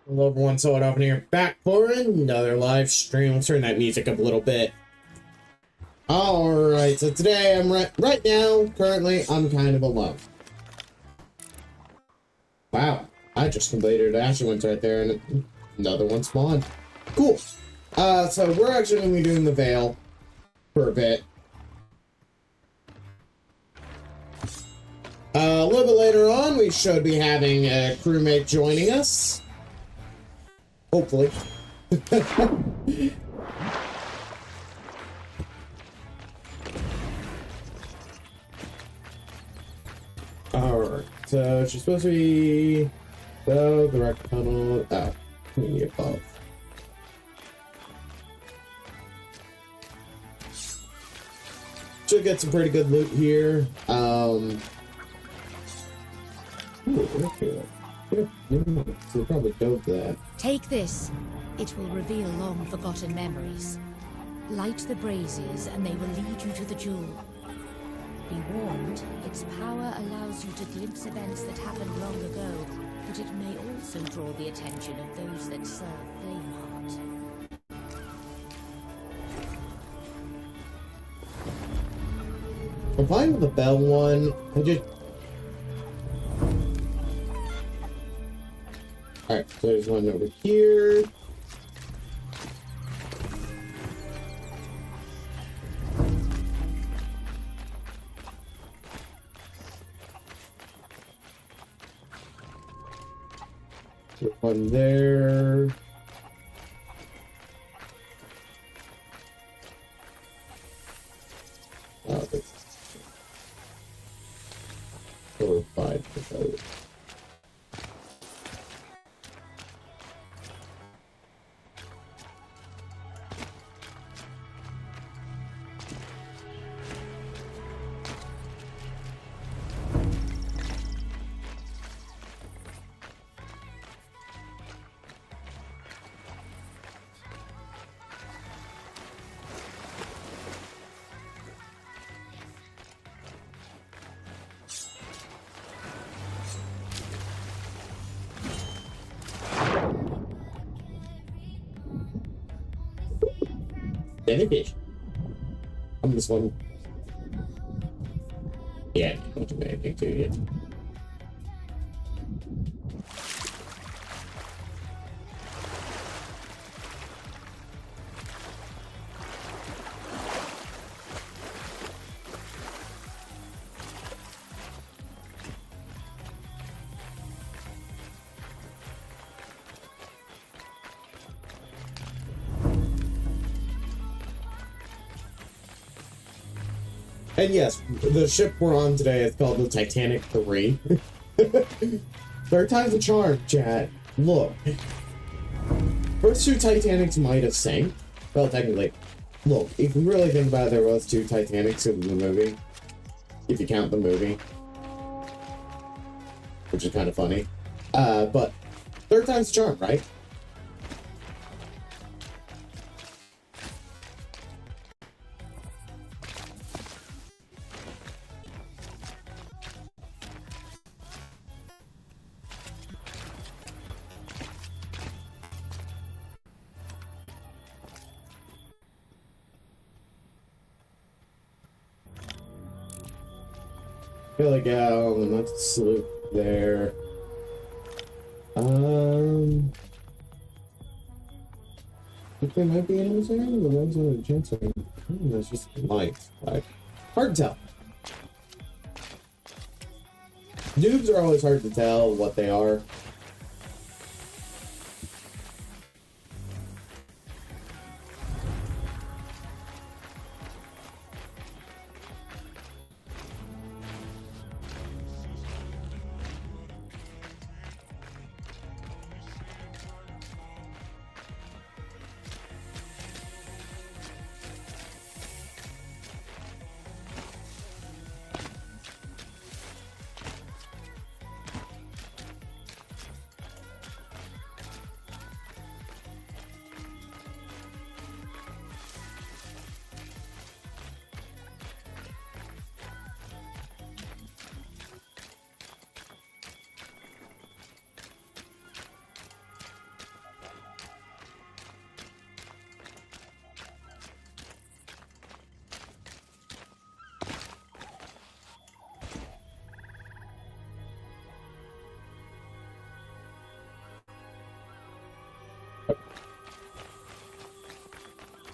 Hello everyone, so open here, back for another live stream. Let's turn that music up a little bit. Alright, so today I'm right now, currently, I'm kind of alone. Wow, I just completed Ashley ones right there, and another one spawned. Cool. So we're actually going to be doing the Veil for a bit. A little bit later on, we should be having a crewmate joining us. Hopefully. Alright, so she's supposed to be the direct tunnel. Oh, maybe above. Should get some pretty good loot here. Ooh, okay. So probably go to that. Take this. It will reveal long-forgotten memories. Light the braziers, and they will lead you to the jewel. Be warned, its power allows you to glimpse events that happened long ago, but it may also draw the attention of those that serve Flameheart. I'm fine with the bell one. Alright, so there's one over here. There's one there. Oh, that's 4 or 5 for those. Fish. I'm this one. Yeah, not too bad anything to yet. And yes, the ship we're on today is called the Titanic III. Third time's a charm, chat. Look. First 2 Titanics might have sank. Well, technically. Look, if you really think about it, there was 2 Titanics in the movie. If you count the movie. Which is kind of funny. But third time's a charm, right? Feel like and that's the sloop there. I think there might be enemies there, but that's not a chance. That's just light. Like, hard to tell. Noobs are always hard to tell what they are.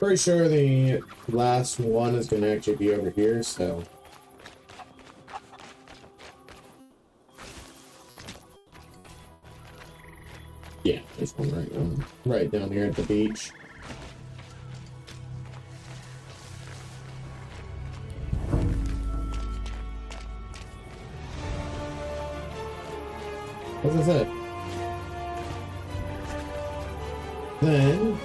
Pretty sure the last one is going to actually be over here, so... Yeah, there's one right down here at the beach. As I said. Then...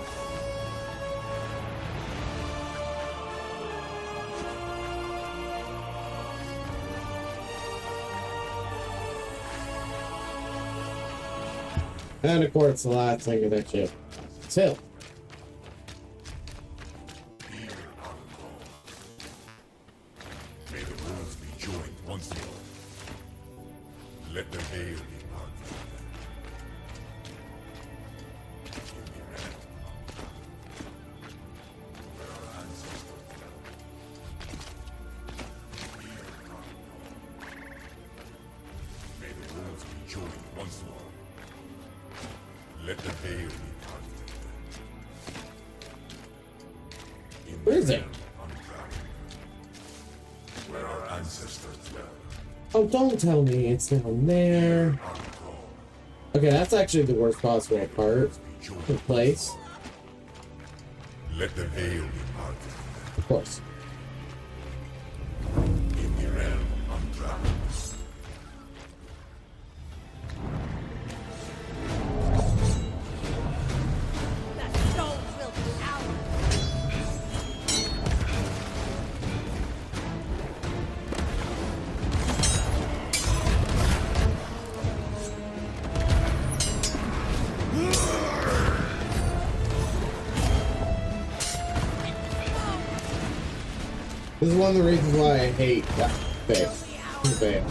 and of course, the last thing of that ship. Sail. May the worlds be joined once more. Let the veil be parted. Where our ancestors may the worlds be joined once more. Let the veil be parted. Where is it? Where our ancestors dwell. Oh, don't tell me it's down there. Okay, that's actually the worst possible part. The place. Let the veil be parted. Of course. In the realm untraveled. This is one of the reasons why I hate that face. Bad.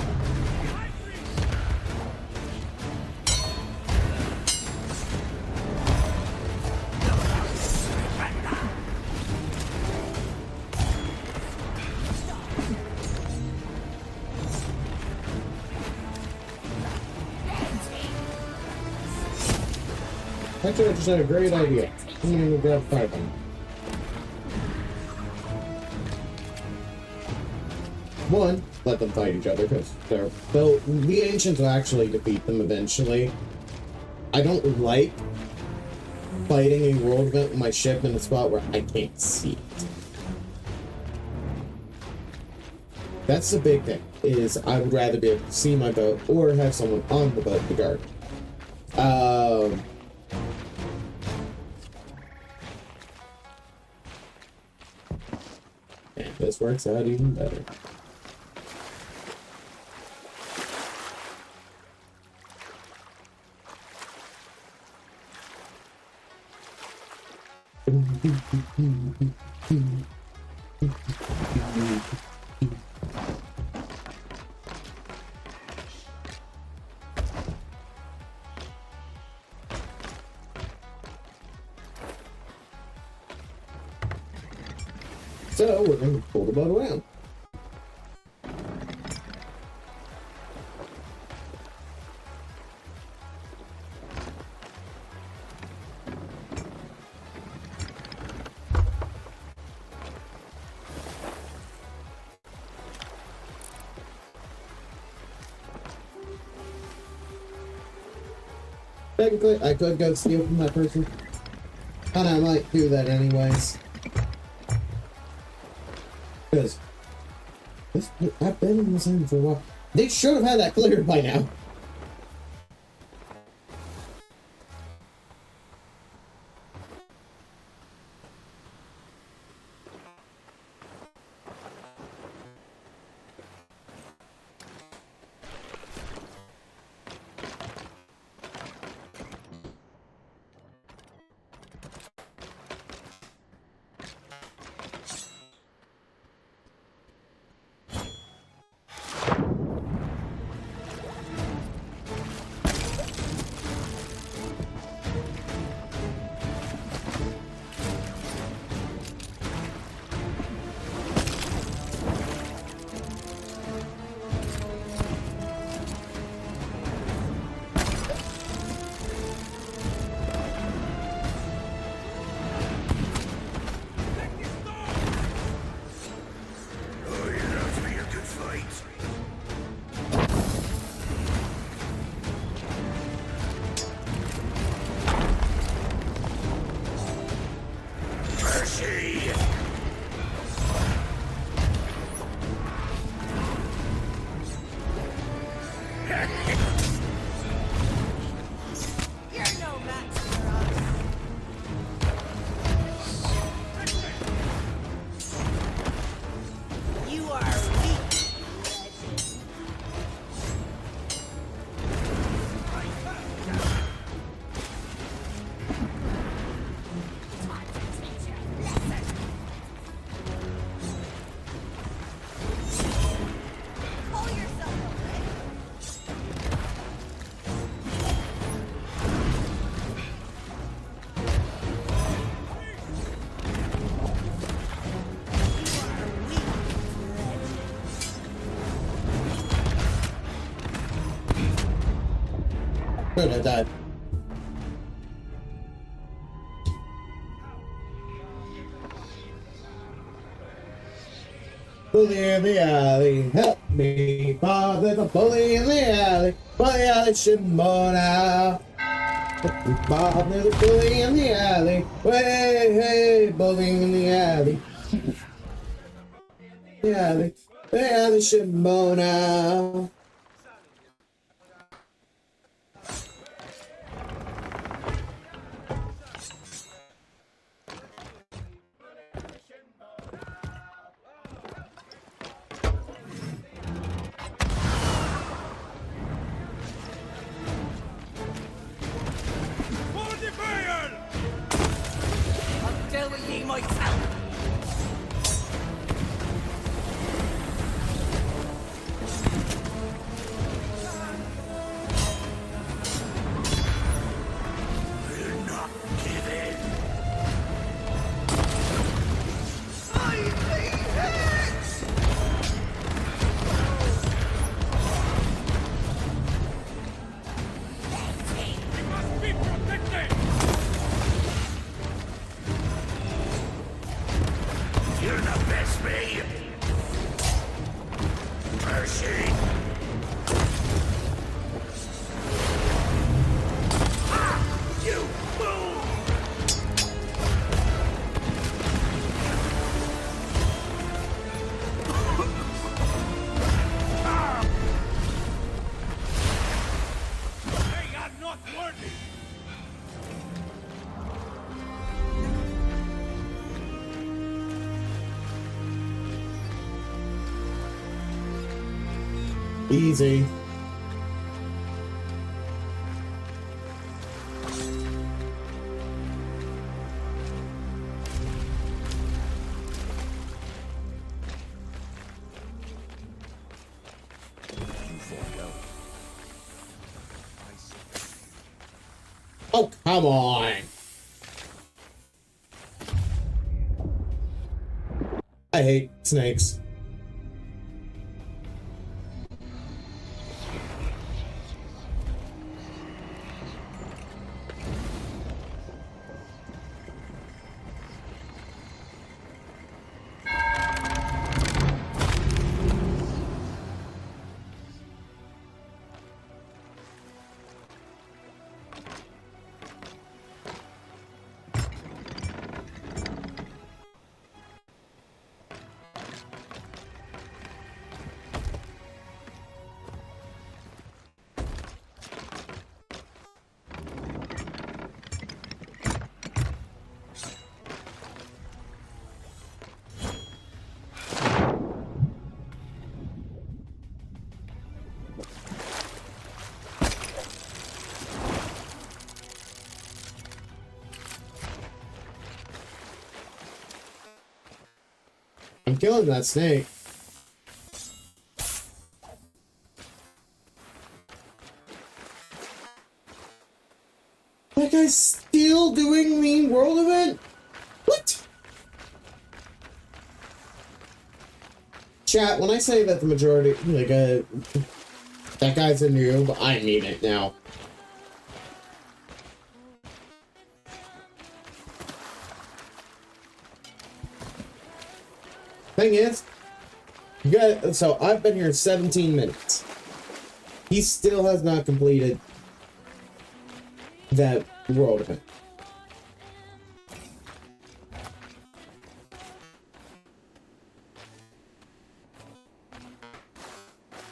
Actually, I just had a great idea. I'm gonna go grab 5 of them. One, let them fight each other, because they're built. The ancients will actually defeat them eventually. I don't like fighting a world event with my ship in a spot where I can't see it. That's the big thing, is I would rather be able to see my boat or have someone on the boat to guard. And this works out even better. So we're going to pull the boat around. Technically, I could go steal from that person. And I might do that anyways. Because I've been in this area for a while. They should have had that cleared by now. mercy! You're no match for us. You are weak. Pull yourself away. Good, I died. Bully in the alley, help me, Father, the bully in the alley, Shimona. Bob, there's a bully in the alley. Hey, hey, bully in the alley. The alley, Shimona. I'll deal with ye myself. Will not give in. We must be protected! You're the best me! Mercy! Ah! You fool! They are not worthy! Easy. Oh, come on. I hate snakes. I'm killing that snake. That guy's still doing the world event? What? Chat, when I say that the majority, like, that guy's a noob, I mean it now. Thing is, you got, so I've been here 17 minutes. He still has not completed that world event.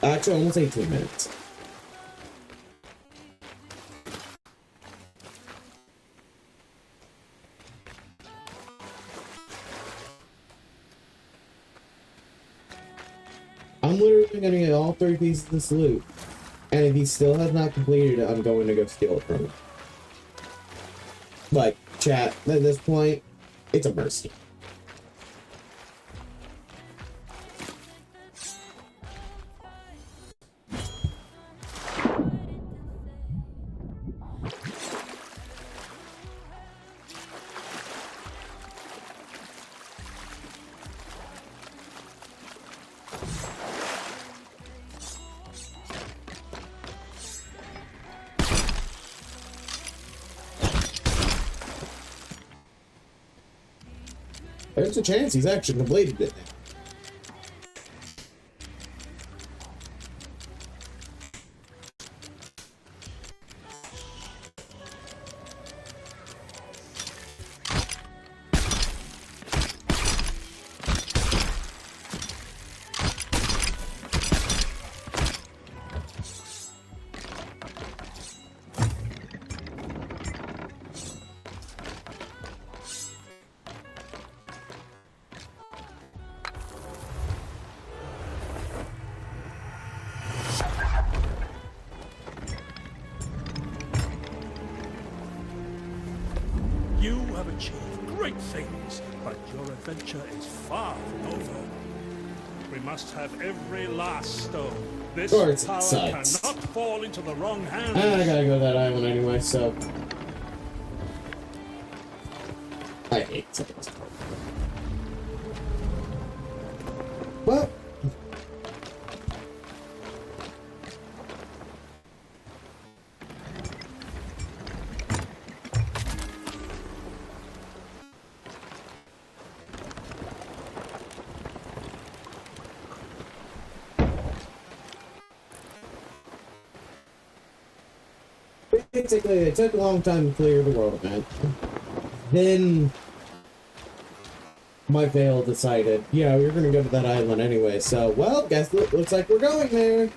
Actually, almost 18 minutes. I'm literally gonna get all 3 pieces of this loot. And if he still has not completed it, I'm going to go steal it from him. Like, chat, at this point, it's a mercy. There's a chance he's actually completed it. You have achieved great things, but your adventure is far from over. We must have every last stone. This Course it power sucks. cannot fall into the wrong hands. I gotta go to that island anyway, so... I hate it. Well... Basically, it took a long time to clear the world event. Then my veil decided, yeah, we're gonna go to that island anyway, so, well, guess what? Looks like we're going there.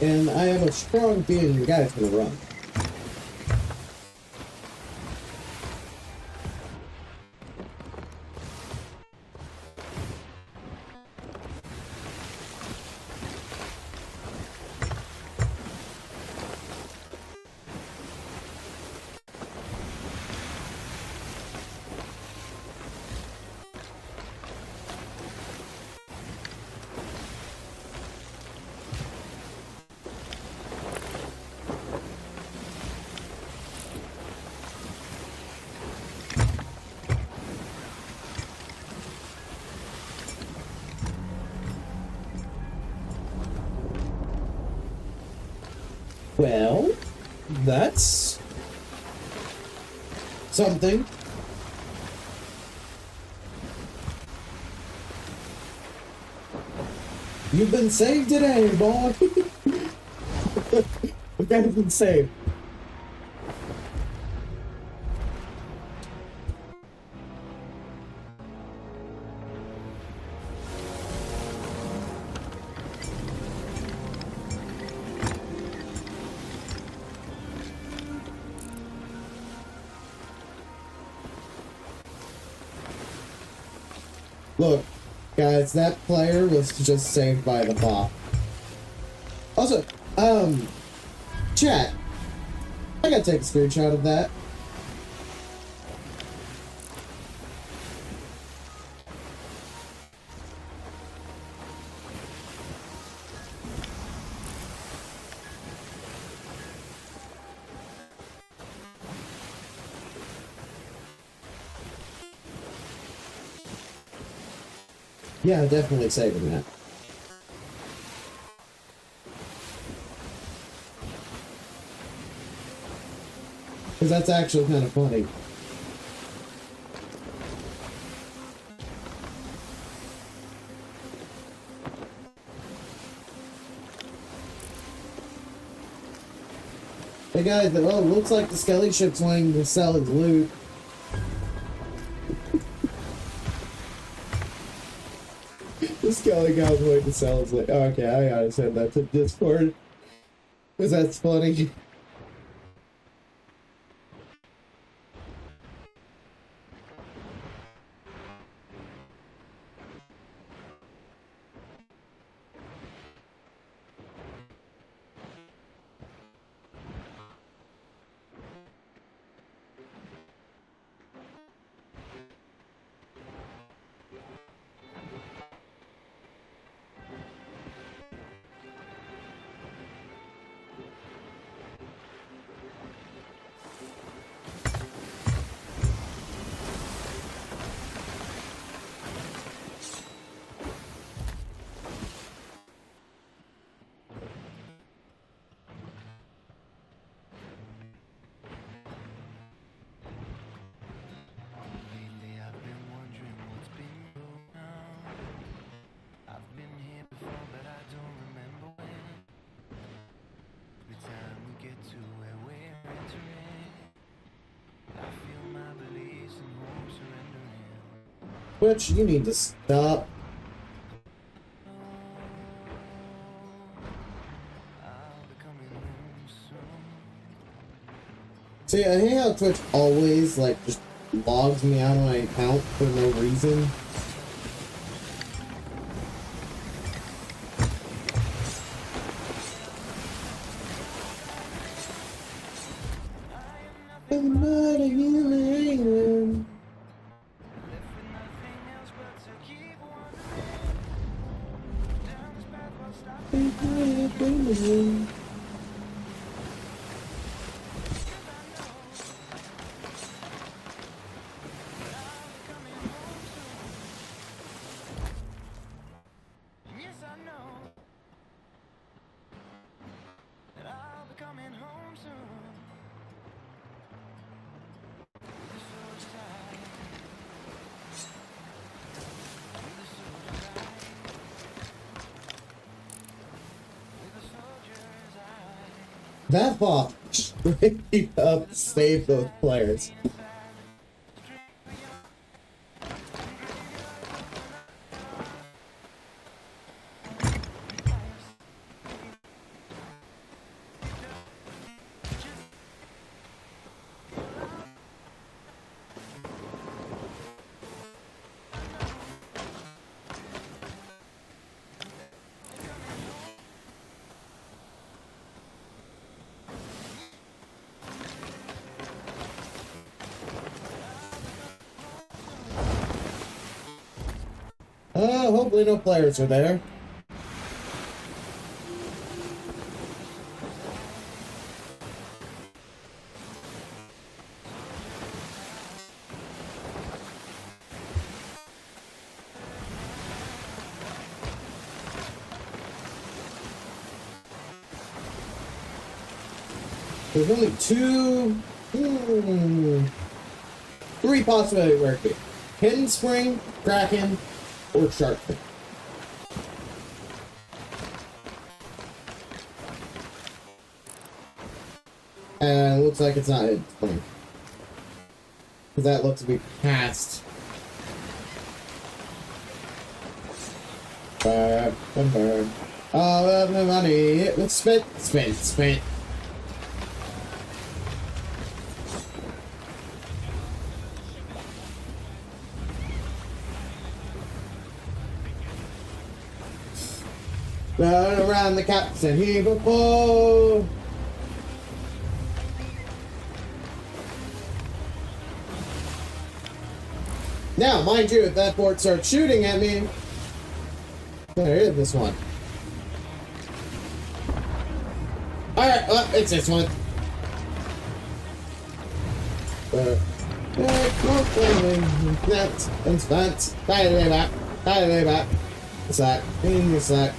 And I have a strong feeling the guy's gonna run. Well, that's something. You've been saved today, boy. You've been saved. Look, guys, that player was just saved by the bot. Also, chat, I gotta take a screenshot of that. Yeah, definitely saving that. Because that's actually kind of funny. Hey guys, well, it looks like the Skelly ship's wanting to sell his loot. The Skelly guy's wanting to sell his loot. Okay, I gotta send that to Discord. Because that's funny. Lately I've been wondering what's been going on. I've been here before, but I don't remember when. Every time we get to where we're entering, I feel my beliefs and hope surrendering. Twitch, you need to stop. I'll be coming home soon. See, I hate how Twitch always, like, just logs me out of my account for no reason. I'm not a human. Left with nothing else but to keep wandering down this path while stopping. Yes, I know that I'll be coming home soon. The soul's tired. The soul's tired. With the soldier's eye. That bot straight up saved those players. Hopefully no players are there. There's only three possibilities where it could be. Hidden Spring, Kraken, or Shark Fin. And it looks like it's not Hidden Spring. Because that looks to be past. Burn. All of the money it was spent. Run around the captain, he before. Now, mind you, if that board starts shooting at me, there is this one. Alright, well, it's this one. It's that. It's that.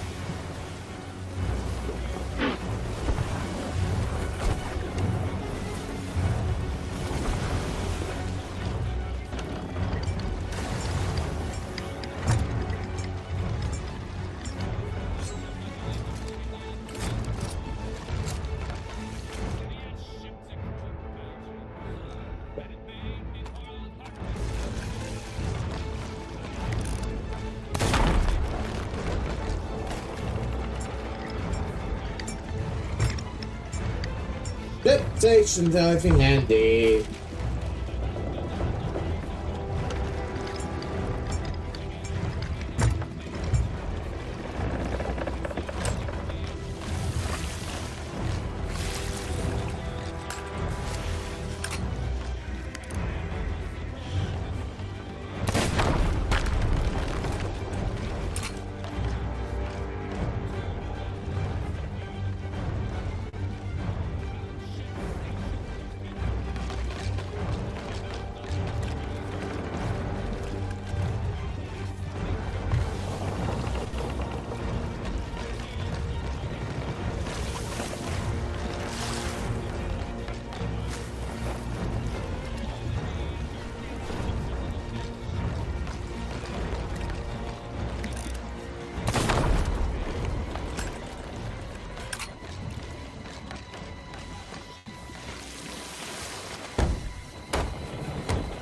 Station's nothing handy.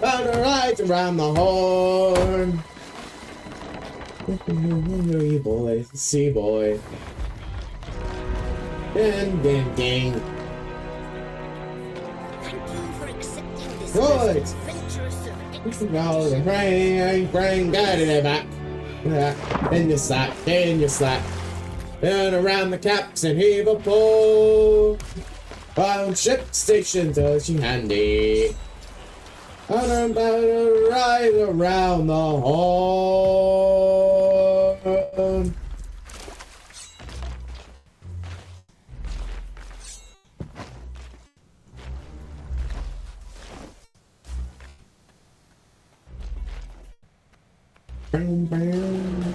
Powder rides around the horn. You boy, sea boy. Ding, ding, ding. Thank you for accepting this Right. most adventurous of Go and bring, get it back. In your slack, in your slack. Turn around the caps and heave a pole. On ship stations, oh, she handy. On about to ride around the horn. Bang, bang.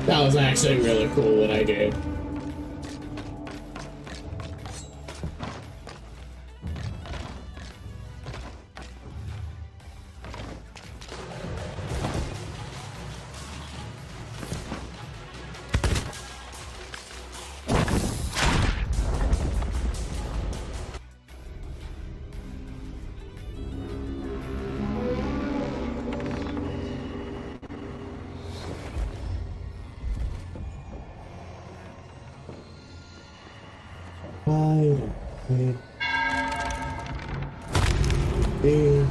That was actually really cool what I did. The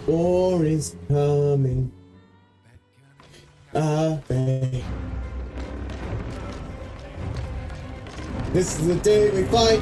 war is coming. Babe. This is the day we fight.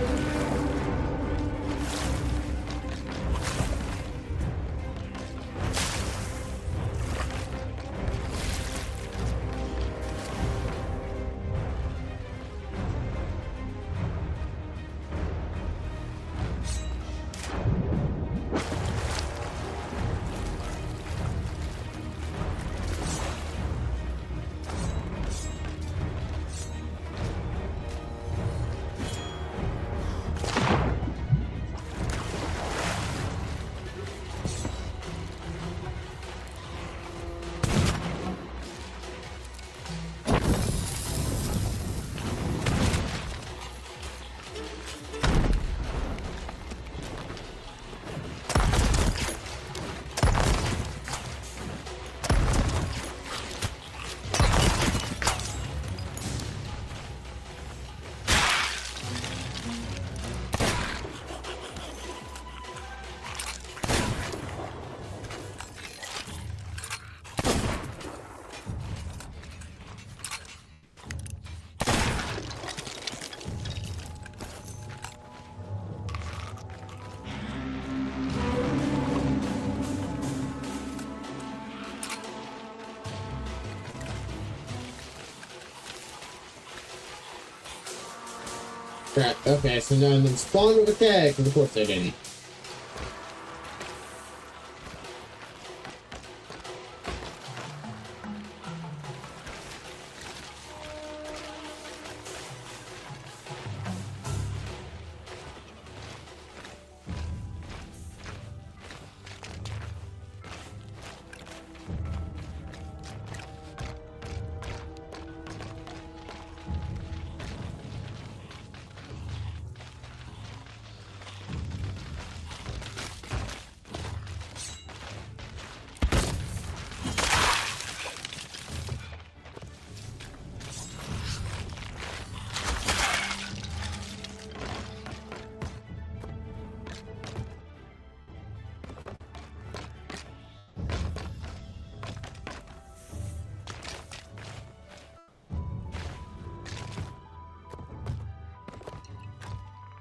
Right, okay, so none of them spawned with a keg, and of course they didn't.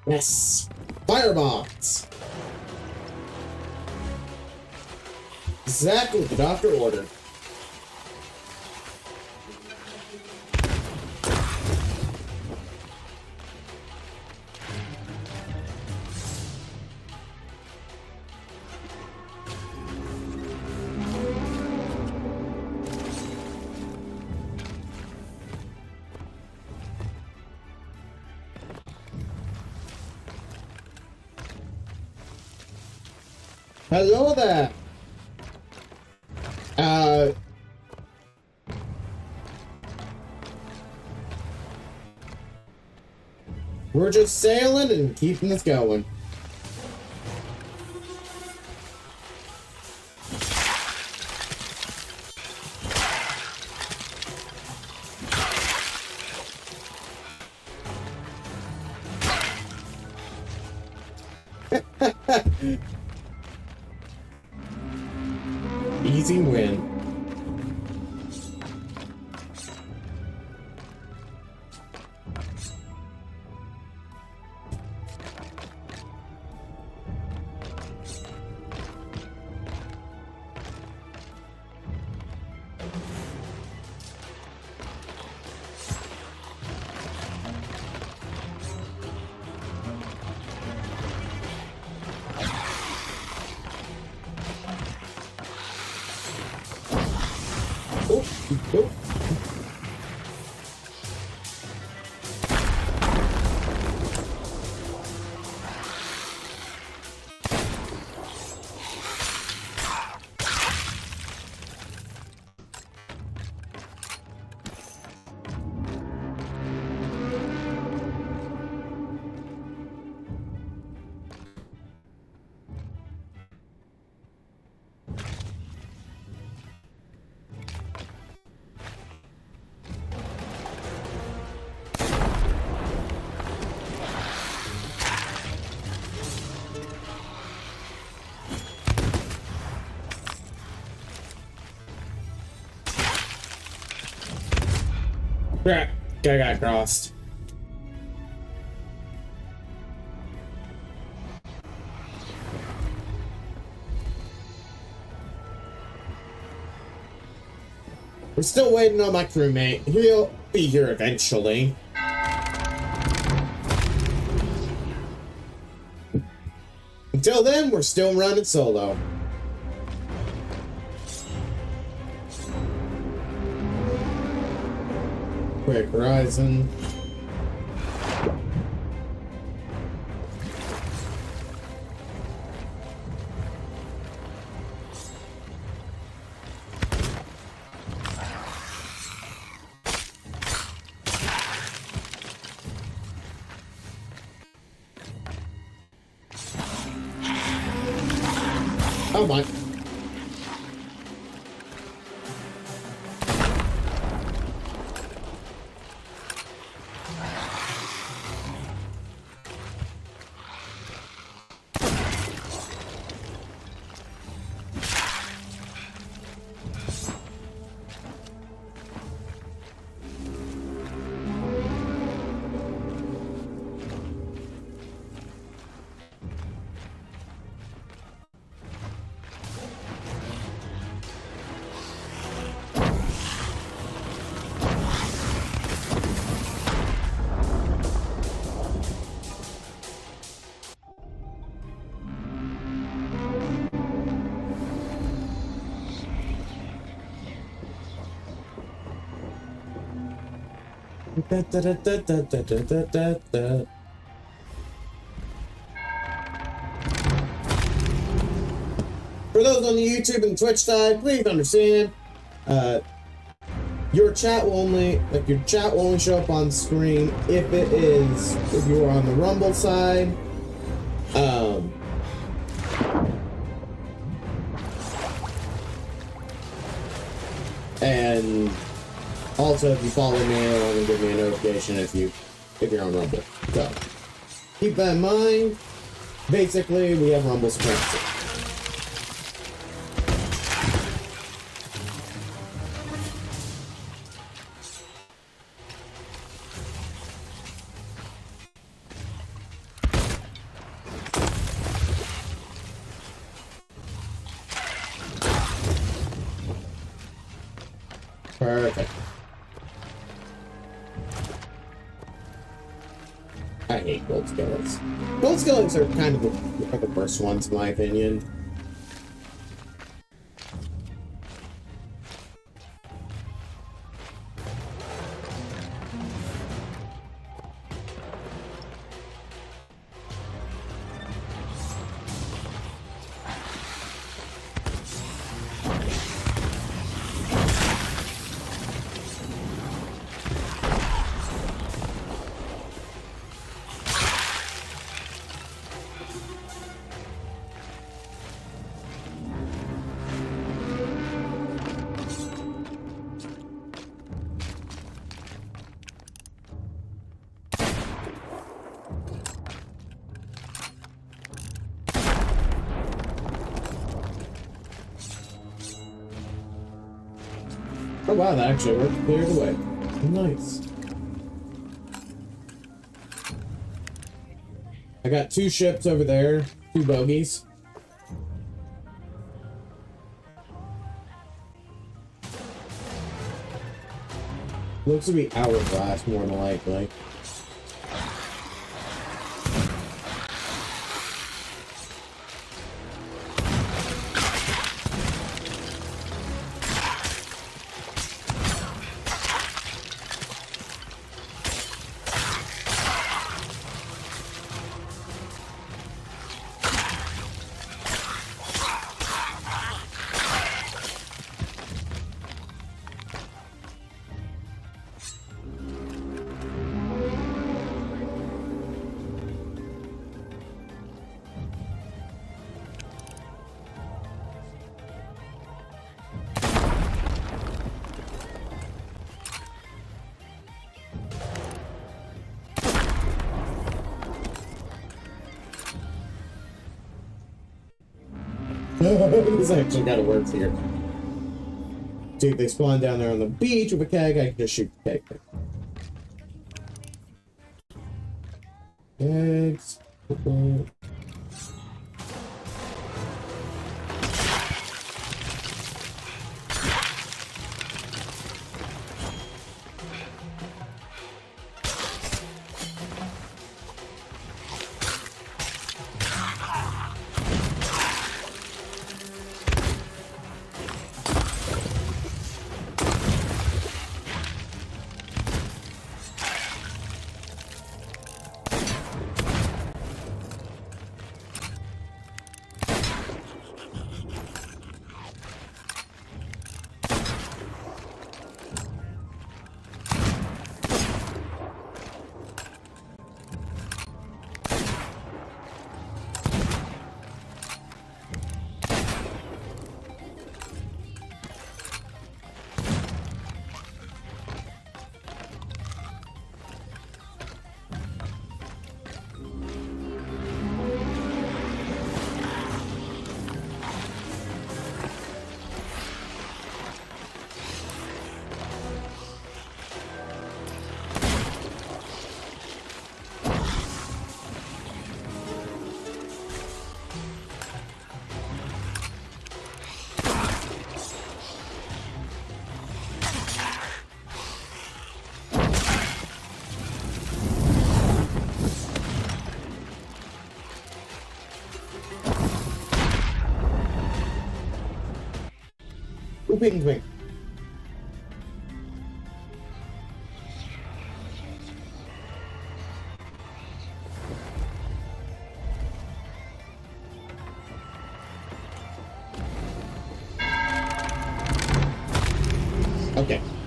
Yes! Firebox! Exactly what the doctor ordered. Hello there! We're just sailing and keeping this going. Easy win. Oh. Crap, guy got crossed. We're still waiting on my crewmate. He'll be here eventually. Until then, we're still running solo. Quick horizon. Oh my. Da, da, da, da, da, da, da, da, da. For those on the YouTube and Twitch side, please understand, your chat will only show up on screen if you are on the Rumble side. And also, if you follow me, it'll only give me a notification if you're on Rumble. So keep that in mind. Basically, we have Rumble supremacy. Perfect. I hate gold skillets. Gold skillets are kind of the worst ones, in my opinion. Oh wow, that actually worked. Cleared away. Nice. I got 2 ships over there, 2 bogies. Looks to be hourglass more than likely. This actually gotta work here. Dude, they spawn down there on the beach with a keg, I can just shoot the keg. Kegs. Wing.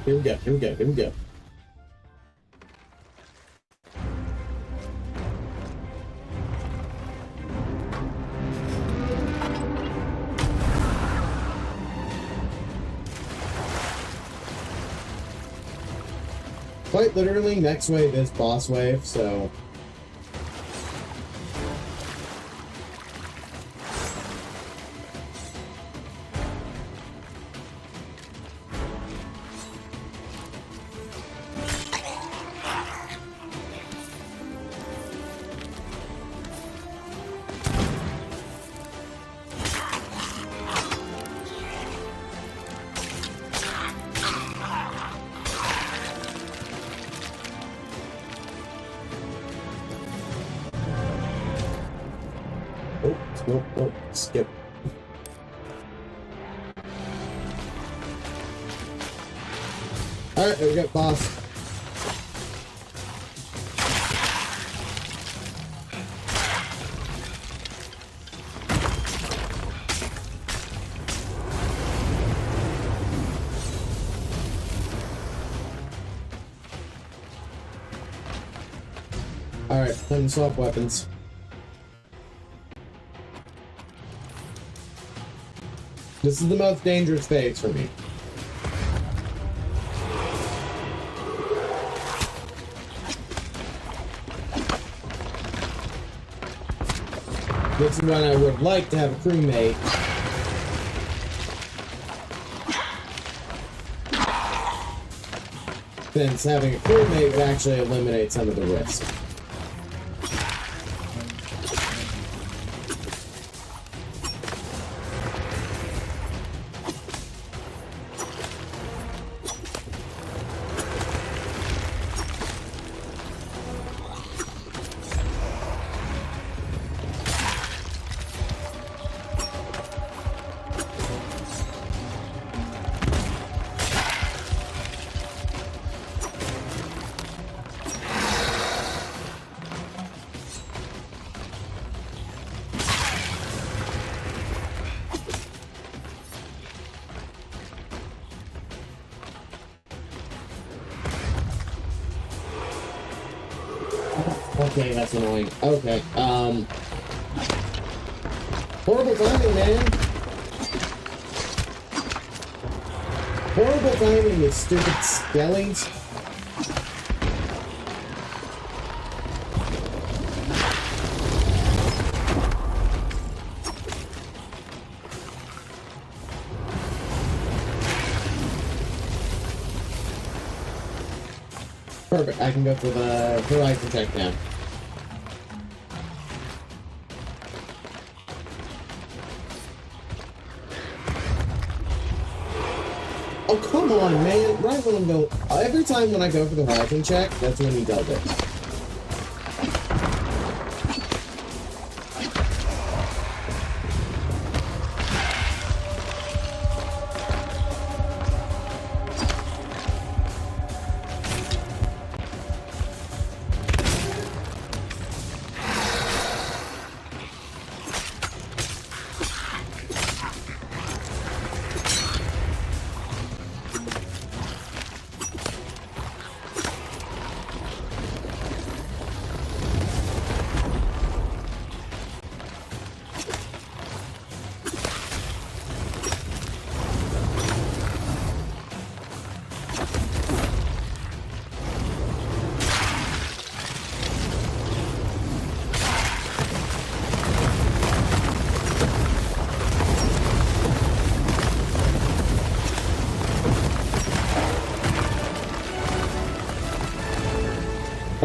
Here we go, here we go, here we go. Quite literally, next wave is boss wave, so... Nope, skip. Alright, there we go, boss. Alright, time to swap weapons. This is the most dangerous phase for me. This is when I would like to have a crewmate. Since having a crewmate would actually eliminate some of the risk. Okay, that's annoying. Okay, horrible timing, man. Horrible timing, you stupid skellies. Perfect, I can go for the horizon check now. Oh, come on, man. Right when I'm going... Every time when I go for the horizon check, that's when he does it.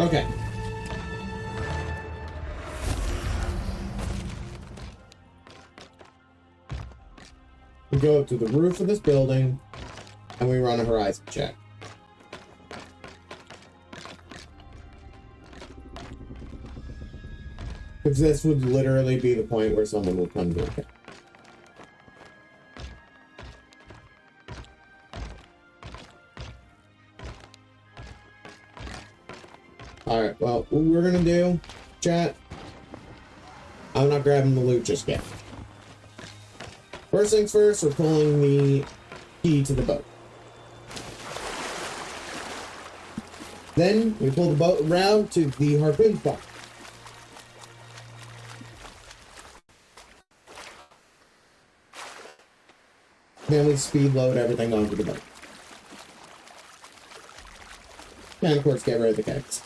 Okay. We go up to the roof of this building, and we run a horizon check. Because this would literally be the point where someone would come to it. Alright, well, what we're gonna do, chat, I'm not grabbing the loot just yet. First things first, we're pulling the key to the boat. Then we pull the boat around to the harpoon spot. Then we speed load everything onto the boat. And of course, get rid of the kegs.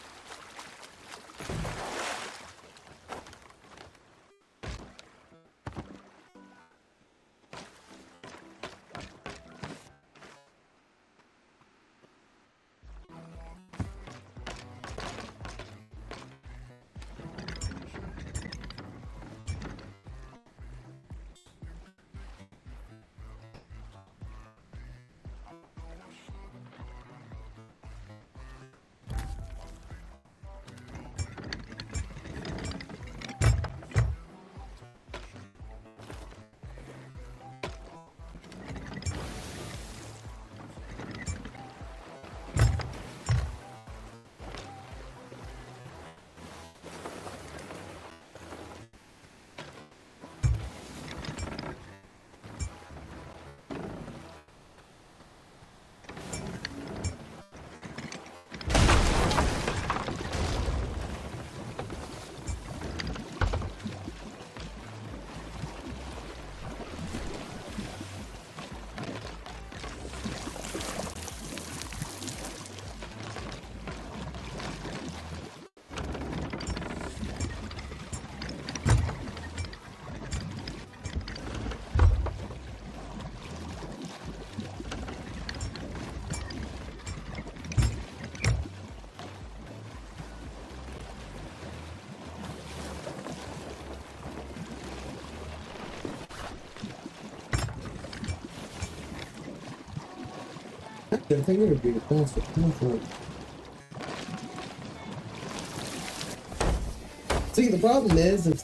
I think it would be faster. See, the problem is if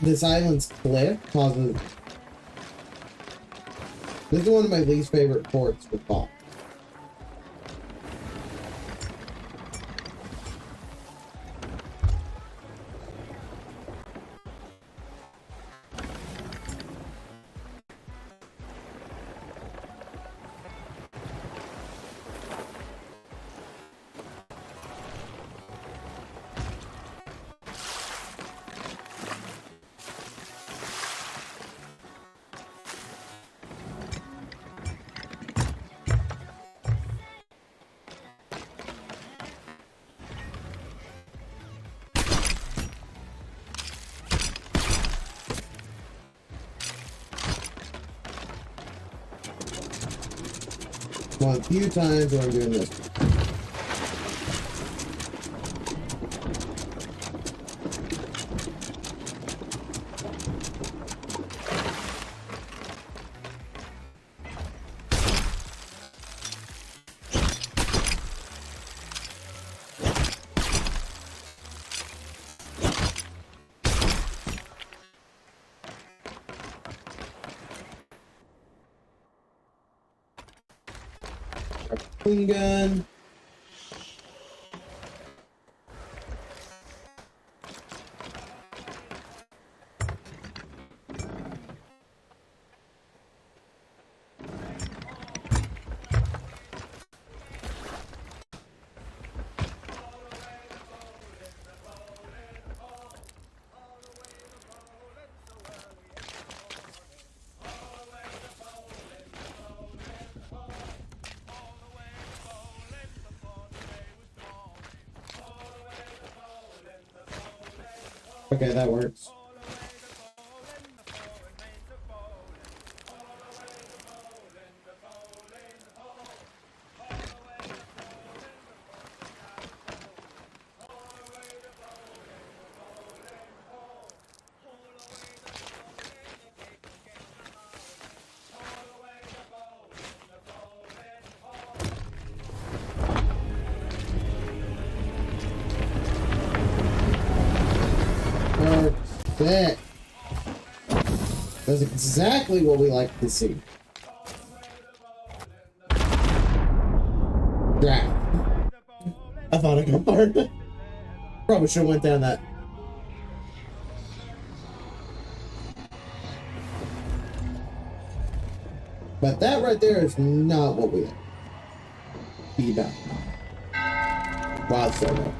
this island's cliff causes... This is one of my least favorite ports with fall. One few times where I'm doing this. Harpoon gun. Okay, that works. Perfect. That's exactly what we like to see. Drag. I thought I got hard. Probably should have went down that. But that right there is not what we like. Be done. while solo.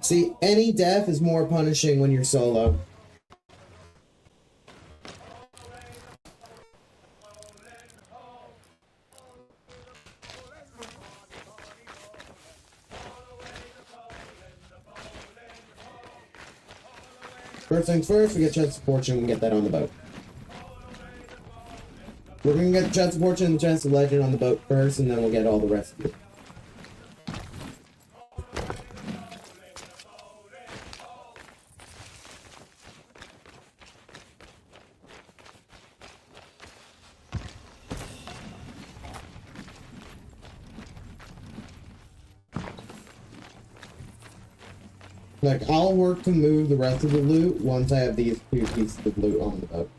See, any death is more punishing when you're solo. First things first, we get Chest of Fortune and get that on the boat. We're gonna get the Chest of Fortune and the Chest of Legend on the boat first, and then we'll get all the rest of it. Like, I'll work to move the rest of the loot once I have these 2 pieces of loot on the boat.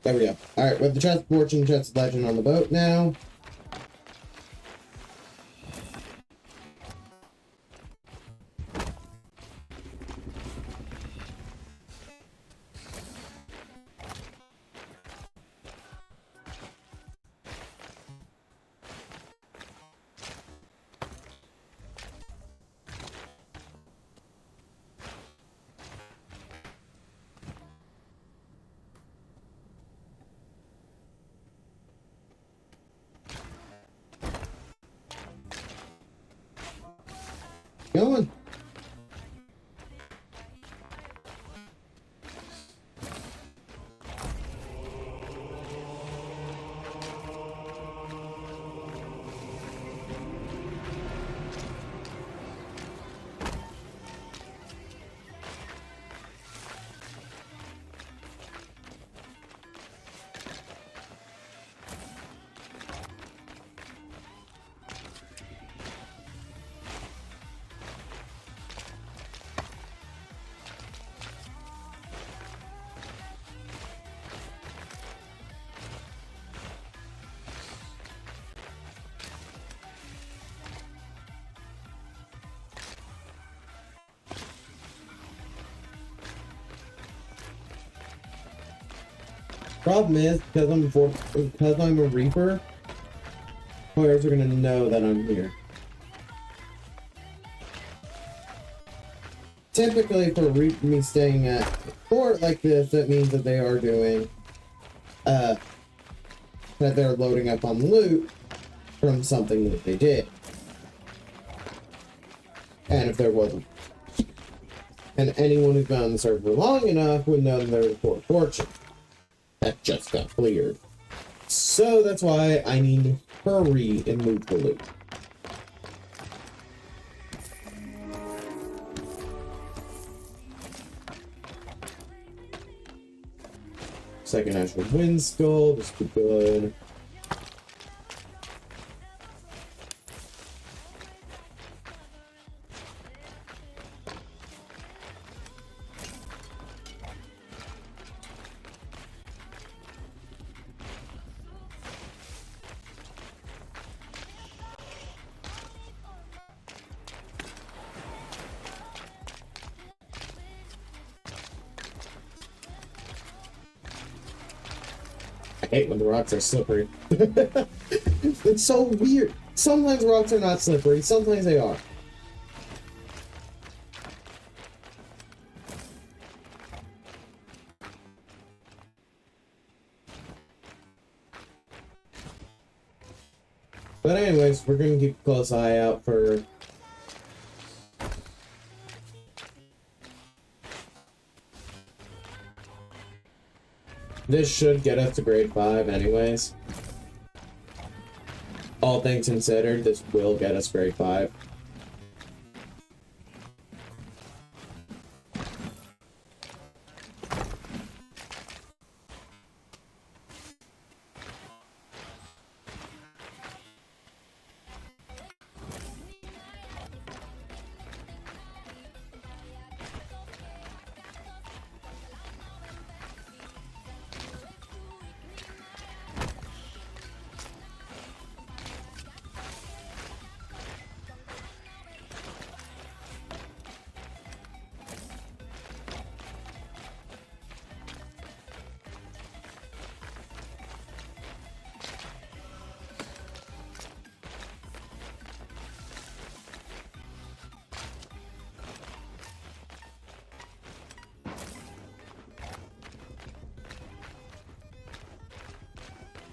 There we go. Alright, we have the Chest of Fortune, Chest of Legend on the boat now. Going. Problem is, because I'm a Reaper, players are gonna know that I'm here. Typically, for me staying at a fort like this, that means that they are doing, that they're loading up on loot from something that they did. And if there wasn't, and anyone who's been on the server long enough would know that there was a Fort Fortune that just got cleared. So that's why I need to hurry and move the loot. Second National Wind Skull, this would be good. I hate when the rocks are slippery. It's so weird. Sometimes rocks are not slippery, sometimes they are. But anyways, we're gonna keep a close eye out for this. Should get us to grade 5 anyways. All things considered, this will get us grade 5.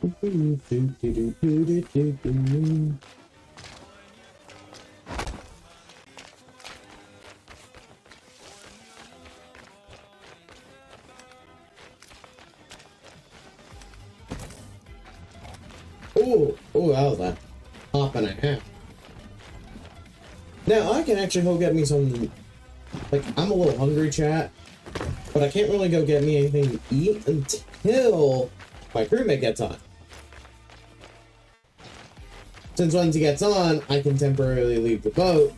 Ooh, ooh, that was a hop and a half. Now, I can actually go get me some... Like, I'm a little hungry, chat. But I can't really go get me anything to eat until my crewmate gets on. Since once he gets on, I can temporarily leave the boat.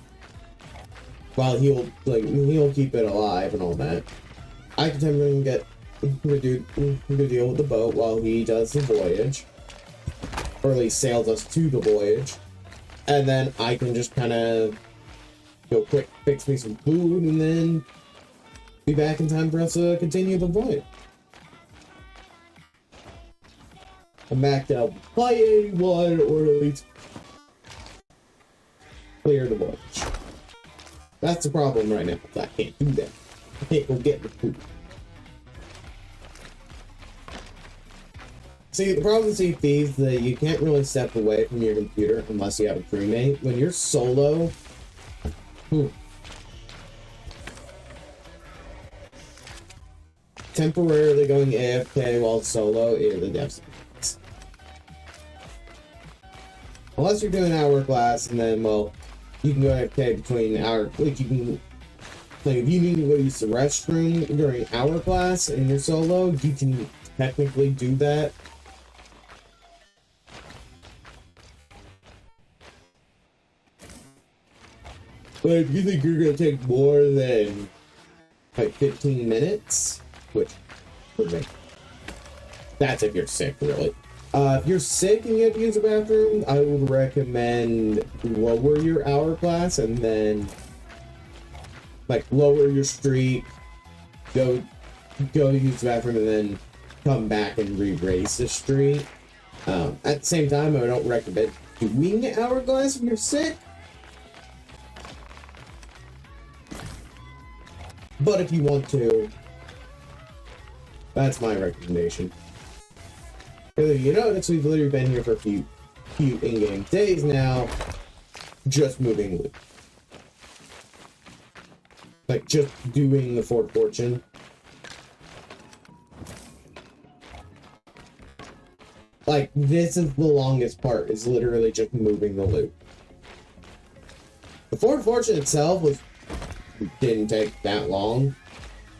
While he'll keep it alive and all that. I can temporarily do deal with the boat while he does the voyage. Or at least sails us to the voyage. And then I can just kind of go quick, fix me some food, and then be back in time for us to continue the voyage. I'm back to play 81, or at least clear the voyage. That's the problem right now. I can't do that. I can't go get the food. See, the problem with Thieves is that you can't really step away from your computer unless you have a crewmate. When you're solo, temporarily going AFK while solo is a death sentence. Unless you're doing hourglass, and then, well, you can go AFK between like, you can, like, if you need to go use the restroom during hourglass and you're solo, you can technically do that. But if you think you're gonna take more than like 15 minutes, which would make, that's if you're sick, really. If you're sick and you have to use the bathroom, I would recommend lower your hourglass and then like lower your streak, go use the bathroom and then come back and re-raise the streak. At the same time, I don't recommend doing hourglass if you're sick. But if you want to, that's my recommendation. You notice we've literally been here for a few in-game days now, just moving loot. Like, just doing the Fort Fortune. Like, this is the longest part, is literally just moving the loot. The Fort Fortune itself didn't take that long,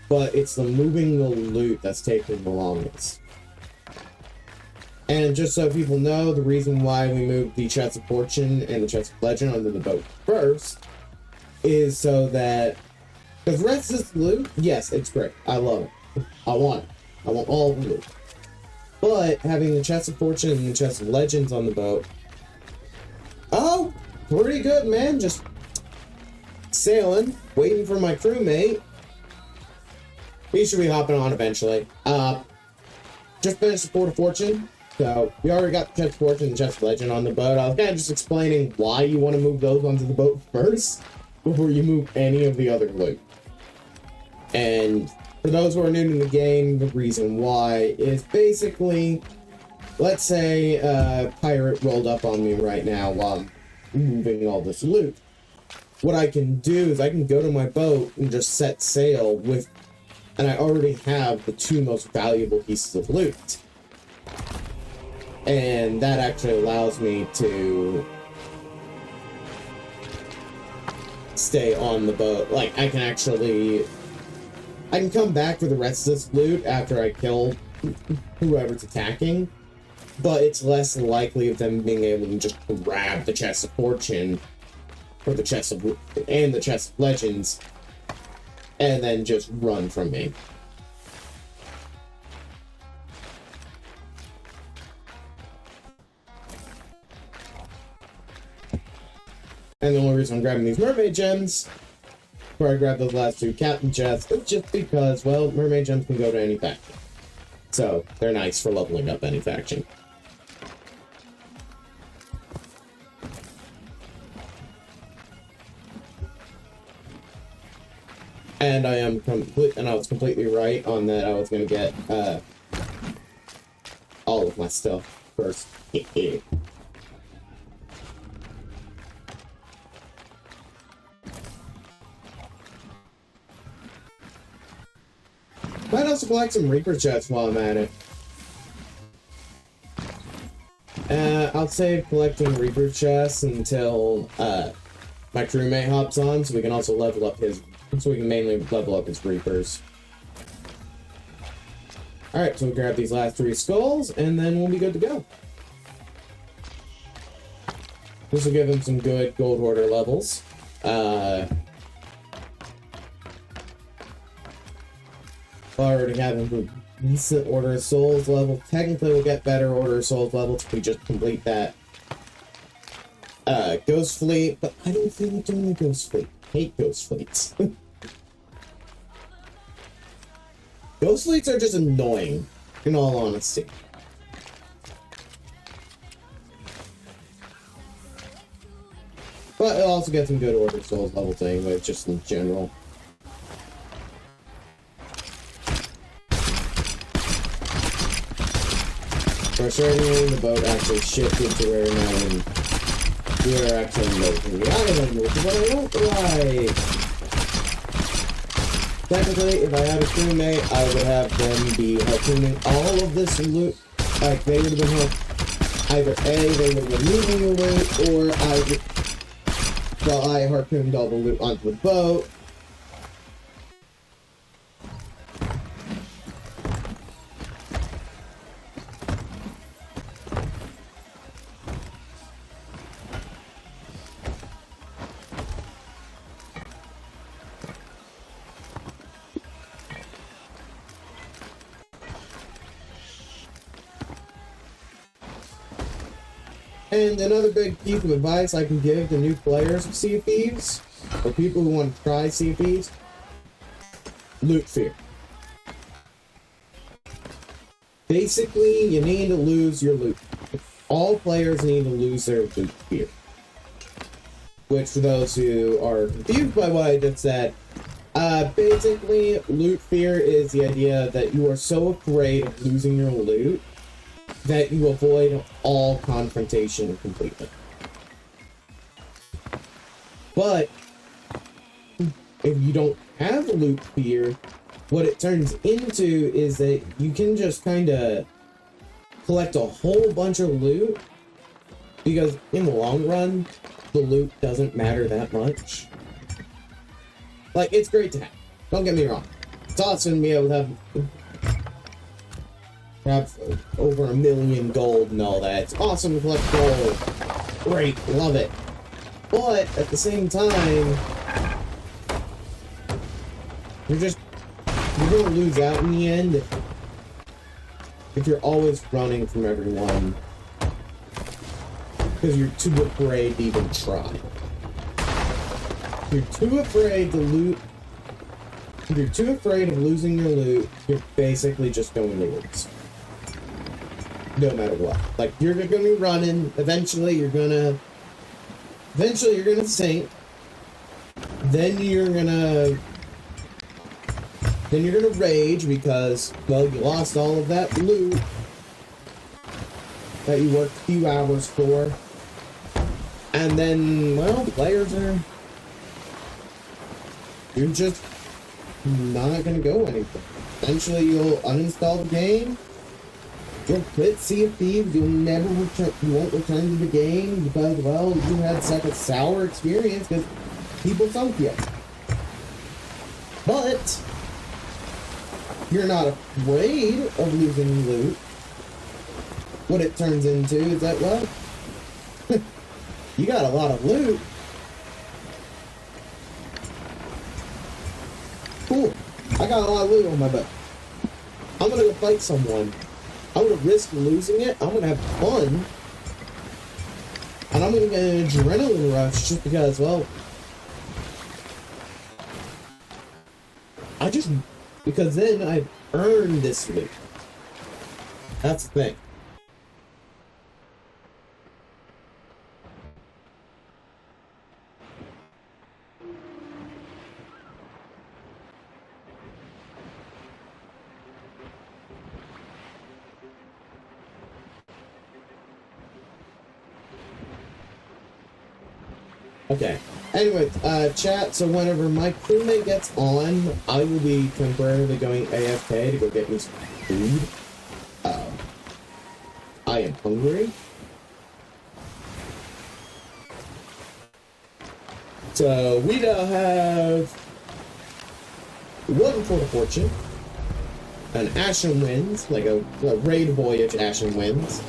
but it's the moving the loot that's taking the longest. And just so people know, the reason why we moved the Chest of Fortune and the Chest of Legend onto the boat first is so that, because the rest of this loot, yes, it's great. I love it. I want it. I want all the loot. But having the Chest of Fortune and the Chest of Legends on the boat, oh, pretty good, man. Just sailing, waiting for my crewmate. He should be hopping on eventually. Just finished the Fort of Fortune. So, we already got the Chest of Fortune and the Chest of Legend on the boat. I was kind of just explaining why you want to move those onto the boat first, before you move any of the other loot. And for those who are new to the game, the reason why is basically, let's say a pirate rolled up on me right now while I'm moving all this loot. What I can do is I can go to my boat and just set sail with, and I already have the two most valuable pieces of loot. And that actually allows me to stay on the boat. Like, I can come back for the rest of this loot after I kill whoever's attacking, but it's less likely of them being able to just grab the Chest of Fortune or the Chest of and the Chest of Legends and then just run from me. And the only reason I'm grabbing these mermaid gems, before I grab those last two captain chests, is just because, well, mermaid gems can go to any faction. So, they're nice for leveling up any faction. And I was completely right on that I was going to get all of my stuff. first. Might also collect some Reaper chests while I'm at it. I'll save collecting Reaper chests until my crewmate hops on, so we can also level up his. So we can mainly level up his Reapers. Alright, so we'll grab these last 3 skulls, and then we'll be good to go. This will give him some good gold hoarder levels. Already have him with decent Order of Souls level. Technically, we'll get better Order of Souls levels if we just complete that Ghost Fleet, but I don't feel like doing the Ghost Fleet. I hate Ghost Fleets. Ghost Fleets are just annoying, in all honesty. But it'll also get some good Order of Souls levels anyway, just in general. Frustratingly, the boat actually shifted to where now we are actually moving the island, which is what I don't like. Technically, if I had a crewmate, I would have them be harpooning all of this loot. Like, they would have been either A, they would have been moving the loot, or I harpooned all the loot onto the boat. And another big piece of advice I can give to new players of Sea of Thieves, or people who want to try Sea of Thieves: loot fear. Basically, you need to lose your loot. All players need to lose their loot fear. Which, for those who are confused by what I just said, basically, loot fear is the idea that you are so afraid of losing your loot that you avoid all confrontation completely. But if you don't have loot fear, what it turns into is that you can just kind of collect a whole bunch of loot, because in the long run, the loot doesn't matter that much. Like, it's great to have. Don't get me wrong. It's awesome to be able to have over 1 million gold and all that. It's awesome to collect gold. Great, love it. But at the same time, you're gonna lose out in the end if you're always running from everyone because you're too afraid to even try. You're too afraid to loot. If you're too afraid of losing your loot, you're basically just going to lose. No matter what. Like, you're gonna be running, eventually you're gonna sink, then you're gonna rage because, well, you lost all of that loot that you worked a few hours for, and then, well, you're just not gonna go anywhere. Eventually you'll uninstall the game. You'll quit Sea of Thieves, you won't return to the game because, well, you had such a sour experience because people sunk you. But you're not afraid of losing loot. What it turns into is that, well, you got a lot of loot. Cool. I got a lot of loot on my boat. I'm gonna go fight someone. I'm gonna risk losing it. I'm gonna have fun. And I'm gonna get an adrenaline rush just because, well, because then I've earned this loot. That's the thing. Okay. Anyway, chat, so whenever my crewmate gets on, I will be temporarily going AFK to go get me some food. I am hungry. So, we now have one Port of Fortune, an Ashen Winds, like a raid voyage Ashen Winds,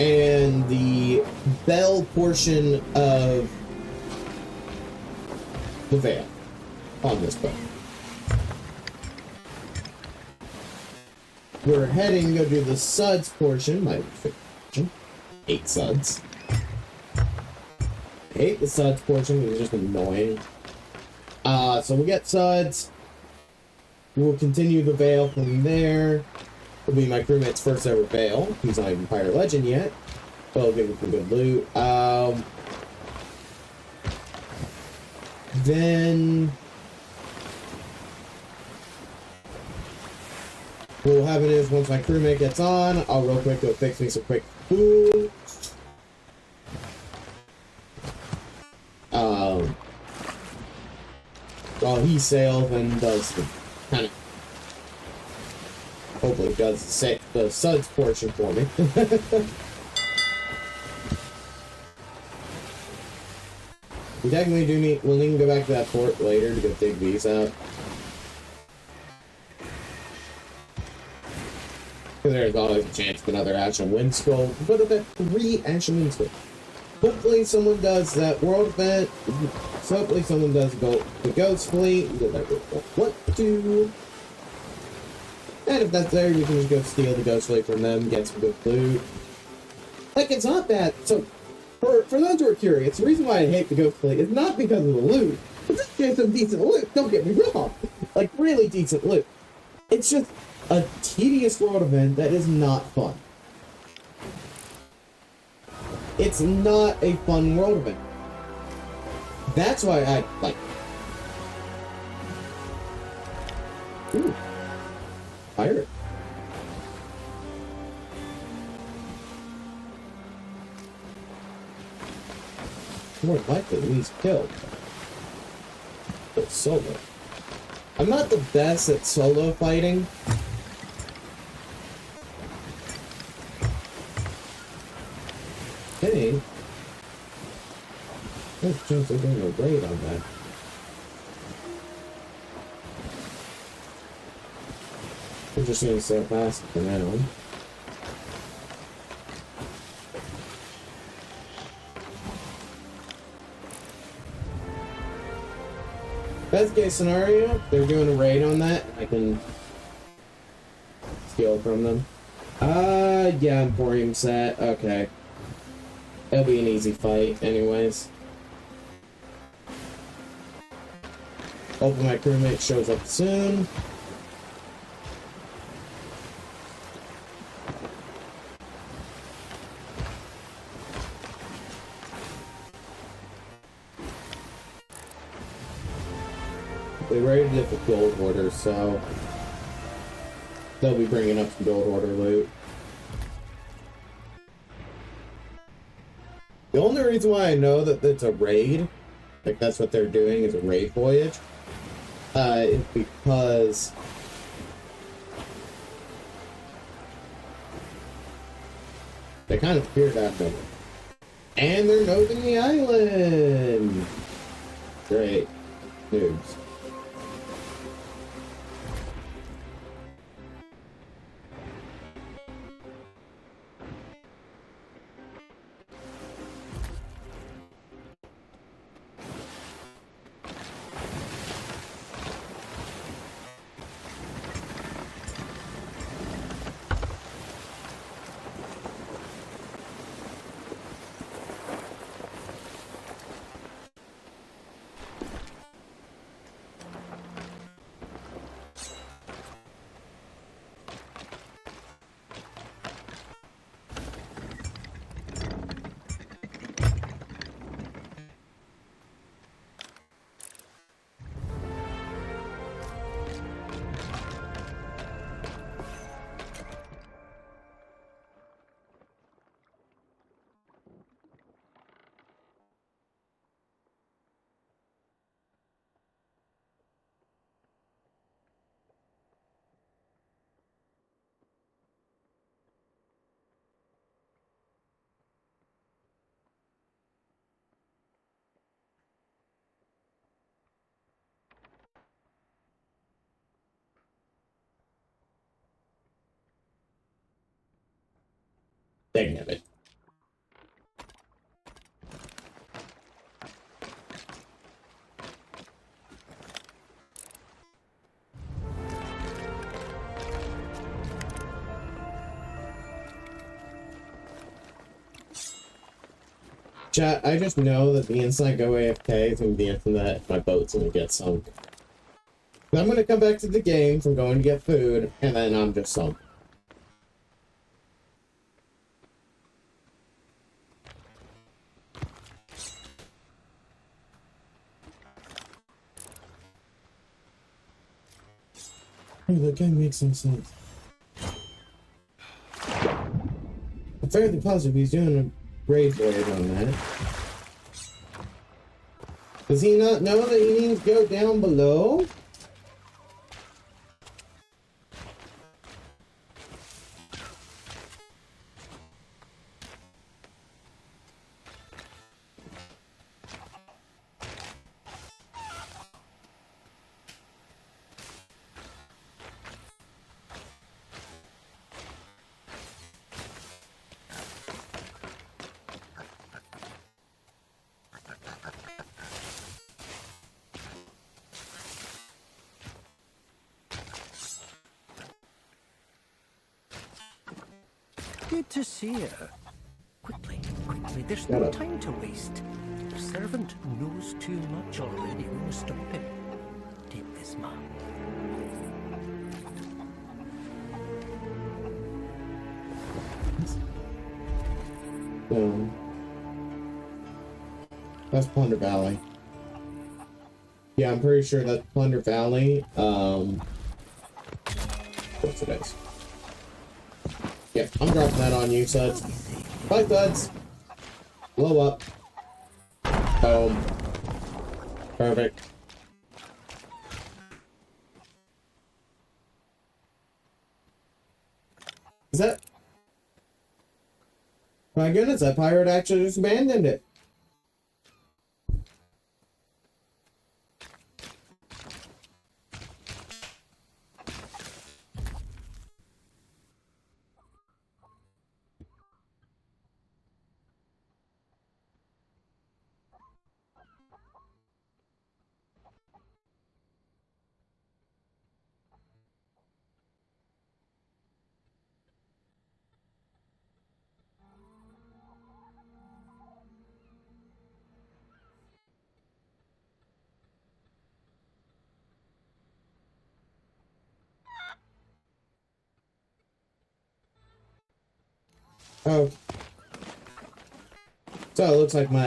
and the Bell portion of the Veil on this boat. We're heading to go do the Suds portion, my portion. 8 Suds. I hate the Suds portion because it's just annoying. So we'll get Suds. We'll continue the Veil from there. It'll be my crewmate's first ever Veil. He's not even Pirate Legend yet. But I'll give him some good loot. Then what'll happen is once my crewmate gets on, I'll real quick go fix me some quick food. While he sails and does the kind of hopefully does the Suds portion for me. We technically we'll need to go back to that port later to go dig these out. Because there's always a chance of another Ashen Wind Scroll. But I've got 3 Ashen Wind Scrolls. Hopefully someone does that world event. So hopefully someone does the Ghost Fleet. Because I don't want to. And if that's there, we can just go steal the Ghost Fleet from them, get some good loot. Like, it's not that. So, for those who are curious, the reason why I hate the Ghost Fleet is not because of the loot. It's just some decent loot, don't get me wrong. Like, really decent loot. It's just a tedious world event that is not fun. It's not a fun world event. That's why I, like... Ooh. Pirate. More likely he's killed. But solo. I'm not the best at solo fighting. Hey. There's a chance they're doing a raid on that. I'm just gonna sail past for now. Best case scenario, they're doing a raid on that. I can steal from them. Yeah, Emporium set. Okay. It'll be an easy fight, anyways. Hopefully my crewmate shows up soon. They raided it with gold orders, so they'll be bringing up some gold order loot. The only reason why I know that it's a raid, like that's what they're doing, is a raid voyage, is because they kind of appeared out of nowhere. And they're nosing the island! Great. Noobs. Dang it. Chat, I just know that the instant I go AFK is going to be the instant that my boat's going to get sunk. Then I'm going to come back to the game from going to get food, and then I'm just sunk. Hey, that guy makes some sense. I'm fairly positive he's doing a raid voyage on that. Does he not know that he needs to go down below? Good to see you. Quickly, there's Shut no up. time to waste. The servant knows too much already. We must stop him. Take this map. That's Plunder Valley. Yeah, I'm pretty sure that's Plunder Valley. What's it is? Yeah, I'm dropping that on you, Suds. Bye, Suds. Blow up. Boom. Perfect. Is that... My goodness, that pirate actually just abandoned it. Oh. So it looks like my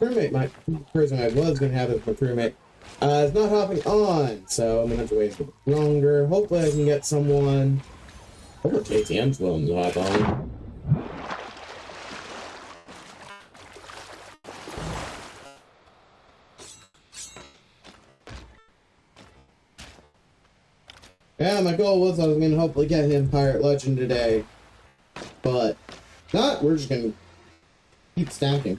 crewmate, my person I was going to have as my crewmate, is not hopping on. So I'm going to have to wait a bit longer. Hopefully I can get someone. Hopefully KTM's willing to hop on. Yeah, my goal was I was going to hopefully get him Pirate Legend today. But not, we're just going to keep stacking.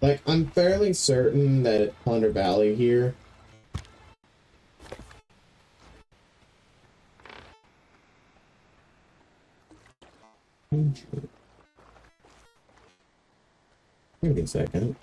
Like, I'm fairly certain that at Plunder Valley here, give me a second.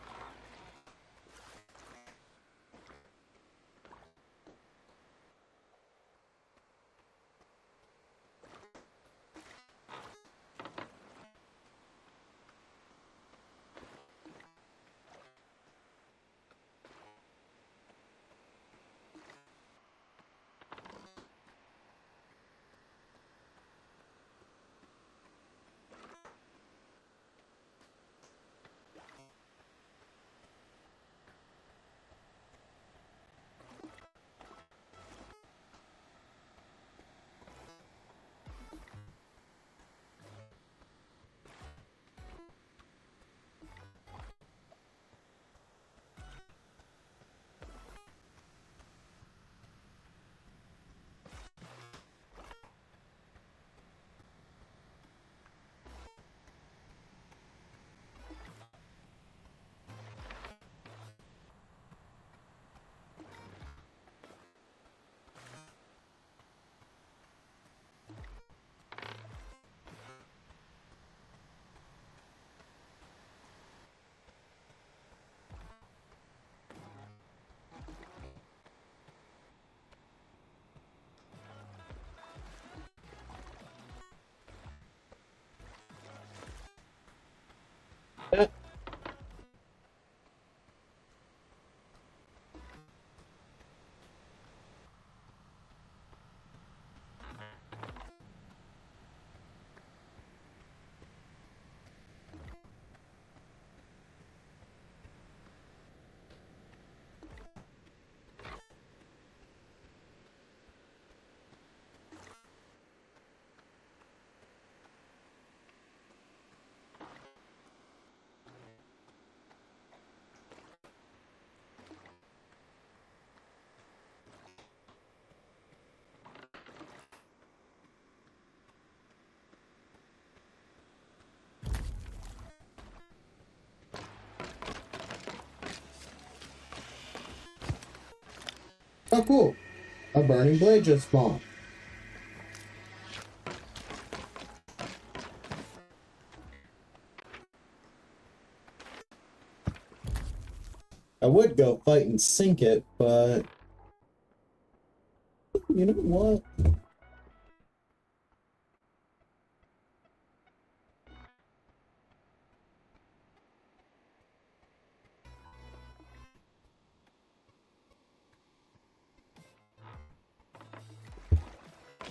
Oh, cool. A burning blade just spawned. I would go fight and sink it, but... You know what?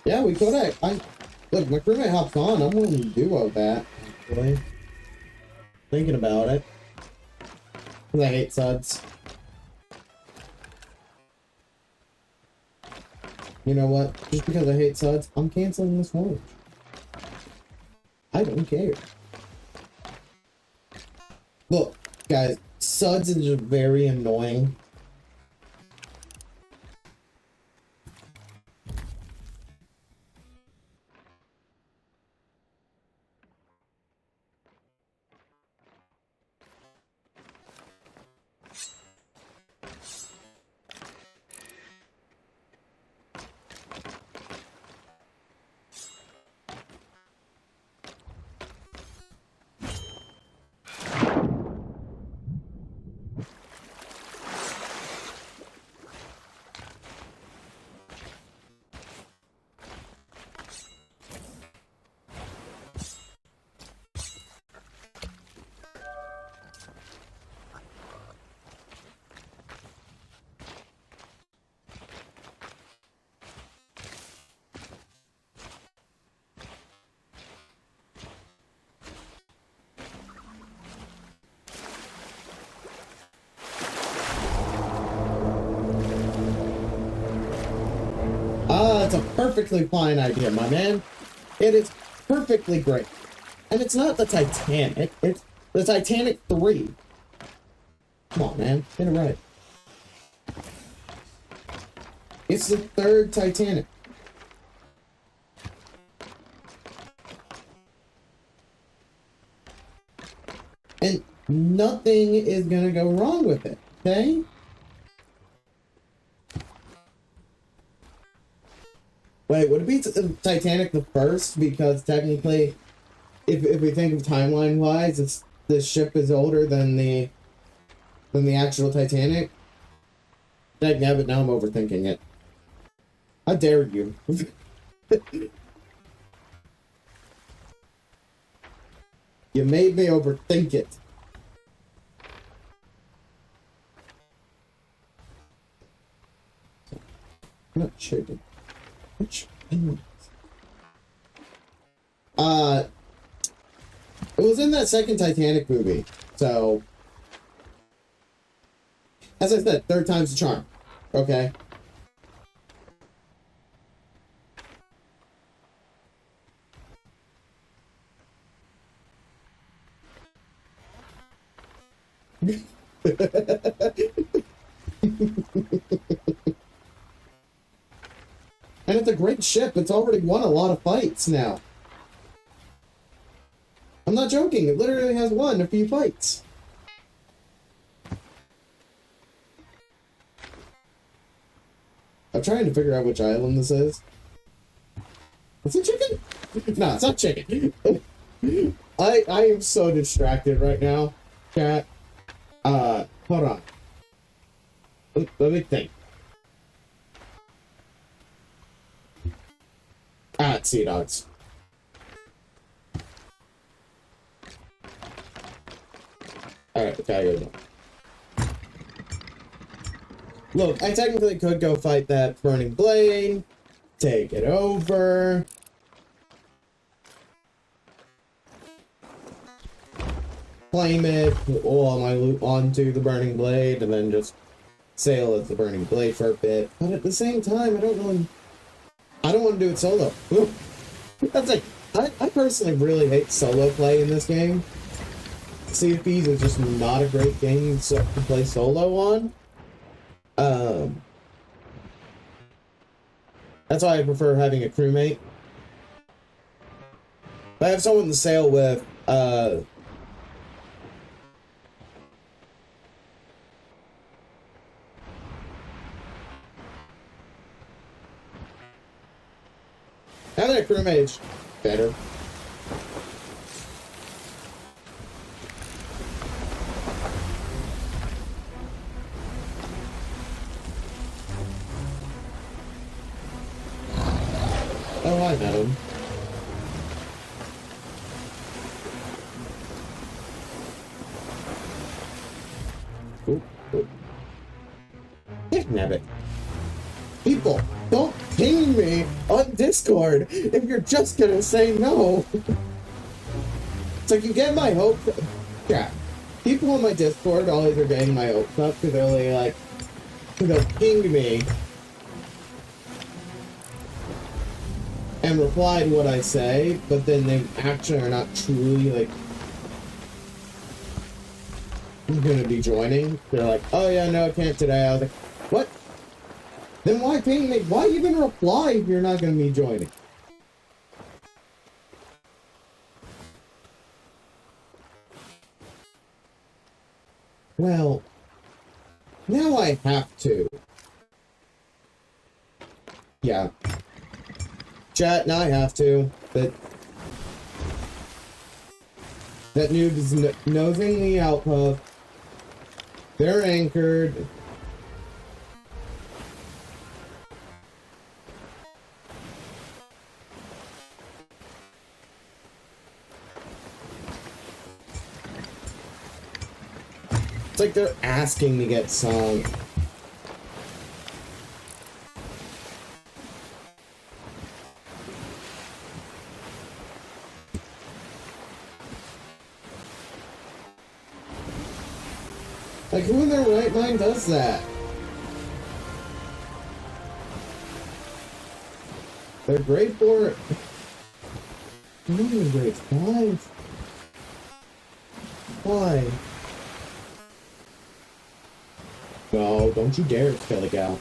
Yeah, we could have. Look, my crewmate hops on. I'm willing to duo that, actually. Thinking about it. Because I hate suds. You know what? Just because I hate suds, I'm canceling this voyage. I don't care. Look, guys, suds is just very annoying. It's a perfectly fine idea, my man. It is perfectly great. And it's not the Titanic, it's the Titanic III. Come on, man. Get it right. It's the third Titanic. And nothing is gonna go wrong with it, okay? Wait, would it be Titanic the first? Because technically, if we think of timeline-wise, this ship is older than the actual Titanic. Yeah, but now I'm overthinking it. How dare you? You made me overthink it. I'm not chicken. Which it was in that second Titanic movie, so as I said, third time's the charm. Okay. And it's a great ship. It's already won a lot of fights now. I'm not joking. It literally has won a few fights. I'm trying to figure out which island this is. Is it chicken? No, it's not chicken. I am so distracted right now, chat. Hold on. Let me think. Ah, it's Sea Dogs. Alright, okay, look, I technically could go fight that burning blade, take it over. Claim it, put all my loot onto the burning blade, and then just sail as the burning blade for a bit. But at the same time, I don't want to do it solo. That's like, I personally really hate solo play in this game. Sea of Thieves is just not a great game to play solo on. That's why I prefer having a crewmate. If I have someone to sail with, Having a crew mage better. Oh, I met him. Oop, oop. Nabbit. People, don't ping me on Discord if you're just gonna say no. It's like you get my hopes. Yeah. People on my Discord always are getting my hopes up because they're like, they'll ping me and reply to what I say, but then they actually are not truly like gonna be joining. They're like, oh yeah, no, I can't today. I was like, what? Then why ping me? Why even reply if you're not gonna be joining? Well, now I have to. Yeah. Chat, now I have to. That noob is nosing the outpost. They're anchored. It's like they're asking to get sung. Like, who in their right mind does that? They're grade 4. I'm not even grade 5. Why? No, don't you dare kill a gal.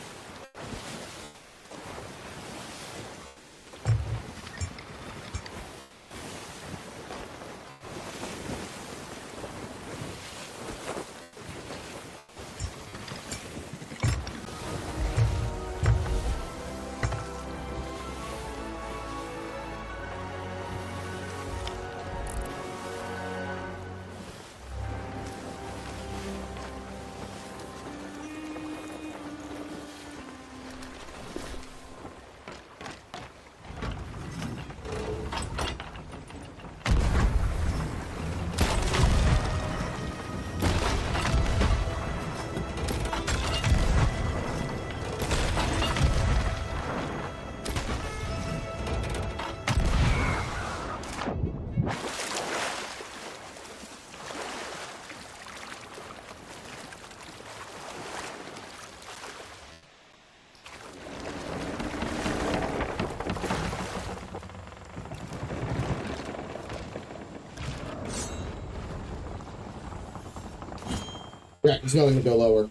Yeah, he's going to go lower.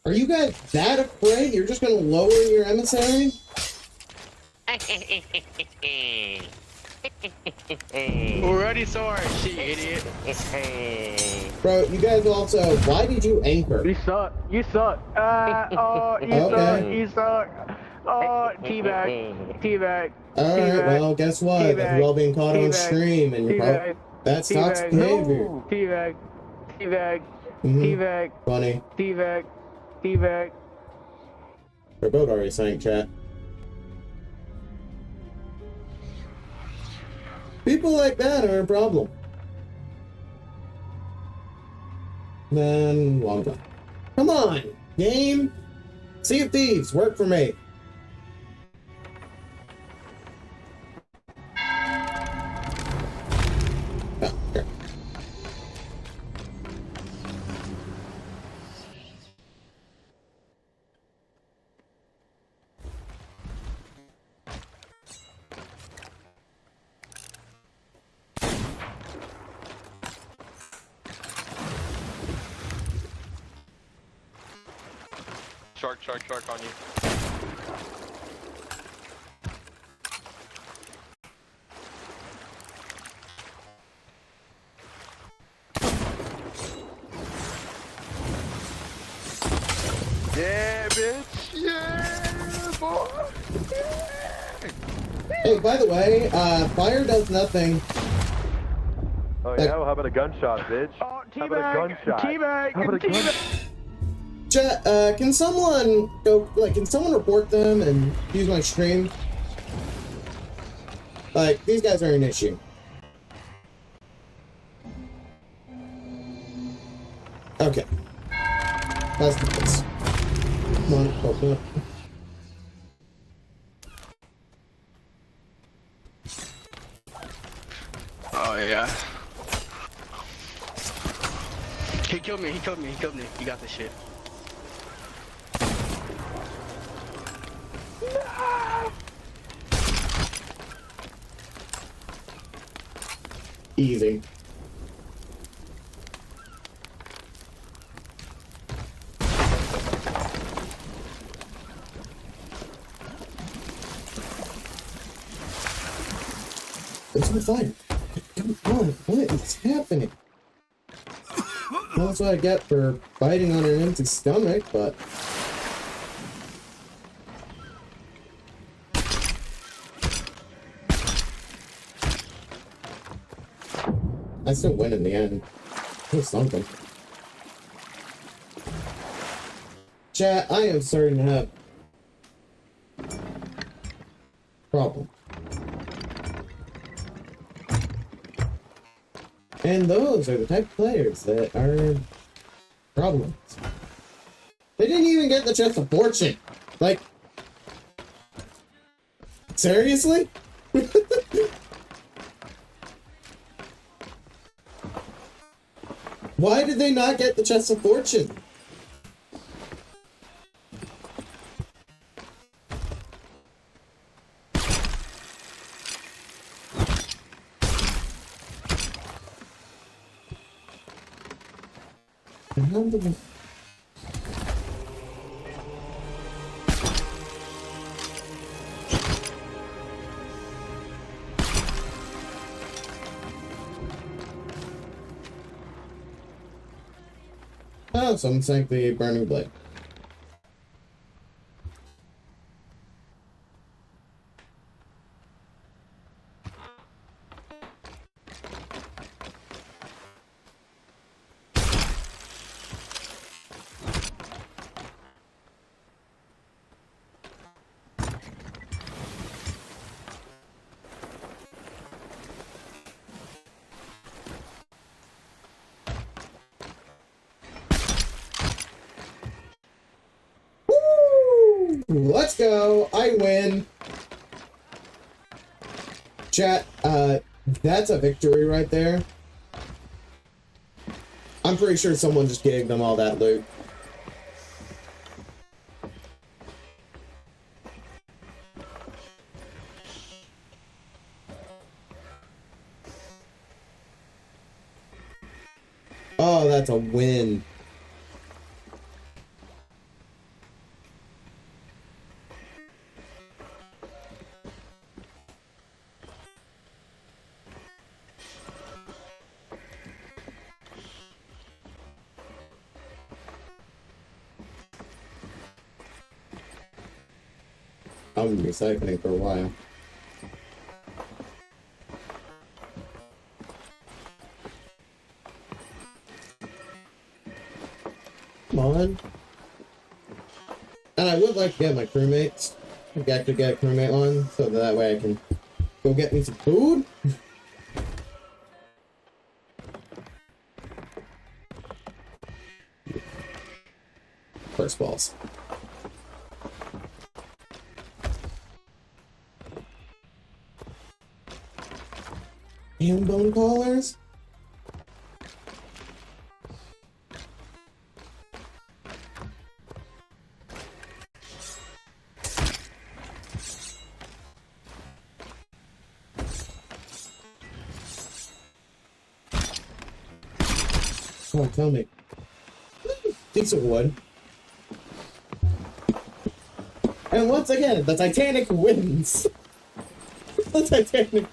Are you guys that afraid? You're just going to lower your emissary? Already sword, you idiot. Bro, you guys also, why did you anchor? You suck. You suck. Oh, you suck. You suck. Oh, teabag. Teabag. Alright, well, guess what? If you're all being caught on stream and you're that's toxic behavior. Teabag. Teabag. Mm-hmm. Teabag. Funny. Teabag. Teabag. Our boat already sank, chat. People like that are a problem. Man, long time. Come on, game. Sea of Thieves, work for me. Oh, okay. Shark on you. Yeah, bitch. Yeah, boy. Hey, by the way, fire does nothing. Oh yeah, well how about a gunshot, bitch? Oh, How about a gunshot? teabag, How about a gunshot? Chat, can someone can someone report them and use my stream? Like, these guys are an issue. Okay. That's the case. Come on, open up. Oh yeah. He killed me, he killed me, he killed me. You got this shit. Easy. It's all fine. Come on, what is happening? Well, that's what I get for biting on an empty stomach, but... I still win in the end. It was something. Chat, I am starting to have... problem. And those are the type of players that are problems. They didn't even get the chest of fortune. Like, seriously? Why did they not get the chest of fortune? Oh, someone sank the burning blade. Let's go! I win! Chat, that's a victory right there. I'm pretty sure someone just gave them all that loot. Oh, that's a win. I'm recycling for a while. Come on. And I would like to get my crewmates. I got to get a crewmate on, so that way I can go get me some food. First balls. And bone collars? Oh, tell me. Decent wood. And once again, the Titanic wins. The Titanic.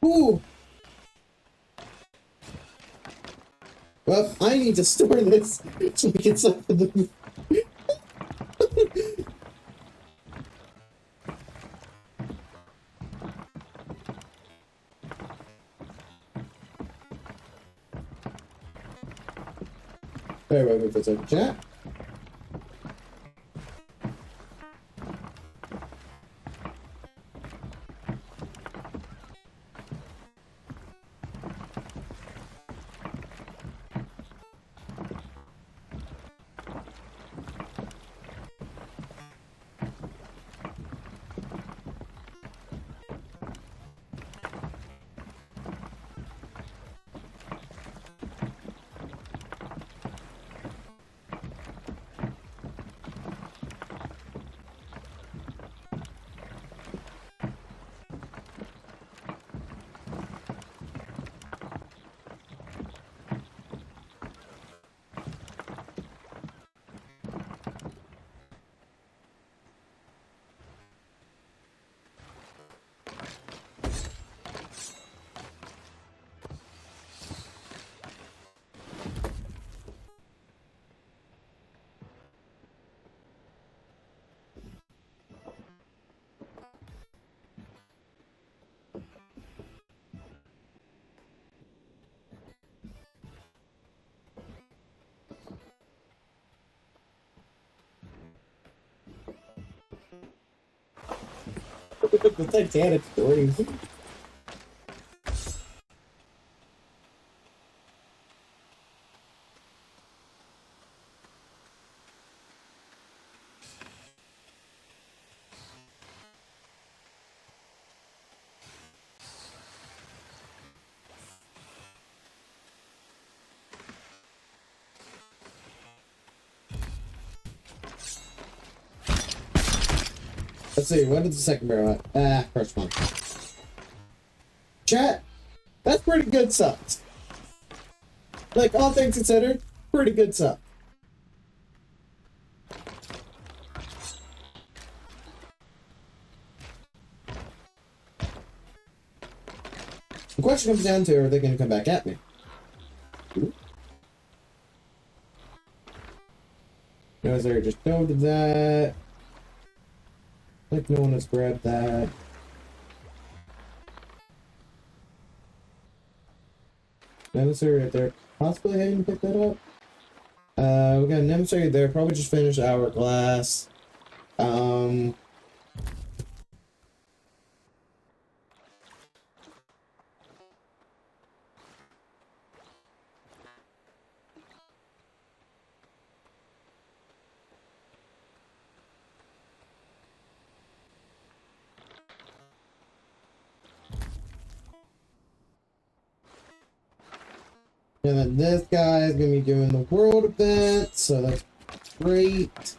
Ooh. Well, I need to store this so we can sell the. Bear with me for a second, chat. The Titanic III. Let's see, when did the second barrel at? First one. Chat, that's pretty good subs. Like, all things considered, pretty good sub. The question comes down to, are they going to come back at me? Notice I just dove to that. Like no one has grabbed that. Emissary right there. Possibly heading to pick that up. We got an emissary there. Probably just finished Hourglass. And then this guy is going to be doing the world event, so that's great.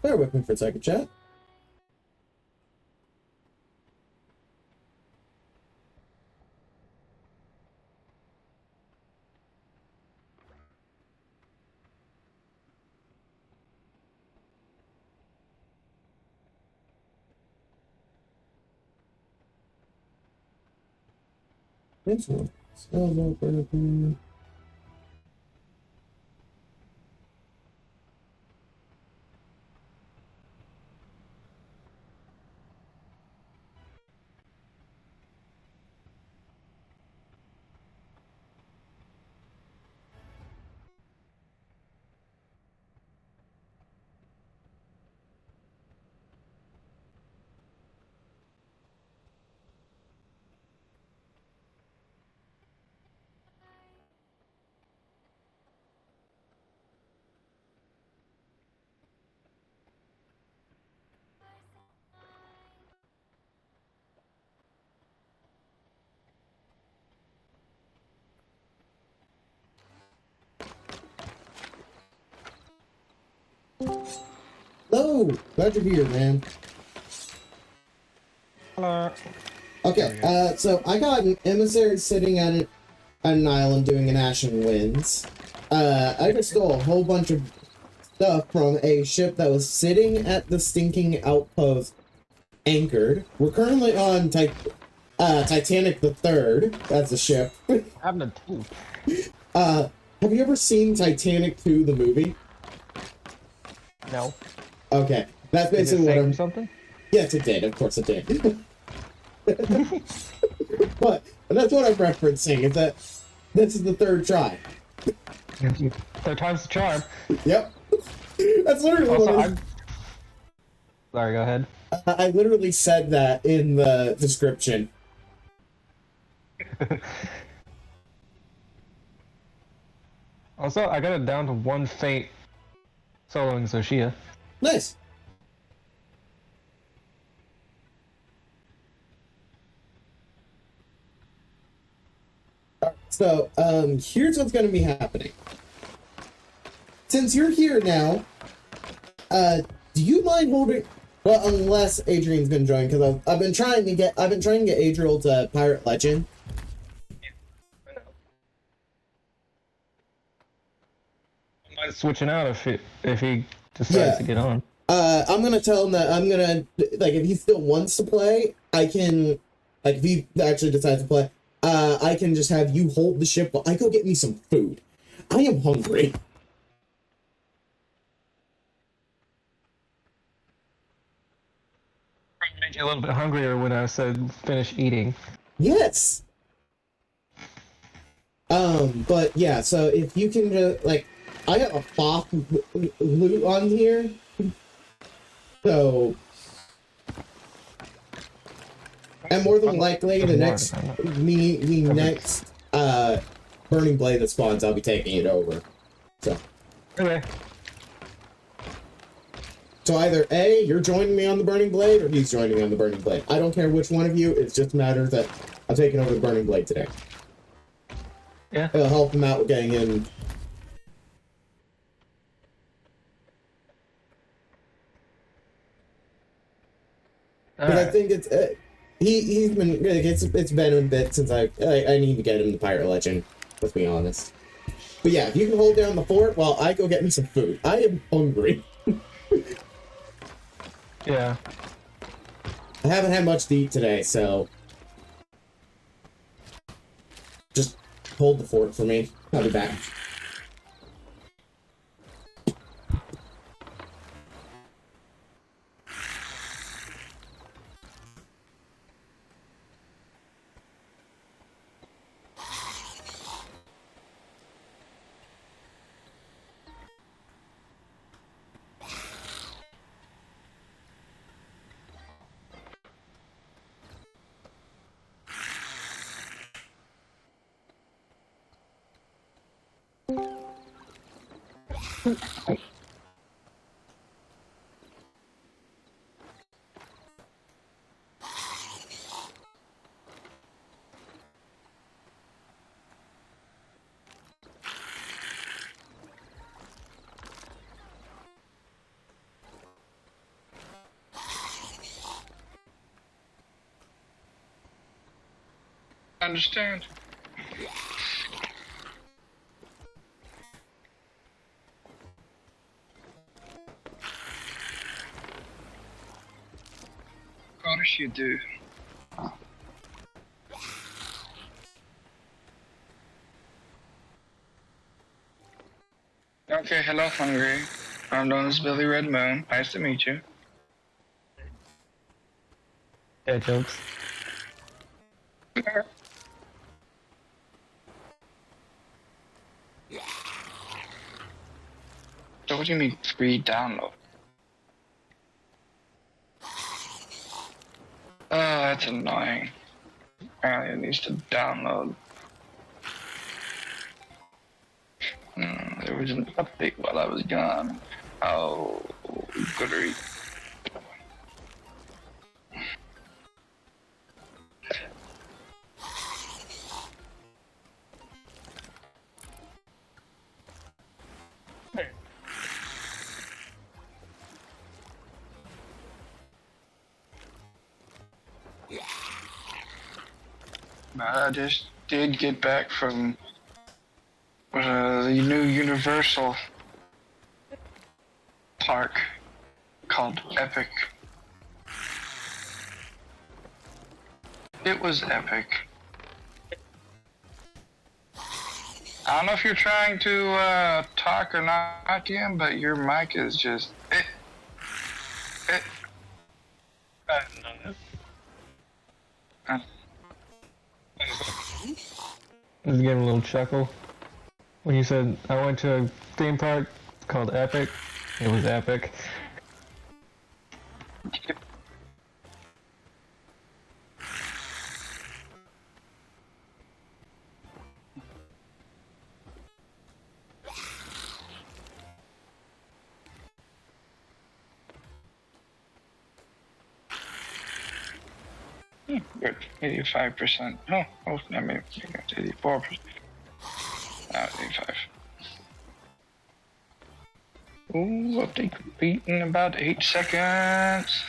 Bear with me for a second, chat. This one. Hello! Glad you're here, man. Hello. Okay, so I got an emissary sitting at an island doing an Ashen Winds. I just stole a whole bunch of stuff from a ship that was sitting at the stinking outpost anchored. We're currently on Titanic III. That's the ship. Having a tooth. Have you ever seen Titanic II, the movie? No. Okay, that's Did it basically what sink I'm... or something? Yes, it did. Of course it did. But that's what I'm referencing, is that this is the third try. Third time's the charm. Yep. That's literally Also, what Sorry, go ahead. I literally said that in the description. Also, I got it down to one fate soloing Soshia. Nice. So, here's what's going to be happening. Since you're here now, do you mind holding? Well, unless Adrian's been joining, because I've been trying to get Adriel to Pirate Legend. I might switching out if he decides to get on. I'm gonna tell him that I'm gonna, like, if he still wants to play, I can, like, if he actually decides to play, I can just have you hold the ship while I go get me some food. I am hungry. I made you a little bit hungrier when I said finish eating. Yes. But yeah, so if you can just, like, I got a Foth loot on here. So, and more than likely, the next Burning Blade that spawns, I'll be taking it over. So. Okay. So either A, you're joining me on the Burning Blade, or he's joining me on the Burning Blade. I don't care which one of you, it just matters that I'm taking over the Burning Blade today. Yeah. It'll help him out with getting in. Because I think it's he's been like, it's been a bit since I need to get him the Pirate Legend. Let's be honest. But yeah, if you can hold down the fort while I go get me some food. I am hungry. Yeah. I haven't had much to eat today, so just hold the fort for me. I'll be back. Understand. Of course you do. Okay, hello, Hungry. I'm known as Billy Red Moon. Nice to meet you. Yeah, jokes. So what do you mean free download? That's annoying. Apparently it needs to download. There was an update while I was gone. Oh, good read. I just did get back from the new Universal park called Epic. It was epic. I don't know if you're trying to talk or not, Ian, but your mic is just. I was getting a little chuckle when you said I went to a theme park called Epic. It was epic. Good. 85%. Oh, I mean, 84%. 85. Ooh, I think we beat in about 8 seconds.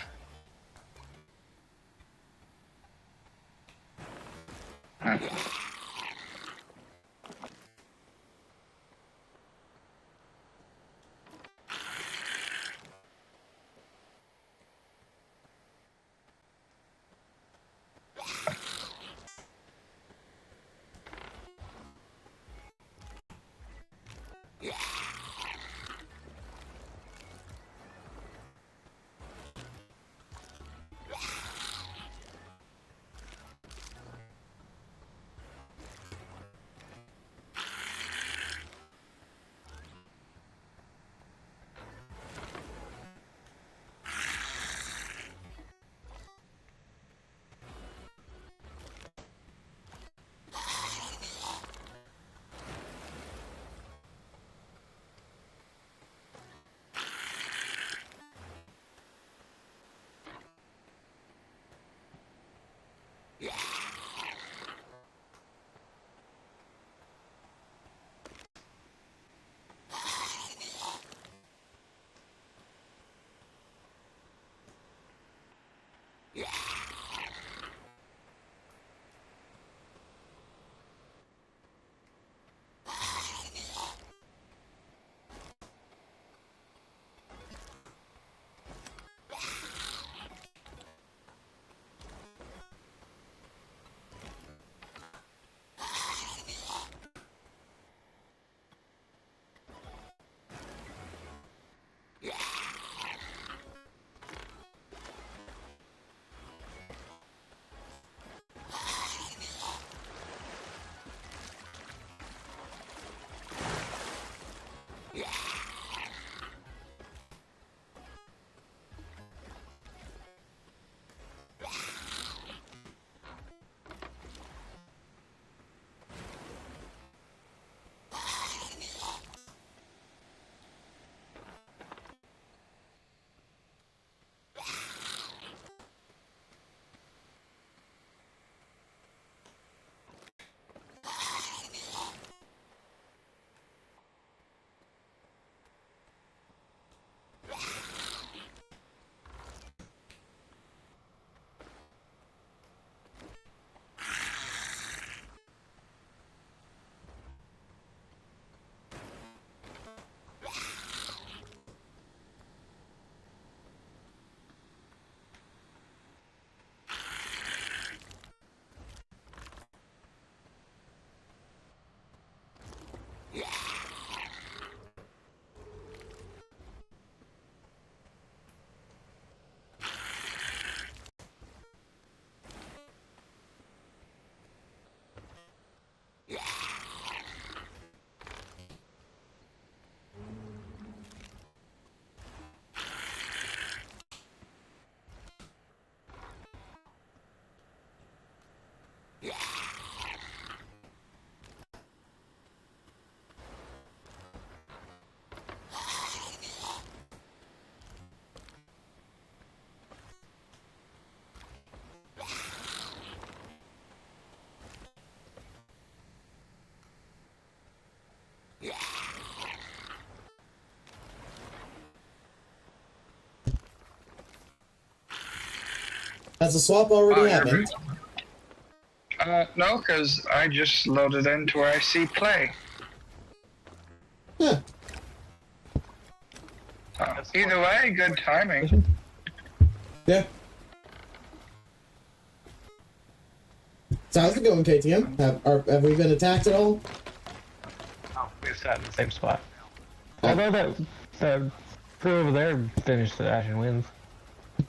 Has the swap already happened? No, because I just loaded into where I see play. Yeah. Either way, good timing. Yeah. So how's it going, KTM? Have we been attacked at all? Oh, we sat in the same spot. Although that crew over there finished the Ashen Winds.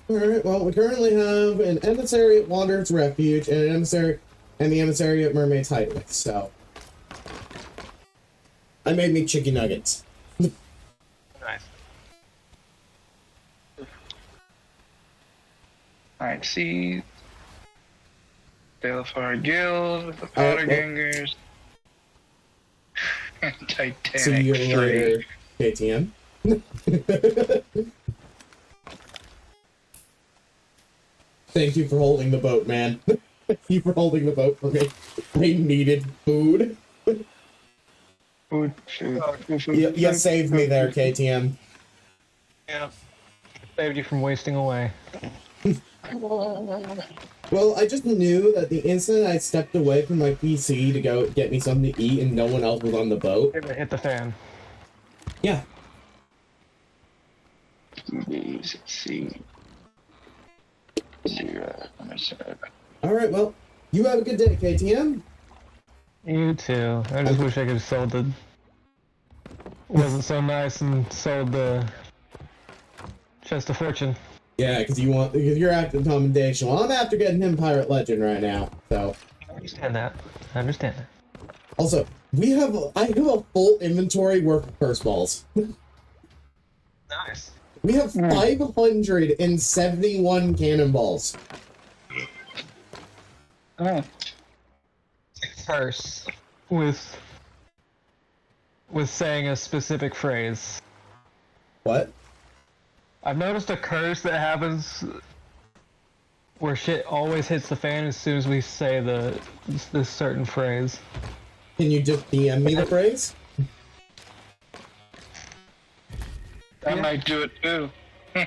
Alright, well, we currently have an emissary at Wanderer's Refuge and the emissary at Mermaid's Hideaway, so... I made me chicken nuggets. Nice. Alright, see... Balefar Guild, the Powder Gangers... Titanic See you 3. later, KTM. Thank you for holding the boat, man. Thank you for holding the boat for me. I needed food. Food. You saved me there, KTM. Yeah. Saved you from wasting away. Well, I just knew that the instant I stepped away from my PC to go get me something to eat and no one else was on the boat. It hit the fan. Yeah. Let's see. Alright, well, you have a good day, KTM. You too. I just wish I could have sold the... Wasn't so nice and sold the... Chest of Fortune. Yeah, because you're after the commendation. Well, I'm after getting him Pirate Legend right now, so... I understand that. Also, I have a full inventory worth of curse balls. Nice. We have 571 cannonballs. Oh. Curse with saying a specific phrase. What? I've noticed a curse that happens where shit always hits the fan as soon as we say this certain phrase. Can you just DM me the phrase? I might do it too. Well,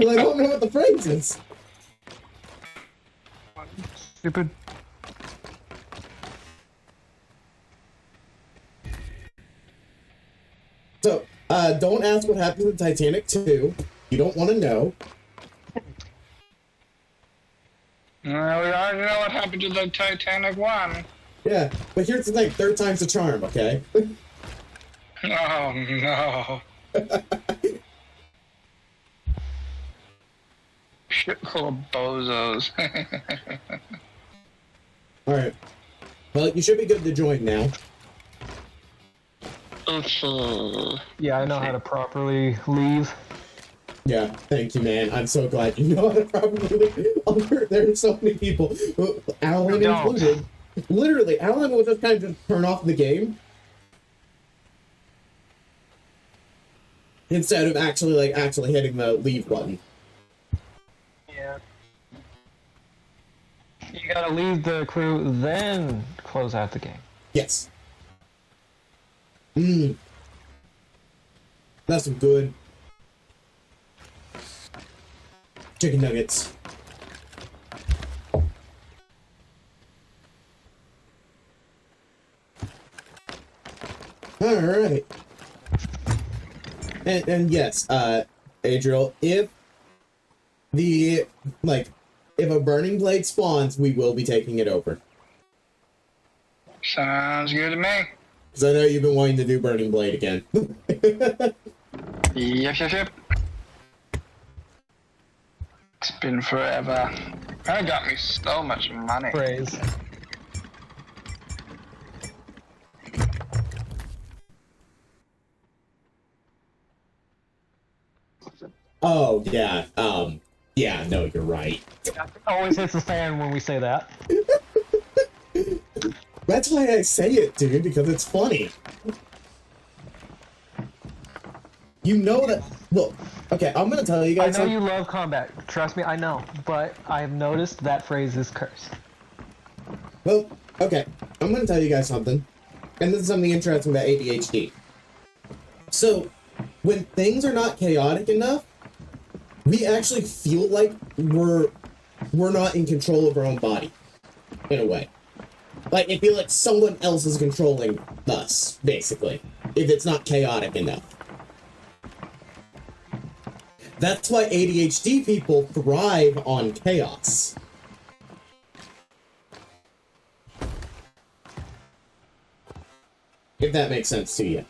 I don't know what the phrase is. Stupid. So, don't ask what happened with Titanic 2. You don't want to know. We already know what happened to the Titanic 1. Yeah, but here's the thing. Third time's a charm, okay? Oh, no. Shit full of bozos. Alright. Well, you should be good to join now. Yeah, I know how to properly leave. Yeah, thank you, man. I'm so glad you know how to properly leave. There are so many people, Alan included. Literally, Alan will just kind of just turn off the game. Instead of actually hitting the leave button. Yeah. You gotta leave the crew, then close out the game. Yes. That's some good chicken nuggets. Alright. And yes, Adriel, if a burning blade spawns, we will be taking it over. Sounds good to me. Because I know you've been wanting to do burning blade again. Yep. It's been forever. That got me so much money. Praise. Oh, yeah, yeah, no, you're right. It always hits the fan when we say that. That's why I say it, dude, because it's funny. You know that... Look, okay, I'm gonna tell you guys... I know you love combat. Trust me, I know. But I've noticed that phrase is cursed. Well, okay, I'm gonna tell you guys something. And this is something interesting about ADHD. So, when things are not chaotic enough, we actually feel like we're we're not in control of our own body, in a way. Like, it feel like someone else is controlling us, basically, if it's not chaotic enough. That's why ADHD people thrive on chaos. If that makes sense to you.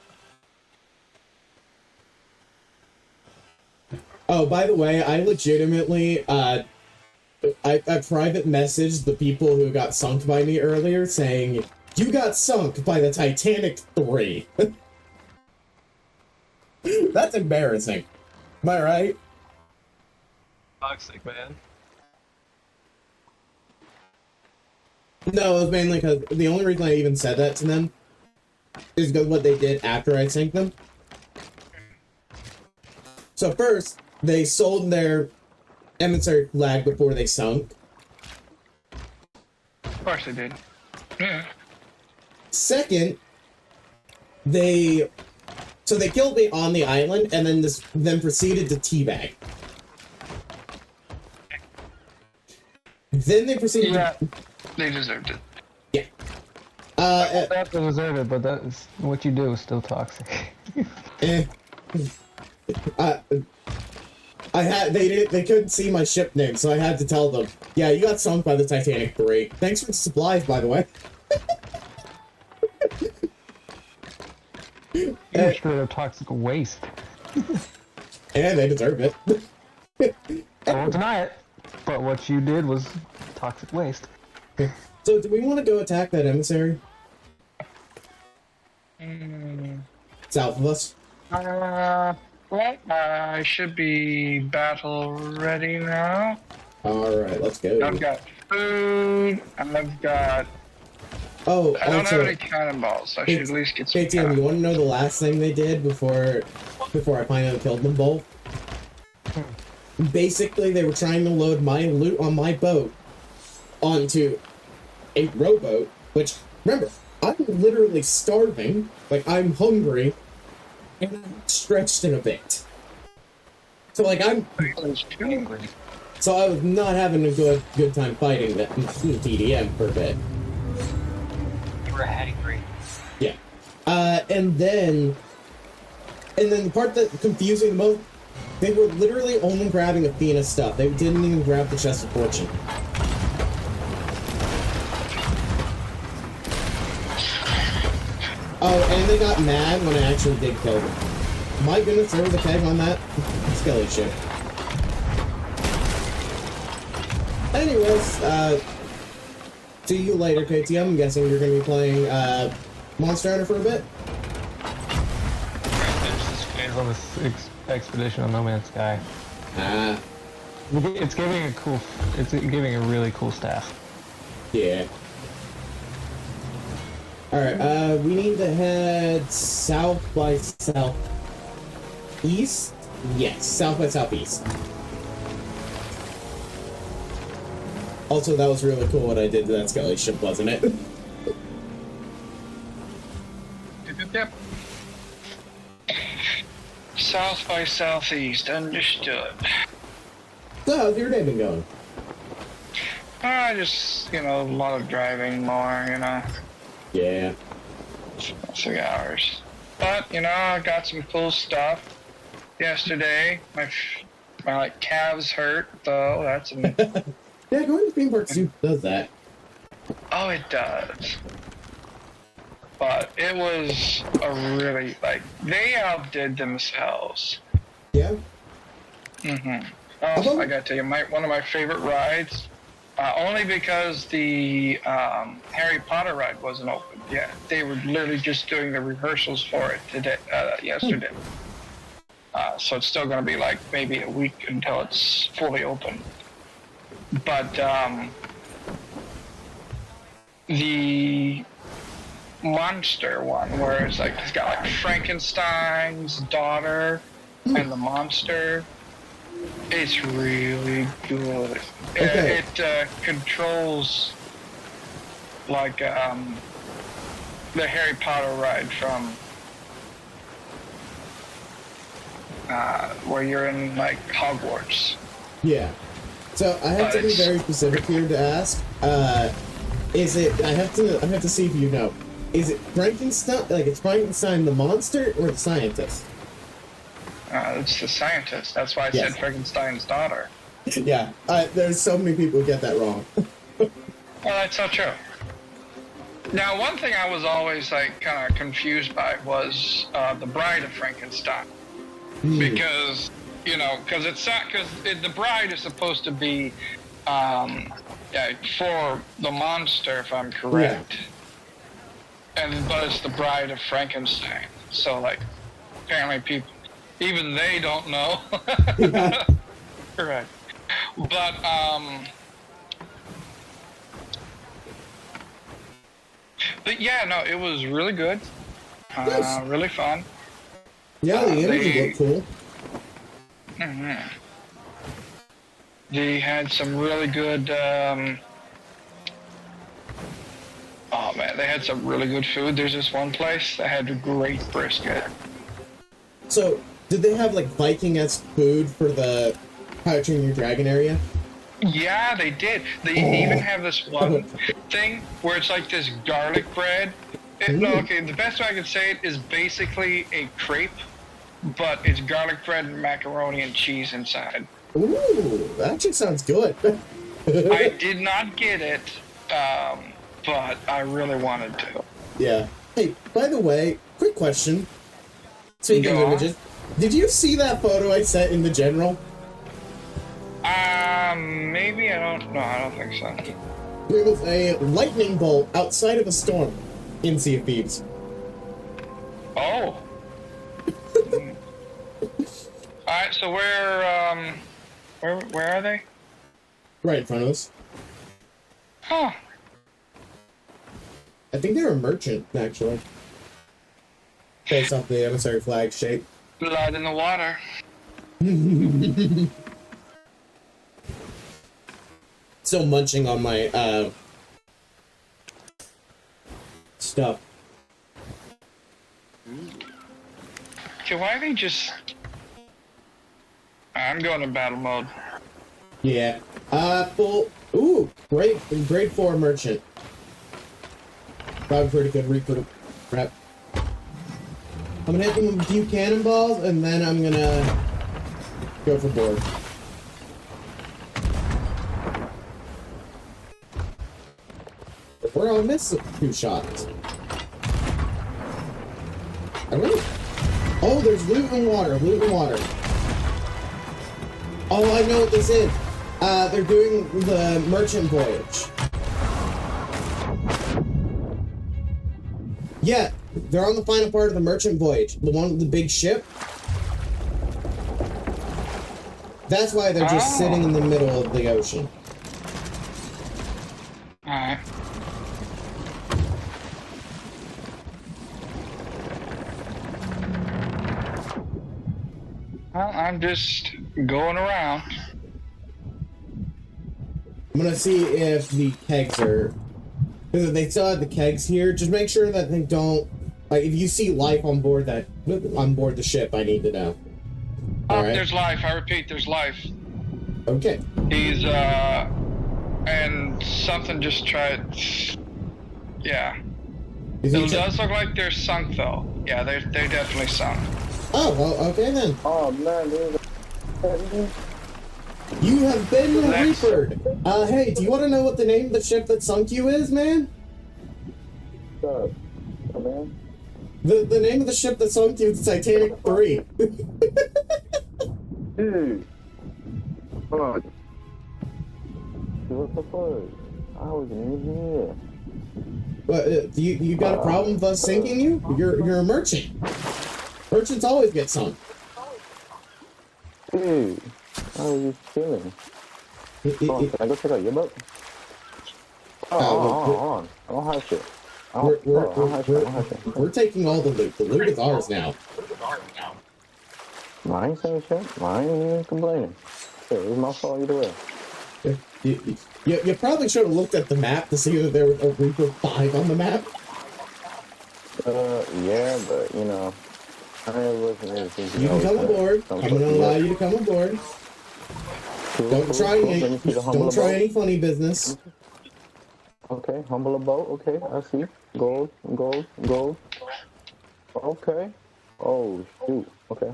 Oh, by the way, I legitimately, I private messaged the people who got sunk by me earlier saying, "You got sunk by the Titanic III." That's embarrassing. Am I right? Toxic, man. No, it was mainly because the only reason I even said that to them is because what they did after I sank them. So first, they sold their emissary flag before they sunk. Of course they did. Yeah. Second, they killed me on the island and then proceeded to teabag. Then they proceeded Yeah, to... they deserved it. Yeah. They have to deserve it, but that's what you do is still toxic. They couldn't see my ship name, so I had to tell them, yeah, you got sunk by the Titanic III. Thanks for the supplies, by the way. You're straight up toxic waste. And they deserve it. I won't deny it, but what you did was toxic waste. So, do we want to go attack that emissary? South of us? Well, I should be battle ready now. Alright, let's go. I've got food, and I've got... Oh, I don't also, have any cannonballs, so I should at least get some KTM, you want to know the last thing they did before I finally killed them both? Basically, they were trying to load my loot on my boat onto a rowboat, which, remember, I'm literally starving, like, I'm hungry, and I'm stretched in a bit. So, like, So I was not having a good time fighting that TDM for a bit. You were hangry. Yeah. And then the part that confused me the most, they were literally only grabbing Athena stuff. They didn't even grab the chest of fortune. Oh, and they got mad when I actually did kill them. My goodness, there was a keg on that skelly ship. Anyways, see you later, KTM. I'm guessing you're going to be playing Monster Hunter for a bit? It's on this expedition on No Man's Sky. Ah. It's giving a really cool staff. Yeah. Alright, we need to head south by southeast? Yes, south by southeast. Also, that was really cool what I did to that skelly ship, wasn't it? Yep. South by southeast, understood. So, how's your day been going? Just, a lot of driving more, Yeah. 3 hours. But, I got some cool stuff. Yesterday, my calves hurt, though. That's Yeah, going to theme parks does that. Oh, it does. But it was a really, they outdid themselves. Yeah? Mm-hmm. Oh, I gotta tell you, one of my favorite rides, only because the Harry Potter ride wasn't open yet. They were literally just doing the rehearsals for it yesterday. So it's still gonna be maybe a week until it's fully open. But the monster one, where it's it's got Frankenstein's daughter and the monster, it's really good. Okay. It controls the Harry Potter ride from where you're in Hogwarts. Yeah. So I have to be very specific here to ask. Is it? I have to see if you know. Is it Frankenstein? Like it's Frankenstein the monster or the scientist? It's the scientist. That's why I said Frankenstein's daughter. Yeah. There's so many people who get that wrong. Well, that's not true. Now, one thing I was always like kind of confused by was the Bride of Frankenstein, because the bride is supposed to be for the monster, if I'm correct, but it's the Bride of Frankenstein. So like, apparently people, even they don't know. Correct, but But yeah, no, it was really good. Really fun. Yeah, the interview looked cool. They had some really good, oh man, they had some really good food. There's this one place that had great brisket. So, did they have like Viking-esque food for the How to Train Your Dragon area? Yeah, they did. They even have this one thing where it's like this garlic bread. The best way I could say it is basically a crepe, but it's garlic bread and macaroni and cheese inside. Ooh, that actually sounds good. I did not get it, but I really wanted to. Yeah. Hey, by the way, quick question. Speaking of images, did you see that photo I sent in the general? Maybe, I don't know. I don't think so. There was a lightning bolt outside of a storm in Sea of Thieves. Oh. Alright, so where are they? Right in front of us. Huh. I think they're a merchant, actually. Based off the emissary flag shape. Blood in the water. Still munching on my stuff. Okay, why are they just... I'm going to battle mode. Yeah. Full... Ooh, grade 4 merchant. Probably pretty good recruit prep. I'm gonna hit them with a few cannonballs, and then I'm gonna go for board. We're gonna miss 2 shots. I really... Oh, there's loot and water, Oh, I know what this is. They're doing the merchant voyage. Yeah, they're on the final part of the merchant voyage. The one with the big ship. That's why they're just sitting in the middle of the ocean. Alright. Well, I'm just going around. I'm gonna see if the kegs are... Because they still have the kegs here. Just make sure that they don't... Like, if you see life on board the ship, I need to know. Alright. There's life. I repeat, there's life. Okay. He's, and something just tried... Yeah. It does look like they're sunk, though. Yeah, they're definitely sunk. Oh, well, okay then. Oh, man, dude. You have been reapered. Hey, do you want to know what the name of the ship that sunk you is, man? What's up, man? The name of the ship that sunk you is Titanic III. Dude. Fuck. What the fuck? I was in here. What, you got a problem with us sinking you? You're a merchant. Merchants always get sunk. Dude, I was just chilling. Can I go check out your boat? Hold on. I don't have shit. We're taking all the loot. The loot is ours now. I ain't saying shit. I ain't even complaining. It was my fault either way. You probably should have looked at the map to see that there was a Reaper 5 on the map. Yeah, but you know, I wasn't really thinking. You can come aboard. I'm gonna allow you to come aboard. Don't try any funny business. Okay, humble a boat. Okay, I see. Gold, gold, gold. Okay. Oh, shoot. Okay.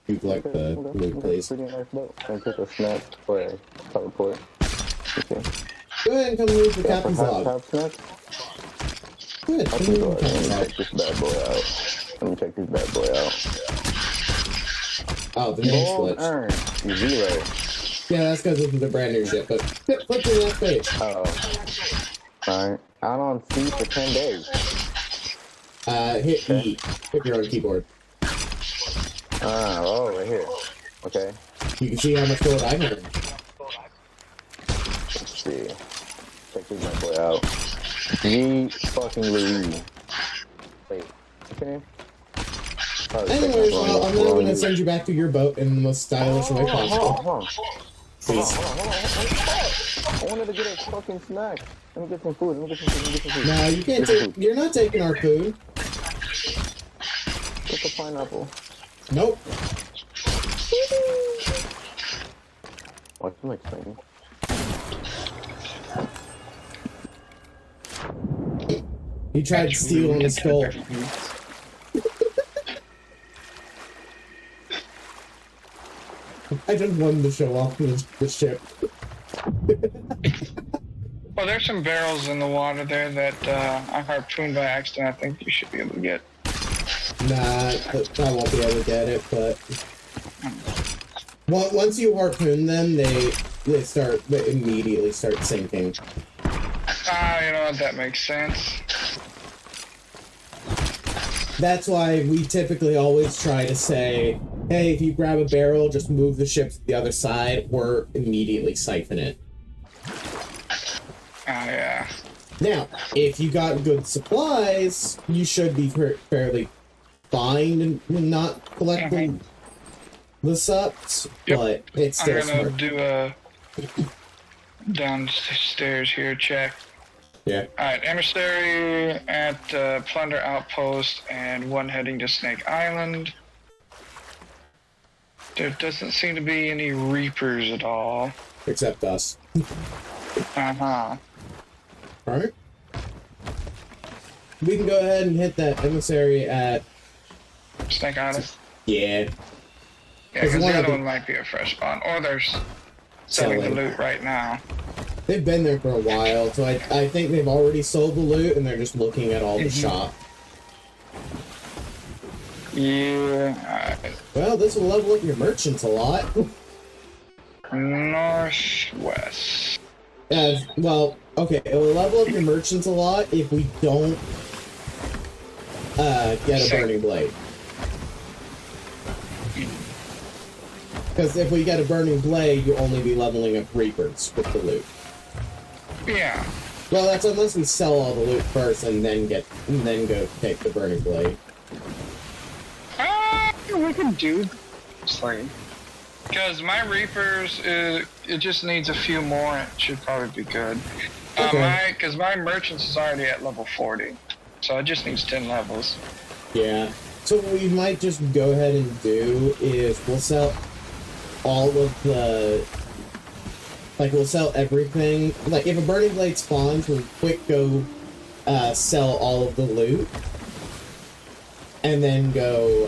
You like the loot, please. Pretty nice boat. And take a snack for a teleport. Okay. Go ahead and come read the captain's log. Have snack? Good. Let me check this bad boy out. Let me check this bad boy out. Oh, the name Gold switch. earned 0. Yeah, that's because it's the brand new ship, but flip to the next page. Oh. Alright. Out on sea for 10 days. Hit E if you're on the keyboard. Oh, right here. Okay. You can see how much gold I have. Let's see. Check this bad boy out. Fucking Louis. Wait. Okay. Anyways, well, I'm now going to send you back to your boat in the most stylish way possible. Hold on. Please. I wanted to get a fucking snack. Let me get some food. No, you can't take. You're not taking our food. Get the pineapple. Nope. Watch him explain. He tried stealing his skull. I just wanted to show off the ship. Well, there's some barrels in the water there that I harpooned by accident. I think you should be able to get. Nah, I won't be able to get it, but once you harpoon them, they immediately start sinking. You know what? That makes sense. That's why we typically always try to say, hey, if you grab a barrel, just move the ship to the other side or immediately siphon it. Yeah. Now, if you got good supplies, you should be fairly fine and not collect the sups, but it's still I'm gonna smart. do a downstairs here check. Yeah. Alright, emissary at Plunder Outpost and one heading to Snake Island. There doesn't seem to be any Reapers at all. Except us. Uh-huh. Alright. We can go ahead and hit that emissary at... Snake Island? Yeah. Yeah, because the other one might be a fresh spawn. Or they're selling the loot right now. They've been there for a while, so I think they've already sold the loot and they're just looking at all the shop. Yeah. Well, this will level up your merchants a lot. Northwest. Well, okay, it will level up your merchants a lot if we don't get a burning blade. Because if we get a burning blade, you'll only be leveling up Reapers with the loot. Yeah. Well, that's unless we sell all the loot first and then go take the burning blade. We can do this. Because my Reapers, it just needs a few more. It should probably be good. Okay. Because my Merchants is already at level 40. So it just needs 10 levels. Yeah. So what we might just go ahead and do is we'll sell all of the... we'll sell everything. Like, if a burning blade spawns, we'll quick go sell all of the loot. And then go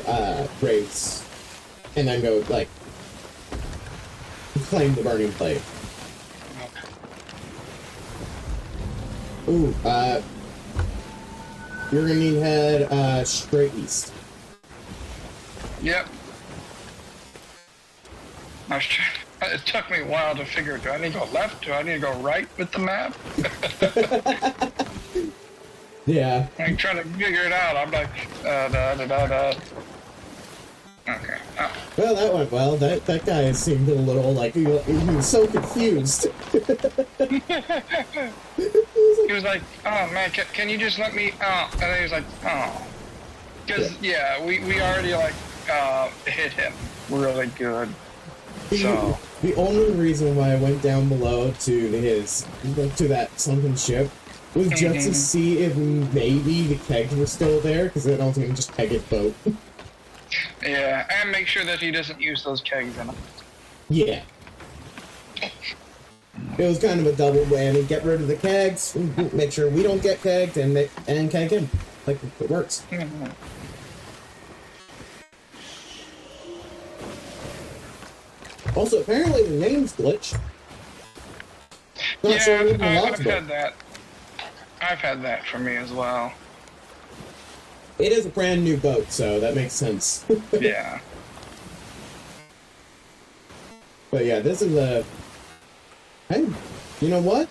race. And then go, claim the burning blade. Ooh, you're gonna need to head straight east. Yep. It took me a while to figure, do I need to go left? Do I need to go right with the map? Yeah. I'm trying to figure it out. I'm like, Okay. Oh. Well, that went well. That guy seemed a little he was so confused. He was like, oh man, can you just let me out? And then he was like, oh. Because, yeah, we already hit him really good. So. The only reason why I went down below to that sunken ship was just to see if maybe the kegs were still there, because then I was going to just peg his boat. Yeah, and make sure that he doesn't use those kegs in them. Yeah. It was kind of a double whammy. Get rid of the kegs, make sure we don't get kegged, and keg him. Like, it works. Mm-hmm. Also, apparently the name's glitch. Not Yeah, sure even I've logical. had that. I've had that for me as well. It is a brand new boat, so that makes sense. Yeah. But yeah, this is a... Hey, you know what?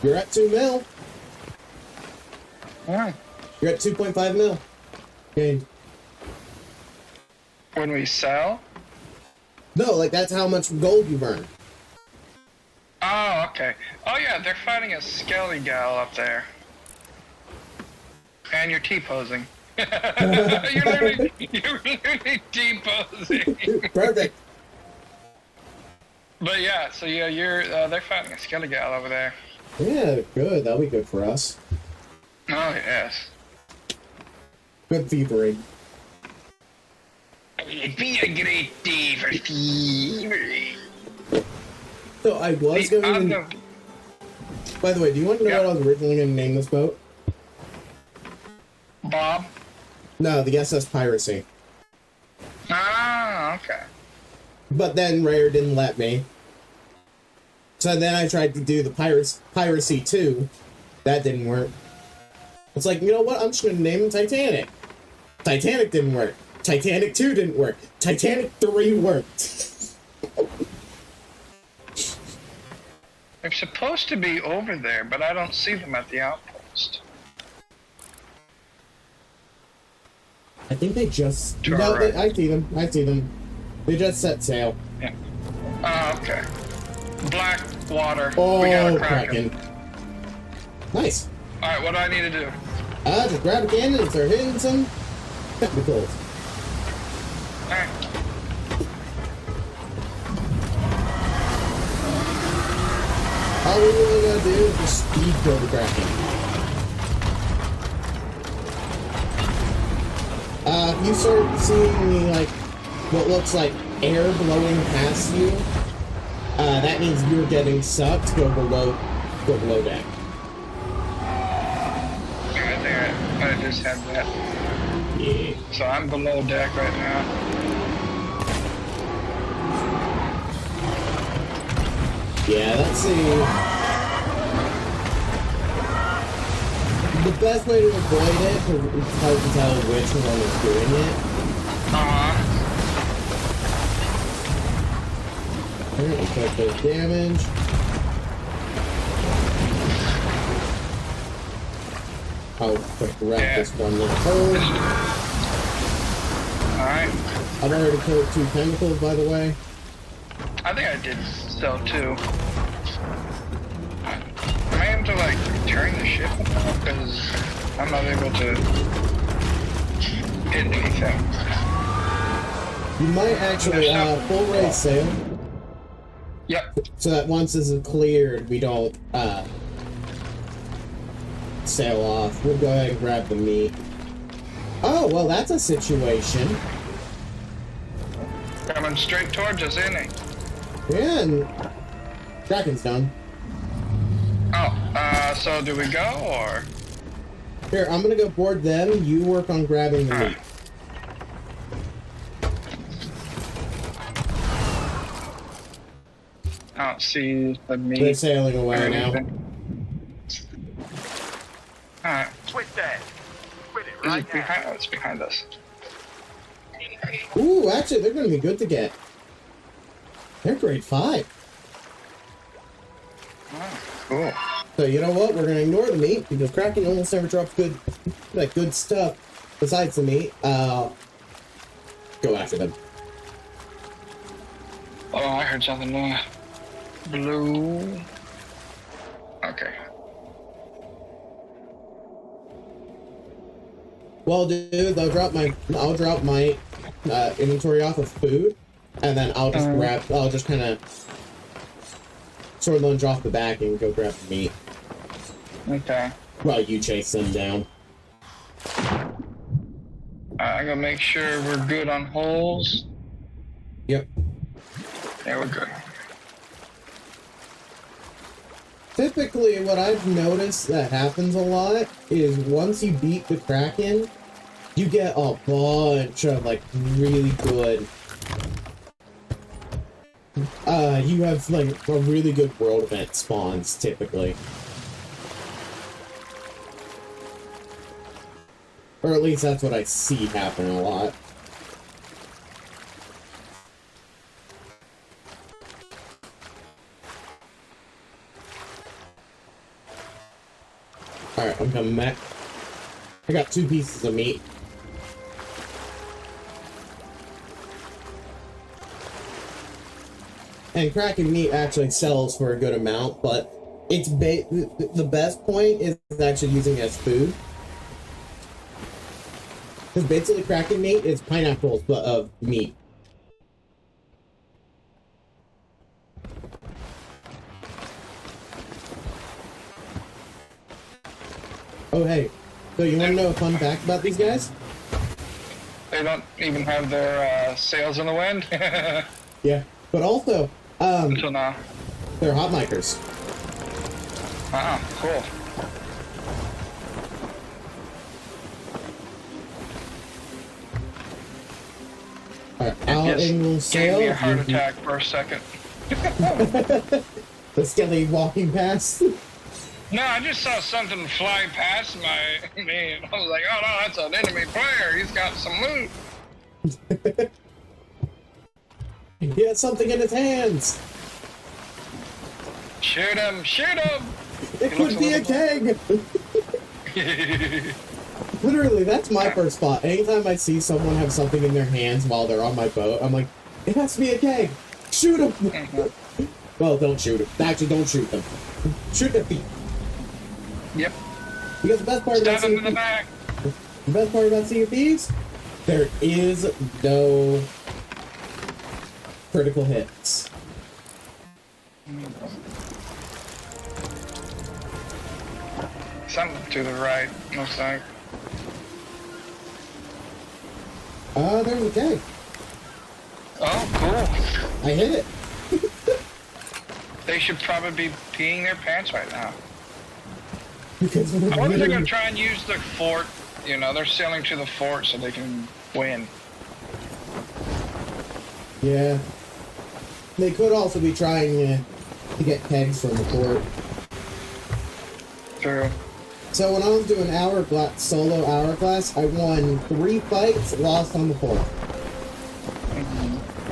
You're at 2 mil. Yeah. You're at 2.5 mil. Gained. When we sell? No, like that's how much gold you've earned. Oh, okay. Oh yeah, they're fighting a skelly gal up there. And you're T-posing. you're literally T-posing. Perfect. But yeah, so yeah, they're fighting a skelly gal over there. Yeah, good. That'll be good for us. Oh yes. Good thievery. It'd be a great day for thievery. So I was going to... By the way, do you want to know what I was originally going to name this boat? Bob? No, the SS Piracy. Ah, okay. But then Rare didn't let me. So then I tried to do the Piracy 2. That didn't work. It's like, you know what? I'm just going to name it Titanic. Titanic didn't work. Titanic 2 didn't work. Titanic 3 worked. They're supposed to be over there, but I don't see them at the outpost. I think they just... To No, our right. I see them. I see them. They just set sail. Yeah. Oh, okay. Black water. Oh, We got a Kraken. Kraken. Nice. Alright, what do I need to do? Just grab a cannon and start hitting some technicals. Alright. All we really gotta do is just speed kill the Kraken. If you start seeing like what looks like air blowing past you, that means you're getting sucked. Go below deck. I think I just had that. Yeah. So I'm below deck right now. Yeah, let's see. The best way to avoid it, because it's hard to tell which one is doing it. Apparently took those damage. I'll quick wrap this one with cold. Alright. I've already killed 2 chemicals, by the way. I think I did so too. Am I able to like return the ship now? Because I'm not able to hit anything. You might actually full raise sail. Yep. So that once this is cleared, we don't sail off. We'll go ahead and grab the meat. Oh, well, that's a situation. Coming straight towards us, isn't he? Yeah, and Kraken's done. Oh, so do we go or? Here, I'm gonna go board them. You work on grabbing the meat. I don't see the meat. They're sailing away now. Alright. Twist that. Quit it Is right it now. behind? Oh, it's behind us. Ooh, actually, they're gonna be good to get. They're grade 5. Oh, cool. So you know what? We're gonna ignore the meat because Kraken almost never drops good stuff besides the meat. Go after them. Oh, I heard something there. Blue. Okay. Well, dude, I'll drop my inventory off of food, and then I'll just I'll just kind of sword lunge off the back and go grab the meat. Okay. While you chase them down. I'm gonna make sure we're good on holes. Yep. Yeah, we're good. Typically, what I've noticed that happens a lot is once you beat the Kraken, you get a bunch of, like, really good... you have, like, a really good world event spawns, typically. Or at least that's what I see happen a lot. Alright, I'm coming back. I got 2 pieces of meat. And Kraken meat actually sells for a good amount, but it's the best point is actually using it as food. Because basically Kraken meat is pineapples, but of meat. Oh, hey. So you want to know a fun fact about these guys? They don't even have their sails in the wind. Yeah. But also, until now. They're hot micers. Ah, cool. Alright, I'll angle sail. Gave me a heart attack for a second. The skelly walking past. No, I just saw something fly past me. I was like, oh no, that's an enemy player. He's got some loot. He has something in his hands. Shoot him! Shoot him! It could be a keg. Literally, that's my first thought. Anytime I see someone have something in their hands while they're on my boat, I'm like, it has to be a keg. Shoot them. Well, don't shoot them. Actually, don't shoot them. Shoot their feet. Yep. Because the best part about Stab him in the back. The best part about Sea of Thieves, there is no critical hits. Something to the right, looks like. There's a keg. Oh, cool. I hit it. They should probably be peeing their pants right now. Because I wonder if they're going to try and use the fort. You know, they're sailing to the fort so they can win. Yeah. They could also be trying to get kegs from the fort. True. So when I was doing solo hourglass, I won 3 fights, lost on the 4th.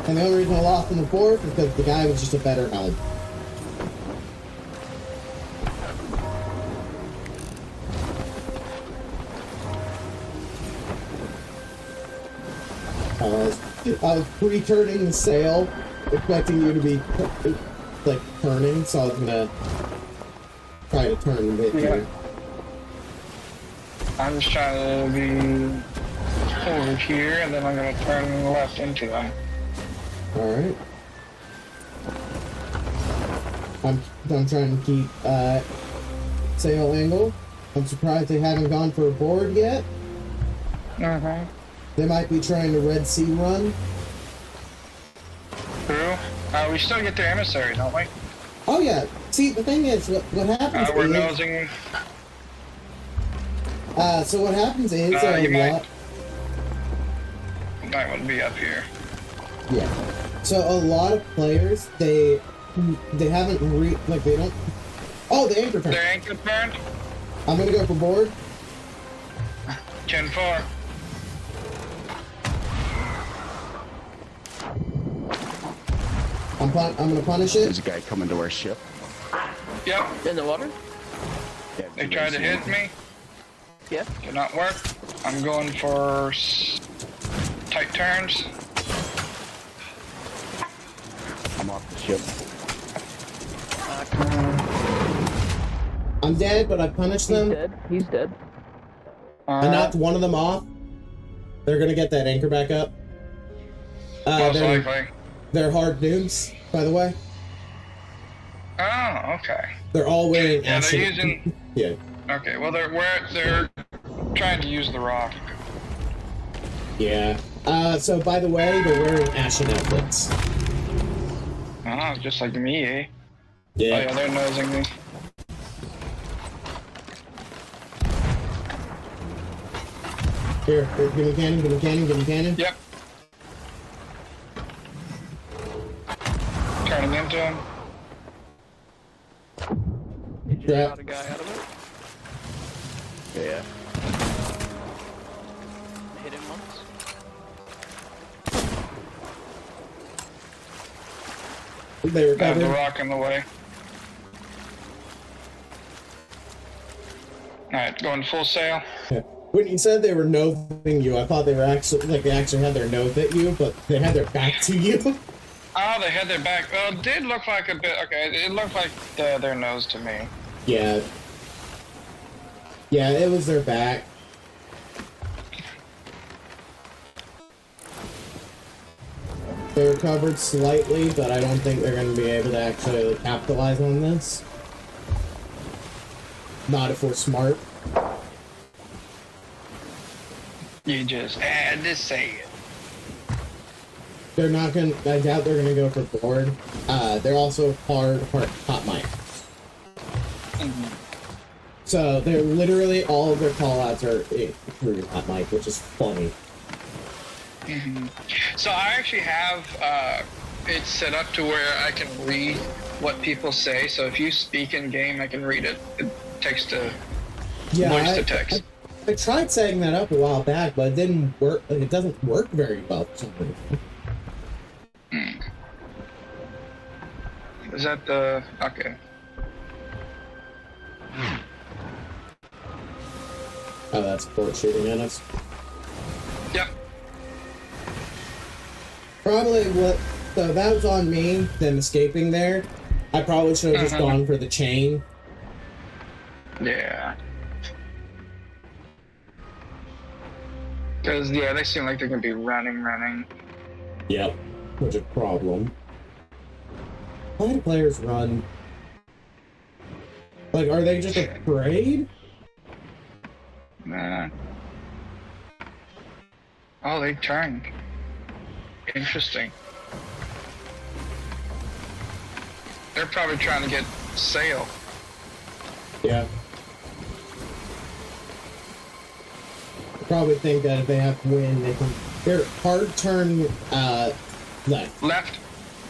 And the only reason I lost on the 4th is because the guy was just a better helm. I was pre-turning the sail, expecting you to be, like, turning, so I was gonna try to turn with you. I'm just trying to be over here, and then I'm going to turn left into them. Alright. I'm trying to keep, sail angle. I'm surprised they haven't gone for a board yet. Uh-huh. They might be trying to Red Sea run. True. We still get their emissary, don't we? Oh yeah. See, the thing is, what happens we're is... nosing... so what happens is you might want to be up here. Yeah. So a lot of players, they haven't they don't... Oh, the anchor turned. Their anchor turned? I'm gonna go for board. 10-4. I'm gonna punish it. There's a guy coming to our ship. Yep. In the water? Yeah, They tried to hit me. Yeah. Did not work. I'm going for tight turns. I'm off the ship. I'm dead, but I punished them. He's dead. He's dead. I knocked one of them off. They're gonna get that anchor back up. Most likely. They're hard noobs, by the way. Oh, okay. They're all wearing Yeah, they're using... Yeah. Okay, well, they're trying to use the rock. Yeah. So by the way, they're wearing ashen outfits. Oh, just like me, eh? Yeah. Oh yeah, they're nosing me. Here, give me cannon, give me cannon, give me cannon. Yep. Turning into him. You just Yeah. shot a guy out of it. Yeah. Hit him once. They I have recovered. the rock in the way. Alright, going full sail. Yeah. When you said they were nosing you, I thought they were actually, like, they actually had their nose at you, but they had their back to you. Oh, they had their back. Well, it did look like a bit. Okay, it looked like their nose to me. Yeah. Yeah, it was their back. They recovered slightly, but I don't think they're going to be able to actually capitalize on this. Not if we're smart. You just had to say it. They're not going to, I doubt they're going to go for board. They're also hot mic. So they're literally, all of their callouts are through hot mic, which is funny. So I actually have it set up to where I can read what people say. So if you speak in game, I can read it. Text to voice to text. I tried setting that up a while back, but it didn't work. It doesn't work very well for some reason. Is that the okay? Oh, that's port shooting at us. Yep. Probably what. So that was on me. Them escaping there. I probably should have just gone for the chain. Yeah. Because yeah, they seem like they're gonna be running. Yep. Which is a problem. Why do players run? Like, are they just afraid? Nah. Oh, they turned. Interesting. They're probably trying to get sail. Yeah. I probably think that if they have wind, they can. They're hard turn left. Left?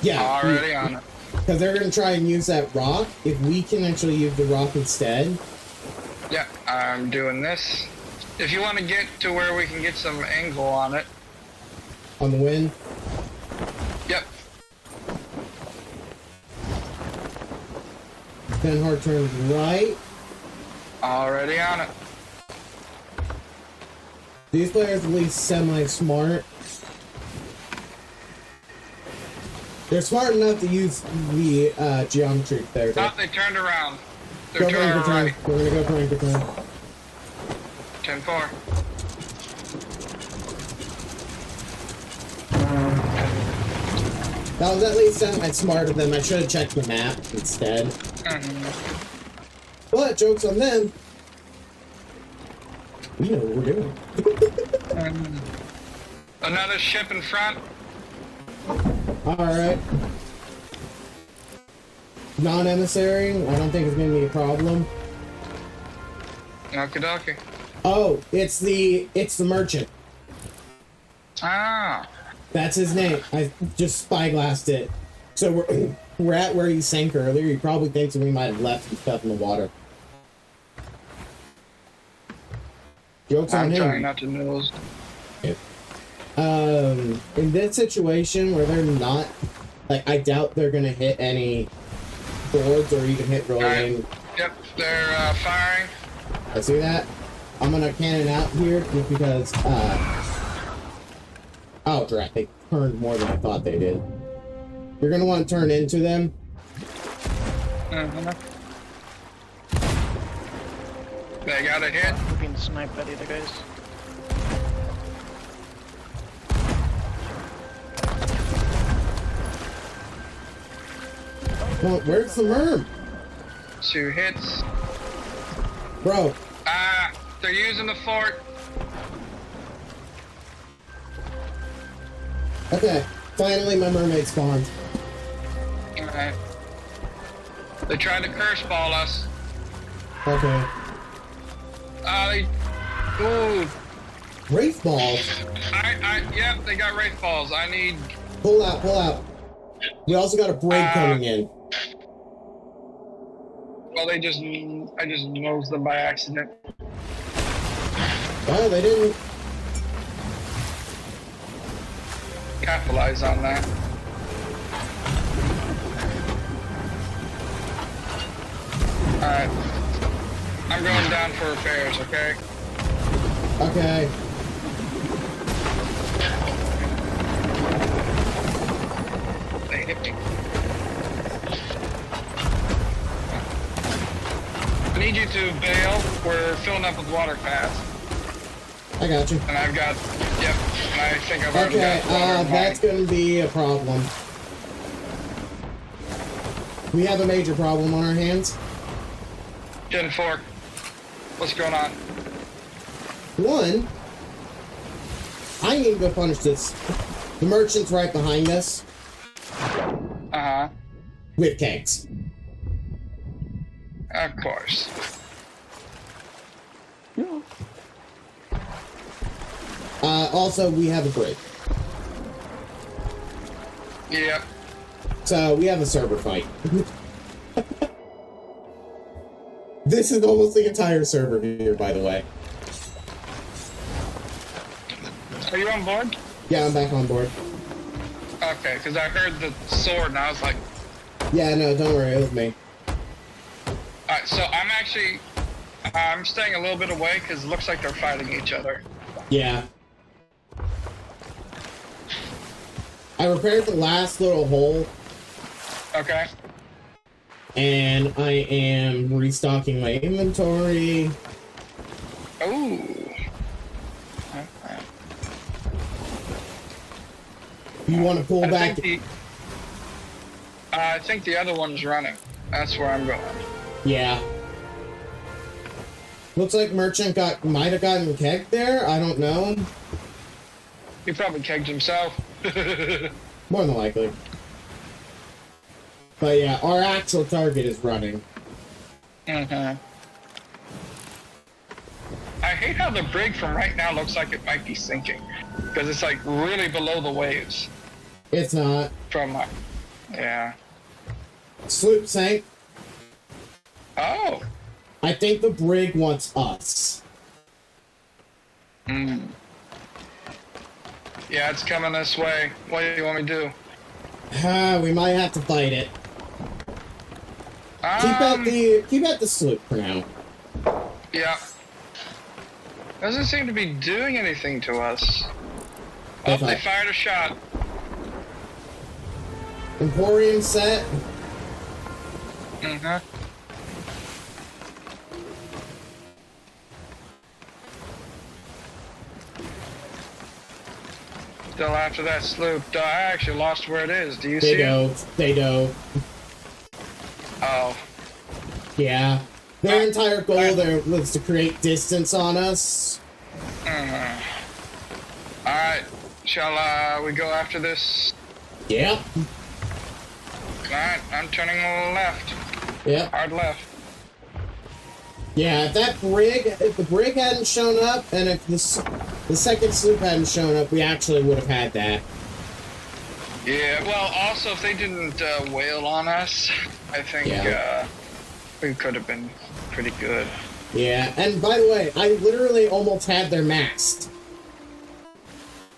Yeah. Already on it. Because they're going to try and use that rock. If we can actually use the rock instead. Yeah, I'm doing this. If you want to get to where we can get some angle on it. On the wind? Yep. Then hard turn right. Already on it. These players at least semi-smart. They're smart enough to use the geometry there. Oh, they turned around. They're Go to for our anchor turn. right. We're gonna go for anchor turn. 10-4. That was at least semi-smart of them. I should have checked the map instead. But joke's on them. We know what we're doing. Another ship in front. Alright. Non-emissary, I don't think it's gonna be a problem. Okie dokie. Oh, it's the merchant. Ah. That's his name. I just spyglassed it. So we're at where he sank earlier. He probably thinks we might have left some stuff in the water. Joke's on I'm him. trying not to nose. In this situation where they're not, like, I doubt they're gonna hit any boards or even hit rolling. Yep, they're firing. I see that. I'm gonna cannon out here just because, oh, drat, they turned more than I thought they did. You're gonna want to turn into them. They got a hit. We're being sniped by the other guys. Well, where's the merm? 2 hits. Bro. They're using the fort. Okay, finally my mermaid spawned. Alright. They tried to curse ball us. Okay. Ooh. Wraith balls? Yeah, they got wraith balls. I need... Pull out, pull out. We also got a brig coming in. Well, I just nosed them by accident. Oh, they didn't. Capitalize on that. Alright. I'm going down for repairs, okay? Okay. They hit me. I need you to bail. We're filling up with water fast. I got you. And I've got, yep, and I think I've already Okay, got water in that's mine. gonna be a problem. We have a major problem on our hands. Gen 4. What's going on? One, I need to go punish this. The merchant's right behind us. Uh-huh. With kegs. Of course. Also, we have a break. Yep. So, we have a server fight. This is almost the entire server here, by the way. Are you on board? Yeah, I'm back on board. Okay, because I heard the sword and I was like... Yeah, no, don't worry, it was me. Alright, so I'm staying a little bit away because it looks like they're fighting each other. Yeah. I repaired the last little hole. Okay. And I am restocking my inventory. Ooh. You want to pull back? I think the other one's running. That's where I'm going. Yeah. Looks like Merchant might have gotten kegged there. I don't know. He probably kegged himself. More than likely. But yeah, our actual target is running. I hate how the brig from right now looks like it might be sinking. Because it's like really below the waves. It's not. From yeah. Sloop sank. Oh. I think the brig wants us. Yeah, it's coming this way. What do you want me to do? We might have to fight it. Keep at the sloop for now. Yeah. Doesn't seem to be doing anything to us. Oh, they fired a shot. Emporium set. Still after that sloop. I actually lost where it is. Do you see it? They dove. Oh. Yeah. Their entire goal there was to create distance on us. Alright. Shall we go after this? Yeah. Alright, I'm turning left. Yep. Hard left. Yeah, if the brig hadn't shown up, and if the second sloop hadn't shown up, we actually would have had that. Yeah, well, also, if they didn't wail on us, I think we could have been pretty good. Yeah, and by the way, I literally almost had their mast.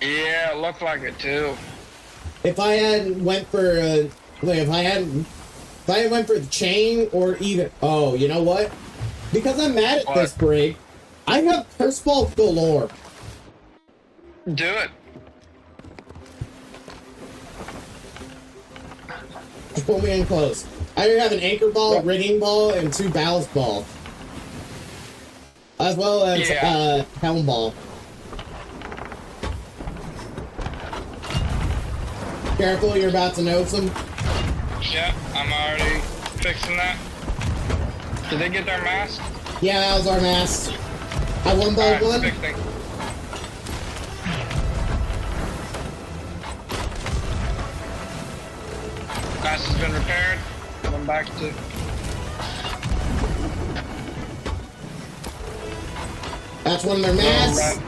Yeah, it looked like it too. If I hadn't went for if I hadn't went for the chain or even you know what? Because I'm mad at this brig, I have curse balls galore. Do it. Just pull me in close. I have an anchor ball, a rigging ball, and 2 ballast balls. As well as helm ball. Careful, you're about to know some. Yeah, I'm already fixing that. Did they get their mast? Yeah, that was our mast. I won by one. Fixing. Mast has been repaired. Going back to. That's one of their masts.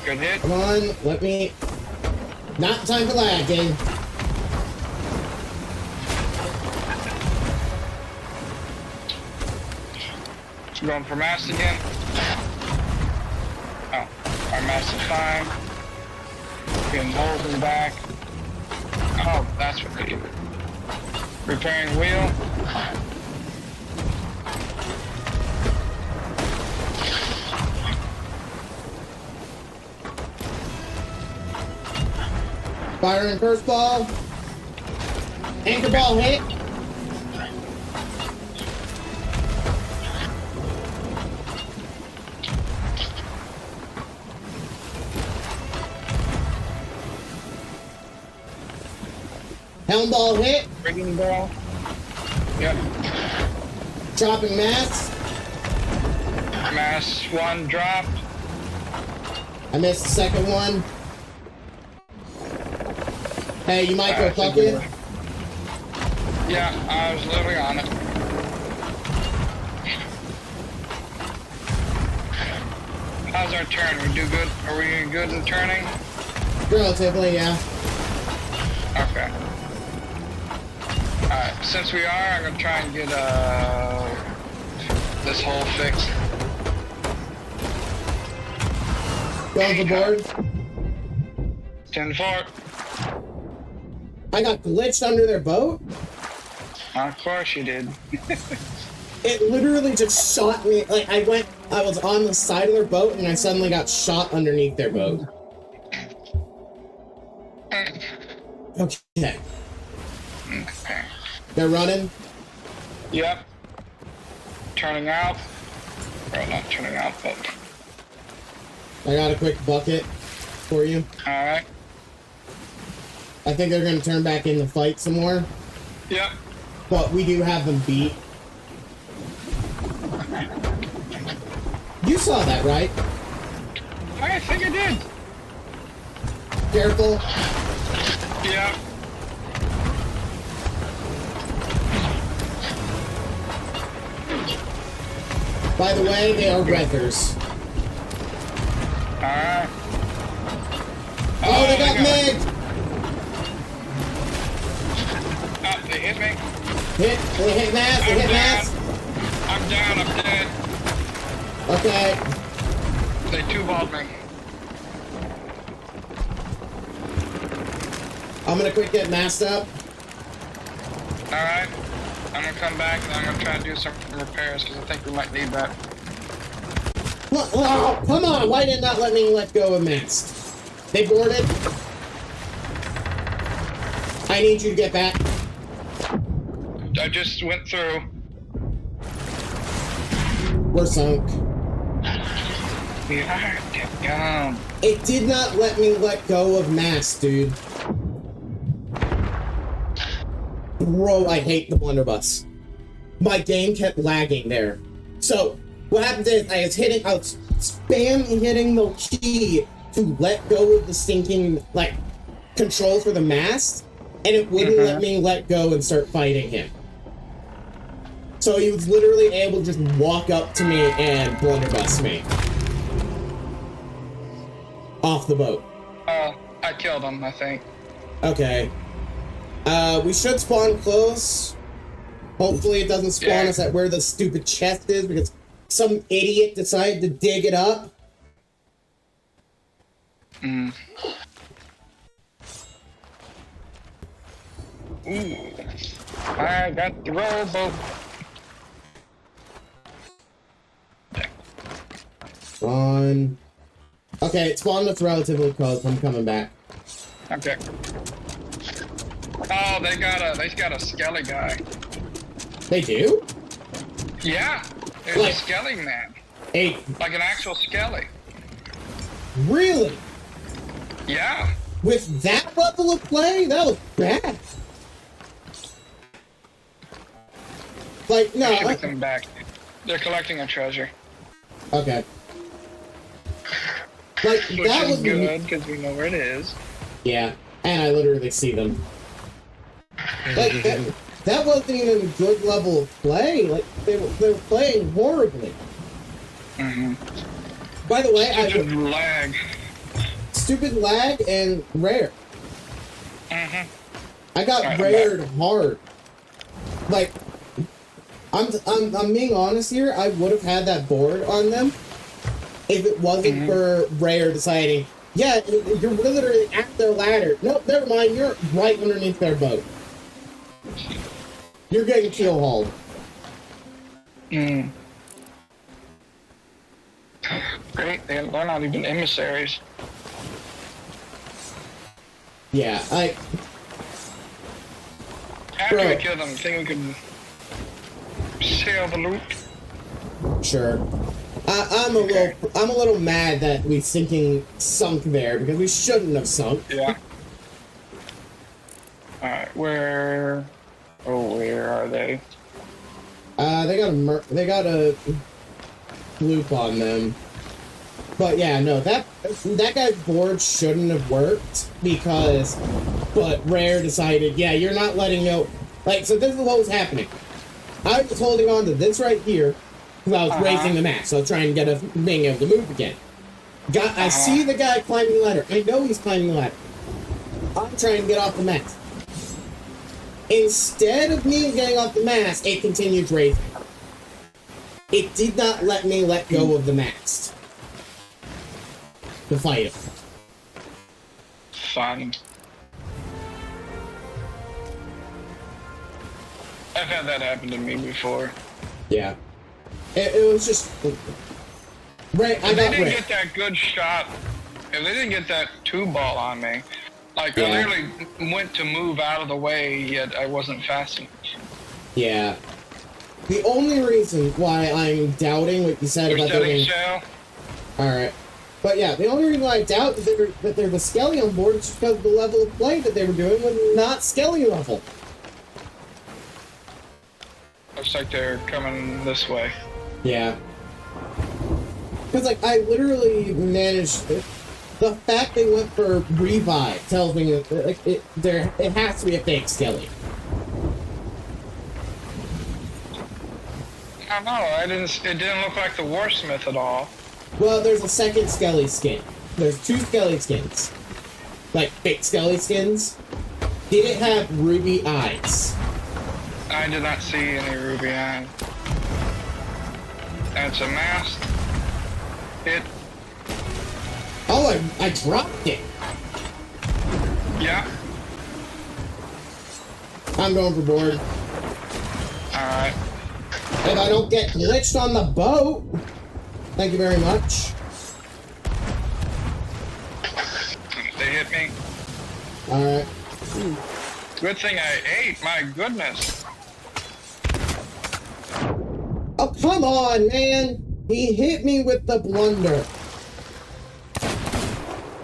Good hit. Come on, let me. Not time for lagging. Going for mast again. Oh, our mast is fine. Getting holes in the back. Oh, that's what they do. Repairing wheel. Firing first ball. Anchor ball hit. Helm ball hit. Rigging ball. Yep. Dropping mast. Mast one dropped. I missed the second one. Hey, you might go bucket. Yeah, I was literally on it. How's our turn? We do good? Are we good in turning? Relatively, yeah. Okay. Alright, since we are, I'm gonna try and get this hole fixed. Going for board. 10-4. I got glitched under their boat? Of course you did. It literally just shot me. Like, I was on the side of their boat and I suddenly got shot underneath their boat. Okay. Okay. They're running? Yep. Turning out. Well, not turning out, but... I got a quick bucket for you. Alright. I think they're going to turn back in the fight some more. Yep. But we do have them beat. You saw that, right? I think I did. Careful. Yep. By the way, they are Redders. Alright. Oh, they got Meg! Oh, they hit me. They hit Mass, they hit Mass. I'm down, I'm dead. Okay. They two-balled me. I'm gonna quick get masked up. Alright. I'm gonna come back and I'm gonna try to do some repairs because I think we might need that. Oh, come on, why did not let me let go of mast? They boarded. I need you to get back. I just went through. We're sunk. We are gone. It did not let me let go of mast, dude. Bro, I hate the blunderbuss. My game kept lagging there. So, what happened is I was spam hitting the key to let go of the stinking, like, control for the mast, and it wouldn't let me let go and start fighting him. So he was literally able to just walk up to me and blunderbuss me. Off the boat. I killed him, I think. Okay. We should spawn close. Hopefully it doesn't spawn us at where the stupid chest is, because some idiot decided to dig it up. Ooh. I got the rowboat. Spawn. Okay, it spawned us relatively close. I'm coming back. Okay. Oh, they got a skelly guy. They do? Yeah. There's Like, a skelly man. Hey. Like an actual skelly. Really? Yeah. With that level of play? That was bad. Like, no. I should be coming back. They're collecting a treasure. Okay. Like, Which that is was good, because we know where it is. Yeah, and I literally see them. Like, that wasn't even a good level of play. Like, they were playing horribly. By the way, Stupid lag. Stupid lag and rare. I got Alright, rared hard. Like, I'm being honest here. I would have had that board on them if it wasn't for Rare deciding, yeah, you're literally at their ladder. Nope, never mind. You're right underneath their boat. You're getting keel hauled. Great, they're not even emissaries. Yeah, After Bro. we kill them, think we can sail the loot? Sure. I'm a little mad that we sunk there because we shouldn't have sunk. Yeah. Alright, where are they? They got a loop on them. But yeah, no, that guy's board shouldn't have worked but Rare decided, yeah, you're not letting go. Like, so this is what was happening. I was holding on to this right here because I was raising the mast, so I was trying to get us being able to move again. I see the guy climbing the ladder. I know he's climbing the ladder. I'm trying to get off the mast. Instead of me getting off the mast, it continued raising. It did not let me let go of the mast to fight it. Fun. I've had that happen to me before. Yeah. It was just... Right, I got They didn't Rick. get that good shot. If they didn't get that two ball on me, like, Yeah. I literally went to move out of the way, yet I wasn't fast enough. Yeah. The only reason why I'm doubting what you said You're about setting getting... sail? Alright. But yeah, the only reason why I doubt that there's a Skelly on board is because the level of play that they were doing was not Skelly level. Looks like they're coming this way. Yeah. Because, like, I literally managed... The fact they went for revive tells me that, like, it has to be a fake Skelly. I don't know, it didn't look like the Warsmith at all. Well, there's a second Skelly skin. There's two Skelly skins. Like, fake Skelly skins. Did it have ruby eyes? I did not see any ruby eyes. And it's a mast. Oh, I dropped it. Yeah. I'm going for board. Alright. If I don't get glitched on the boat, thank you very much. They hit me. Alright. Good thing I ate, my goodness. Oh, come on, man. He hit me with the blunder.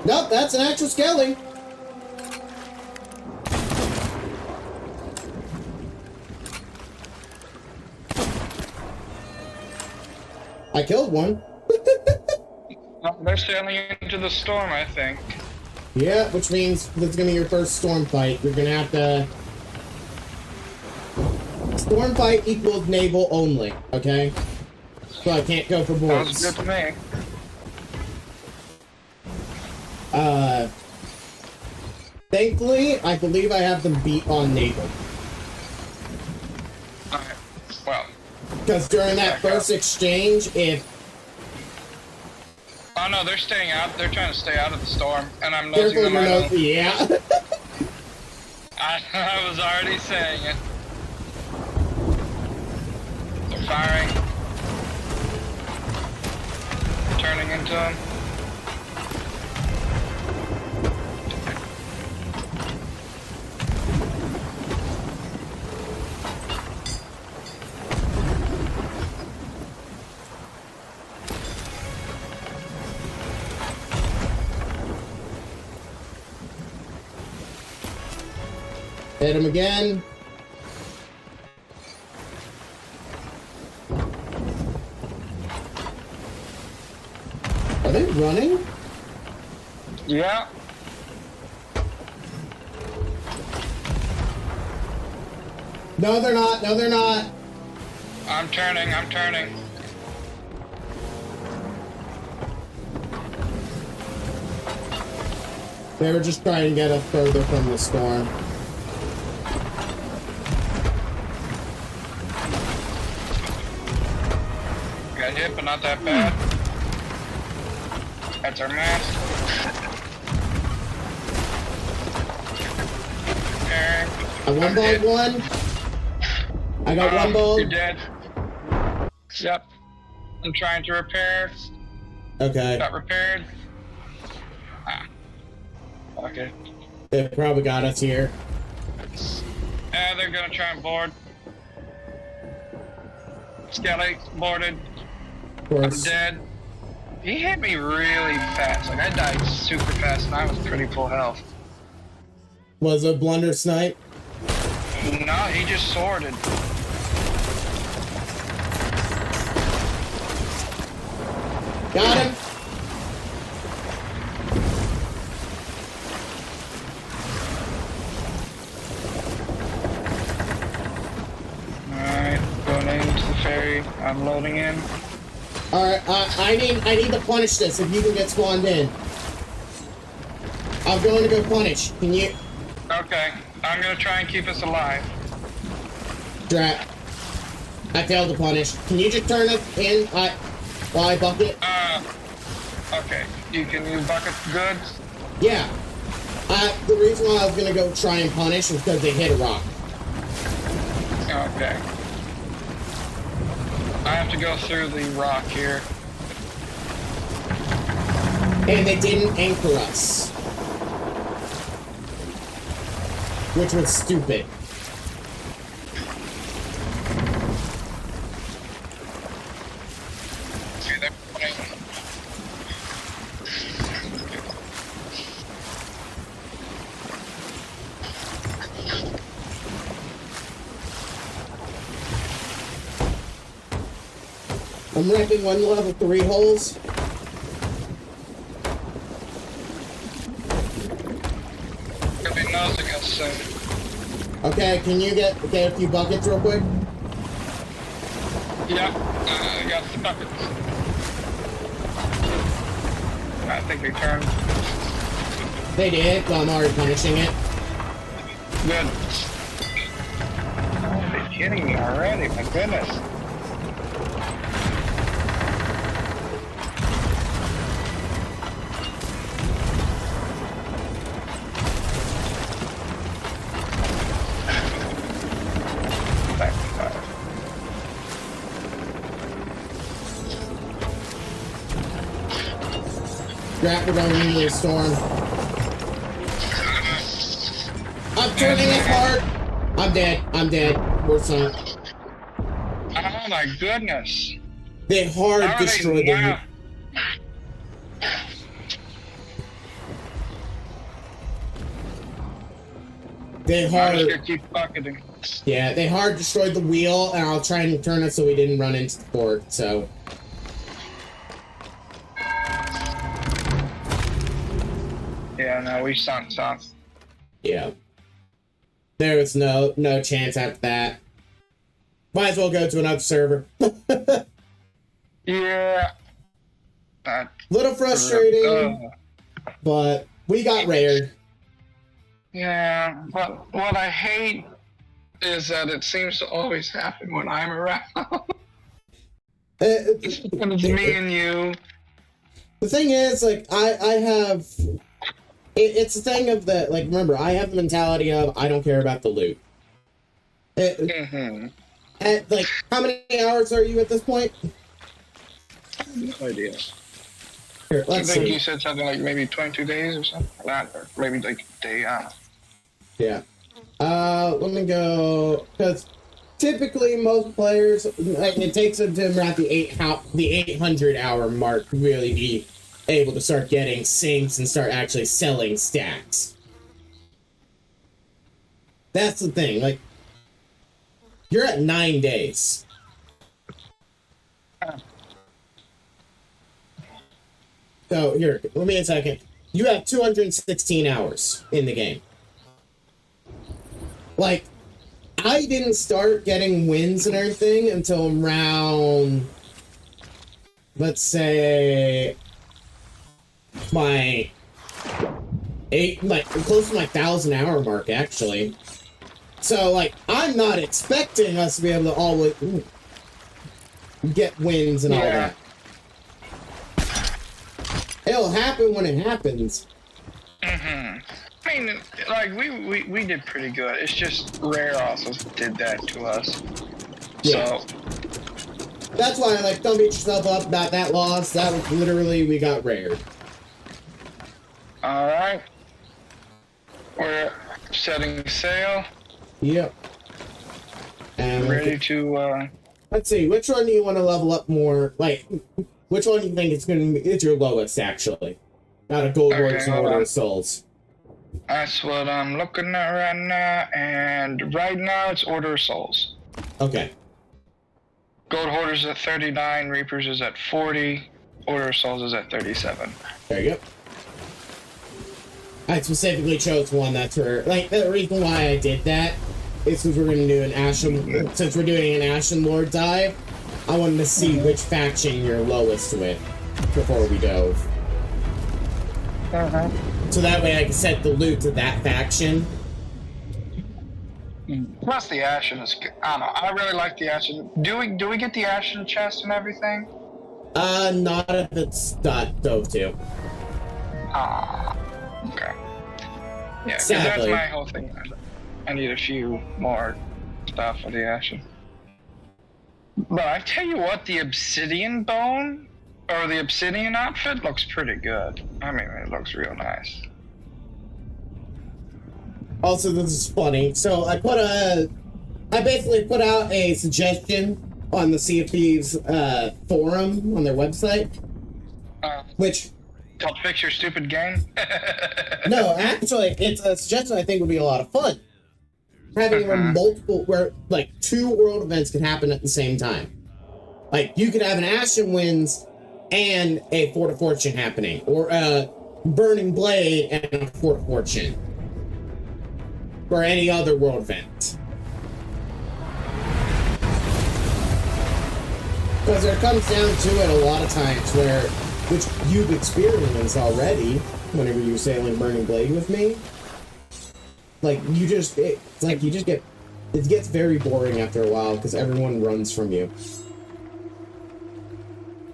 Nope, that's an actual Skelly. I killed one. They're sailing into the storm, I think. Yeah, which means this is gonna be your first storm fight. You're gonna have to... Storm fight equals naval only, okay? So I can't go for boards. Sounds good to me. Thankfully, I believe I have them beat on naval. Alright, well. Because during that first exchange, if... Oh no, they're staying out. They're trying to stay out of the storm, and I'm nosing them right on. Yeah. I was already saying it. They're firing. Turning into them. Hit him again. running? Yeah. No, they're not. No, they're not. I'm turning. I'm turning. They were just trying to get us further from the storm. Got hit, but not that bad. That's our mask. Okay. I one-balled one. I got one ball. You're dead. Yep. I'm trying to repair. Okay. Got repaired. Ah. Okay. They probably got us here. Yeah, they're gonna try and board. Skelly boarded. Of course. I'm dead. He hit me really fast. Like, I died super fast and I was pretty full health. Was a blunder snipe? No, he just sworded. Got him. Alright, going into the ferry. I'm loading in. Alright, I need to punish this if you can get spawned in. I'm going to go punish. Can you? Okay, I'm gonna try and keep us alive. Drat. I failed to punish. Can you just turn it in while I bucket? Okay. Can you bucket goods? Yeah. The reason why I was gonna go try and punish is because they hit a rock. Okay. I have to go through the rock here. And they didn't anchor us. Which was stupid. Okay, they're putting... I'm wrecking one level 3 holes. Could be nosing us soon. Okay, can you get a few buckets real quick? Yeah, I got the buckets. I think they turned. They did, so I'm already punishing it. Good. Oh, they're kidding me already, my goodness. Drat, we're going into the storm. I'm turning it hard. I'm dead. I'm dead. We're sunk. Oh my goodness. They hard How are destroyed they the. now? They I'm hard. just gonna keep bucketing. Yeah, they hard destroyed the wheel, and I'll try and turn it so we didn't run into the port. So. Yeah, no, we sunk. Yeah. There was no chance after that. Might as well go to another server. Yeah. Little frustrating, but we got rared. Yeah, but what I hate is that it seems to always happen when I'm around. When it's me and you. The thing is, like, I have... It's the thing of the, like, remember, I have the mentality of, I don't care about the loot. At, like, how many hours are you at this point? No idea. Here, I let's think see. you said something like maybe 22 days or something like that, or maybe like a day out. Yeah. Let me go, because typically most players, like, it takes them to around the 800 hour mark to really be able to start getting sinks and start actually selling stacks. That's the thing, like, you're at 9 days. So, here, let me a second. You have 216 hours in the game. Like, I didn't start getting wins and everything until around, let's say, my close to my 1,000-hour mark, actually. So, like, I'm not expecting us to be able to always get wins and all that. It'll happen when it happens. I mean, like, we did pretty good. It's just Rare also did that to us. Yeah. So that's why, like, don't beat yourself up about that loss. That was literally, we got Rare. Alright. We're setting sail. Yep. And ready to, let's see, which one do you want to level up more? Like, which one do you think it's your lowest, actually? Out of Gold Wars and Order of Souls. That's what I'm looking at right now, and right now it's Order of Souls. Okay. Gold Hoarders is at 39, Reapers is at 40, Order of Souls is at 37. There you go. I specifically chose one that's where, like, the reason why I did that is because we're going to do an Ashen, since we're doing an Ashen Lord dive, I wanted to see which faction you're lowest with before we dove. So that way I can set the loot to that faction. Plus the Ashen is good. I don't know, I really like the Ashen. Do we get the Ashen chest and everything? Not if it's not dove to. Ah, okay. Yeah, 'cause that's my whole thing. I need a few more stuff for the Ashen. But I tell you what, the Obsidian Bone, or the Obsidian outfit looks pretty good. I mean, it looks real nice. Also, this is funny. So I basically put out a suggestion on the Sea of Thieves forum on their website, which called Fix Your Stupid Game. No, actually, it's a suggestion I think would be a lot of fun. Having multiple, where like 2 world events could happen at the same time. Like you could have an Ashen Winds and a Fort of Fortune happening, or a Burning Blade and a Fort of Fortune, or any other world event. Because there comes down to it a lot of times where, which you've experienced already, whenever you're sailing Burning Blade with me. Like, it gets very boring after a while because everyone runs from you.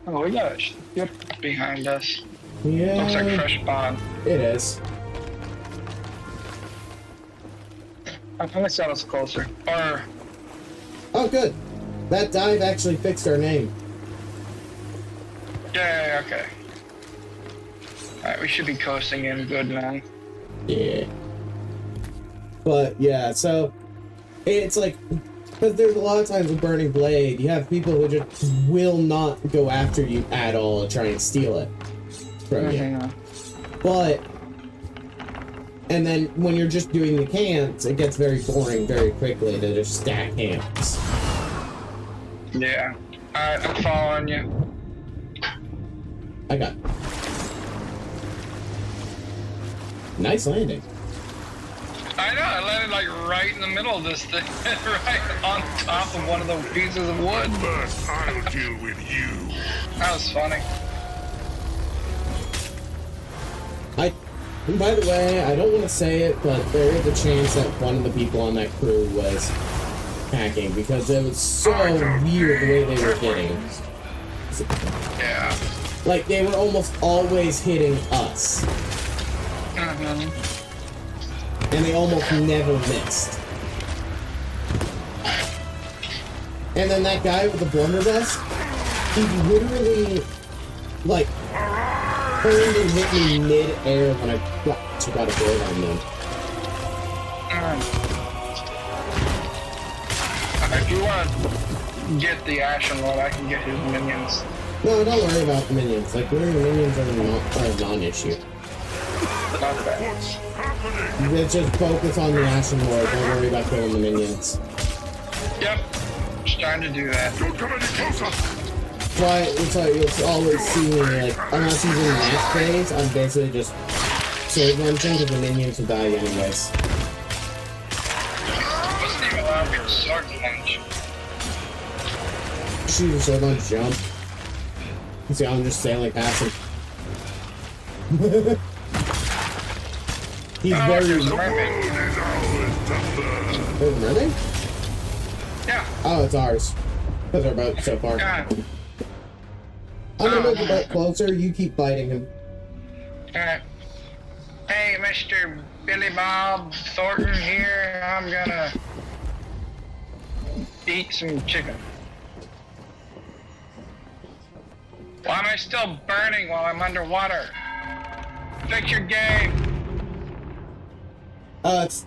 Oh, we got a ship behind us. Yeah. Looks like fresh bond. It is. I'm gonna set us closer. Or. Oh, good. That dive actually fixed our name. Yeah, okay. Alright, we should be coasting in good now. Yeah. But, yeah, so, it's like, because there's a lot of times with Burning Blade, you have people who just will not go after you at all and try and steal it from you. But, and then when you're just doing the camps, it gets very boring very quickly to just stack camps. Yeah. Alright, I'm following you. I got it. Nice landing. I know, I landed like right in the middle of this thing, right on top of one of those pieces of wood. First, I'll deal with you. That was funny. By the way, I don't want to say it, but there is a chance that one of the people on that crew was hacking because it was so weird the way they were hitting. Yeah. Like, they were almost always hitting us. And they almost never missed. And then that guy with the blunderbuss, he literally, like, turned and hit me mid-air when I took out a blade on them. If you want to get the Ashen Lord, I can get his minions. No, don't worry about the minions. Like, the minions are a non-issue. Okay. Let's just focus on the Ashen Lord. Don't worry about killing the minions. Yep. Just trying to do that. Don't come any closer. why you'll always see me, like, I'm not using that phase, I'm basically just sword launching because the minions will die anyways. Wasn't even allowed me to sword launch. Shoot a sword launch jump. You see, I'm just sailing past him. He's very... There's a mermaid. There's a mermaid? Yeah. Oh, it's ours. Because our boat's so far. Yeah. I'm gonna move the boat closer, you keep fighting him. Alright. Hey, Mr. Billy Bob Thornton here. I'm gonna eat some chicken. Why am I still burning while I'm underwater? Fix your game. It's...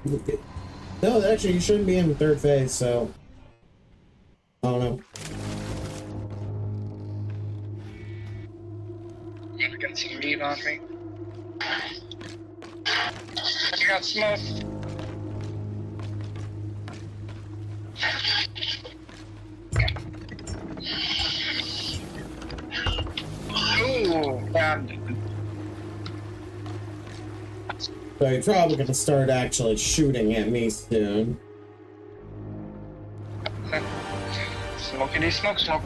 No, actually, you shouldn't be in the third phase, so... I don't know. I'm gonna get some meat on me. I got smoke. Ooh, found it. So you're probably gonna start actually shooting at me soon. Smokity smoke smoke.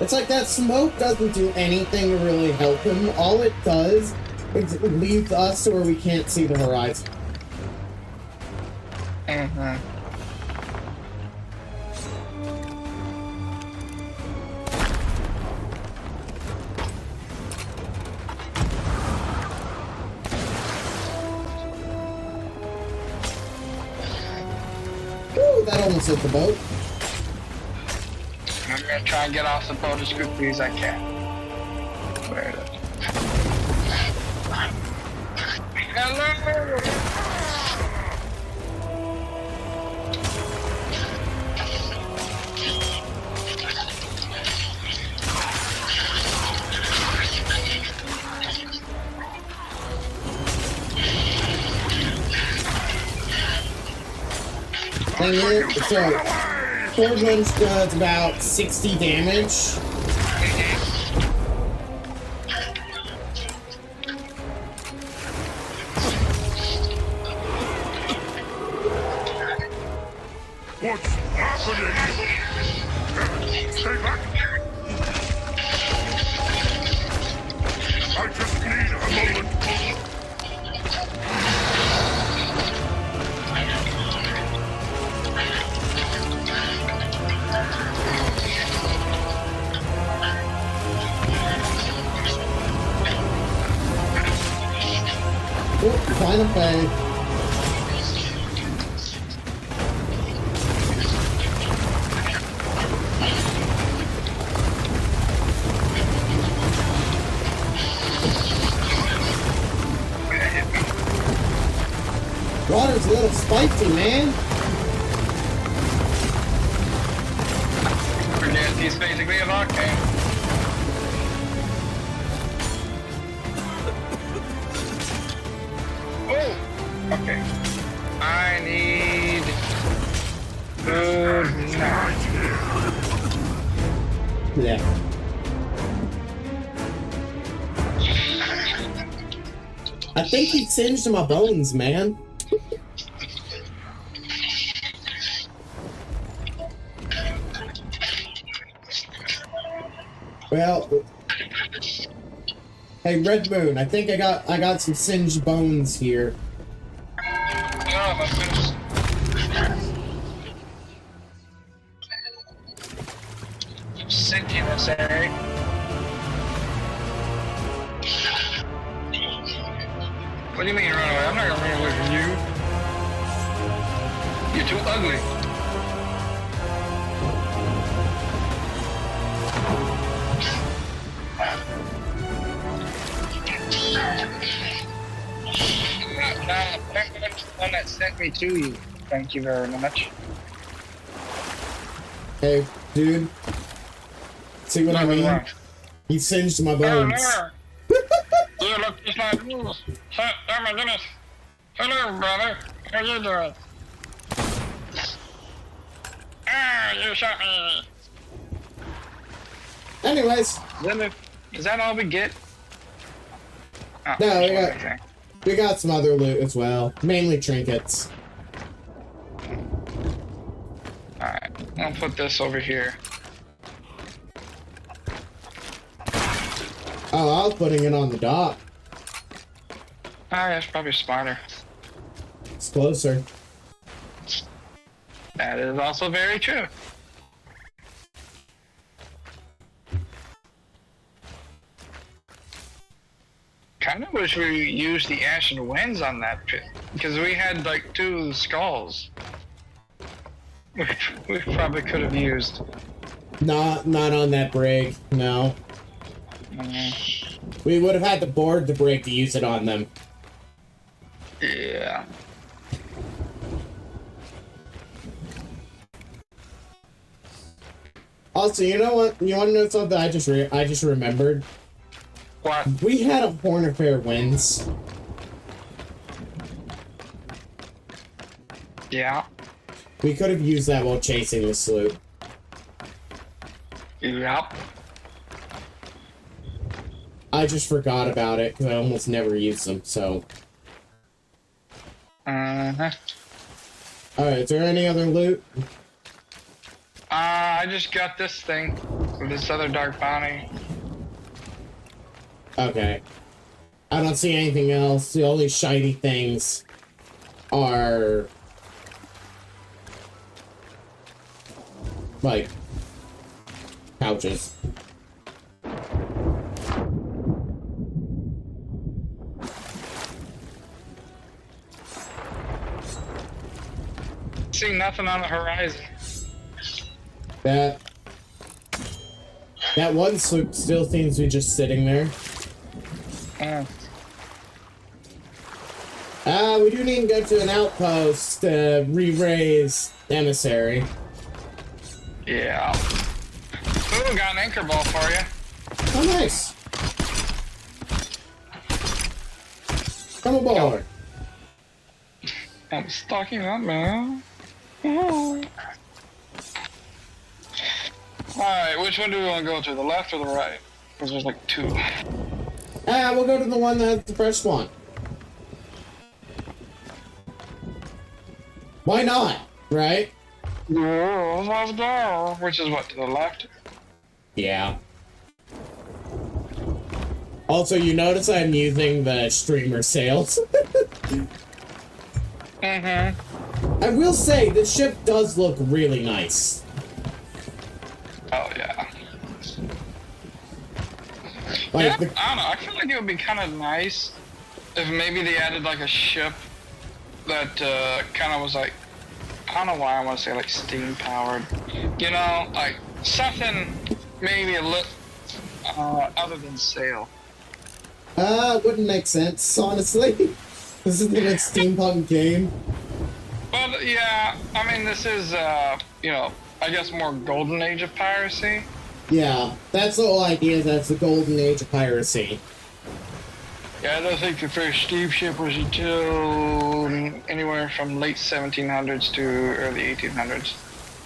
It's like that smoke doesn't do anything to really help him. All it does is it leaves us to where we can't see the horizon. Mm-hmm. Ooh, that almost hit the boat. I'm gonna try and get off the boat as quickly as I can. Where is it? Hello! Thing is, so sword launch does about 60 damage. What's happening? Stay back! I just need a moment. Final phase. Water's a little spicy, man. He's basically a volcano. Oh! Okay. I need food now. Yeah. I think he singed my bones, man. Well, hey Red Moon, I think I got some singed bones here. Oh my goodness. Sinking this area. What do you mean run away? I'm not gonna run away from you. You're too ugly. The one that sent me to you. Thank you very much. Hey, dude. See what I mean? He singed my bones. You look just like me. Oh my goodness. Hello, brother. How you doing? Ah, you shot me. Anyways. Is that all we get? Oh, No, we got some other loot as well. Mainly trinkets. Alright, I'll put this over here. Oh, I was putting it on the dock. Ah, that's probably smarter. It's closer. That is also very true. Kind of wish we used the Ashen Winds on that pit, because we had like 2 skulls. We probably could have used. Not on that brig, no. We would have had to board the brig to use it on them. Yeah. Also, you know what? You want to know something I just remembered? What? We had a Horn Affair Winds. Yeah. We could have used that while chasing the sloop. Yep. I just forgot about it because I almost never use them, so. Uh-huh. Alright, is there any other loot? I just got this thing. This other Dark Bounty. Okay. I don't see anything else. The only shiny things are... like... pouches. See nothing on the horizon. That one sloop still seems to be just sitting there. We do need to go to an outpost to re-raise emissary. Yeah. Ooh, got an anchor ball for you. Oh, nice. Come aboard. I'm stalking that man. Alright, which one do we want to go to? The left or the right? Because there's like 2. We'll go to the one that has the fresh one. Why not? Right? Yeah, let's go. Which is what, to the left? Yeah. Also, you notice I'm using the streamer sails. Mm-hmm. I will say, the ship does look really nice. Oh, yeah. Like yeah, I don't know. I feel like it would be kind of nice if maybe they added like a ship that kind of was like, I don't know why I want to say like steam powered. You know, like something maybe a little other than sail. Wouldn't make sense, honestly. This is the next steampunk game. Well, yeah, I mean, this is, you know, I guess more golden age of piracy. Yeah, that's the whole idea, that's the golden age of piracy. Yeah, I don't think the first steamship was until anywhere from late 1700s to early 1800s.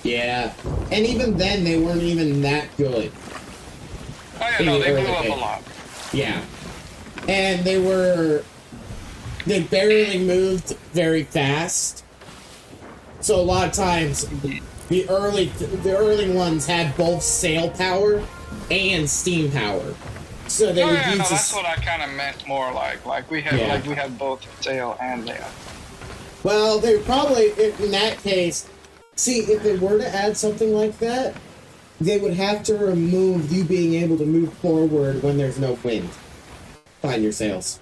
Yeah, and even then, they weren't even that good. Oh yeah, no, they blew up a lot. Yeah. And they barely moved very fast. So a lot of times, the early ones had both sail power and steam power. So they would use that's what I kind of meant more like we had we had both sail and land. Well, they probably in that case, see if they were to add something like that, they would have to remove you being able to move forward when there's no wind behind your sails.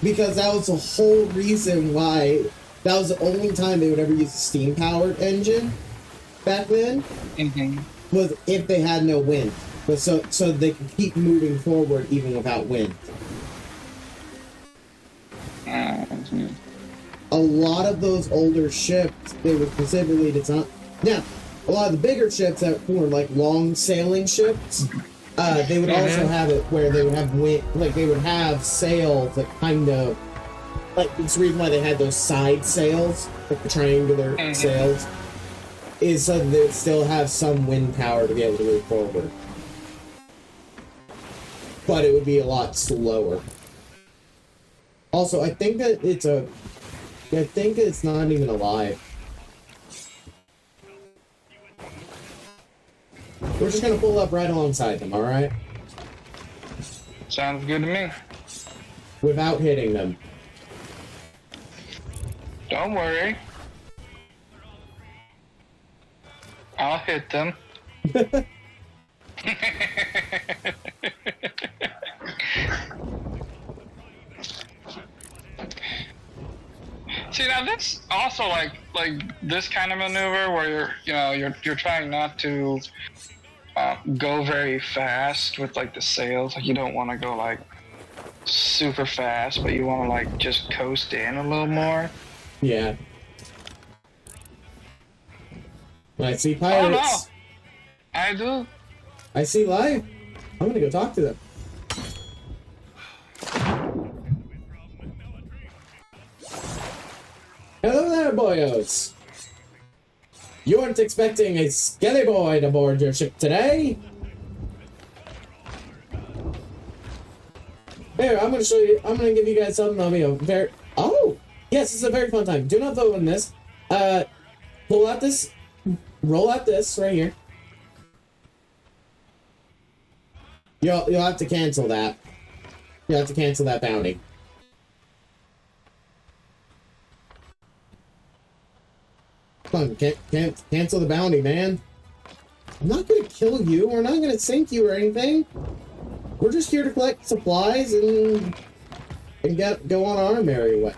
Because that was the whole reason why that was the only time they would ever use a steam-powered engine back then. Was if they had no wind, but so they could keep moving forward even without wind. A lot of those older ships, they were specifically designed. Now, a lot of the bigger ships that were like long sailing ships, they would also have it where they would have wind, like they would have sails that kind of like, it's the reason why they had those side sails, like the triangular sails, is so that they still have some wind power to be able to move forward. But it would be a lot slower. Also, I think that I think it's not even alive. We're just gonna pull up right alongside them, alright? Sounds good to me. Without hitting them. Don't worry. I'll hit them. See, now that's also like this kind of maneuver where you're trying not to go very fast with like the sails. Like you don't want to go like super fast, but you want to like just coast in a little more. Yeah. I see pirates. Oh, no. I do. I see life. I'm gonna go talk to them. Hello there, boyos. You weren't expecting a skelly boy to board your ship today? Here, I'm gonna show you. I'm gonna give you guys something that'll be a very. Oh! Yes, it's a very fun time. Do not vote on this. Pull out this. Roll out this right here. You'll have to cancel that. You'll have to cancel that bounty. Come on, can't cancel the bounty, man. I'm not gonna kill you. We're not gonna sink you or anything. We're just here to collect supplies and go on our merry way.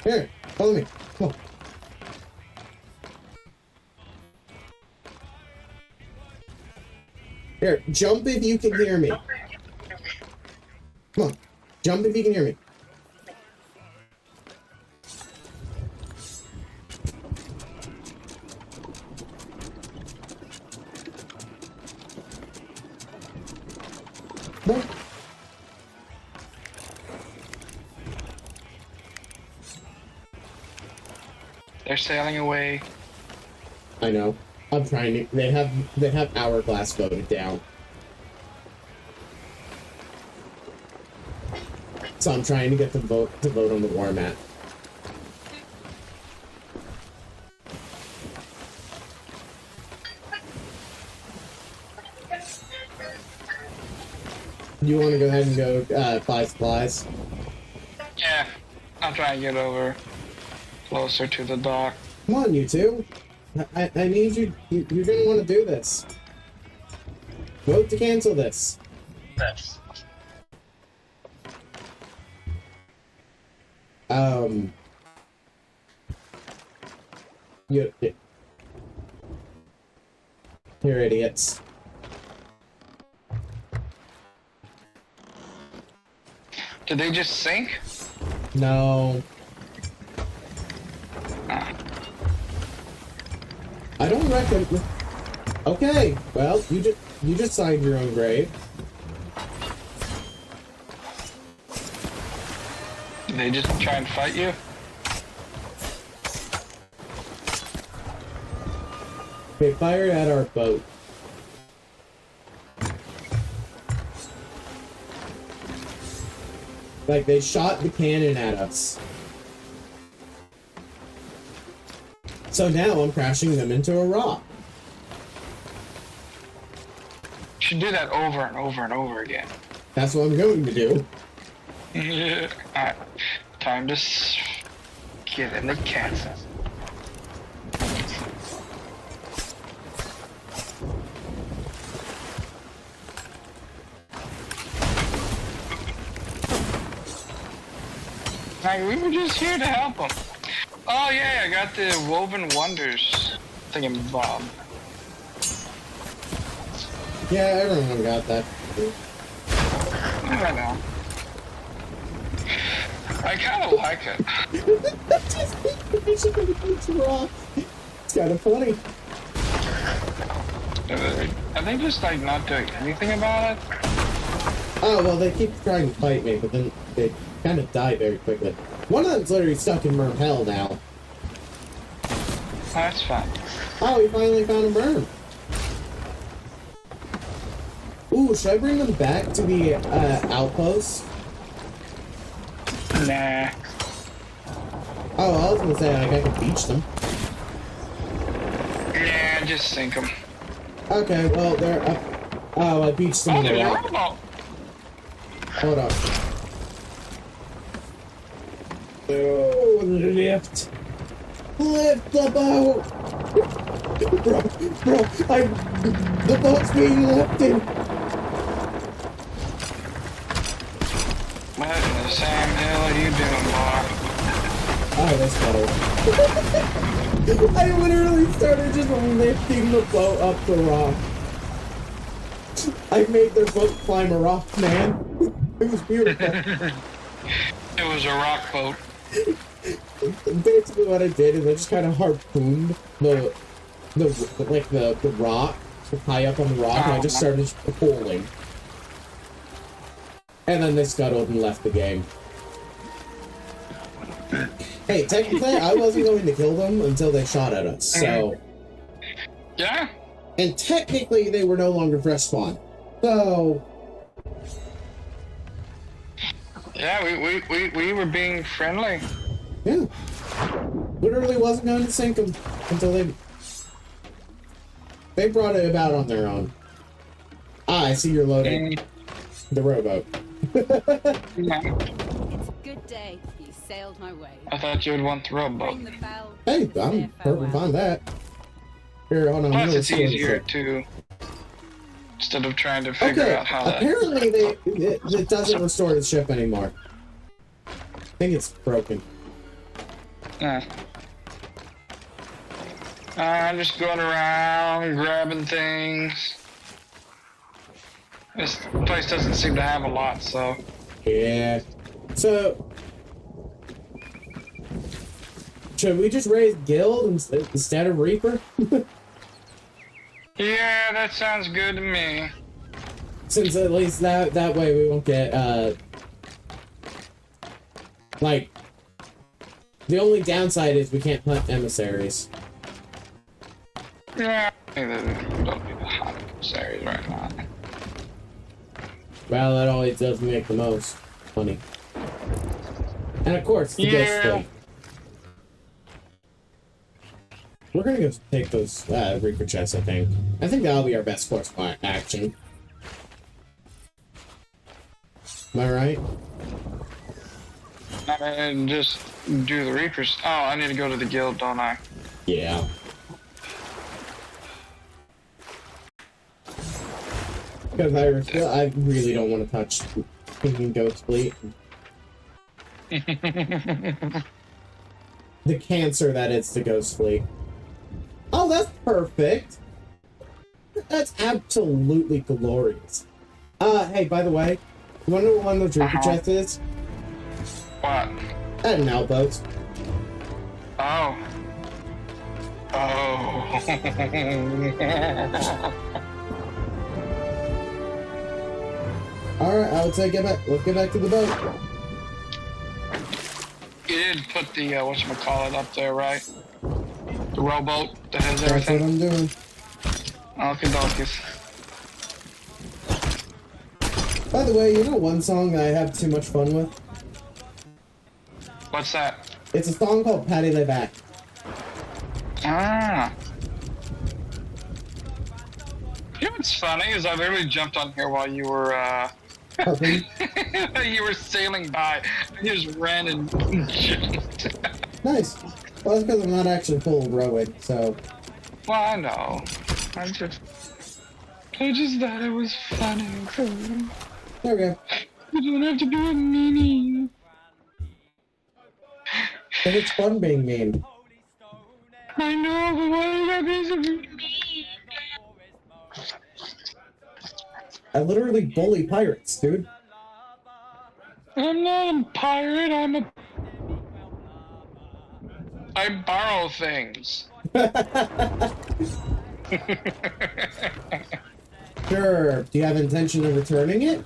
Here, follow me. Come on. Here, jump if you can hear me. Come on, jump if you can hear me. Come on. They're sailing away. I know. I'm trying to. They have hourglass voted down. So I'm trying to get them vote on the war map. You want to go ahead and go buy supplies? Yeah, I'll try and get over closer to the dock. Come on, you two. I need you. You're gonna want to do this. Vote to cancel this. Yes. You're idiots. Did they just sink? No. I don't reckon. Okay, well, you just signed your own grave. Did they just try and fight you? They fired at our boat. Like, they shot the cannon at us. So now I'm crashing them into a rock. You should do that over and over and over again. That's what I'm going to do. Yeah. Alright. Time to get in the castle. Like, we were just here to help them. Oh yeah, I got the Woven Wonders thingamabob. Yeah, everyone got that. I know. I kind of like it. It's kind of funny. Are they just like not doing anything about it? Oh well, they keep trying to fight me, but then kind of die very quickly. One of them's literally stuck in Merm Hell now. That's fine. Oh, we finally found a Merm. Ooh, should I bring them back to the outpost? Nah. Oh, I was gonna say, like, I could beach them. Yeah, just sink them. Okay, well, they're up. Oh, I beached them in the rock. Hold up. Oh, lift. Lift the boat! Bro, the boat's being lifted! What in the Sam Hill are you doing, boy? Oh, that's better. I literally started just lifting the boat up the rock. I made their boat climb a rock, man. It was beautiful. It was a rock boat. Basically what I did is I just kind of harpooned the rock high up on the rock, and I just started pulling. And then they scuttled and left the game. Hey, technically, I wasn't going to kill them until they shot at us, so... Yeah? And technically, they were no longer fresh spawn. So... Yeah, we were being friendly. Yeah. Literally wasn't going to sink them until they brought it about on their own. Ah, I see you're loading the rowboat. It's a good day. You sailed my way. I thought you would want the rowboat. Hey, I'm perfectly fine with that. Here, hold on. Plus, it's easier to... Instead of trying to figure out how that... Apparently, it doesn't restore the ship anymore. I think it's broken. I'm just going around, grabbing things. This place doesn't seem to have a lot, so... Yeah. So... Should we just raise Guild instead of Reaper? Yeah, that sounds good to me. Since at least that way we won't get, like... The only downside is we can't hunt emissaries. Yeah, we don't need to hunt emissaries right now. Well, that always does make the most money. And of course, the ghost fleet. We're gonna go take those Reaper chests, I think. I think that'll be our best course of action. Am I right? And just do the Reapers. Oh, I need to go to the guild, don't I? Yeah. Because I really don't want to touch Thinking Ghost Fleet. The cancer that is the Ghost Fleet. Oh, that's perfect! That's absolutely glorious. Hey, by the way, you wanna know what one of those Reaper chests is? What? At an outpost. Oh. Oh. Alright, I would say let's get back to the boat. You did put the, whatchamacallit up there, right? The rowboat that has That's everything? what I'm doing. Okie dokies. By the way, you know one song that I have too much fun with? What's that? It's a song called Patty Lay Back. Ah. You know what's funny is I literally jumped on here while you were, you were sailing by. I just ran and jumped. Nice. Well, that's because I'm not actually full of rowing, so... Well, I know. I just thought it was funny. There we go. You don't have to be a meanie. And it's fun being mean. I know, but why is that being so mean? I literally bully pirates, dude. I'm not a pirate, I borrow things. Sure. Do you have intention of returning it?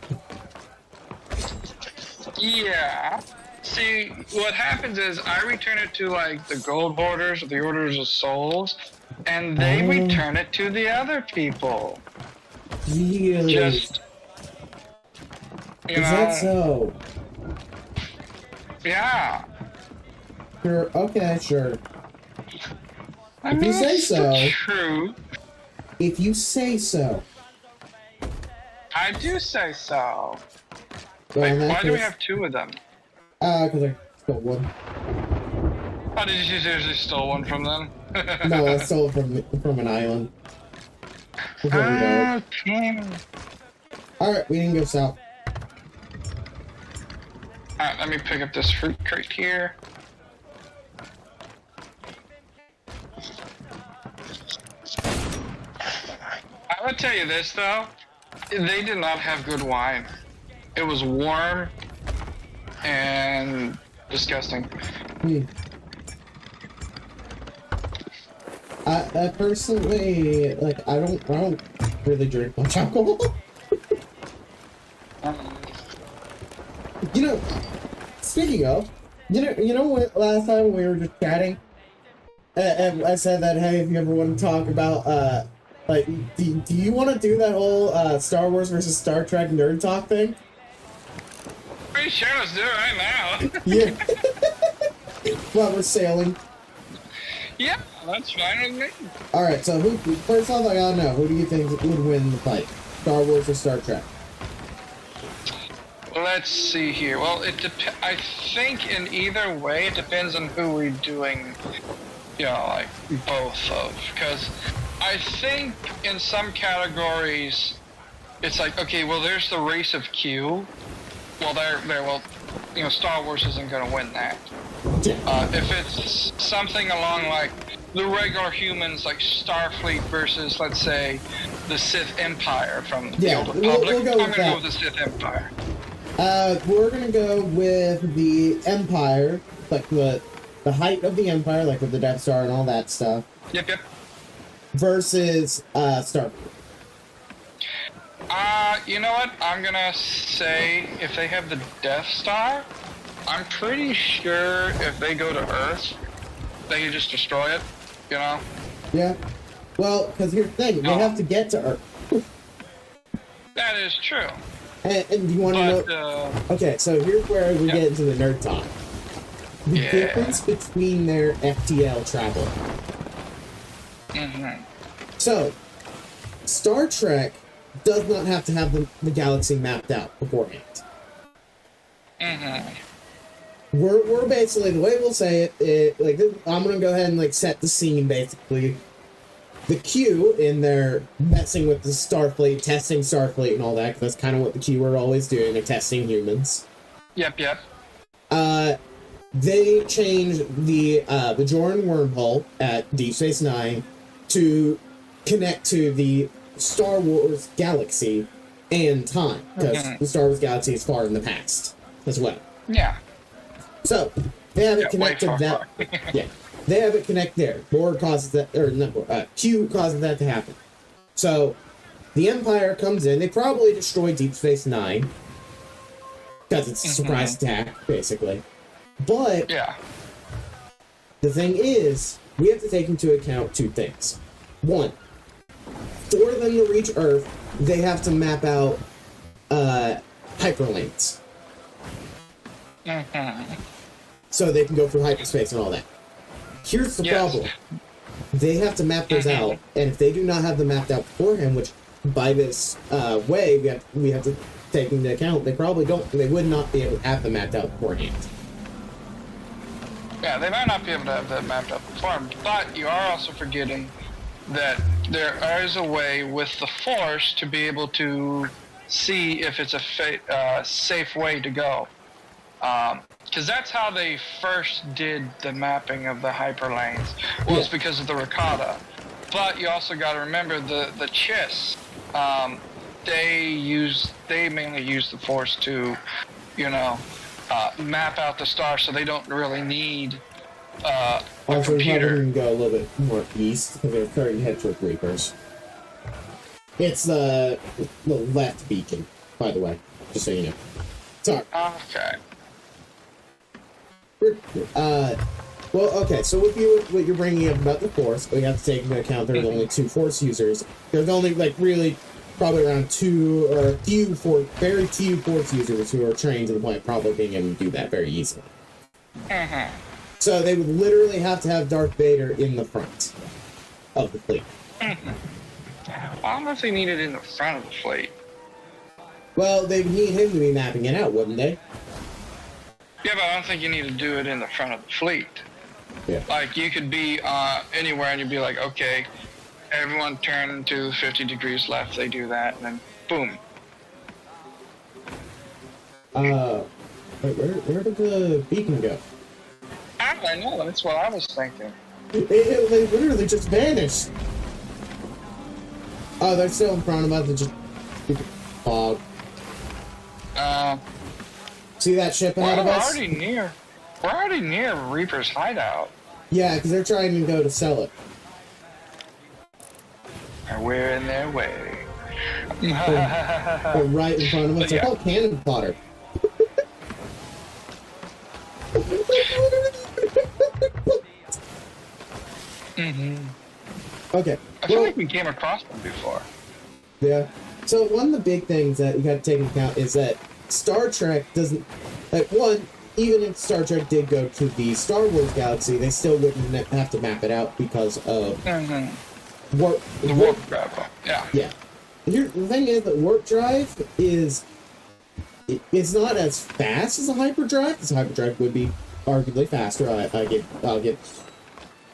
Yeah. See, what happens is I return it to like the gold hoarders or the orders of souls, and they return it to the other people. Really? Just, you know. Is that so? Yeah. Sure. Okay, sure. I If mean, you say it's so. the truth. If you say so. I do say so. Well, in Wait, that why do we case- have two of them? Because I stole one. Oh, did you seriously stole one from them? No, I stole it from an island. Okay. Alright, we didn't go south. Alright, let me pick up this fruit crate here. I would tell you this though, they did not have good wine. It was warm and disgusting. I personally, like, I don't really drink much alcohol. You know, speaking of, you know what, last time we were just chatting, and I said that, hey, if you ever want to talk about, like, do you want to do that whole, Star Wars versus Star Trek nerd talk thing? Pretty sure let's do it right now. Yeah. While we're sailing. Yeah, that's fine with me. Alright, so first off, I gotta know, who do you think would win the fight? Star Wars or Star Trek? Let's see here. Well, I think in either way, it depends on who we're doing, you know, like, both of. Because I think in some categories, it's like, okay, well, there's the race of Q. Well, well, you know, Star Wars isn't going to win that. If it's something along like the regular humans, like Starfleet versus, let's say, the Sith Empire from the Old Republic, I'm going to go with the Sith Empire. We're gonna go with the Empire, like the height of the Empire, like with the Death Star and all that stuff. Yep. Versus Starfleet. You know what? I'm gonna say if they have the Death Star, I'm pretty sure if they go to Earth, they can just destroy it, you know? Yeah. Well, because here's the thing, they have to get to Earth. That is true. And do you want to know? Okay, so here's where we get into the nerd talk. The difference between their FTL travel. So, Star Trek does not have to have the galaxy mapped out beforehand. We're basically, the way we'll say it, like, I'm gonna go ahead and, like, set the scene, basically. The Q, in their messing with the Starfleet, testing Starfleet and all that, because that's kind of what the Q are always doing, they're testing humans. Yep. They changed the Joran wormhole at Deep Space Nine to connect to the Star Wars galaxy and time, because the Star Wars galaxy is far in the past as well. Yeah. So they have it connected that. Yeah, they have it connect there. Borg causes that, or not, Q causes that to happen. So the Empire comes in. They probably destroy Deep Space Nine because it's a surprise attack, basically. But the thing is, we have to take into account two things. One, for them to reach Earth, they have to map out hyperlanes. So they can go through hyperspace and all that. Here's the problem. They have to map those out, and if they do not have them mapped out beforehand, which by this way we have to take into account, they probably don't. They would not be able to have them mapped out beforehand. Yeah, they might not be able to have that mapped out beforehand, but you are also forgetting that there is a way with the Force to be able to see if it's a safe way to go. Because that's how they first did the mapping of the hyperlanes, was because of the Rakata. But you also got to remember the Chiss. They mainly use the Force to, you know, map out the stars, so they don't really need a Also, we computer. can go a little bit more east because they're starting to head toward Reapers. It's the left beacon, by the way, just so you know. Sorry. Okay. Well, okay, so what you're bringing up about the Force, we have to take into account there's only 2 Force users. There's only, like, really probably around 2 or very few Force users who are trained to the point of probably being able to do that very easily. So they would literally have to have Darth Vader in the front of the fleet. I don't know if they need it in the front of the fleet. Well, they would need him to be mapping it out, wouldn't they? Yeah, but I don't think you need to do it in the front of the fleet. Yeah. Like, you could be anywhere and you'd be like, okay, everyone turn to 50 degrees left, they do that, and then boom. Where did the beacon go? I know, that's what I was thinking. It literally just vanished. Oh, they're still in front of us, they just fog. See that ship ahead of us? We're already near Reaper's hideout. Yeah, because they're trying to go to sell it. And we're in their way. They're right in front of us. They're called cannon fodder. Okay. I feel like we came across them before. Yeah. So one of the big things that you got to take into account is that Star Trek doesn't, like, one, even if Star Trek did go to the Star Wars galaxy, they still wouldn't have to map it out because of warp drive. Yeah. Yeah. The thing is that warp drive is it's not as fast as a hyperdrive, because a hyperdrive would be arguably faster. I'll give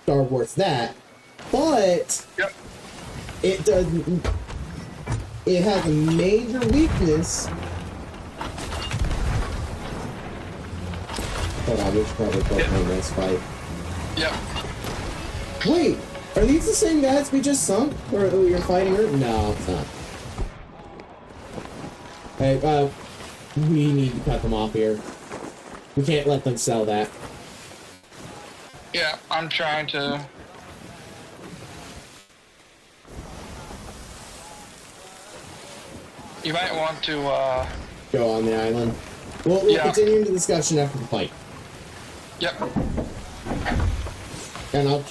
Star Wars that, but it doesn't. It has a major weakness. Hold on, we should probably focus on this fight. Yep. Wait, are these the same guys we just sunk? Or you're fighting her? No, it's not. Hey, we need to cut them off here. We can't let them sell that. Yeah, I'm trying to. You might want to, go on the island. We'll continue the discussion after the fight. Yep. And I'll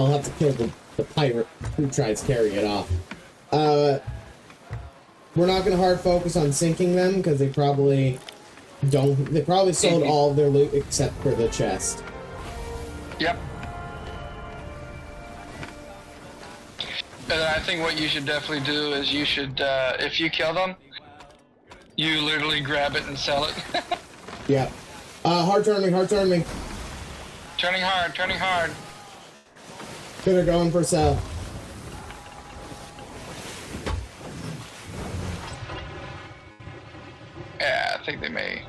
have to kill the pirate who tries to carry it off. We're not gonna hard focus on sinking them, because they probably sold all of their loot except for the chest. Yep. And I think what you should definitely do is you should, if you kill them, you literally grab it and sell it. Yeah. Hard turn me. Turning hard. They're going for sell. Yeah, I think they may.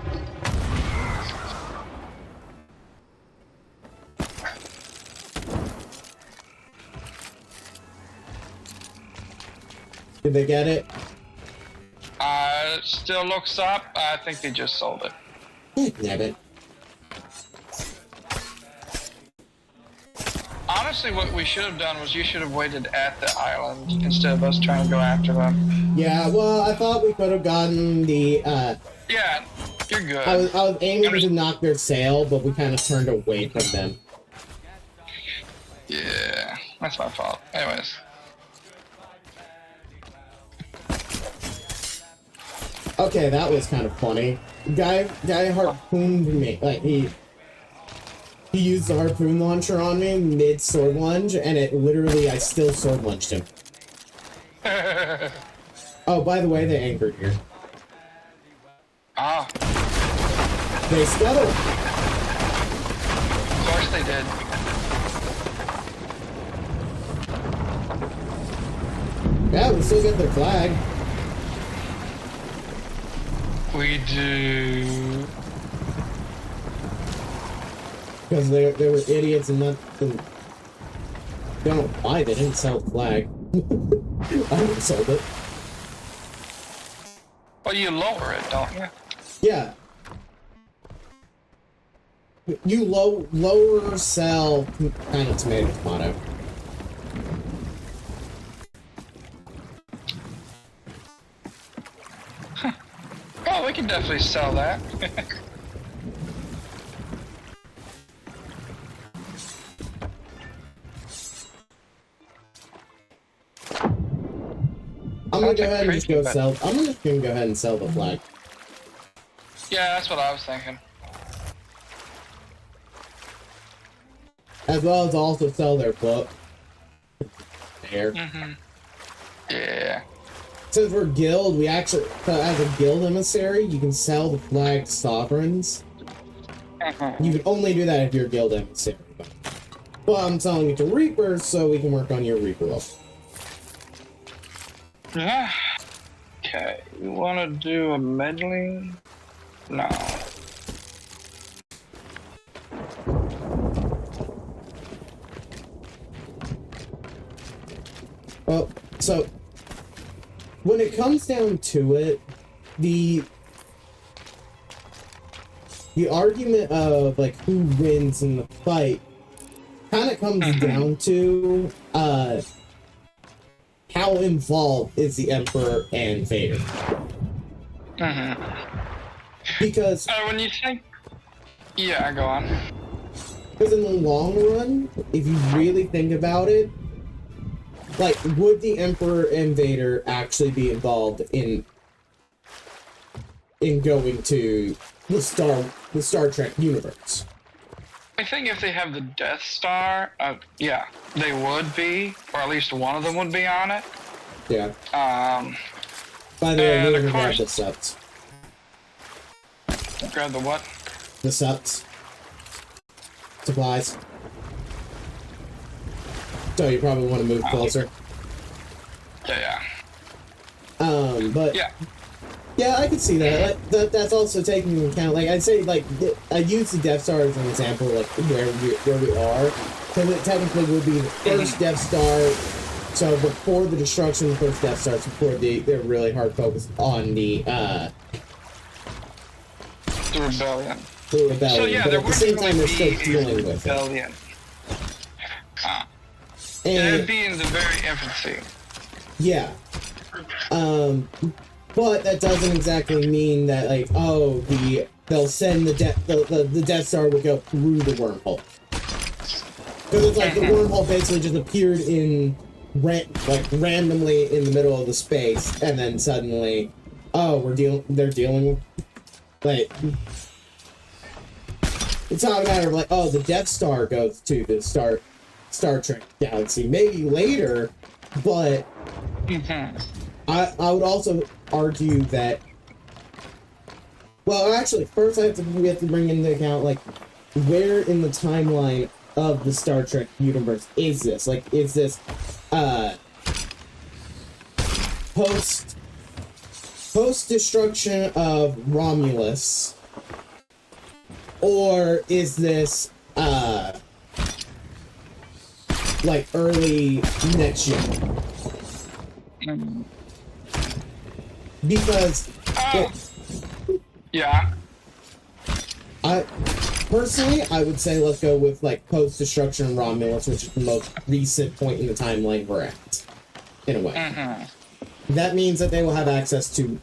Did they get it? It still looks up. I think they just sold it. Damn it. Honestly, what we should have done was you should have waited at the island instead of us trying to go after them. Yeah, well, I thought we could have gotten the, Yeah, you're good. I was aiming to knock their sail, but we kind of turned away from them. Yeah, that's my fault. Anyways. Okay, that was kind of funny. Guy harpooned me. Like, he used the harpoon launcher on me mid sword lunge, and I still sword lunged him. Oh, by the way, they anchored here. Ah. They scuttled. Of course they did. Yeah, we still get their flag. We do. Because they were idiots and not. I don't know why they didn't sell the flag. I would have sold it. Well, you lower it, don't you? Yeah. You lower, sell, kind of tomato. Oh, we can definitely sell that. I'm gonna go ahead and just go sell. I'm just gonna go ahead and sell the flag. Yeah, that's what I was thinking. As well as also sell their book. There. Yeah. Since we're guild, we actually, as a guild emissary, you can sell the flag sovereigns. You can only do that if you're a guild emissary. Well, I'm selling it to Reapers so we can work on your Reaper level. Yeah. Okay, you want to do a medley? No. Well, so when it comes down to it, the argument of like who wins in the fight kind of comes down to how involved is the Emperor and Vader. Because when you think, yeah, go on. Because in the long run, if you really think about it, like, would the Emperor and Vader actually be involved in going to the Star Trek universe? I think if they have the Death Star, yeah, they would be, or at least one of them would be on it. Yeah. By the way, we're gonna grab the sups. Grab the what? The sups. Supplies. So you probably want to move closer. Yeah. But yeah, I can see that. Like, that's also taking into account. Like I'd say, like I use the Death Star as an example, like where we are, because it technically would be the first Death Star. So before the destruction of the first Death Star, before they're really hard focused on the rebellion. The rebellion. So yeah, but there at the same time, they're still would be dealing a with it. rebellion. And it'd be in the very infancy. Yeah. But that doesn't exactly mean that, like, oh, they'll send the Death Star would go through the wormhole. Because it's like the wormhole basically just appeared randomly in the middle of the space, and then suddenly, oh, they're dealing with, like, it's not a matter of like, oh, the Death Star goes to the Star Trek galaxy. Maybe later, but I would also argue that. Well, actually, first we have to bring into account like where in the timeline of the Star Trek universe is this? Like, is this post destruction of Romulus, or is this like early next gen? Because yeah, I would say let's go with like post destruction of Romulus, which is the most recent point in the timeline we're at, in a way. That means that they will have access to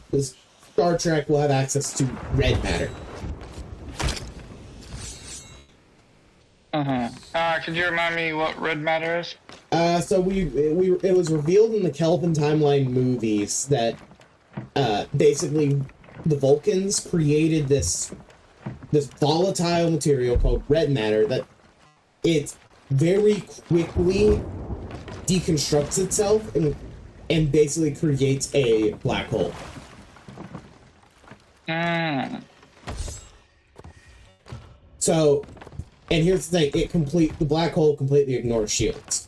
Star Trek. Will have access to red matter. Could you remind me what red matter is? So it was revealed in the Kelvin timeline movies that basically the Vulcans created this volatile material called red matter that it very quickly deconstructs itself and basically creates a black hole. So, and here's the thing, the black hole completely ignores shields.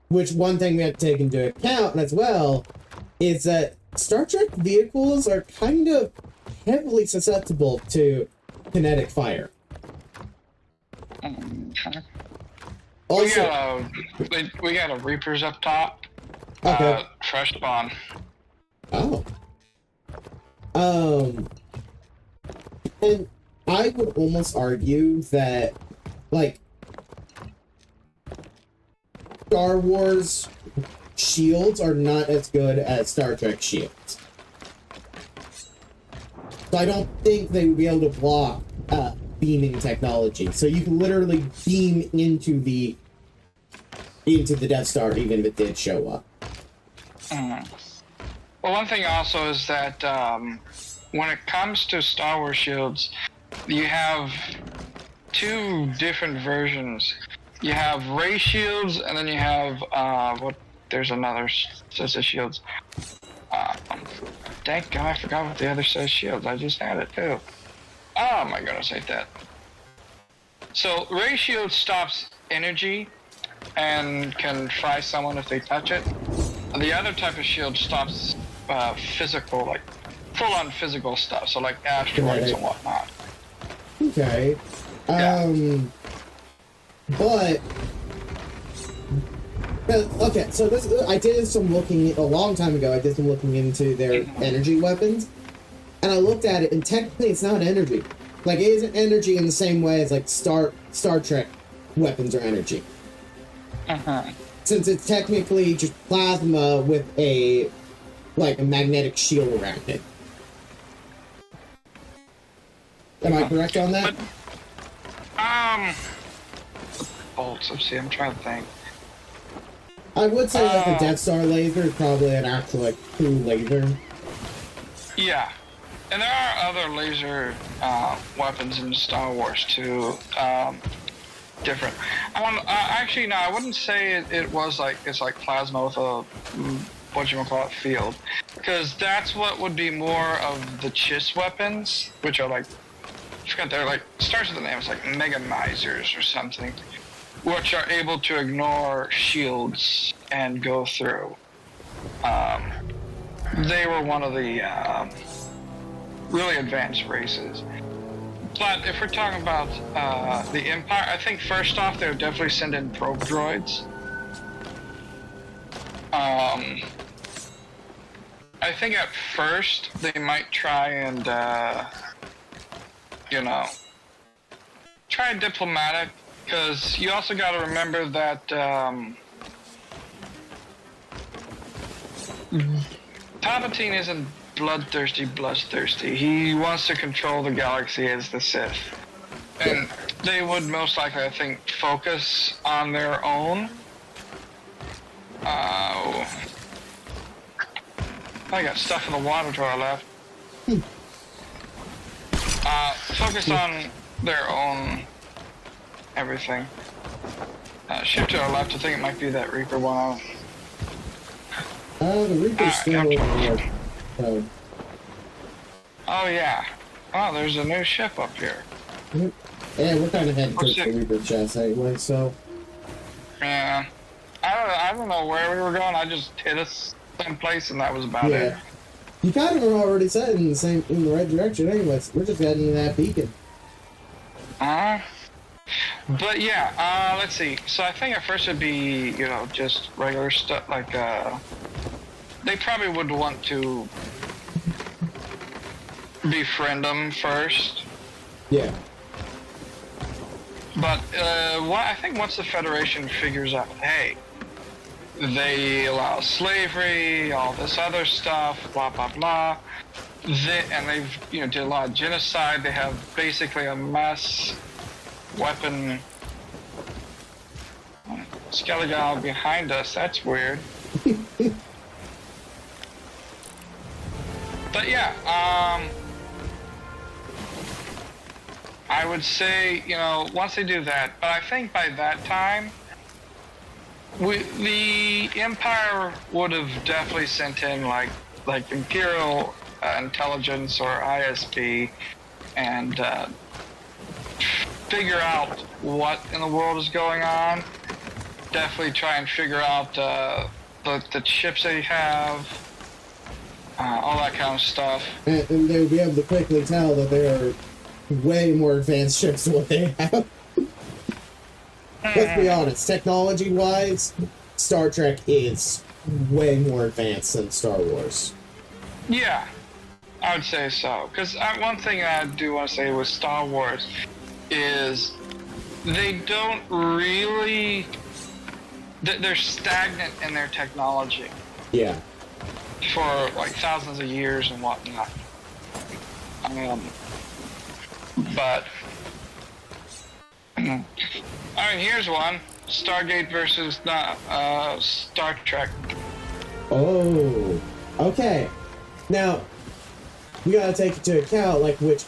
Which one thing we have to take into account as well is that Star Trek vehicles are kind of heavily susceptible to kinetic fire. Also, we got a Reapers up top. Okay. Fresh spawn. Oh. And I would almost argue that, like, Star Wars shields are not as good as Star Trek shields. So I don't think they would be able to block beaming technology. So you can literally beam into the into the Death Star, even if it did show up. Well, one thing also is that when it comes to Star Wars shields, you have two different versions. You have ray shields, and then you have there's another set of shields. Thank God, I forgot what the other set of shields. I just had it too. Oh my goodness, I hate that. So ray shield stops energy and can fry someone if they touch it. And the other type of shield stops physical, like full-on physical stuff, so like asteroids and whatnot. Okay. But okay, so this I did some looking a long time ago. I did some looking into their energy weapons, and I looked at it, and technically it's not energy. Like, it isn't energy in the same way as like Star Trek weapons are energy. Since it's technically just plasma with a magnetic shield around it. Am I correct on that? Bolts. Let's see. I'm trying to think. I would say that the Death Star laser is probably an actual true laser. Yeah, and there are other laser weapons in Star Wars too. Different. Actually, no, I wouldn't say it was like it's like plasma with a whatchamacallit field, because that's what would be more of the Chiss weapons, which are like, I forgot, they're like, starts with the name, it's like megamizers or something, which are able to ignore shields and go through. They were one of the really advanced races. But if we're talking about the Empire, I think first off they would definitely send in probe droids. I think at first they might try and, try diplomatic, because you also got to remember that Palpatine isn't bloodthirsty. He wants to control the galaxy as the Sith. And they would most likely, I think, focus on their own. I got stuff in the water to our left. Focus on their own everything. Ship to our left, I think it might be that Reaper one. The Reaper's still over. Oh yeah. Oh, there's a new ship up here. Yeah, we're kind of heading towards the Reaper chest anyway, so. Yeah. I don't know where we were going. I just hit us someplace, and that was about it. You kind of were already set in the right direction, anyways. We're just heading to that beacon. But yeah, let's see. So I think at first it'd be, just regular stuff, like, they probably would want to befriend them first. Yeah. But, I think once the Federation figures out, hey, they allow slavery, all this other stuff, blah, blah, blah, and they've, did a lot of genocide, they have basically a mass weapon. Skeleton behind us, that's weird. But yeah, I would say, once they do that, but I think by that time, the Empire would have definitely sent in like Imperial Intelligence or ISB and figure out what in the world is going on. Definitely try and figure out the chips they have, all that kind of stuff. And they would be able to quickly tell that they are way more advanced ships than what they have. Let's be honest, technology-wise, Star Trek is way more advanced than Star Wars. Yeah, I would say so. Because one thing I do want to say with Star Wars is they don't really... They're stagnant in their technology. Yeah. For like thousands of years and whatnot. But... I mean, here's one. Stargate versus Star Trek. Oh, okay. Now, we gotta take into account, like, which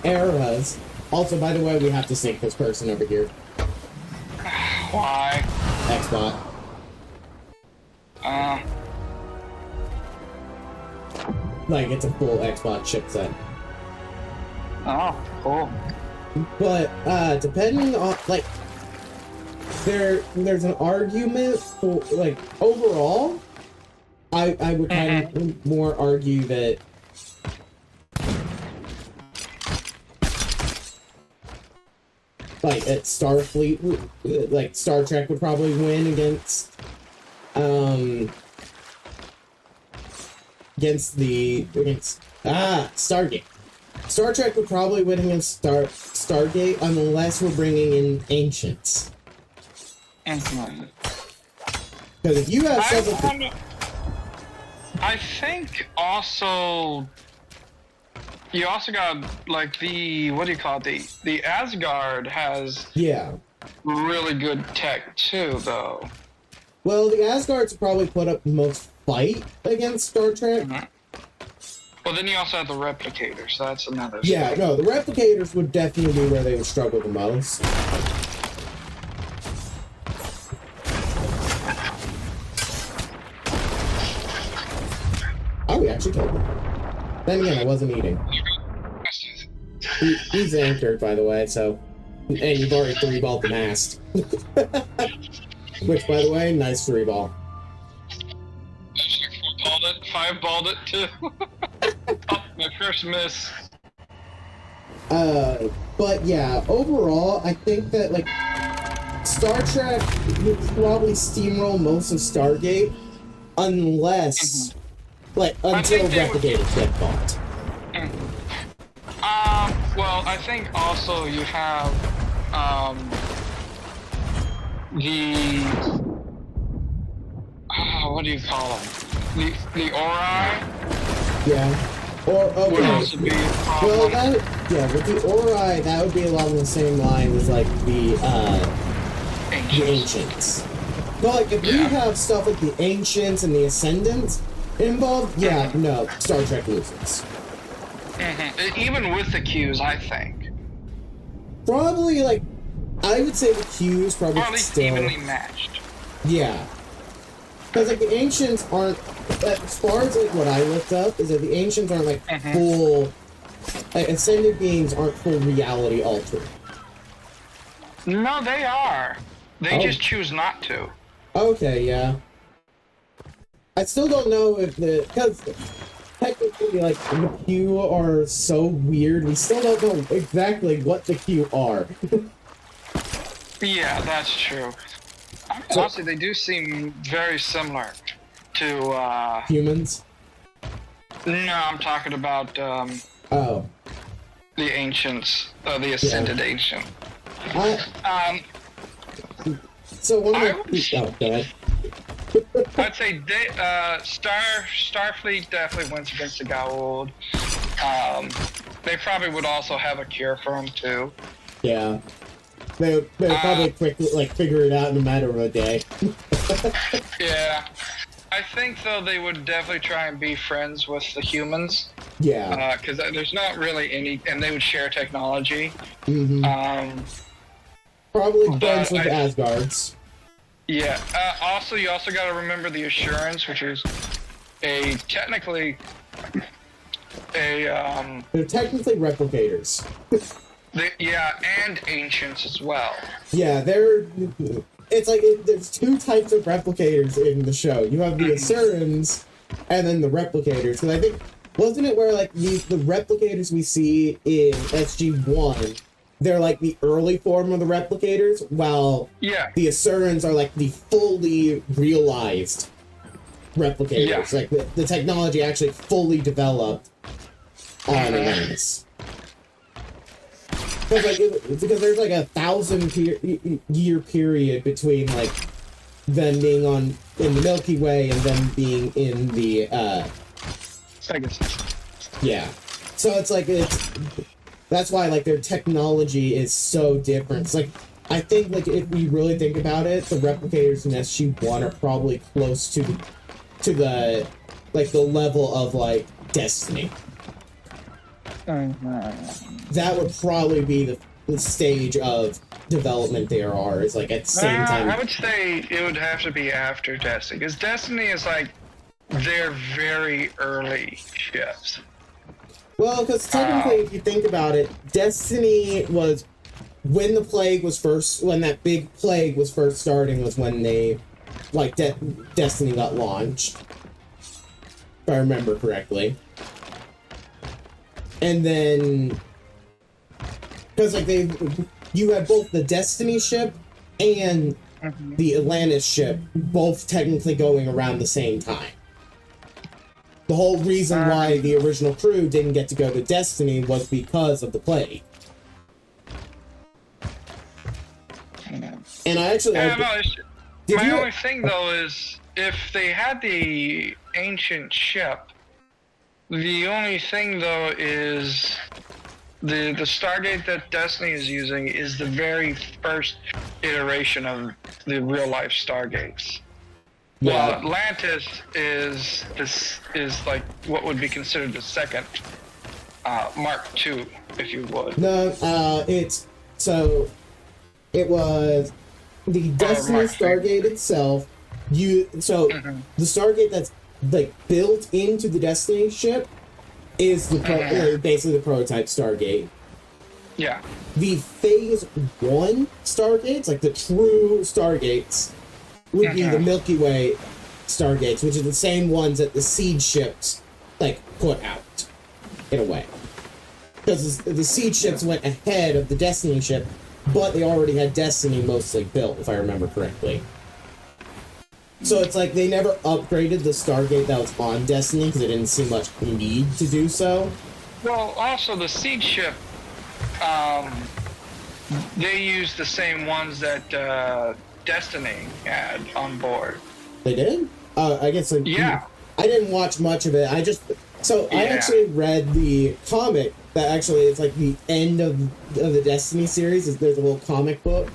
eras. Also, by the way, we have to sync this person over here. Why? Xbot. Like, it's a full Xbot chipset. Oh, cool. But, depending on, like, there's an argument for, like, overall, I would kind of more argue that like at Starfleet, like Star Trek would probably win against Stargate. Star Trek would probably win against Stargate unless we're bringing in Ancients. Because if you have something, I think also you also got like the what do you call it? The Asgard has really good tech too, though. Well, the Asgards probably put up the most fight against Star Trek. Well, then you also have the replicators. So that's another. Yeah, no, the replicators would definitely be where they would struggle the most. Oh, we actually killed him. Then again, I wasn't eating. He's anchored, by the way, so... And you've already 3-balled the mast. Which, by the way, nice 3-ball. 5-balled it, too. Oh, my first miss. But yeah, overall, I think that, like, Star Trek would probably steamroll most of Stargate, unless... Like, until replicators get bought. Well, I think also you have, what do you call them? The Ori? Yeah. Or, okay. Would also be a problem. Well, that, with the Ori, that would be along the same line as, like, the Ancients. But, like, if you have stuff like the Ancients and the Ascendants involved, no, Star Trek loses. Even with the Qs, I think. Probably, like, I would say the Qs probably still... evenly matched. Yeah. Because, like, the Ancients aren't... As far as, like, what I looked up, is that the Ancients aren't, like, full... Like, Ascended beings aren't full reality altering. No, they are. They just choose not to. Okay, yeah. I still don't know if because technically, like, the Q are so weird, we still don't know exactly what the Q are. Yeah, that's true. Honestly, they do seem very similar to, humans? No, I'm talking about, the Ancients, the Ascended Ancient. So one of the... go ahead. I'd say Starfleet definitely wins against the Goa'uld. They probably would also have a cure for them too. Yeah, they probably quickly figure it out in a matter of a day. Yeah, I think though they would definitely try and be friends with the humans. Yeah, because there's not really any, and they would share technology. Probably friends with Asgards. Yeah. Also, you also got to remember the Assurance, which is technically a They're technically replicators. and Ancients as well. Yeah, it's like there's two types of replicators in the show. You have the Assurans, and then the replicators. Because I think wasn't it where like the replicators we see in SG-1. They're like the early form of the replicators, while the Assurans are like the fully realized replicators. Yeah. Like the technology actually fully developed on Atlantis. Because there's like 1,000-year period between like them being in the Milky Way and them being in the Pegasus. Yeah. So it's like that's why, like, their technology is so different. It's like, I think, like, if we really think about it, the replicators in SG-1 are probably close to the like, the level of, like, Destiny. That would probably be the stage of development there are, is, like, at the same time. I would say it would have to be after Destiny, because Destiny is, like, their very early ships. Well, because technically, if you think about it, Destiny was when the plague was first, when that big plague was first starting, was when they, like, Destiny got launched, if I remember correctly. And then, because, like, you had both the Destiny ship and the Atlantis ship both technically going around the same time. The whole reason why the original crew didn't get to go to Destiny was because of the plague. And I actually... my only thing, though, is if they had the ancient ship, the only thing, though, is the Stargate that Destiny is using is the very first iteration of the real-life Stargates. Yeah. Well, Atlantis is like what would be considered the second Mark II, if you would. No, it was the Destiny Stargate itself. The Stargate that's, like, built into the Destiny ship is basically the prototype Stargate. Yeah. The Phase 1 Stargates, like the true Stargates, would be the Milky Way Stargates, which are the same ones that the Siege ships, like, put out, in a way. Because the Siege ships went ahead of the Destiny ship, but they already had Destiny mostly built, if I remember correctly. So it's like they never upgraded the Stargate that was on Destiny because they didn't see much need to do so. Well, also the Siege ship, they used the same ones that Destiny had on board. They did? I guess. Like, yeah. I didn't watch much of it. I actually read the comic that actually is like the end of the Destiny series. There's a little comic book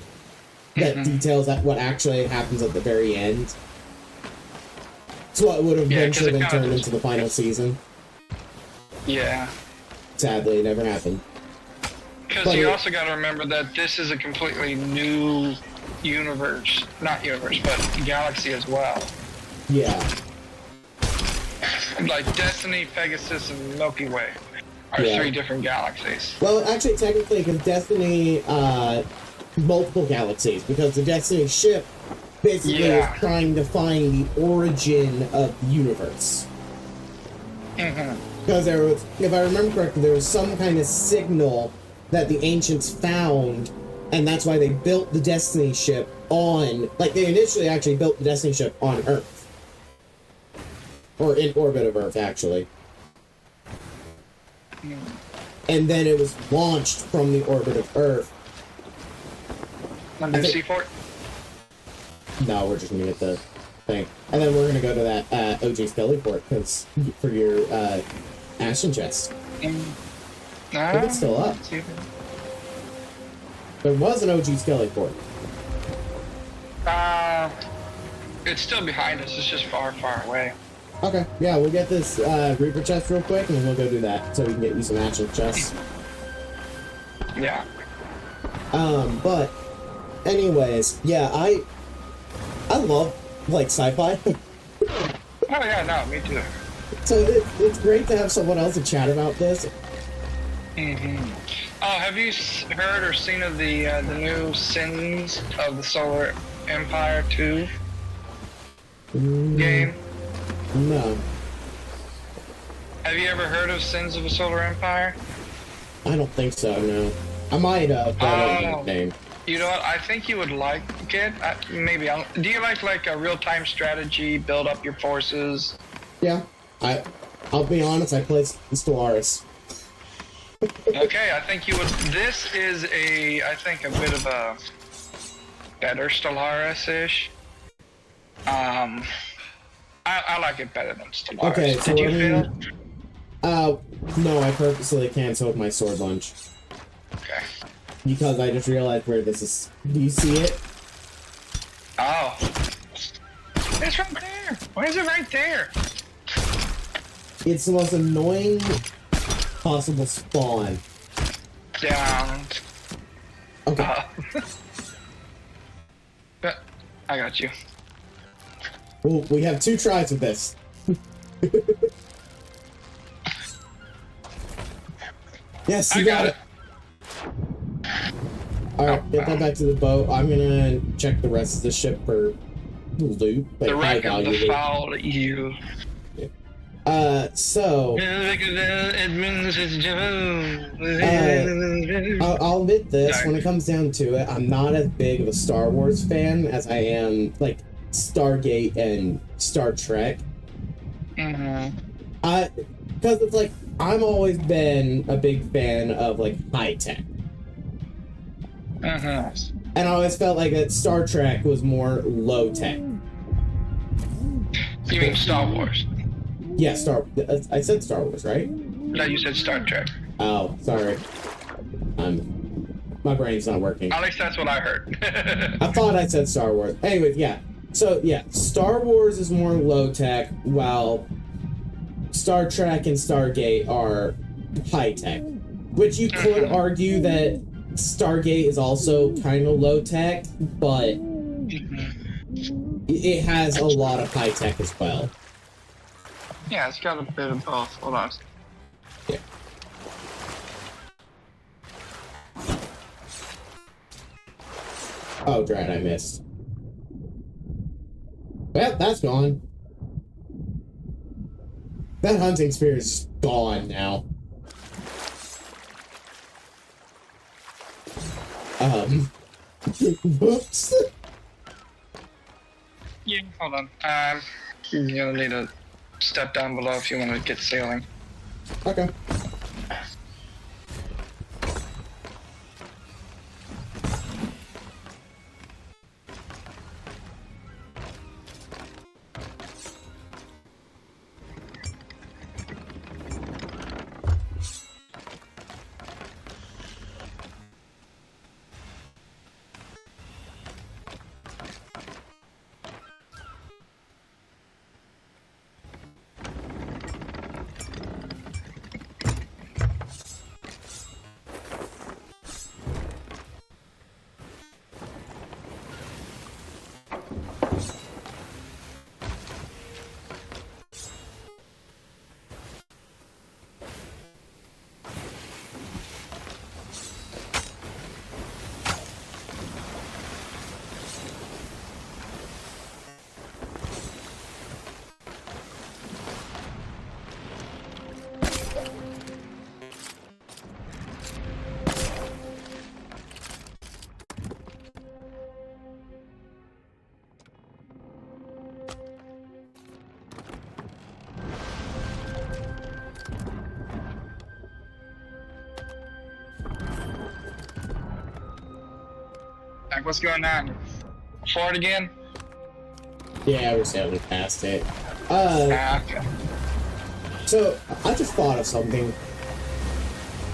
that details what actually happens at the very end. It's what would have eventually been turned into the final season. Yeah. Sadly, it never happened. Because you also got to remember that this is a completely new universe. Not universe, but galaxy as well. Yeah. Like Destiny, Pegasus, and Milky Way are 3 different galaxies. Well, actually, technically, because Destiny, multiple galaxies, because the Destiny ship basically is trying to find the origin of the universe. Because there was, if I remember correctly, there was some kind of signal that the Ancients found, and that's why they built the Destiny ship on, like, they initially actually built the Destiny ship on Earth. Or in orbit of Earth, actually. And then it was launched from the orbit of Earth. Under Seaport? No, we're just gonna get the thing. And then we're gonna go to that OG Skellyport, because for your Ashen chest. I think it's still up. There was an OG Skellyport. It's still behind us, it's just far, far away. Okay, yeah, we'll get this Reaper chest real quick, and then we'll go do that, so we can get you some Ashen chests. Yeah. But, anyways, yeah, I love, like, sci-fi. Oh yeah, no, me too. So it's great to have someone else to chat about this. Oh, have you heard or seen of the new Sins of the Solar Empire 2 game? No. Have you ever heard of Sins of the Solar Empire? I don't think so, no. I might have, but I don't know the name. You know what? I think you would like it. Maybe. Do you like a real-time strategy, build up your forces? Yeah. I'll be honest, I played Stellaris. Okay, I think you would. This is I think a bit of a better Stellaris-ish. I like it better than Stellaris. Okay, so Did you feel? no, I purposely canceled my sword lunch. Okay. because I just realized where this is. Do you see it? Oh. It's right there. Why is it right there? It's the most annoying possible spawn. Down. Okay. But I got you. Well, we have 2 tries with this. Yes, you got it. Alright, get that back to the boat. I'm gonna check the rest of the ship for loot. Like The high wreck of value the loot. foul you. So I'll admit this, when it comes down to it, I'm not as big of a Star Wars fan as I am like Stargate and Star Trek. Mm-hmm. Because it's like I've always been a big fan of like high tech. Mm-hmm. And I always felt like that Star Trek was more low tech. You mean Star Wars? Yeah, I said Star Wars, right? No, you said Star Trek. Oh, sorry. My brain's not working. At least that's what I heard. I thought I said Star Wars. Anyways, yeah. So, yeah, Star Wars is more low tech, while Star Trek and Stargate are high tech. Which you could argue that Stargate is also kind of low tech, but it has a lot of high tech as well. Yeah, it's got a bit of both. Hold on. Yeah. Oh, drat, I missed. Well, that's gone. That hunting spear is gone now. Whoops. Yeah, hold on. You're gonna need to step down below if you want to get sailing. Okay. Like, what's going on? Forward again? Yeah, we're sailing past it. Okay. So, I just thought of something.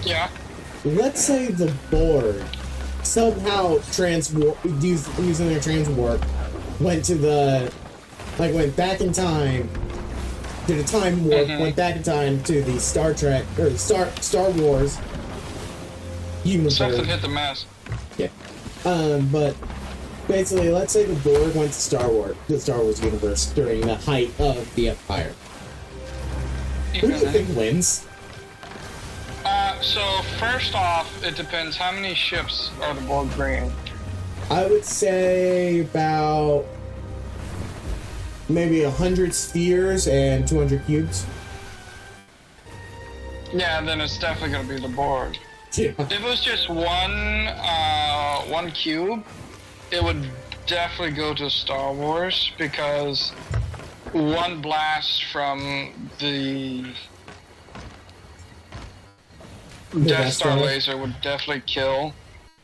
Yeah. Let's say the Borg somehow using their transwarp went to the, like, went back in time, did a time warp, went back in time to the Star Trek, or Star Wars universe. Something hit the mast. Yeah. But basically, let's say the Borg went to the Star Wars universe during the height of the Empire. Who do you think wins? So first off, it depends how many ships are the Borg bringing. I would say about maybe 100 spheres and 200 cubes. Yeah, then it's definitely gonna be the Borg. Yeah. If it was just one cube, it would definitely go to Star Wars, because one blast from the Death Star laser would definitely kill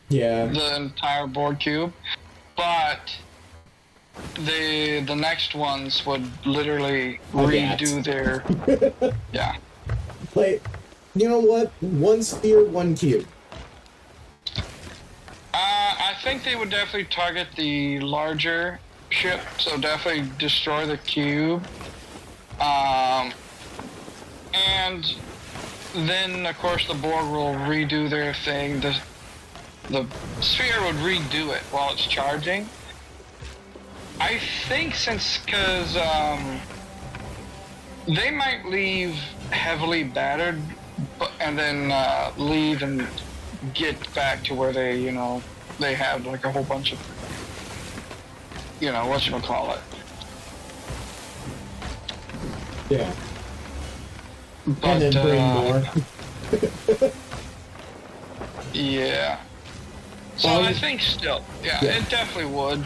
the entire Borg cube. But the next ones would literally redo their yeah. Like, you know what? One sphere, one cube. think they would definitely target the larger ship, so definitely destroy the cube. And then, of course, the Borg will redo their thing. The sphere would redo it while it's charging. I think because they might leave heavily battered, and then leave and get back to where they, they have like a whole bunch of, whatchamacallit. Yeah. But, and then bring more. Yeah. So I think still, it definitely would.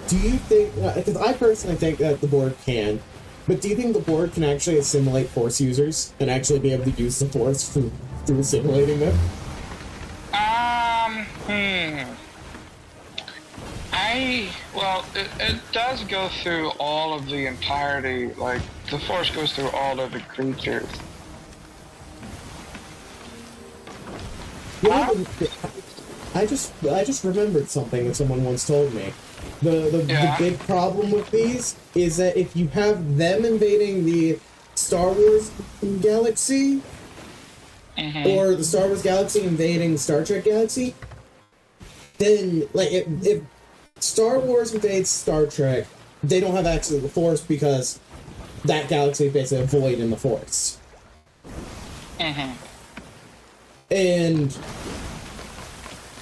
Do you think, because I personally think that the Borg can, but do you think the Borg can actually assimilate Force users and actually be able to use the Force through assimilating them? It does go through all of the entirety, like, the Force goes through all of the creatures. I just remembered something that someone once told me. The big problem with these is that if you have them invading the Star Wars galaxy, or the Star Wars galaxy invading Star Trek galaxy, then, like, if Star Wars invades Star Trek, they don't have access to the Force because that galaxy is basically a void in the Force. And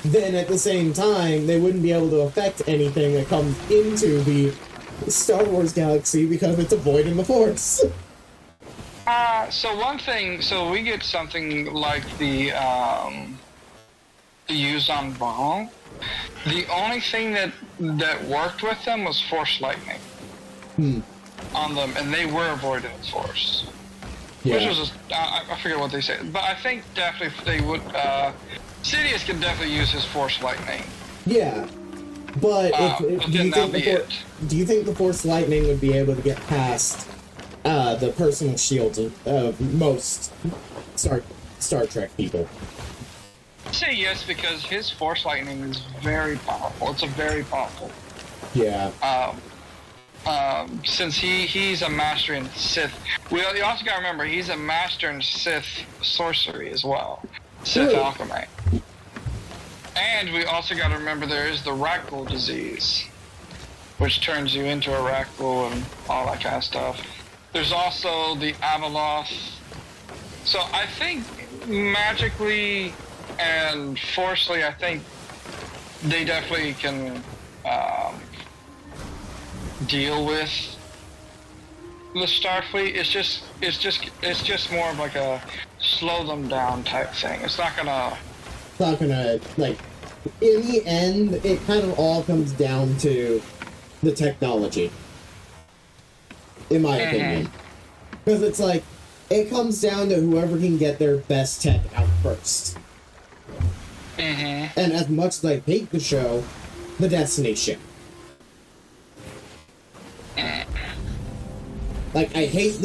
then at the same time, they wouldn't be able to affect anything that comes into the Star Wars galaxy because it's a void in the Force. So one thing, so we get something like the Yuuzhan Vong. The only thing that worked with them was Force Lightning on them, and they were avoiding the Force. Yeah. Which was, I forget what they said, but I think definitely they would, Sidious could definitely use his Force Lightning. Yeah, but do you think the Force Lightning would be able to get past the personal shields of most Star Trek people? I'd say yes, because his Force Lightning is very powerful. It's a very powerful. Yeah. Since he's a master in Sith, you also gotta remember he's a master in Sith sorcery as well, Sith alchemy. And we also gotta remember there is the Rakghoul disease, which turns you into a Rakghoul and all that kind of stuff. There's also the Abeloth. So I think magically and forcefully, I think they definitely can deal with the Starfleet. It's just more of like a slow them down type thing. It's not gonna, like, in the end, it kind of all comes down to the technology, in my opinion. Because it's like, it comes down to whoever can get their best tech out first. And as much as I hate the show, the Destiny ship. Like, I hate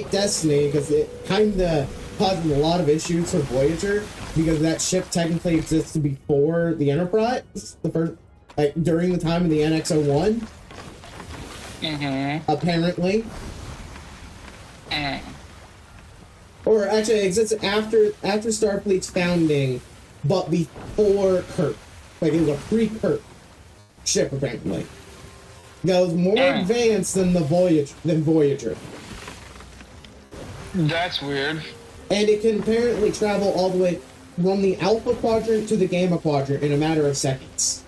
Destiny because it kind of caused a lot of issues for Voyager, because that ship technically existed before the Enterprise, the first, like, during the time of the NX-01. Apparently. Or actually, it existed after Starfleet's founding, but before Kirk. Like, it was a pre-Kirk ship, apparently. That was more advanced than Voyager. That's weird. And it can apparently travel all the way from the Alpha Quadrant to the Gamma Quadrant in a matter of seconds.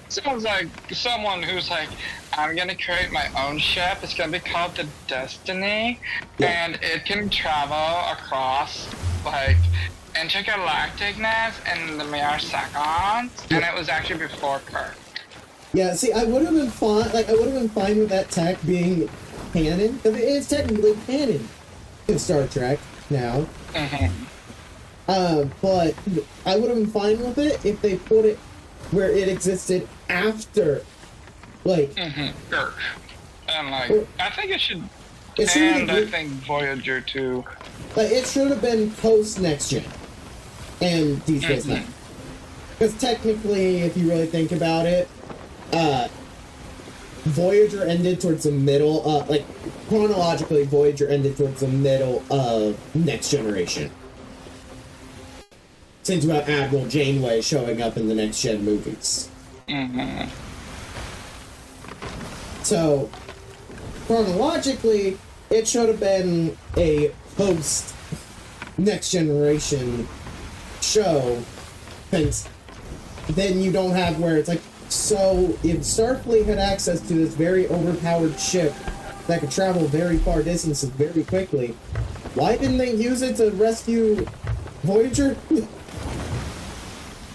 Sounds like someone who's like, I'm gonna create my own ship. It's gonna be called the Destiny, and it can travel across, like, intergalacticness in the mere seconds, and it was actually before Kirk. Yeah, see, I would have been fine. Like, I would have been fine with that tech being canon, because it is technically canon in Star Trek now. But I would have been fine with it if they put it where it existed after, like, Kirk. And like, I think it should. I think Voyager too. Like, it should have been post Next Gen. and Deep Space Nine. Because technically, if you really think about it, Voyager ended towards the middle, like, chronologically, Voyager ended towards the middle of Next Generation. Since you have Admiral Janeway showing up in the Next Gen movies. So, chronologically, it should have been a post-Next Generation show, since then you don't have where it's like, so if Starfleet had access to this very overpowered ship that could travel very far distances very quickly, why didn't they use it to rescue Voyager?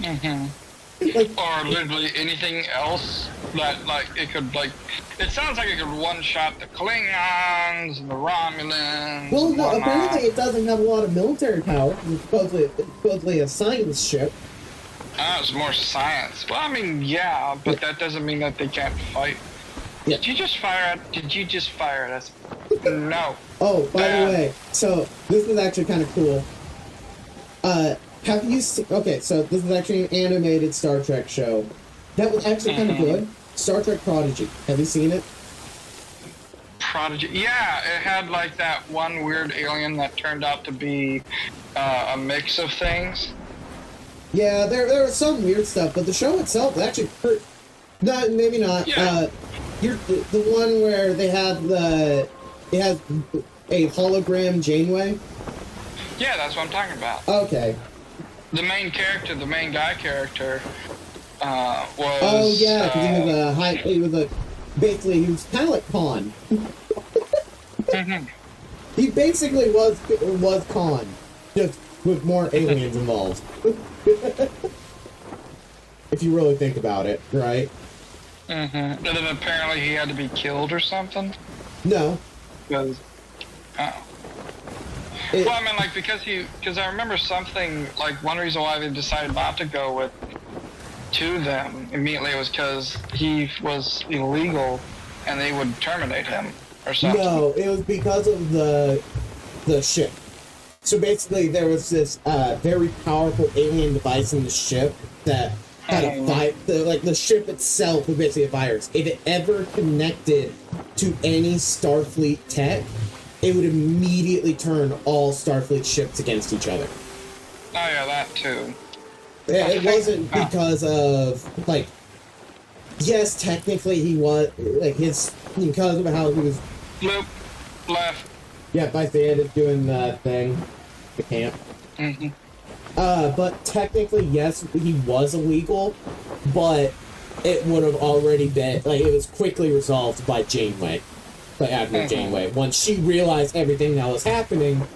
Like, or literally anything else that, like, it could, like, it sounds like it could one-shot the Klingons and the Romulans. Well, no, apparently it doesn't have a lot of military power. It's supposedly a science ship. It's more science. Well, I mean, yeah, but that doesn't mean that they can't fight. Yeah. Did you just fire at us? No. Oh, by the way, so this is actually kind of cool. Have you seen... Okay, so this is actually an animated Star Trek show. That was actually kind of good. Star Trek Prodigy. Have you seen it? Prodigy? Yeah, it had, like, that one weird alien that turned out to be a mix of things. Yeah, there was some weird stuff, but the show itself is actually not, maybe not. Yeah. You're the one where they had it has a hologram Janeway. Yeah, that's what I'm talking about. Okay. The main guy character, was. Oh yeah, because he was basically he was kind of like Khan. He basically was Khan, just with more aliens involved. If you really think about it, right? And then apparently he had to be killed or something? No. Because, well, I mean, like, because I remember something, like, one reason why they decided not to go to them immediately was because he was illegal and they would terminate him or something. No, it was because of the ship. So basically, there was this very powerful alien device in the ship that had a virus. The ship itself was basically a virus. If it ever connected to any Starfleet tech, it would immediately turn all Starfleet ships against each other. Oh yeah, that too. It wasn't because of, like, yes, technically he was, like, because of how he was... Loop, left. Yeah, by the end of doing that thing, the camp. But technically, yes, he was illegal, but it would have already been, like, it was quickly resolved by Janeway, by Admiral Janeway. Once she realized everything that was happening,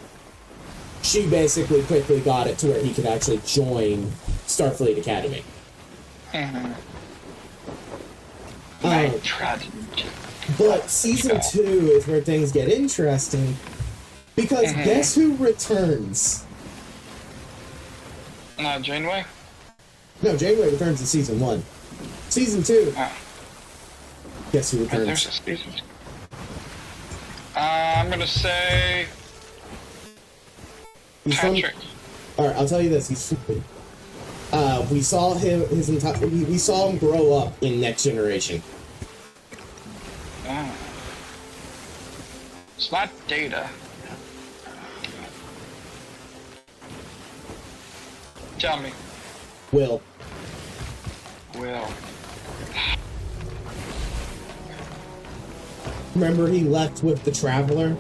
she basically quickly got it to where he could actually join Starfleet Academy. But season 2 is where things get interesting, because guess who returns? Janeway? No, Janeway returns in season 1. Season 2. Guess who returns? There's a season 2. I'm gonna say Patrick. Alright, I'll tell you this, he's stupid. We saw we saw him grow up in Next Generation. It's not Data. Tell me. Will. Remember he left with the Traveler?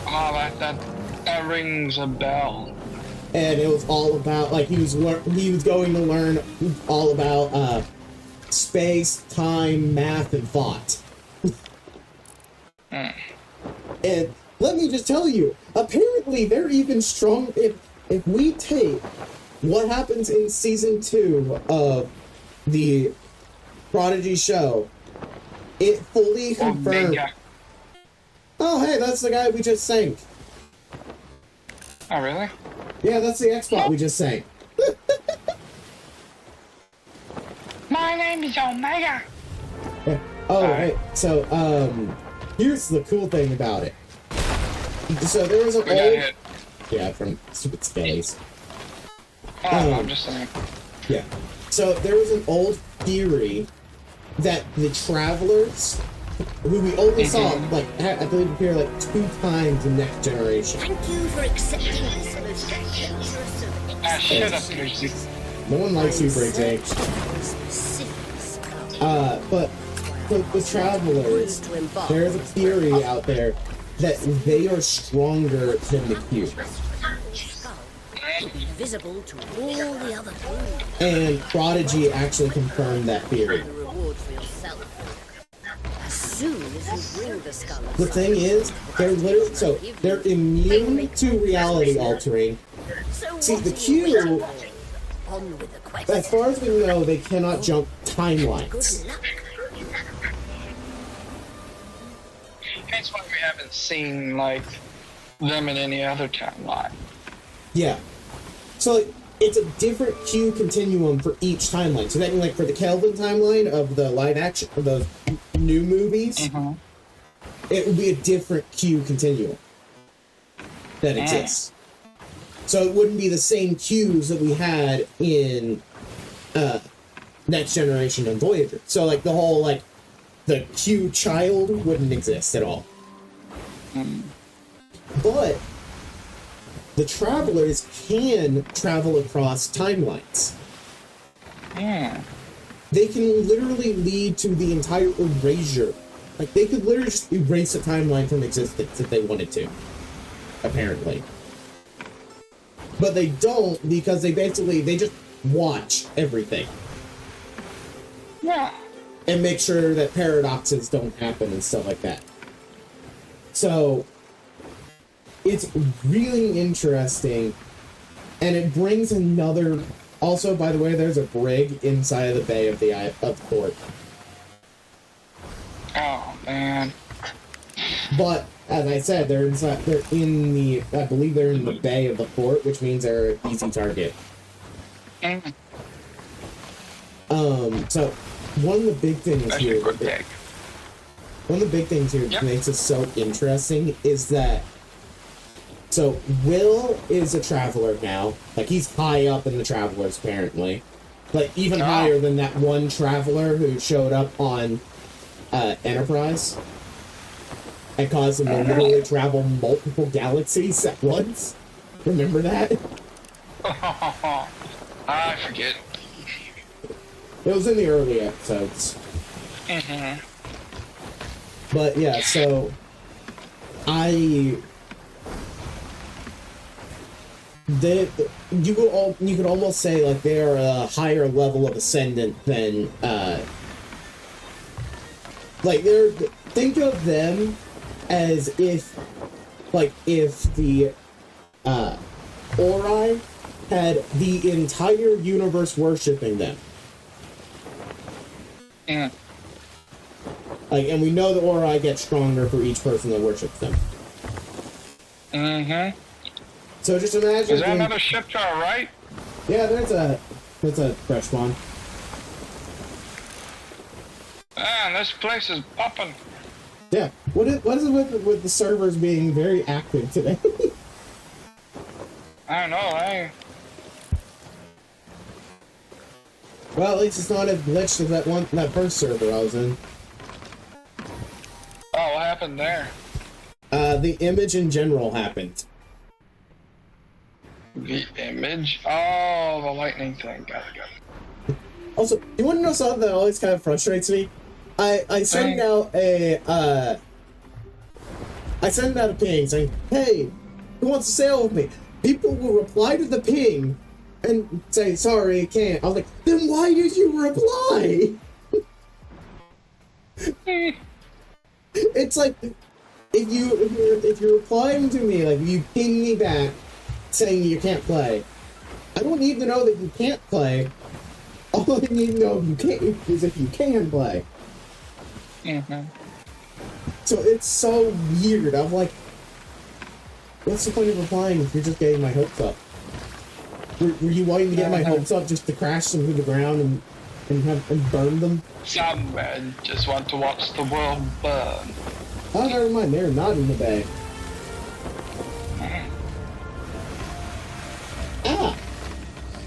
Oh, that rings a bell. And it was all about, like, he was going to learn all about space, time, math, and thought. And let me just tell you, apparently they're even strong. If we take what happens in season 2 of the Prodigy show, it fully confirmed. Oh, hey, that's the guy we just sank. Oh, really? Yeah, that's the X-Bot we just sank. My name is Omega. Yeah. Oh, right. So, here's the cool thing about it. So there was an Yeah, from Stupid Skellies. I'm just saying. Yeah. So there was an old theory that the travelers, who we only saw, like, I believe appear like 2 times in Next Generation. Thank you for accepting this most dangerous of Shut up, Tracy. No one likes you, Break Day. But the travelers, there's a theory out there that they are stronger than the Q. Visible to all the other crew. And Prodigy actually confirmed that theory. The reward for yourself. As soon as you bring the skull. The thing is, they're immune to reality altering. See, the Q, as far as we know, they cannot jump timelines. That's why we haven't seen, like, them in any other timeline. Yeah. So, like, it's a different Q continuum for each timeline. So that means, like, for the Kelvin timeline of the live action, of those new movies, it would be a different Q continuum that exists. So it wouldn't be the same Qs that we had in Next Generation and Voyager. So, like, the whole, like, the Q child wouldn't exist at all. But the travelers can travel across timelines. They can literally lead to the entire erasure. Like, they could literally just erase a timeline from existence if they wanted to. Apparently. But they don't, because they just watch everything. Yeah. And make sure that paradoxes don't happen and stuff like that. So, it's really interesting, and it brings another... Also, by the way, there's a brig inside of the bay of the port. Oh, man. But, as I said, they're in the... I believe they're in the bay of the port, which means they're an easy target. So, one of the big things here... One of the big things here that makes it so interesting is that... So, Will is a traveler now. Like, he's high up in the travelers, apparently. Like, even higher than that one traveler who showed up on Enterprise. And caused him to literally travel multiple galaxies at once. Remember that? I forget. It was in the early episodes. But, yeah, so... You could almost say, like, they're a higher level of ascendant than, like, think of them as if the, Ori had the entire universe worshipping them. Like, and we know the Ori get stronger for each person that worships them. So just imagine... Is that another ship to our right? Yeah, that's a fresh one. Man, this place is popping. Yeah. What is it with the servers being very active today? I don't know, Well, at least it's not as glitched as that first server I was in. Oh, what happened there? The image in general happened. The image? Oh, the lightning thing. Got it. Also, you want to know something that always kind of frustrates me? I send out a ping saying, "Hey, who wants to sail with me?" People will reply to the ping and say, "Sorry, I can't." I was like, "Then why did you reply?" It's like if you're replying to me, like, you ping me back saying you can't play. I don't need to know that you can't play. All I need to know is if you can play. So it's so weird. I'm like, what's the point of replying if you're just getting my hopes up? Were you wanting to get my hopes up just to crash them to the ground and burn them? Some men just want to watch the world burn. Oh, never mind. They're not in the bay.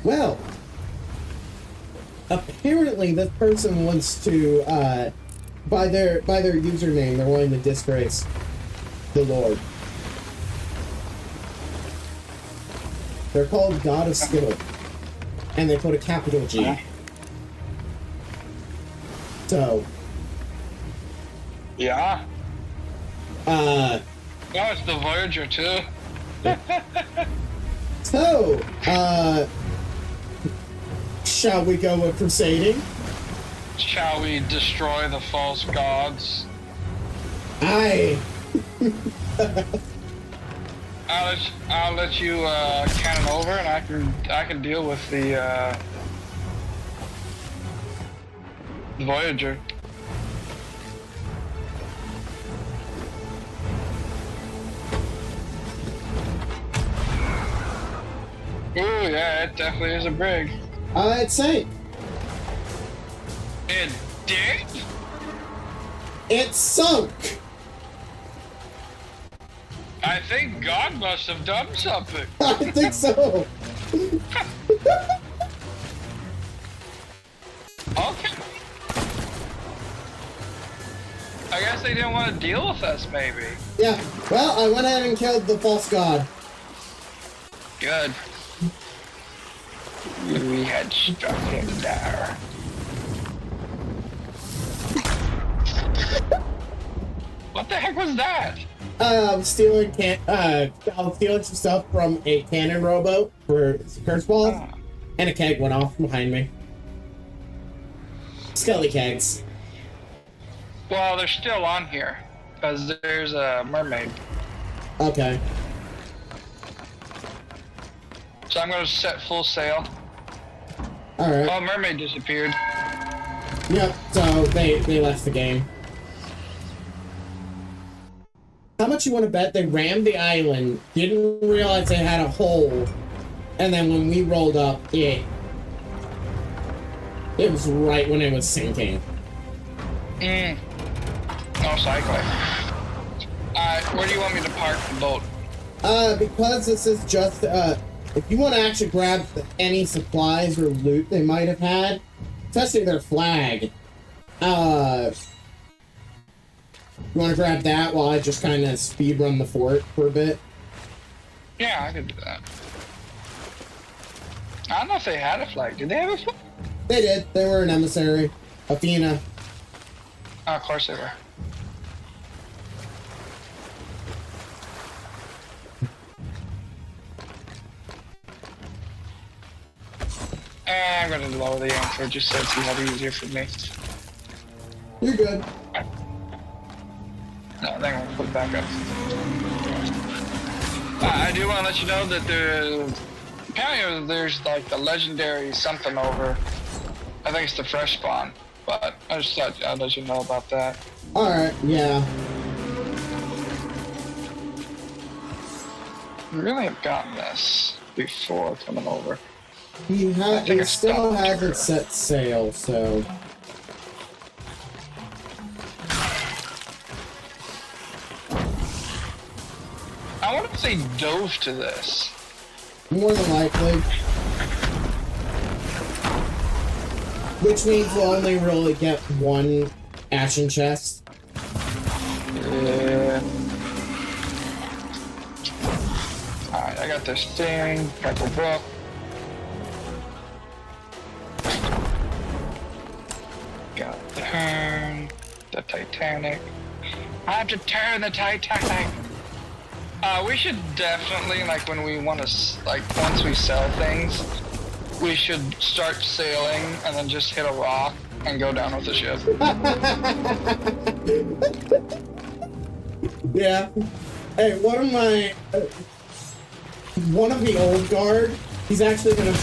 Well, apparently this person wants to, by their username, they're wanting to disgrace the Lord. They're called God of Skill, and they put a capital G. So, yeah. Oh, it's the Voyager too. So, shall we go with crusading? Shall we destroy the false gods? Aye. I'll let you cannon over, and I can deal with the Voyager. Ooh, yeah, it definitely is a brig. It sank. It did? It sunk. I think God must have done something. I think so. Okay. I guess they didn't want to deal with us, maybe. Yeah. Well, I went ahead and killed the false god. Good. We had struck him there. What the heck was that? I'm stealing some stuff from a cannon rowboat for curse balls, and a keg went off behind me. Skelly kegs. Well, they're still on here, because there's a mermaid. Okay. So I'm gonna set full sail. Alright. Oh, mermaid disappeared. Yep, so they left the game. How much you want to bet they rammed the island, didn't realize they had a hole, and then when we rolled up, it was right when it was sinking. Most likely. Where do you want me to park the boat? Because this is just, if you want to actually grab any supplies or loot they might have had, especially their flag, you want to grab that while I just kind of speed run the fort for a bit? Yeah, I could do that. I don't know if they had a flag. Did they have a flag? They did. They were an emissary. Athena. Oh, of course they were. I'm gonna lower the anchor just so it's a lot easier for me. You're good. No, I think I'm gonna put it back up. I do want to let you know that apparently there's like the legendary something over. I think it's the fresh spawn, but I just thought I'd let you know about that. Alright, yeah. We really have gotten this before coming over. He still hasn't set sail, so... I want to say dove to this. More than likely. Which means we'll only really get one ashen chest. Yeah. Alright, I got this thing, purple book. Got turn the Titanic. I have to turn the Titanic. We should definitely, like, when we want to, like, once we sell things, we should start sailing and then just hit a rock and go down with the ship. Yeah. Hey, one of the old guard, he's actually gonna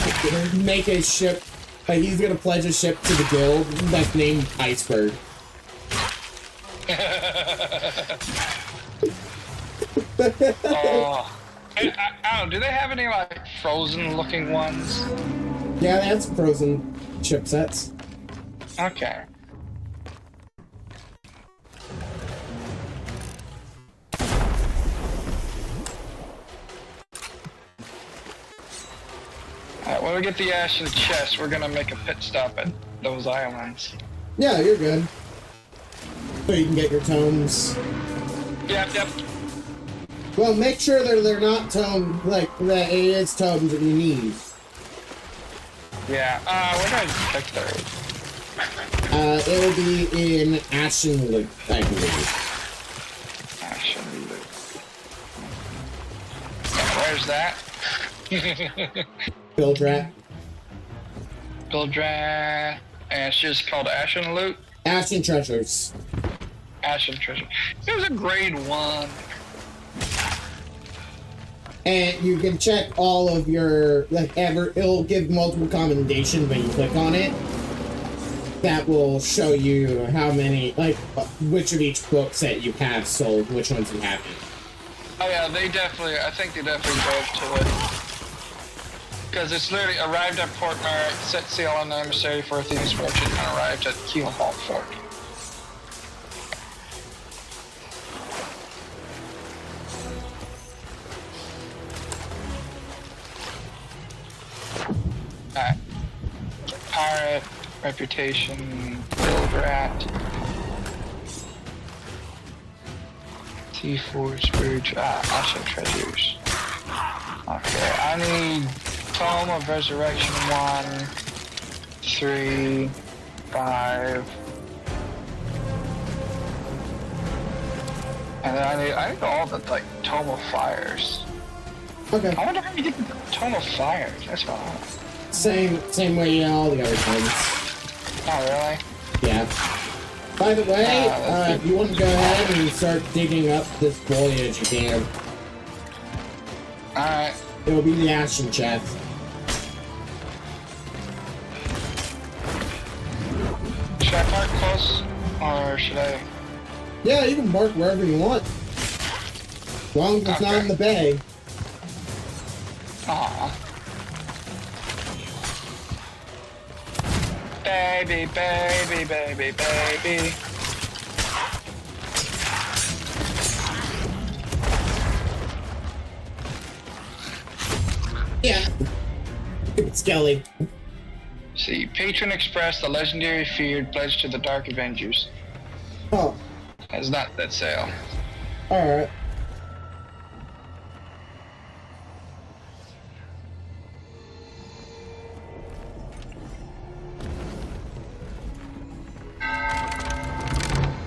make a ship, he's gonna pledge a ship to the guild that's named Iceberg. Oh. Do they have any, like, frozen-looking ones? Yeah, they have some frozen chipsets. Okay. when we get the Ashen Chest, we're gonna make a pit stop at those islands. Yeah, you're good. So you can get your tomes. Yep. Well, make sure they're not tomes, like, that it is tomes that you need. Yeah, we're gonna check those. It'll be in Ashen Loop, I believe. Ashen Loop. Yeah, where's that? Bildrat. Bildrat. And it's just called Ashen Loot? Ashen Treasures. Ashen Treasure. It was a grade 1. And you can check all of your, like, it'll give multiple commendations when you click on it. That will show you how many, like, which of each books that you have sold, which ones you haven't. Oh yeah, I think they definitely drove to it. Because it's literally arrived at Port Merrick, set sail on the emissary for a Thieves fortune, and arrived at Keelhaul Fort. Alright. Pirate, reputation, build rat. T4, spiritual, Ashen Treasures. Okay, I need Tome of Resurrection 1, 3, 5. And then I need all the, like, Tome of Fires. Okay. I wonder how you get the Tome of Fires. That's what I want. Same way all the other times. Oh, really? Yeah. By the way, if you want to go ahead and start digging up this voyage again. Alright. It will be the Ashen Chest. Should I park close? Or should I? Yeah, you can park wherever you want. As long as it's not in the bay. Aww. Baby, baby, baby, baby. Yeah. Skelly. See, Patron Express, the legendary feared, pledged to the Dark Avengers. Oh. It's not that sale. Alright.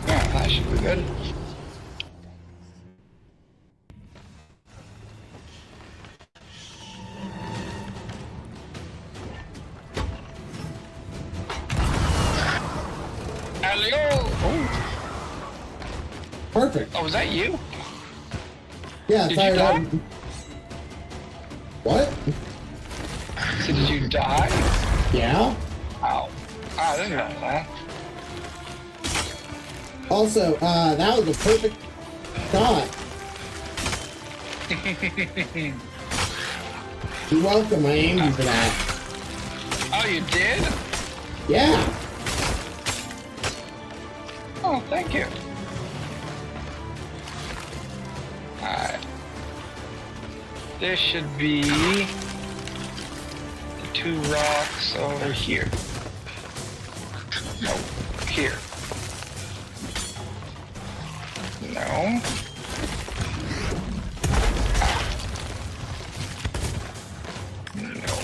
Yeah, that should be good. Perfect. Oh, was that you? Yeah, Did you die? What? So did you die? Yeah. Ow. I didn't know that. Also, that was a perfect shot. You're welcome, I aimed you for that. Oh, you did? Yeah. Oh, thank you. Alright. There should be the 2 rocks over here. No, here. No. No.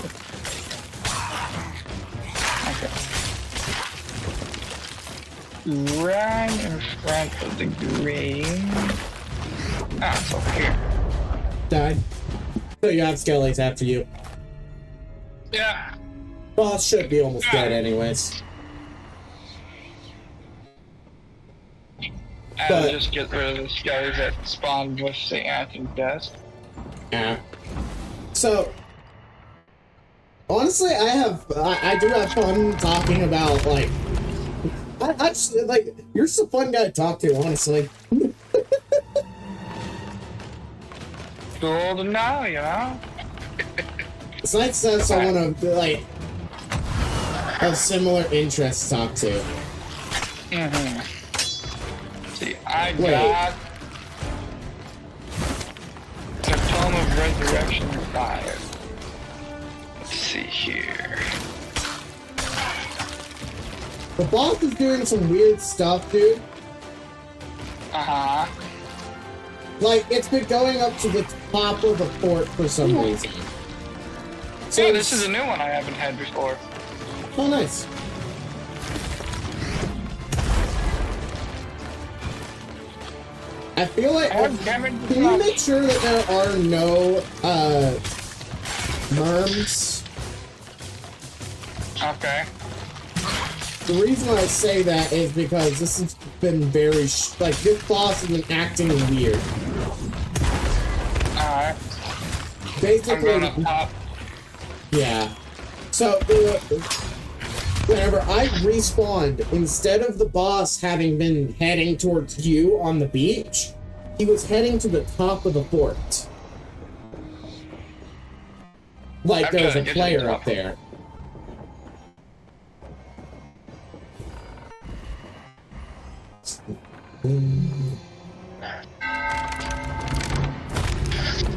Okay. Right in front of the green. Ah, it's over here. Died. So you have skellies after you. Yeah. Boss should be almost dead anyways. I'll just get rid of the skellies that spawned with St. Anthony's desk. Yeah. So, honestly, I do have fun talking about, like, I just, like, you're just a fun guy to talk to, honestly. Cool to know, you know? It's nice to have someone like of similar interests to talk to. Mm-hmm. See, I got the Tome of Resurrection 5. see here. The boss is doing some weird stuff, dude. Uh-huh. Like, it's been going up to the top of the fort for some reason. So Yeah, this is a new one I haven't had before. Oh, nice. I feel like... Can you make sure that there are no, merms? Okay. The reason I say that is because this has been very... like, this boss has been acting weird. Alright. Basically... I'm going up top. Yeah. So, whenever I respawned, instead of the boss having been heading towards you on the beach, he was heading to the top of the fort. Like there was a player up there.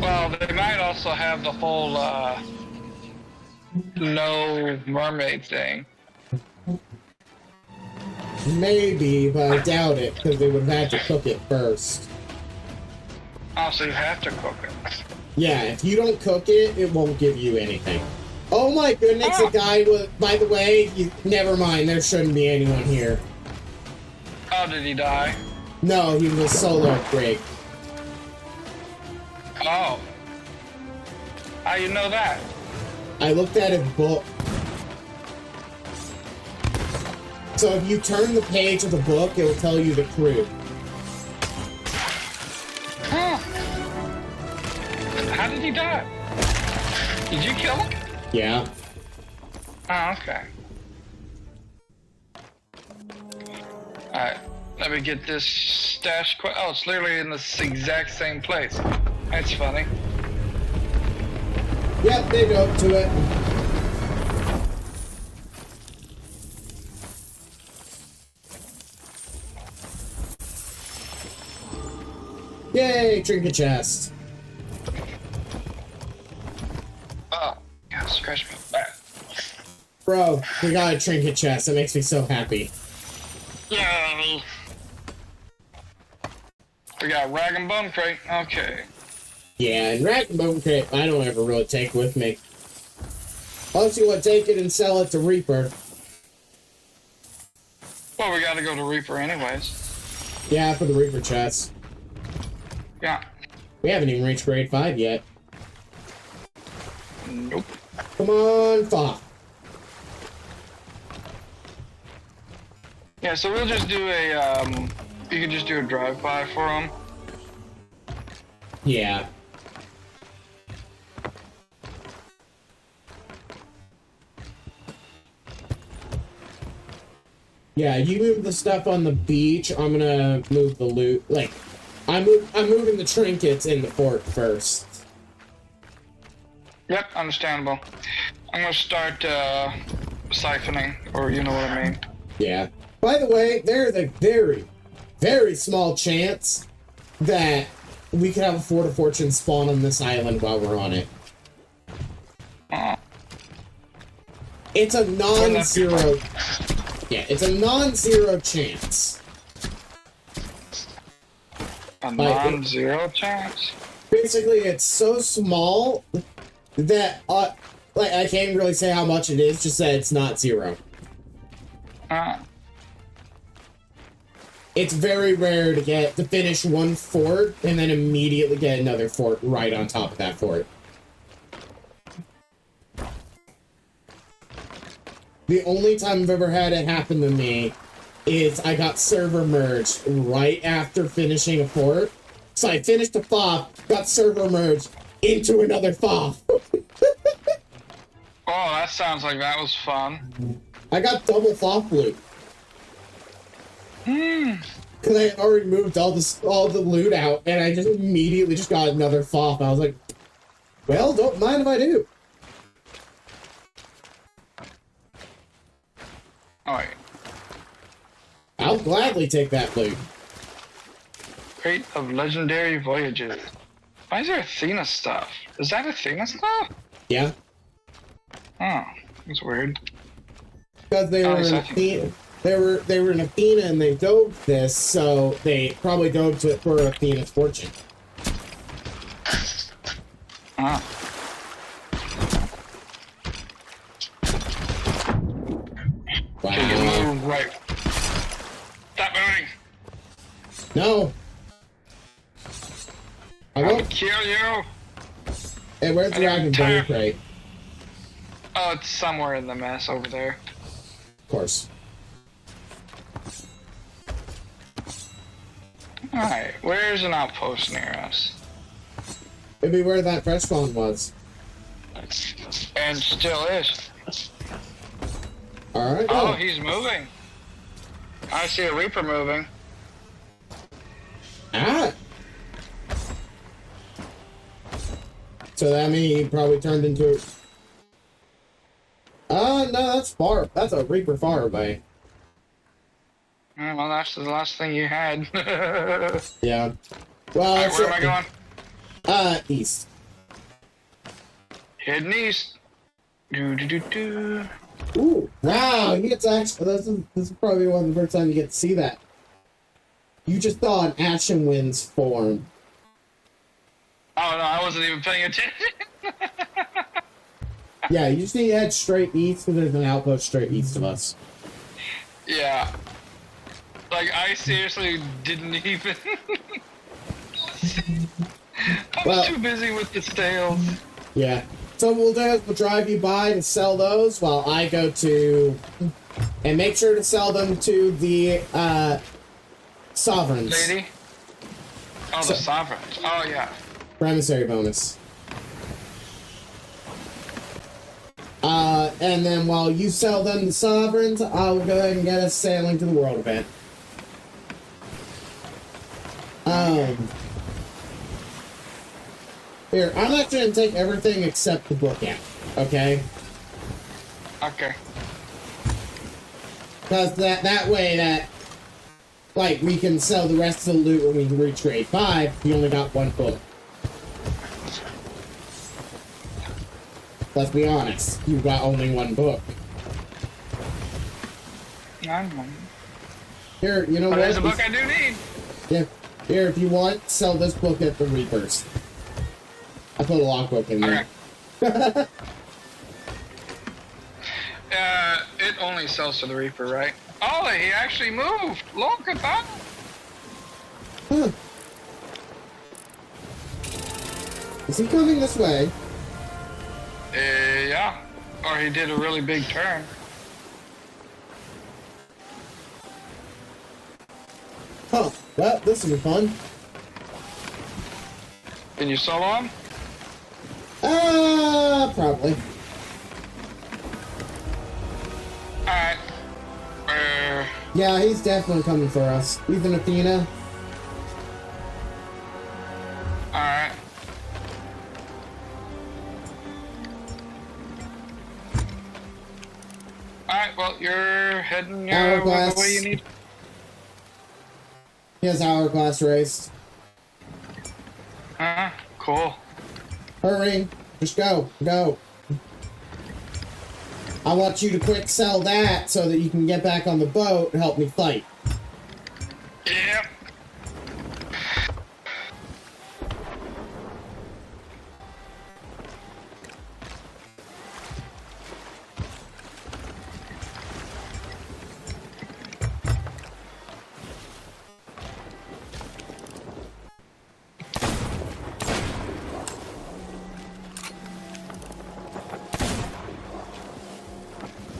Well, they might also have the whole, no mermaid thing. Maybe, but I doubt it, because they would have had to cook it first. Oh, so you have to cook it. Yeah, if you don't cook it, it won't give you anything. Oh my goodness, the guy was... By the way, never mind, there shouldn't be anyone here. Oh, did he die? No, he was a solo break. Oh. How you know that? I looked at his book. So if you turn the page of the book, it will tell you the crew. Huh. How did he die? Did you kill him? Yeah. Oh, okay. Alright, let me get this stash quick. Oh, it's literally in this exact same place. That's funny. Yep, they go to it. Yay, trinket chest. Oh, God, scratch me back. Bro, we got a trinket chest. That makes me so happy. Yay! We got rag and bone crate. Okay. Yeah, and rag and bone crate, I don't ever really take with me. Unless you want to take it and sell it to Reaper. Well, we gotta go to Reaper anyways. Yeah, for the Reaper chest. Yeah. We haven't even reached grade 5 yet. Nope. Come on, Fa. Yeah, so we'll just do a, you can just do a drive-by for them. Yeah. Yeah, you move the stuff on the beach, I'm gonna move the loot. Like, I'm moving the trinkets in the fort first. Yep, understandable. I'm gonna start, siphoning, or you know what I mean. Yeah. By the way, there's a very, very small chance that we could have a Fort of Fortune spawn on this island while we're on it. It's a non-zero... Yeah, it's a non-zero chance. A non-zero chance? Basically, it's so small that, like, I can't really say how much it is, just that it's not zero. It's very rare to finish one fort and then immediately get another fort right on top of that fort. The only time I've ever had it happen to me is I got server merged right after finishing a fort. So I finished a FOF, got server merged into another FOF. Oh, that sounds like that was fun. I got double FOF loot. Because I had already moved all the loot out, and I just immediately just got another FOF. I was like, well, don't mind if I do. Alright. I'll gladly take that loot. Crate of legendary voyages. Why is there Athena stuff? Is that Athena stuff? Yeah. Oh, that's weird. Because they were in Athena, they were in Athena and they dove this, so they probably dove to it for Athena's fortune. Oh. Wow. So you move right. Stop moving. No. I I'll won't kill you. Hey, where's the dragon berry crate? Oh, it's somewhere in the mess over there. Of course. Alright, where's an outpost near us? It'd be where that fresh spawn was. And still is. Alright. Oh, he's moving. I see a Reaper moving. Ah! So that means he probably turned into... no, that's far. That's a Reaper far away. Well, that's the last thing you had. Yeah. Well, Alright, where am I going? East. Heading east. Do. Ooh, wow, you get to actually, this is probably one of the first time you get to see that. You just saw an Ashen Winds form. Oh no, I wasn't even paying attention. Yeah, you just need to head straight east, and there's an outpost straight east of us. Yeah. Like, I seriously didn't even... I was too busy with the sales. Yeah. So what we'll do is we'll drive you by to sell those while I go to... And make sure to sell them to the, Sovereigns. Lady? Oh, the Sovereigns. Oh, yeah. For emissary bonus. And then while you sell them to Sovereigns, I'll go ahead and get us sailing to the World event. Here, I'm actually going to take everything except the book out, okay? Okay. Because that way that, like, we can sell the rest of the loot when we reach grade 5, we only got one book. Let's be honest, you've got only one book. Here, you know what? There's a book I do need. Yeah. Here, if you want, sell this book at the Reapers. I put a logbook in there. Okay. It only sells to the Reaper, right? Oh, he actually moved. Look at that. Huh. Is he coming this way? Yeah. Or he did a really big turn. Huh. Well, this will be fun. Can you solo him? Probably. Alright. Yeah, he's definitely coming for us. Even Athena. Alright. Alright, well, you're heading the way you need. He has hourglass race. Cool. Hurry. Just go. Go. I want you to quick sell that so that you can get back on the boat and help me fight. Yep.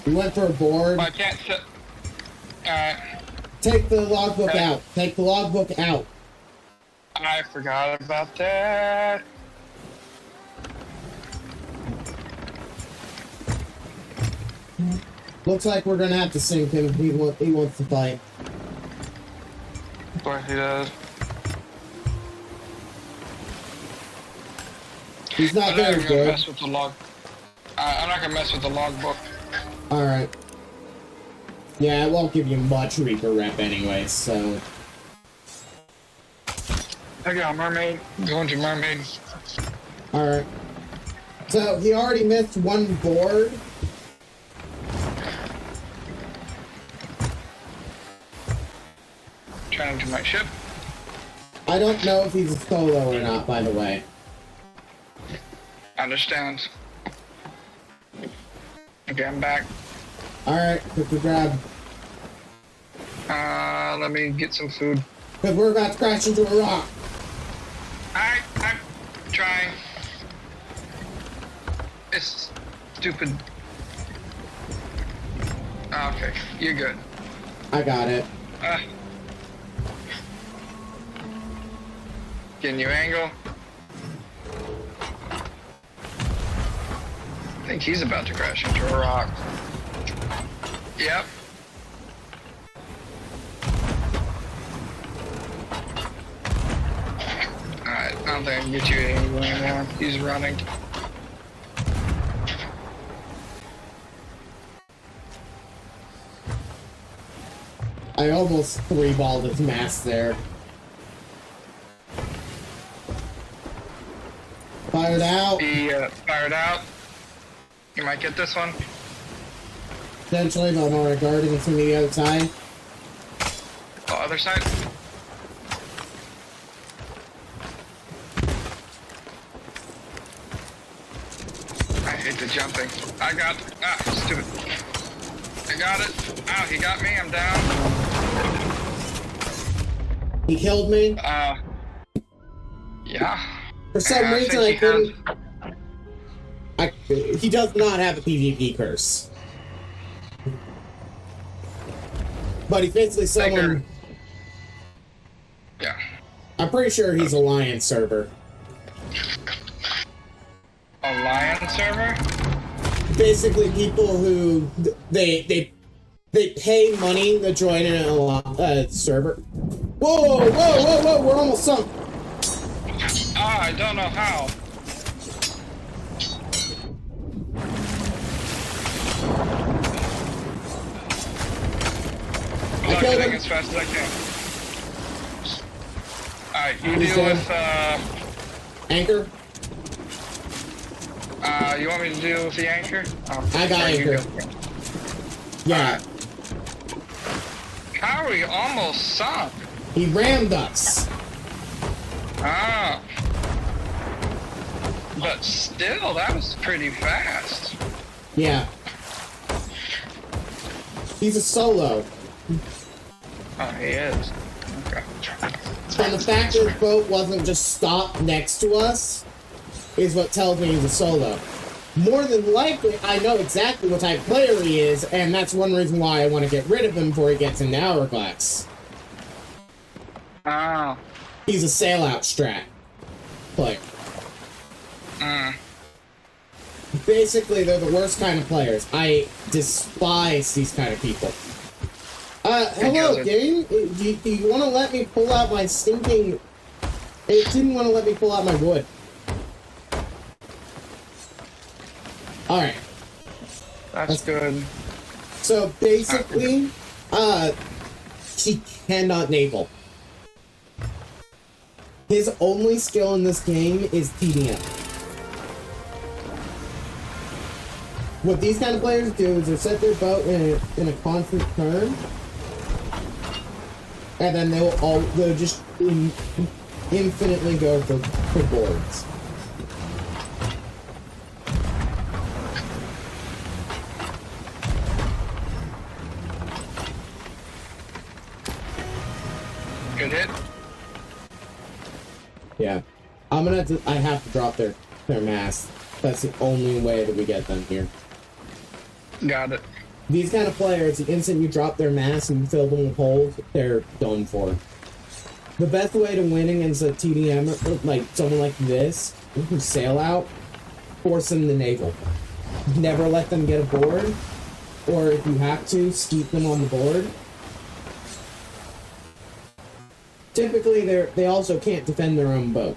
We went for a board. I can't sit. Alright. Take the logbook out. Take the logbook out. I forgot about that. Looks like we're gonna have to sink him. He wants to fight. Of course he does. He's not I'm very not gonna good. mess with the log. I'm not gonna mess with the logbook. Alright. Yeah, it won't give you much Reaper rep anyway, so... I got a mermaid. Going to mermaid. Alright. So, he already missed one board, Returning to my ship. I don't know if he's a solo or not, by the way. Understand. Okay, I'm back. Alright, quick to grab. Let me get some food. Because we're about to crash into a rock. I'm trying. It's stupid. Okay, you're good. I got it. Can you angle? I think he's about to crash into a rock. Yep. Alright, I don't think I can get you anymore. He's running. I almost three-balled his mask there. Fired out. He fired out. You might get this one. Potentially, but I'm already guarding. It's from the other side. Oh, other side. I hate the jumping. I got. Stupid. I got it. Ow, he got me. I'm down. He killed me. Yeah. For some reason, I couldn't. He does not have a PvP curse. But he's basically someone. Yeah. I'm pretty sure he's a Lion server. A Lion server? Basically, people who they pay money to join in a server. Whoa, whoa, whoa, whoa! We're almost sunk. I don't know how. I'm getting as fast as I can. Alright, you deal with, Anchor? You want me to deal with the anchor? Oh, I got anchor. Yeah. How are we almost sunk? He rammed us. Ah. But still, that was pretty fast. Yeah. He's a solo. Oh, he is. Okay. And the fact that his boat wasn't just stopped next to us is what tells me he's a solo. More than likely, I know exactly what type of player he is, and that's one reason why I want to get rid of him before he gets into Hourglass. Oh. He's a sail-out strat player. Basically, they're the worst kind of players. I despise these kind of people. Hello, game? Do you want to let me pull out my stinking... It didn't want to let me pull out my wood. Alright. That's good. So, basically, he cannot naval. His only skill in this game is TDM. What these kind of players do is they set their boat in a constant turn, and then they'll just infinitely go for boards. Good hit. Yeah, I have to drop their mast. That's the only way that we get them here. Got it. These kind of players, the instant you drop their mast and you fill them with holes, they're done for. The best way to win against a TDM, like someone like this, who sail out, force them to naval. Never let them get aboard, or if you have to, keep them on the board. Typically, they also can't defend their own boat.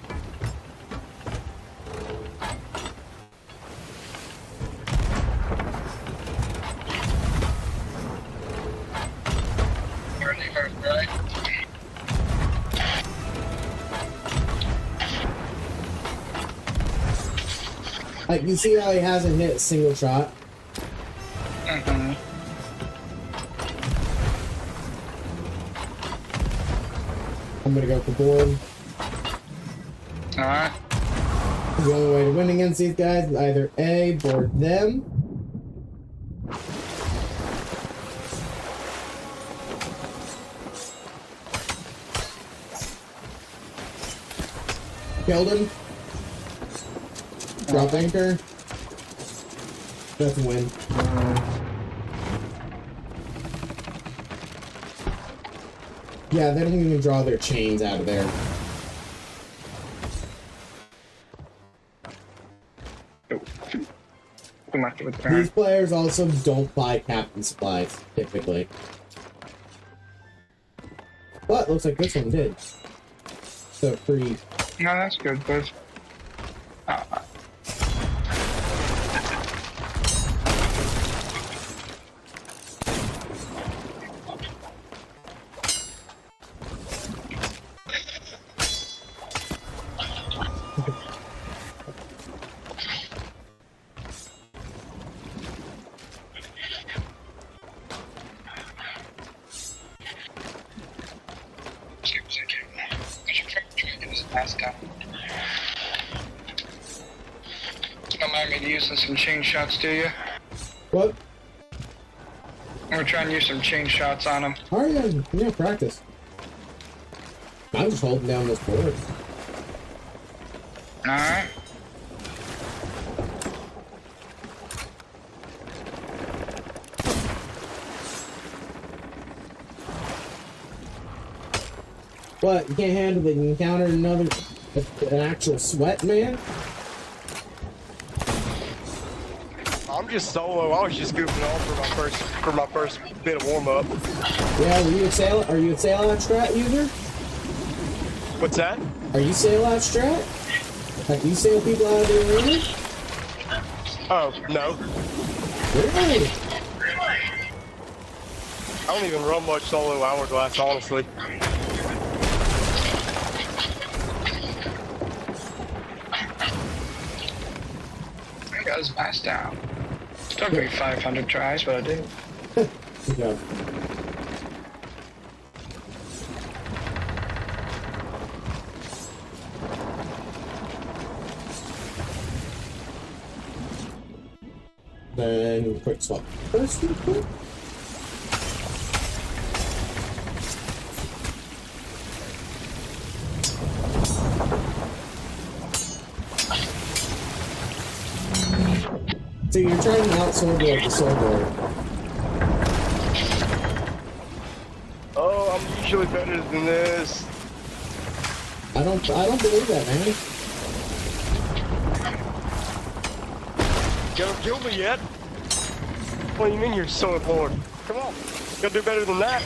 Like, you see how he hasn't hit a single shot? I'm gonna go for board. Alright. The only way to win against these guys is either A, board them. Killed him. Drop anchor. That's a win. Yeah, they don't even draw their chains out of there. These players also don't buy captain supplies, typically. But looks like this one did. So free. No, that's good, but don't mind me using some chain shots, do you? What? I'm gonna try and use some chain shots on them. Oh yeah, practice. I'm just holding down this board. Alright. What? You can't handle it? You encountered an actual sweat, man? I'm just solo. I was just goofing off for my first bit of warm up. Yeah, are you a sail out strat user? What's that? Are you sail out strat? Like you sail people out of the arena? Oh, no. Really? I don't even run much solo hourglass, honestly. I got his mask down. Took me 500 tries, but I did. Good job. Then quick swap. First, real quick. So you're trying to out-sword like the sword lord. Oh, I'm usually better than this. I don't believe that, man. You haven't killed me yet? What do you mean you're sword lord? Come on, you gotta do better than that.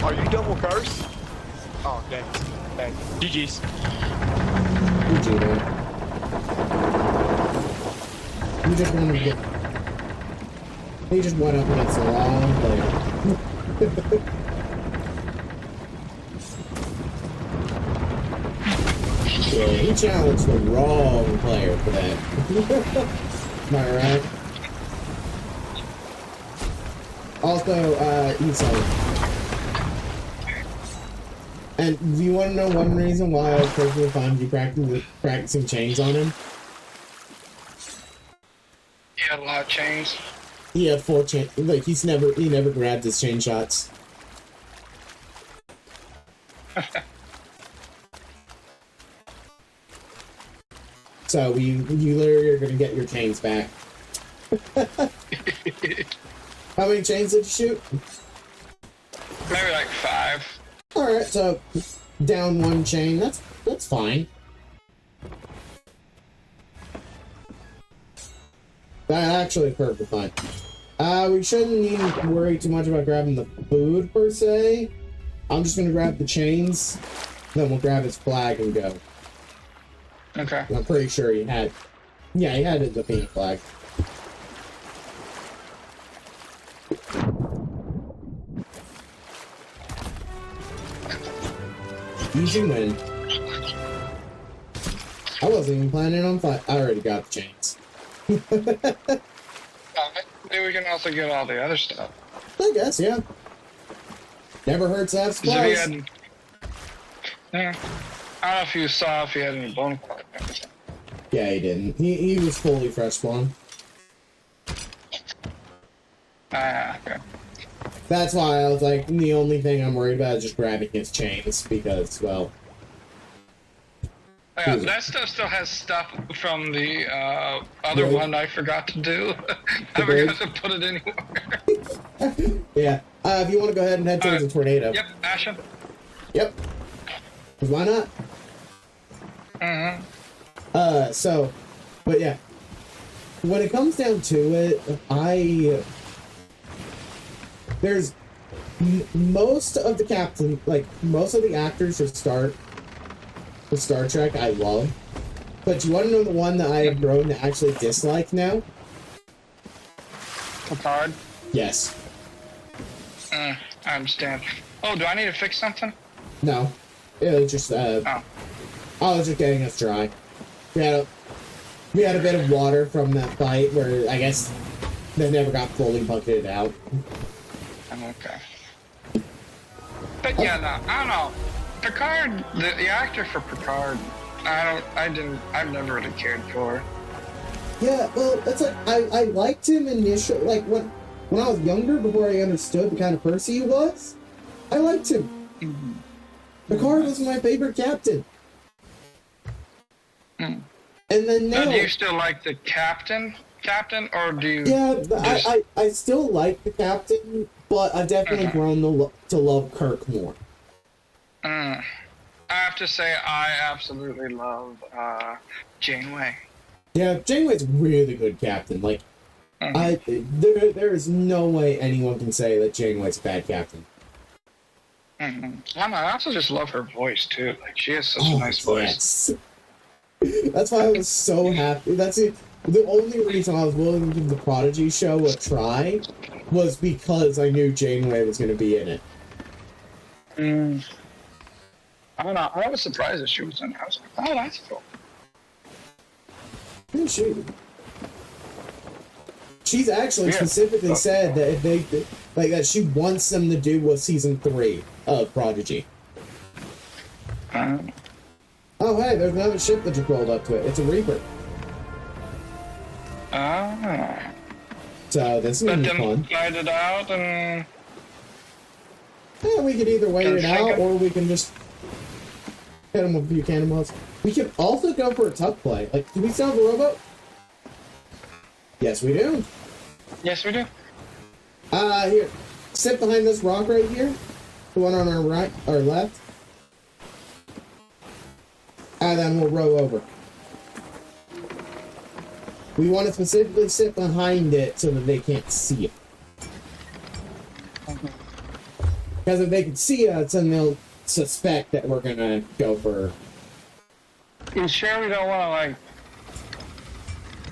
Are you double cursed? Oh, dang. GG's. GG, man. You just wanted to get... He just went up against the wrong player. Yeah, he challenged the wrong player for that. Am I right? Also, he's and do you want to know one reason why I was personally fond of you practicing chains on him? He had a lot of chains. He had 4 chains. Like he never grabbed his chain shots. So you literally are gonna get your chains back. How many chains did you shoot? Maybe like 5. All right, so down 1 chain. That's fine. That's actually perfectly fine. We shouldn't need to worry too much about grabbing the food per se. I'm just gonna grab the chains, then we'll grab his flag and go. Okay. I'm pretty sure he had. Yeah, he had the pink flag. Easy win. I wasn't even planning on fight. I already got the chains. Maybe we can also get all the other stuff. I guess, yeah. Never hurts to have supplies. Yeah. I don't know if you saw if he had any bone quarry. Yeah, he didn't. He was fully fresh spawn. Okay. That's why I was like, the only thing I'm worried about is just grabbing his chains, because, well... Yeah, that stuff still has stuff from the other one I forgot to do. I forgot to put it anywhere. Yeah. If you want to go ahead and head towards the tornado. Yep, Ashen. Yep. Because why not? So, but yeah. When it comes down to it, there's most of the captain, like, most of the actors for Star Trek I love. But you want to know the one that I have grown to actually dislike now? Picard? Yes. I understand. Oh, do I need to fix something? No. It was just, I was just getting us dry. We had a bit of water from that fight where I guess they never got fully bucketed out. Okay. But yeah, no, I don't know. Picard, the actor for Picard, I've never really cared for. Yeah, well, that's like, I liked him initially, like, when I was younger, before I understood the kind of person he was, I liked him. Mm-hmm. Picard was my favorite captain. Mm. And then now... So do you still like the captain, or do you... Yeah, I still like the captain, but I've definitely grown to love Kirk more. I have to say, I absolutely love Janeway. Yeah, Janeway's a really good captain. Like, there is no way anyone can say that Janeway's a bad captain. I also just love her voice too. Like, she has such a nice voice. Yes. That's why I was so happy. That's it. The only reason I was willing to give the Prodigy show a try was because I knew Janeway was going to be in it. I don't know. I was surprised that she was in it. I was like, oh, that's cool. She's actually specifically said that if they, like, that she wants them to do was season 3 of Prodigy. Oh, hey, there's another ship that just rolled up to it. It's a Reaper. So this is gonna be fun. Fight it out and... Yeah, we could either wait it out, or we can just hit him with a few cannonballs. We could also go for a tuck play. Like, do we still have a rowboat? Yes, we do. Yes, we do. Here. Sit behind this rock right here. The one on our right, or left. And then we'll row over. We want to specifically sit behind it so that they can't see it. Because if they can see us, then they'll suspect that we're gonna go for... You sure we don't want to, like,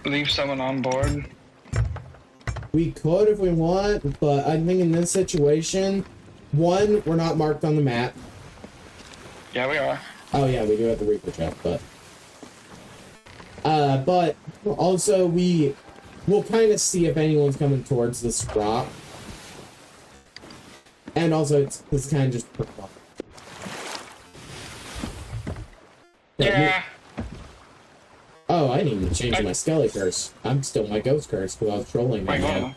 leave someone on board? We could if we want, but I think in this situation, one, we're not marked on the map. Yeah, we are. Oh yeah, we do have the Reaper check, but also we'll kind of see if anyone's coming towards this rock. And also, it's kind of just... Yeah. Oh, I didn't even change my Skelly curse. I'm still my Ghost curse because I was trolling right now.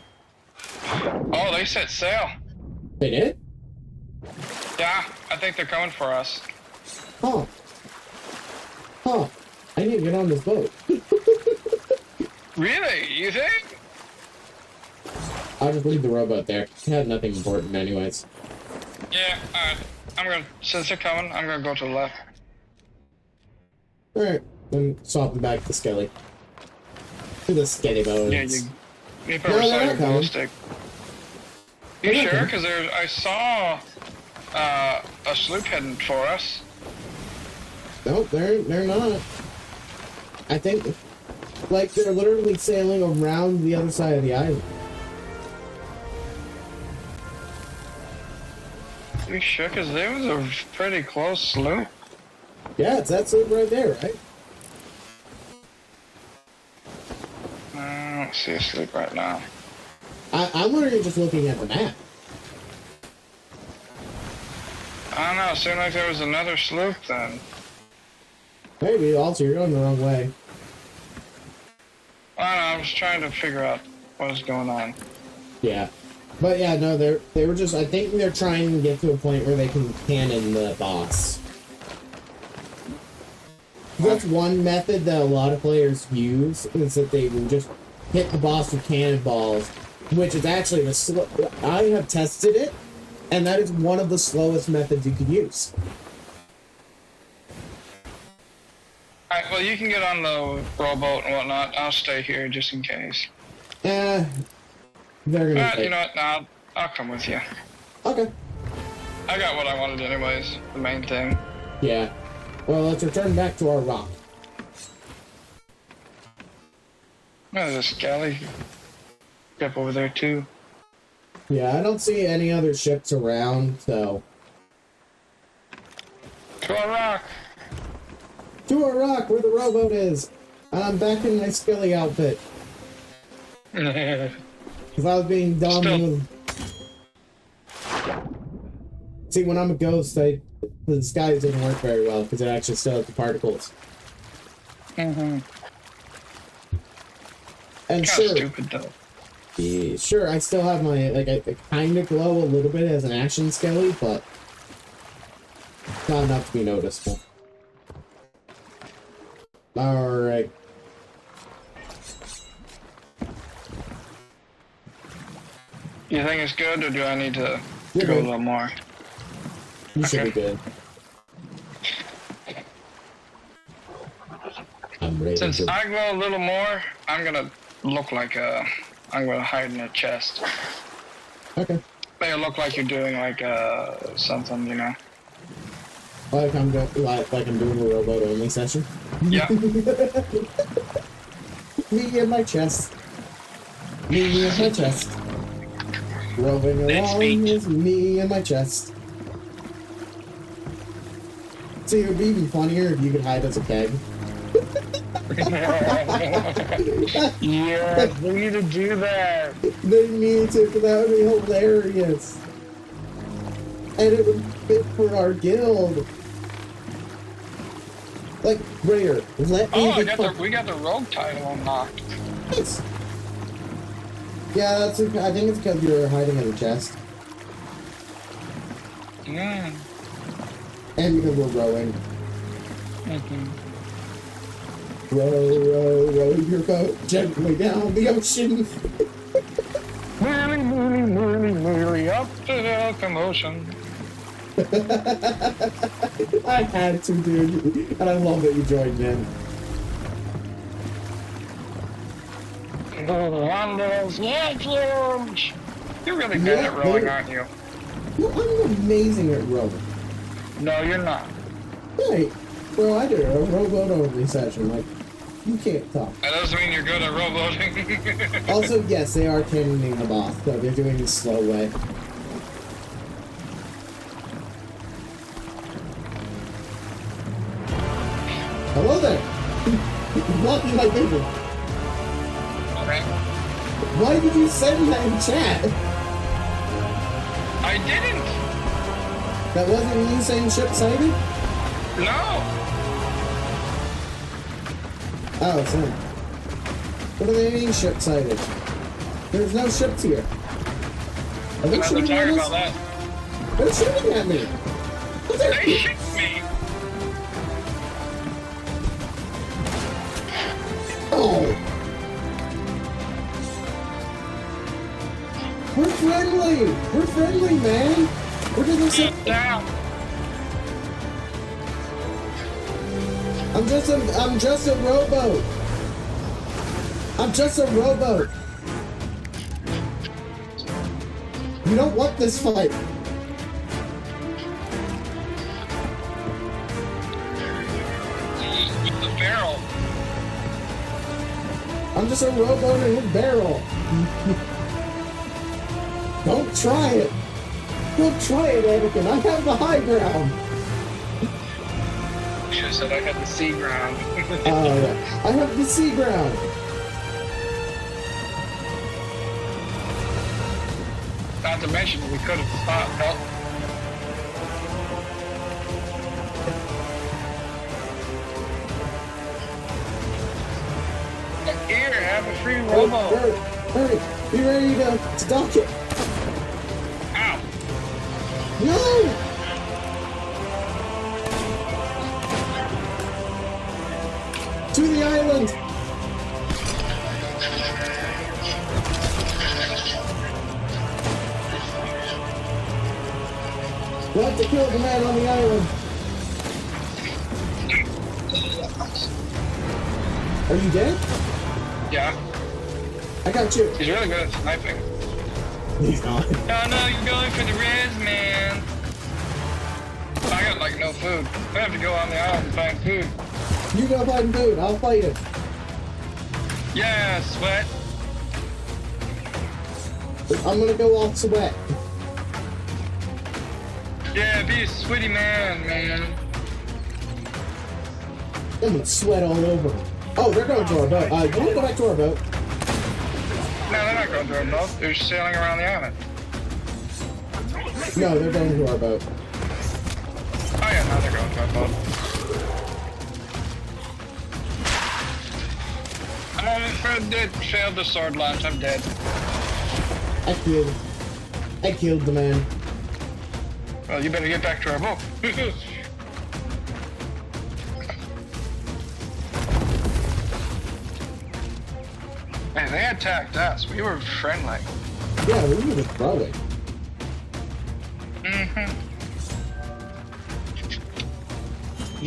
Oh, they set sail. They did? Yeah, I think they're coming for us. Huh. I need to get on this boat. Really? You think? I'll just leave the rowboat there. It had nothing important anyways. Yeah, alright. Since they're coming, I'm gonna go to the left. Alright, then swap them back to Skelly. To the Skelly bones. Yeah, you better side your glow stick. You sure? Because I saw a sloop heading for us. Nope, they're not. I think, like, they're literally sailing around the other side of the island. You sure? Because there was a pretty close sloop. Yeah, it's that sloop right there, right? I don't see a sloop right now. I'm literally just looking at the map. I don't know, it seemed like there was another sloop then. Maybe, also, you're going the wrong way. I don't know, I was trying to figure out what was going on. Yeah. But yeah, no, they were just, I think they're trying to get to a point where they can cannon the boss. That's one method that a lot of players use, is that they will just hit the boss with cannonballs, which is actually the slow. I have tested it, and that is one of the slowest methods you could use. Alright, well, you can get on the rowboat and whatnot. I'll stay here just in case. They're gonna. You know what? Nah, I'll come with you. Okay. I got what I wanted anyways, the main thing. Yeah. Well, let's return back to our rock. There's a Scally ship over there too. Yeah, I don't see any other ships around, so. To our rock! To our rock, where the rowboat is! And I'm back in my Skilly outfit. Because I was being dumb with... See, when I'm a ghost, the disguise didn't work very well, because it actually still has the particles. Mm-hmm. And sure, stupid, though. Yeah, sure, I still have my, like, I kind of glow a little bit as an action Skelly, but not enough to be noticeable. Alright. You think it's good, or do I need to You're go good. a little more? You should be good. I'm ready. Since I glow a little more, I'm gonna look like I'm gonna hide in a chest. Okay. Make it look like you're doing like something, you know. Like I'm doing a rowboat only session. Yeah. Me in my chest. Me in my chest. Roving along is me in my chest. See, it would be even funnier if you could hide as a keg. Yeah, they need to do that. They need to, because that would be hilarious. And it would fit for our guild. Like, Rare, let me we got the rogue title unlocked. Nice. Yeah, I think it's because you're hiding in the chest. Mm. And because we're rowing. Mm-hmm. Row, row, row your boat gently down the ocean. Nearly up to the commotion. I had to, dude. And I love that you joined in. You're really good at rowing, aren't you? No, I'm amazing at rowing. No, you're not. Right. Well, I did a rowboat only session. Like, you can't talk. That doesn't mean you're good at rowboating. Also, yes, they are cannoning the boss, though they're doing the slow way. Hello there! Blocking my vision. Okay. Why did you send that in chat? I didn't! That wasn't you saying ship sighted? No! Oh, it's not. What do they mean ship sighted? There's no ships here. Are they shooting at us? About that. They're shooting at me! They shoot me! Oh! We're friendly! We're friendly, man! We're just a... down! I'm just a rowboat! I'm just a rowboat! You don't want this fight! The barrel! I'm just a rowboat in a barrel! Don't try it! Don't try it, Anakin! I have the high ground! You should have said I had the sea ground. Oh, yeah. I have the sea ground! Not to mention, we could have stopped. free Hurry, Robo. hurry, hurry. Be ready to dock it. Ow. No! To the island! We'll have to kill the man on the island. Are you dead? Yeah. I got you. He's really good at sniping. He's not. Oh no, you're going for the res, man. I got like no food. I have to go on the island and find food. You go find food. I'll fight him. Yeah, sweat. I'm gonna go off sweat. Yeah, be a sweaty man, man. I'm gonna sweat all over. Oh, they're going to our boat. You want to go back to our boat? No, they're not going to our boat. They're just sailing around the island. No, they're going to our boat. Oh yeah, now they're going to our boat. I failed the sword launch. I'm dead. I killed the man. Well, you better get back to our boat. Man, they attacked us. We were friendly. Yeah, we were just throwing. Mm-hmm.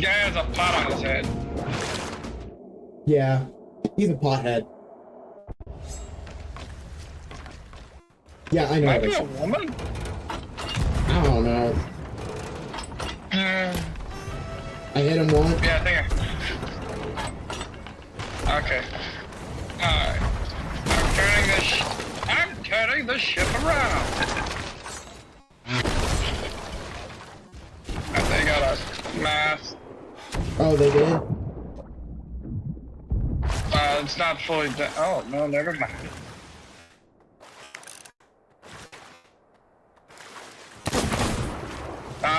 Guy has a pot on his head. Yeah, he's a pothead. Yeah, I know. Might be a woman? I don't know. I hit him once. Yeah, I think okay. Alright. I'm turning the ship around. They got a mask. Oh, they did? It's not fully done. Oh, no, never mind.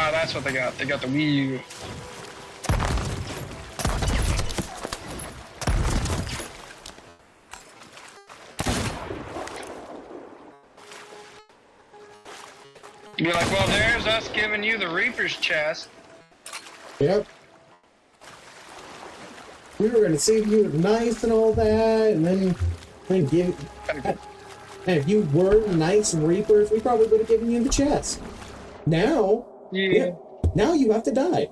That's what they got. They got the Wii U. You're like, well, there's us giving you the Reaper's chest. Yep. We were gonna save you nice and all that, and then give. And if you were nice Reapers, we probably would have given you the chest. Now, yeah. Now you have to die.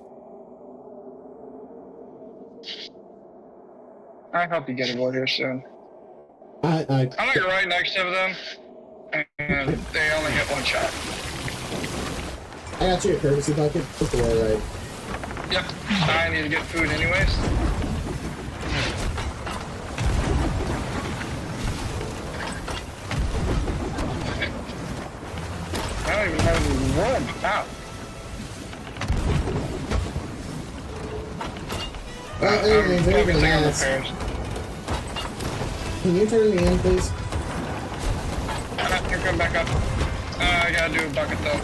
I hope you get a warrior soon. I'm like right next to them, and they only hit one shot. I got you a courtesy bucket before, right? Yep, I need to get food anyways. I don't even have any room. Ow. Anyway, very nice. Can you turn me in, please? Here, come back up. I gotta do a bucket though.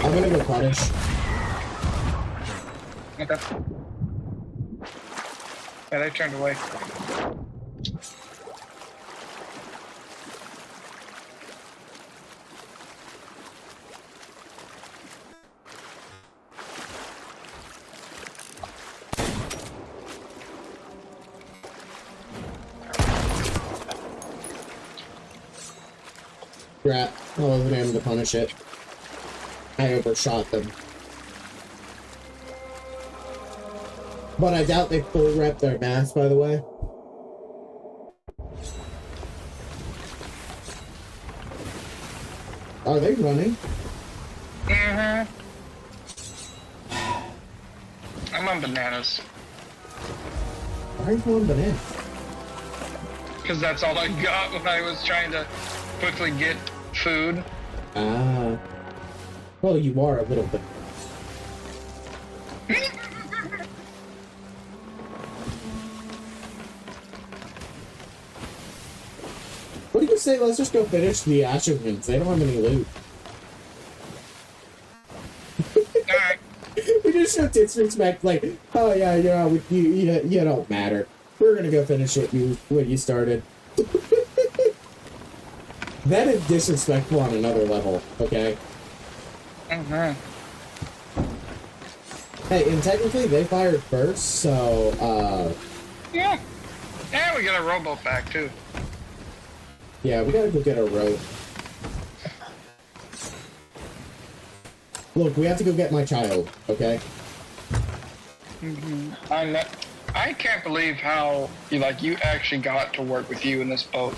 I'm gonna go cottage. Okay. Yeah, they turned away. Crap. I wasn't able to punish it. I overshot them. But I doubt they full rep their mask, by the way. Are they running? Mm-hmm. I'm on bananas. Why are you on bananas? Because that's all I got when I was trying to quickly get food. Ah. Well, you are a little bit. What do you say? Let's just go finish the achievements. They don't have any loot. Alright. We There's no disrespect, like, oh yeah, you don't matter. We're gonna go finish what you started. That is disrespectful on another level, okay? Mm-hmm. Hey, and technically they fired first, so, Yeah. Yeah, we got a rowboat back, too. yeah, we gotta go get our rope. Look, we have to go get my child, okay? I can't believe how, you actually got to work with you in this boat.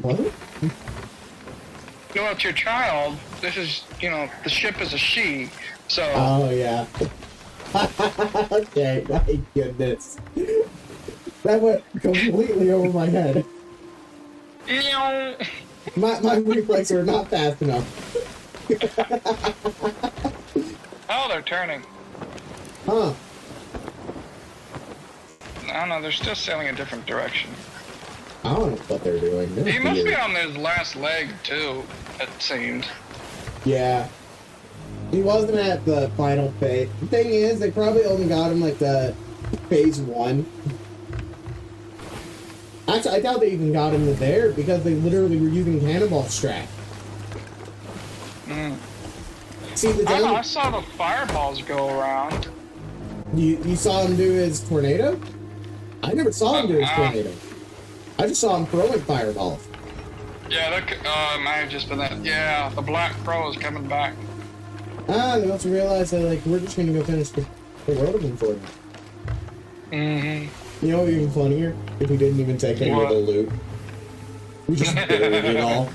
What? Well, it's your child. This is, the ship is a she, so... Oh, yeah. Okay, my goodness. That went completely over my head. My reflexes are not fast enough. Oh, they're turning. Huh. I don't know, they're still sailing a different direction. I don't know what they're doing. He must be on his last leg, too, it seemed. Yeah. He wasn't at the final phase. The thing is, they probably only got him, like, the phase 1. Actually, I doubt they even got him there, because they literally were using cannonball strap. See, I saw the fireballs go around. You saw him do his tornado? I never saw him do his tornado. I just saw him throwing fireballs. Yeah, that it might have just been that. Yeah, the Black Crow is coming back. They must realize that, like, we're just gonna go finish the road of them for them. Mm-hmm. You know what would be even funnier? If we didn't even take any of the loot. We just buried it all.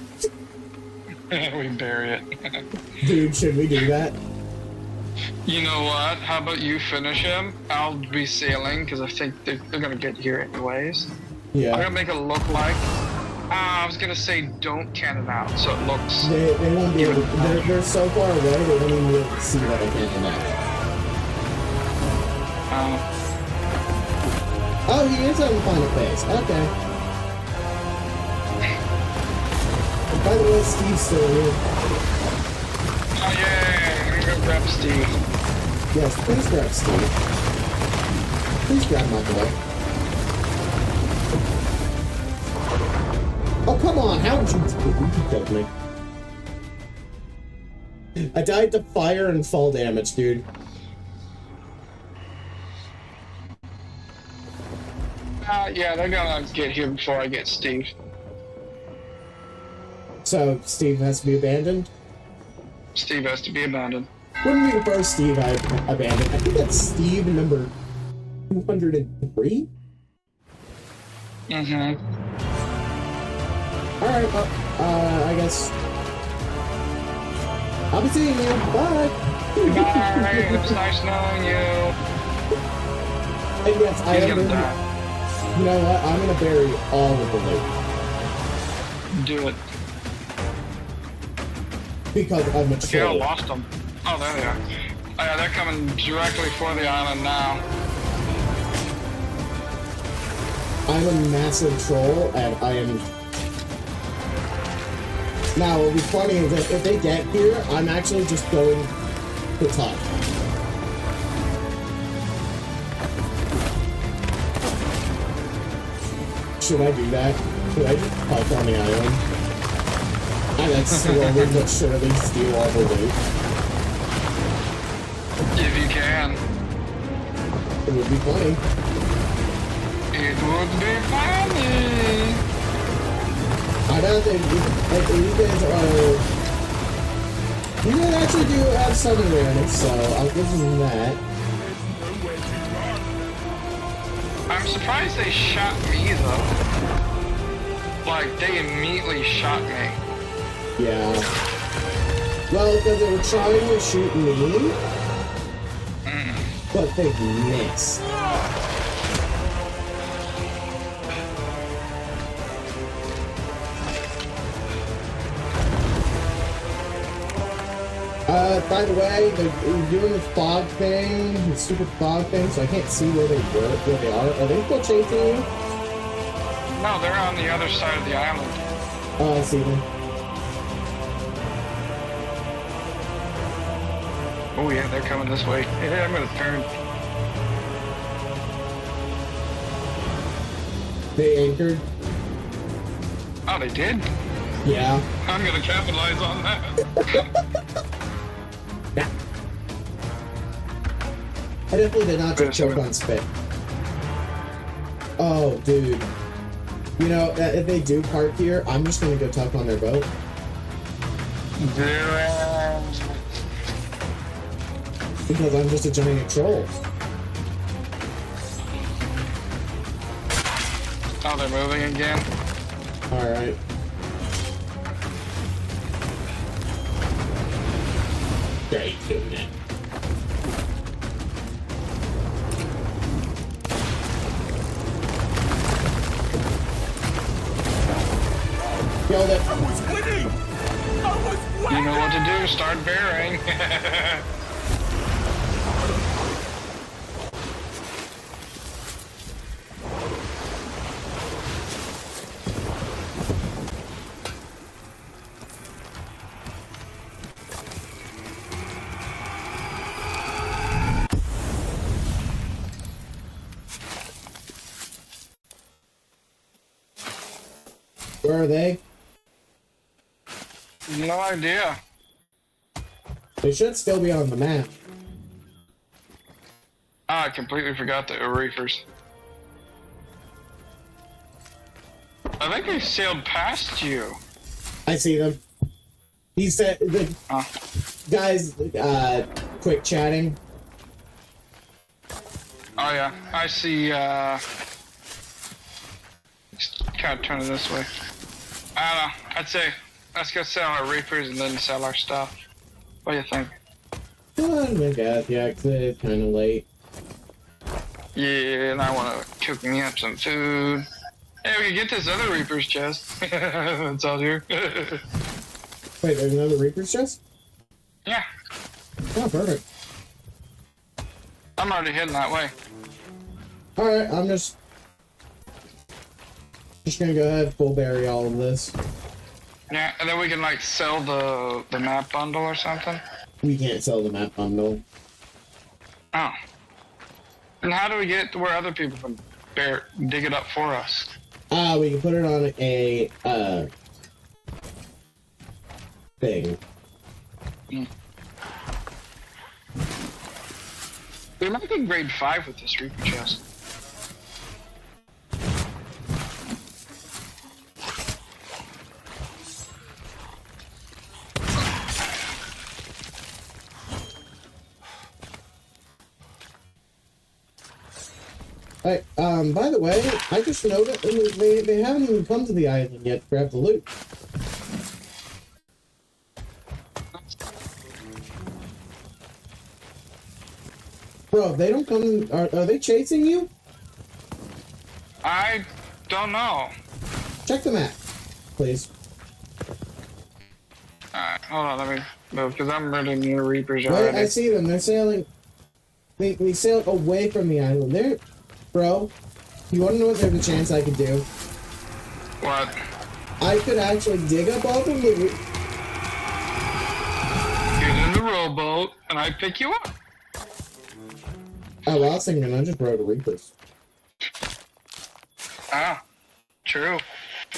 We bury it. Dude, should we do that? You know what? How about you finish him? I'll be sailing, because I think they're gonna get here anyways. Yeah. I'm gonna make it look like... I was gonna say don't cannon out, so it looks... They won't be able to... They're so far away, they won't even be able to see that I can't come out. Oh, he is on the final phase. Okay. By the way, Steve's still here. Oh, yay! I'm gonna go grab Steve. Yes, please grab Steve. Please grab my boy. Oh, come on! How did you killed me? I died to fire and fall damage, dude. Yeah, they're gonna get here before I get Steve. So, Steve has to be abandoned? Steve has to be abandoned. Wouldn't be the first Steve I abandoned. I think that's Steve number 203? Mm-hmm. Alright, well, I guess... I'll be seeing you. Bye! Bye! It's nice knowing you. And yes, I am die. You know what? I'm gonna bury all of the loot. Do it. Because I'm a troll. Yeah, I lost them. Oh, there they are. Oh, yeah, they're coming directly for the island now. I'm a massive troll, and I am... Now, what would be funny is that if they get here, I'm actually just going to top. Should I do that? Should I just puff on the island? And then slowly but surely steal all the loot? If you can. It would be funny. It would be funny. I don't think you guys are... You guys actually do have some awareness, so I'll give them that. I'm surprised they shot me, though. Like, they immediately shot me. Yeah. Well, because they were trying to shoot me, but they missed. By the way, they're doing this fog thing, this stupid fog thing, so I can't see where they are. Are they still chasing you? No, they're on the other side of the island. Oh, I see them. Oh yeah, they're coming this way. Yeah, I'm gonna turn. They anchored. Oh, they did? Yeah. I'm gonna capitalize on that. I definitely did not just choke on spit. Oh, dude. You know, if they do park here, I'm just gonna go tuck on their boat. Because I'm just a giant troll. Oh, they're moving again? Alright. Great, doing it. Killed it. I was winning! I was winning! You know what to do, start bearing. Where are they? No idea. They should still be on the map. Ah, I completely forgot the reefers. I think they sailed past you. I see them. He said the guys quick chatting. Oh yeah, I see, kind of turning this way. I don't know, I'd say, let's go sell our reapers and then sell our stuff. What do you think? I guess, yeah, 'cause it's kind of late. Yeah, and I want to cook me up some food. Hey, we can get this other reaper's chest. It's out here. Wait, there's another Reaper's chest? Yeah. Oh, perfect. I'm already heading that way. Alright, I'm just gonna go ahead and full bury all of this. Yeah, and then we can like sell the map bundle or something. We can't sell the map bundle. Oh. And how do we get to where other people can dig it up for us? We can put it on a thing. Mm. We might get grade 5 with this Reaper chest. Hey, by the way, I just noticed they haven't even come to the island yet to grab the loot. Bro, they don't come. Are they chasing you? I don't know. Check the map, please. Alright, hold on, let me move, because I'm really near Reapers Wait, already. I see them. They're sailing. They sailed away from the island. They're, bro. You want to know what there's a chance I could do? What? I could actually dig up all the loot. Get in the rowboat, and I pick you up. Oh, well, I was thinking I just rode the Reapers. Ah, true.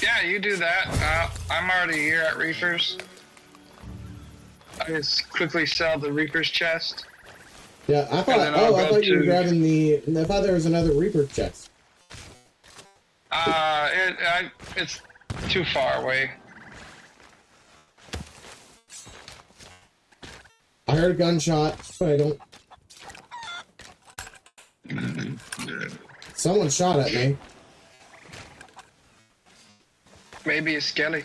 Yeah, you do that. I'm already here at Reapers. I just quickly sell the Reaper's chest. Yeah, I thought. Oh, I thought you were grabbing the. I thought there was another Reaper chest. It's too far away. I heard a gunshot, but I don't. Someone shot at me. Maybe a skelly.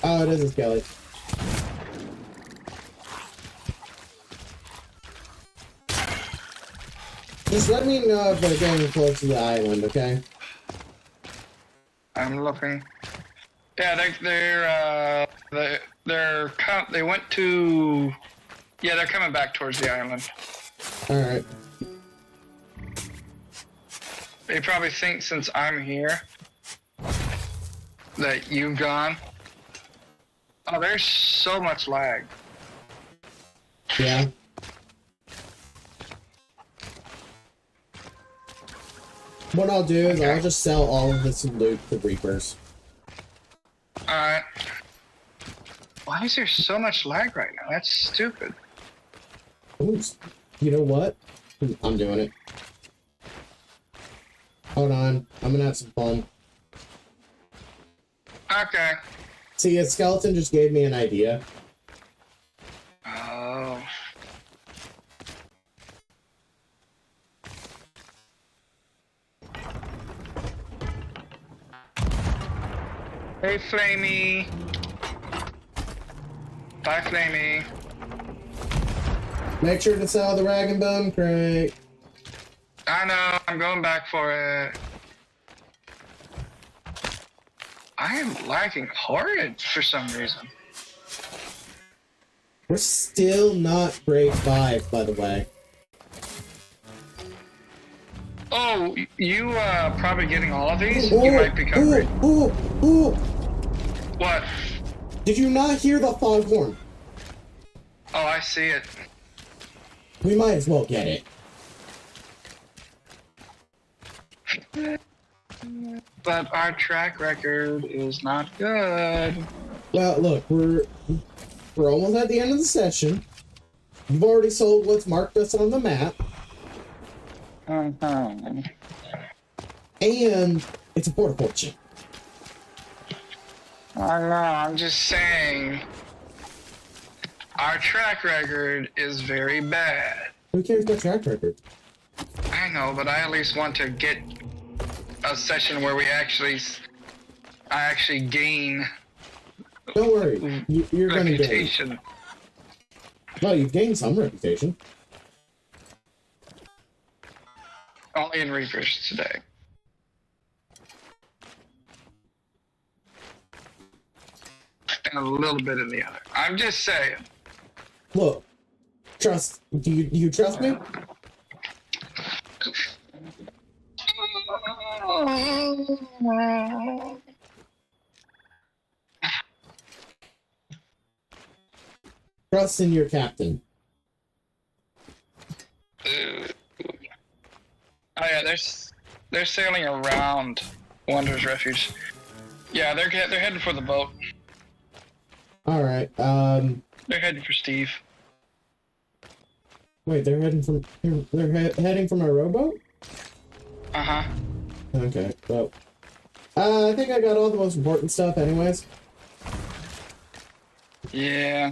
Oh, it is a skelly. Just let me know if they're getting close to the island, okay? I'm looking. Yeah, they went to. Yeah, they're coming back towards the island. All right. They probably think since I'm here that you've gone. Oh, there's so much lag. Yeah. What I'll do is I'll just sell all of this loot to Reapers. Alright. Why is there so much lag right now? That's stupid. Ooh, you know what? I'm doing it. Hold on. I'm gonna have some fun. Okay. See, a skeleton just gave me an idea. Oh. Hey, Flamey. Bye, Flamey. Make sure to sell the rag and bone crate. I know, I'm going back for it. I am lagging horrid for some reason. We're still not grade 5, by the way. Oh, you probably getting all of these? Ooh, You might be covered. Ooh! What? Did you not hear the foghorn? Oh, I see it. We might as well get it. But our track record is not good. Well, look, we're almost at the end of the session. You've already sold what's marked us on the map. And it's a porta fortune. I know, I'm just saying. Our track record is very bad. Who cares about track record? I know, but I at least want to get a session where I actually gain. Don't worry, you're going to gain. Well, you've gained some reputation. Only in Reapers today. And a little bit in the other. I'm just saying. Look, do you trust me? Trust in your captain. Oh yeah, they're sailing around Wanderer's Refuge. Yeah, they're heading for the boat. All right. They're heading for Steve. Wait, they're heading from heading from a rowboat? Uh-huh. Okay. Well, I think I got all the most important stuff, anyways. Yeah.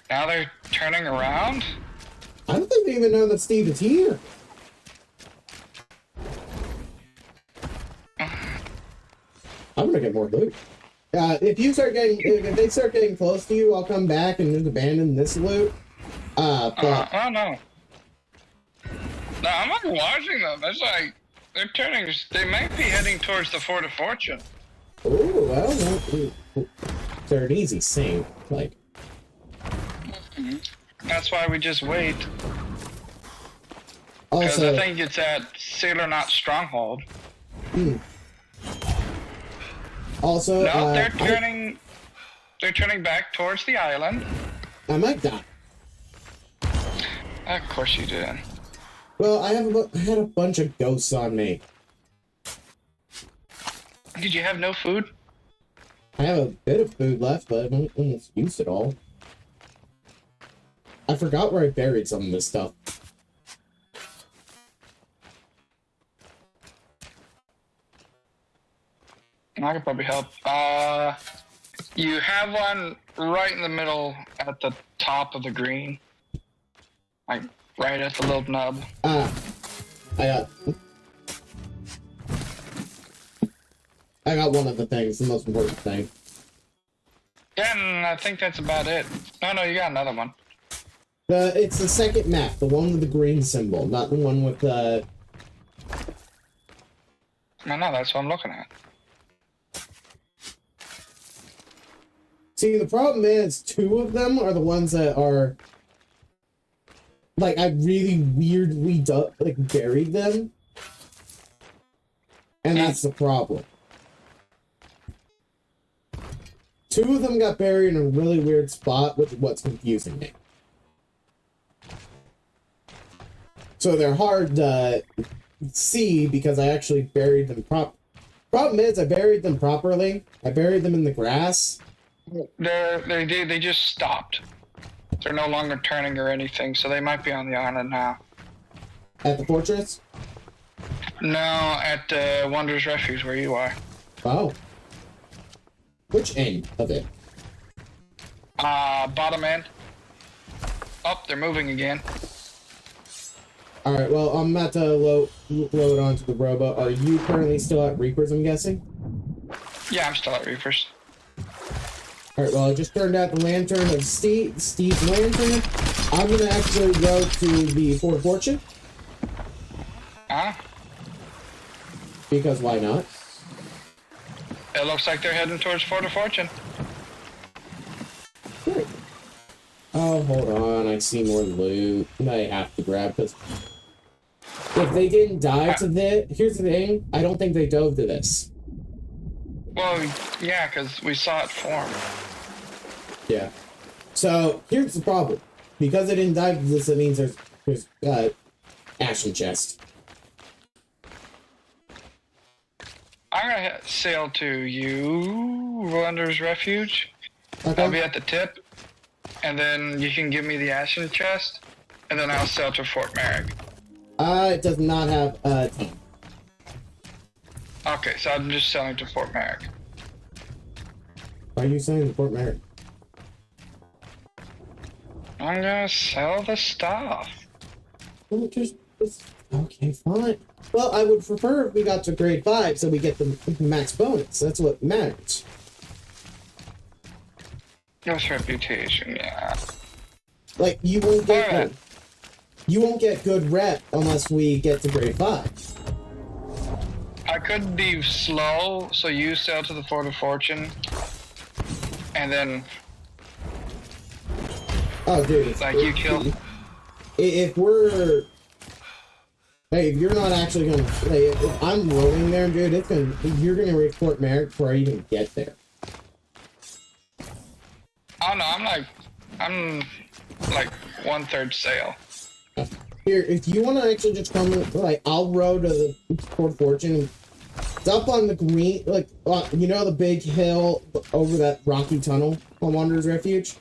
Now they're turning around? I don't think they even know that Steve is here. I'm gonna get more loot. If they start getting close to you, I'll come back and just abandon this loot. Oh no. No, I'm not watching them. It's like they might be heading towards the Fort of Fortune. Ooh, well, they're an easy sink. Like. That's why we just wait. Because Also, I think it's at Sailor Knot Stronghold. Also, no, they're turning. They're turning back towards the island. I might die. Of course you did. Well, I had a bunch of ghosts on me. Did you have no food? I have a bit of food left, but I don't almost used it all. I forgot where I buried some of this stuff. I could probably help. You have one right in the middle at the top of the green. Like, right at the little nub. I got one of the things, the most important thing. Yeah, and I think that's about it. No, you got another one. It's the second map, the one with the green symbol, not the one with the... No, that's what I'm looking at. See, the problem is, 2 of them are the ones that are... Like, I really weirdly buried them. And that's the problem. 2 of them got buried in a really weird spot, which is what's confusing me. So they're hard to see because I actually buried them Problem is, I buried them properly. I buried them in the grass. They just stopped. They're no longer turning or anything, so they might be on the island now. At the fortress? No, at Wanderer's Refuge, where you are. Oh. Which end of it? Bottom end. Oh, they're moving again. Alright, well, I'm about to load onto the rowboat. Are you currently still at Reapers, I'm guessing? Yeah, I'm still at Reapers. Alright, well, I just turned out the lantern of Steve's lantern. I'm gonna actually go to the Fort of Fortune. Because why not? It looks like they're heading towards Fort of Fortune. Great. Oh, hold on. I see more loot I have to grab, because if they didn't dive to this, here's the thing, I don't think they dove to this. Well, yeah, because we saw it form. Yeah. So, here's the problem. Because they didn't dive to this, it means there's ashen chest. I'm gonna sail to you, Wanderer's Refuge. Okay. I'll be at the tip, and then you can give me the ashen chest, and then I'll sail to Fort Merrick. It does not have time. Okay, so I'm just sailing to Fort Merrick. Why are you saying the Fort Merrick? I'm gonna sell the stuff. Well, okay, fine. Well, I would prefer if we got to grade 5 so we get the max bonus. That's what matters. Just reputation, yeah. Like, you won't get good rep unless we get to grade 5. I could be slow, so you sail to the Fort of Fortune, and then... Oh, dude. Like, you kill... If we're... Hey, if you're not actually gonna... Like, if I'm rowing there, dude, you're gonna reach Fort Merrick before I even get there. Oh, no, I'm like 1/3 sail. Here, if you want to actually just come, like, I'll row to the Fort Fortune. It's up on the green, like, you know the big hill over that rocky tunnel on Wanderer's Refuge?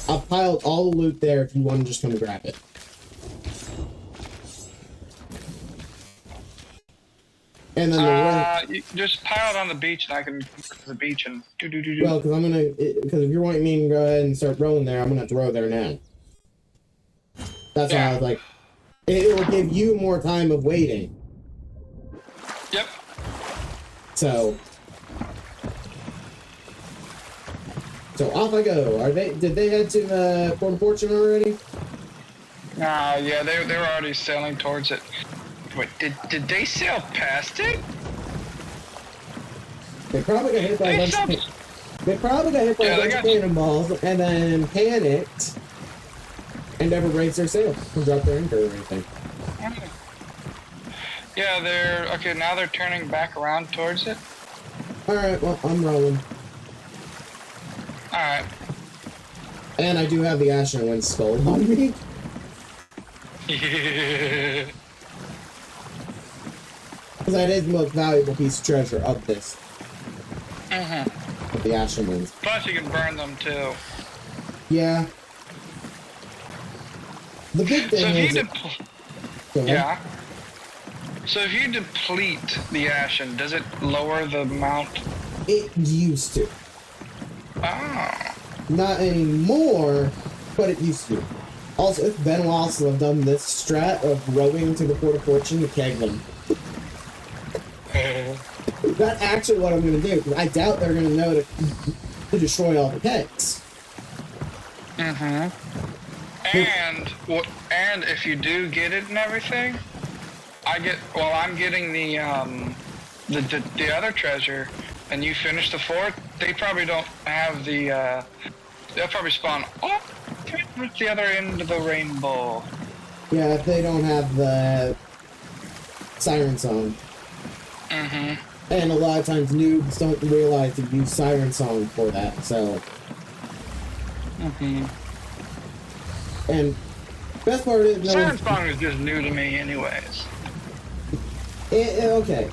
I've piled all the loot there if you want to just come grab it. And then you just pile it on the beach, and I can go to the beach and do. Well, because if you're wanting me to go ahead and start rowing there, I'm gonna have to row there now. That's why I was like, it will give you more time of waiting. Yep. So off I go. Did they head to the Port of Fortune already? Yeah, they were already sailing towards it. Wait, did they sail past it? They probably got hit by a bunch of cannonballs and then panicked and never raised their sail and dropped their anchor or anything. Yeah, now they're turning back around towards it. Alright, well, I'm rolling. Alright. And I do have the Ashen Wind skull on me. Yeah. Because that is the most valuable piece of treasure of this. Of the Ashen Winds. Plus you can burn them too. Yeah. The big thing is... Yeah. So if you deplete the Ashen, does it lower the amount? It used to. Oh. Not anymore, but it used to. Also, it's been a while since I've done this strat of rowing to the Port of Fortune to keg them. That's actually what I'm going to do, because I doubt they're going to know to destroy all the kegs. And if you do get it and everything, I'm getting the other treasure, and you finish the fort. They probably don't have the. They'll probably spawn at the other end of the rainbow. Yeah, if they don't have the siren song. And a lot of times noobs don't realize to use Siren Song for that, so. And best part is Siren Song is just new to me anyways. Okay,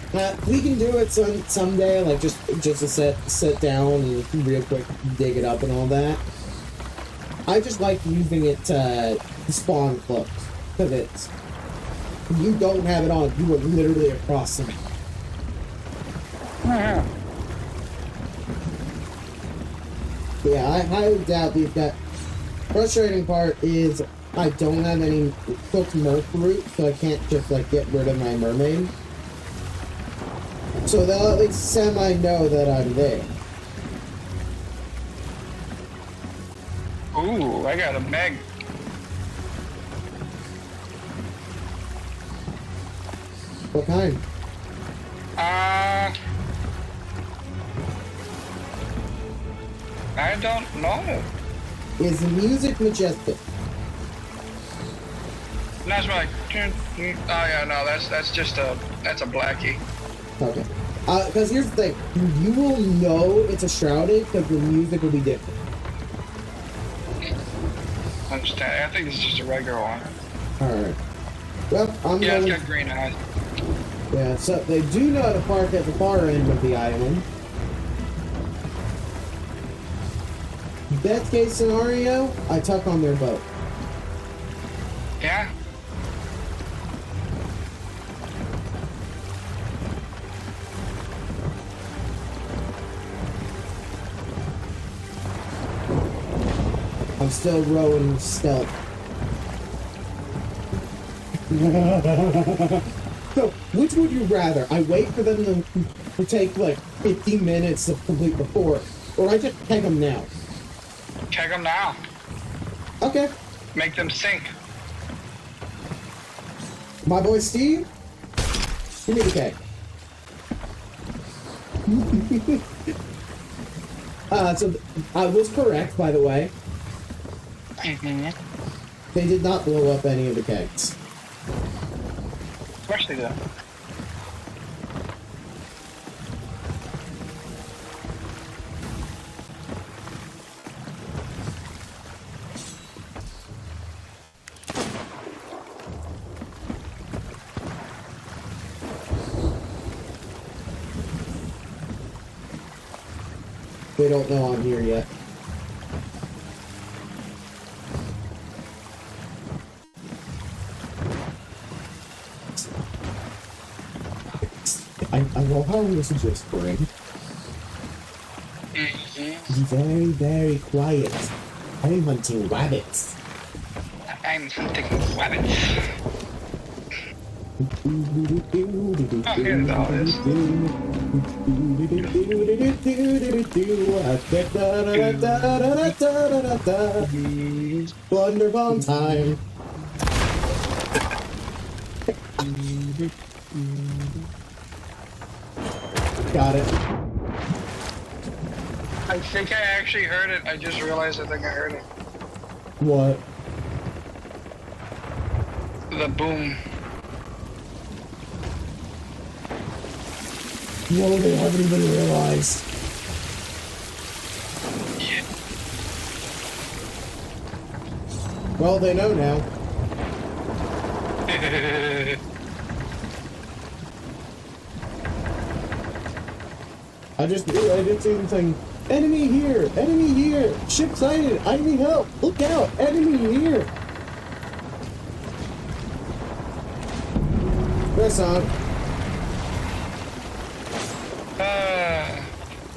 we can do it someday, like just to sit down and real quick dig it up and all that. I just like using it to spawn close, because it's, you don't have it on, you are literally across them. Yeah, I highly doubt these guys. Frustrating part is I don't have any cooked merc root, so I can't just like get rid of my mermaid. So they'll at least semi-know that I'm there. Ooh, I got a meg. What kind? I don't know. Is the music majestic? That's like, oh yeah, no, that's just that's a blackie. Okay. Because here's the thing, you will know it's a shrouded because the music will be different. Understand? I think this is just a regular one. Alright. Well, I'm yeah, going... it's got green eyes. Yeah, so they do know how to park at the far end of the island. Best case scenario, I tuck on their boat. Yeah? I'm still rowing stealth. So, which would you rather? I wait for them to take like 50 minutes to complete the fort, or I just peg them now? Check them now. Okay. Make them sink. My boy Steve, give me the keg. So I was correct, by the way. They did not blow up any of the kegs. Of course they do. They don't know I'm here yet. I love how this is just spring. Be very, very quiet. I'm hunting rabbits. I'm hunting rabbits. Oh, here it all is. Blunder bomb time. Got it. I think I actually heard it. I just realized I think I heard it. What? The boom. No, they haven't even realized. Yeah. Well, they know now. I didn't see them saying, enemy here, ship sighted, I need help, look out, enemy here. Press on.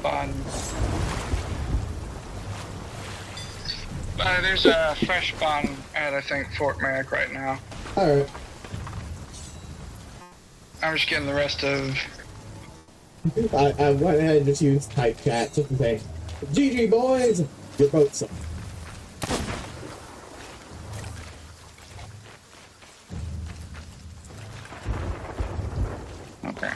Fun. There's a fresh spawn at, I think, Fort Merrick right now. Alright. I'm just getting the rest of... I went ahead and just used type chat just to say, GG boys, your boat's up. Okay.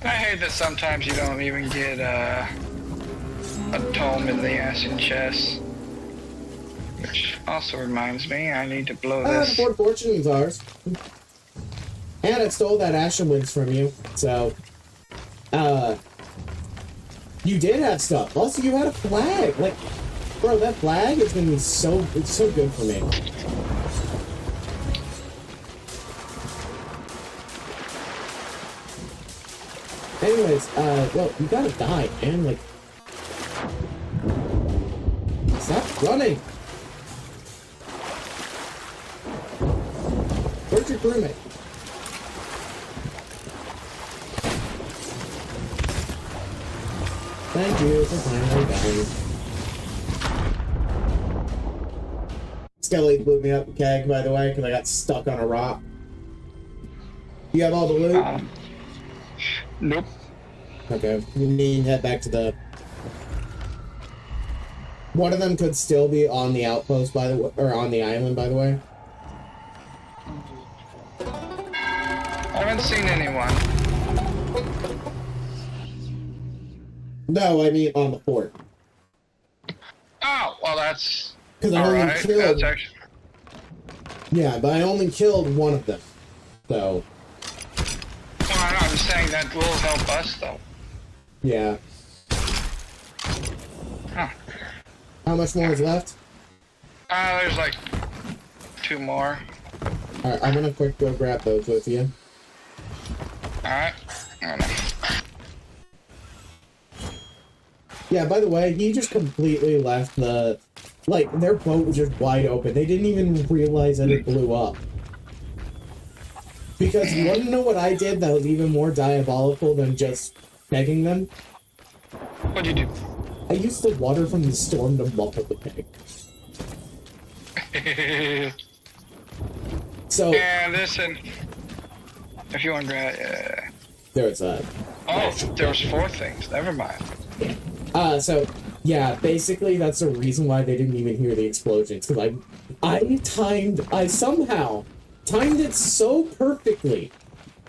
I hate that sometimes you don't even get a tome in the acid chest. Which also reminds me, I need to blow this. The Fort Fortune is ours. And I stole that Ashen Winds from you, so... You did have stuff. Also, you had a flag. Like, bro, that flag is gonna be so... It's so good for me. Anyways, well, you gotta die, man. Like... Stop running! Where's your crewmate? Thank you for finally dying. Skelly blew me up the keg, by the way, because I got stuck on a rock. You have all the loot? Nope. Okay, you need to head back to the... One of them could still be on the outpost, by the way, or on the island, by the way. I haven't seen anyone. No, I mean on the fort. Oh, well, that's... Because I only killed... That's actually... Yeah, but I only killed one of them. So... Well, I'm saying that will help us, though. Yeah. Huh. How much more is left? There's like 2 more. Alright, I'm gonna quick go grab those with you. Alright. Yeah, by the way, he just completely left the... Like, their boat was just wide open. They didn't even realize that it blew up. Because you want to know what I did that was even more diabolical than just pegging them? What'd you do? I used the water from the storm to muffle the peg. So... Yeah, listen. If you want to grab... There's a... Oh, there was 4 things. Never mind. So, yeah, basically that's the reason why they didn't even hear the explosions, because I somehow timed it so perfectly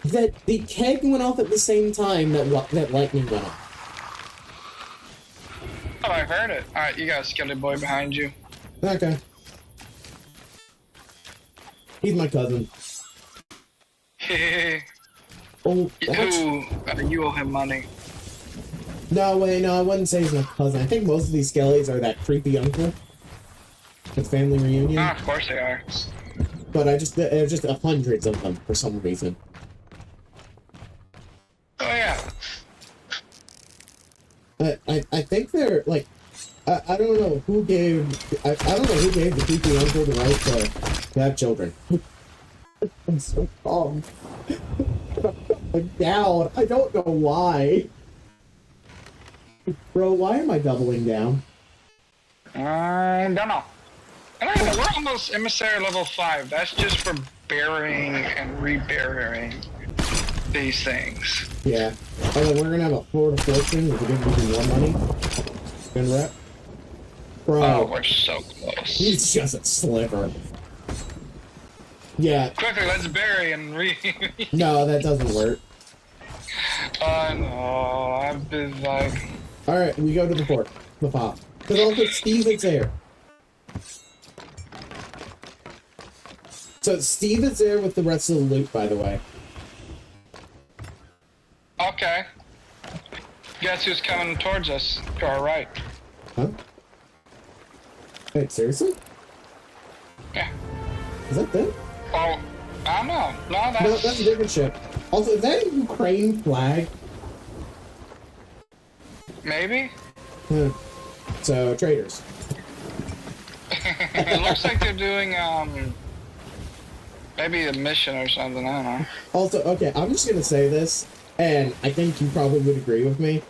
that the keg went off at the same time that lightning went off. Oh, I heard it. Alright, you got a Skelly Boy behind you. Okay. He's my cousin. Oh, you owe him money. No, wait, no, I wouldn't say he's my cousin. I think most of these skellies are that creepy uncle. The family reunion. Ah, of course they are. But there's just hundreds of them for some reason. Oh, yeah. I think they're, like, I don't know who gave, I don't know who gave the creepy uncle the right to have children. I'm so calm. I'm down. I don't know why. Bro, why am I doubling down? I don't know. We're almost emissary level 5. That's just for burying and reburying these things. Yeah. Oh, then we're gonna have a Florida fortune if we give you more money. Good rep. Bro. Oh, we're so close. He's just a sliver. Yeah. Quickly, let's bury and No, that doesn't work. I know. I've been like... Alright, we go to the fort. The pop. Because also Steve is there. So Steve is there with the rest of the loot, by the way. Okay. Guess who's coming towards us? To our right. Huh? Wait, seriously? Yeah. Is that them? Oh, I don't know. No, that's a different ship. Also, is that a Ukraine flag? Maybe? So, traders. It looks like they're doing, maybe a mission or something, I don't know. Also, okay, I'm just gonna say this, and I think you probably would agree with me.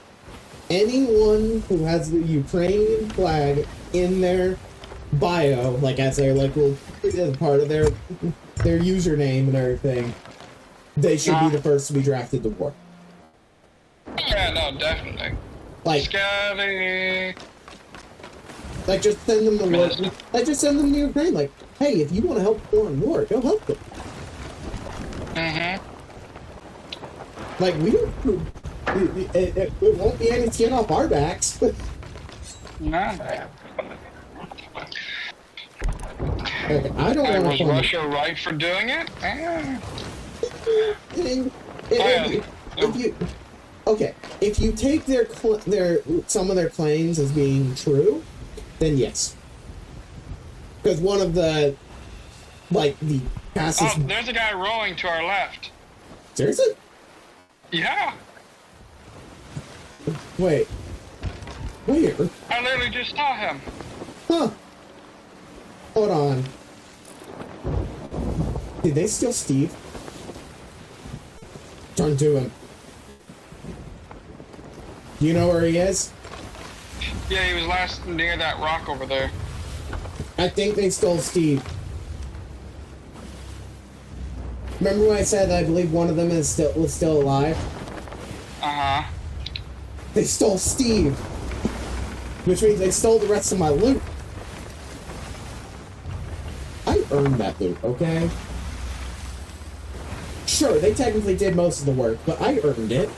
Anyone who has the Ukrainian flag in their bio, like as their, like, as part of their username and everything, they should be the first to be drafted to war. Yeah, no, definitely. Like, Scotty. Like, just send them to war. Like, just send them to Ukraine. Like, hey, if you want to help foreign war, go help them. Mm-hmm. Like, we don't... It won't be any skin off our backs. No. I don't want to... Was Russia right for doing it? And if you okay, if you take some of their claims as being true, then yes. Because one of the the passes. Oh, there's a guy rowing to our left. Seriously? Yeah. Wait. Where? I literally just saw him. Huh. Hold on. Did they steal Steve? Turn to him. Do you know where he is? Yeah, he was last near that rock over there. I think they stole Steve. Remember when I said I believe one of them was still alive? Uh-huh. They stole Steve. Which means they stole the rest of my loot. I earned that loot, okay? Sure, they technically did most of the work, but I earned it.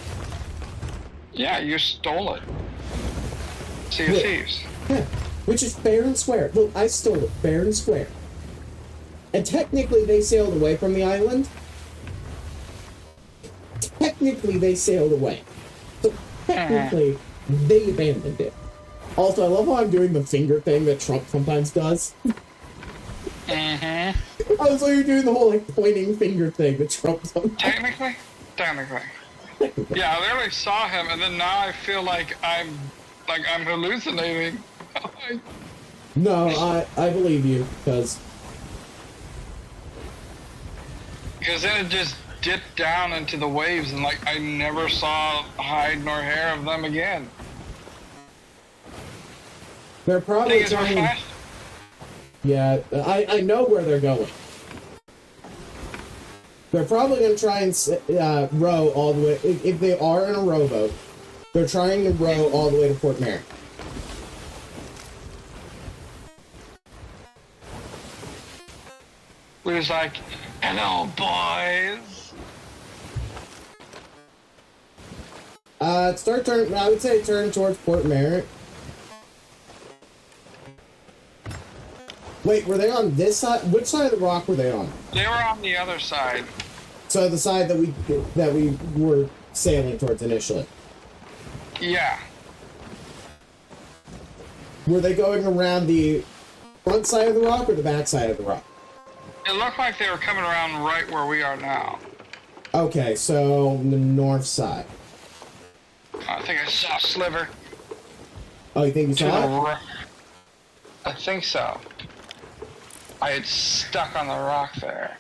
Yeah, you stole it. Sea of Thieves. Yeah, which is fair and square. Look, I stole it fair and square. And technically they sailed away from the island. Technically they sailed away. So technically they abandoned it. Also, I love how I'm doing the finger thing that Trump sometimes does. I was like, you're doing the whole pointing finger thing that Trump sometimes. Technically. Yeah, I literally saw him, and then now I feel like I'm hallucinating. No, I believe you, because then it just dipped down into the waves, and I never saw hide nor hair of them again. they're probably trying. Yeah, I know where they're going. They're probably going to try and row all the way. If they are in a rowboat, they're trying to row all the way to Port Merrick. We was like, hello, boys. Start turning. I would say turn towards Port Merrick. Wait, were they on this side? Which side of the rock were they on? They were on the other side. So the side that we were sailing towards initially. Yeah. Were they going around the front side of the rock or the back side of the rock? It looked like they were coming around right where we are now. Okay, so the north side. I think I saw a sliver. Oh, you think you saw it? I think so. I had stuck on the rock there.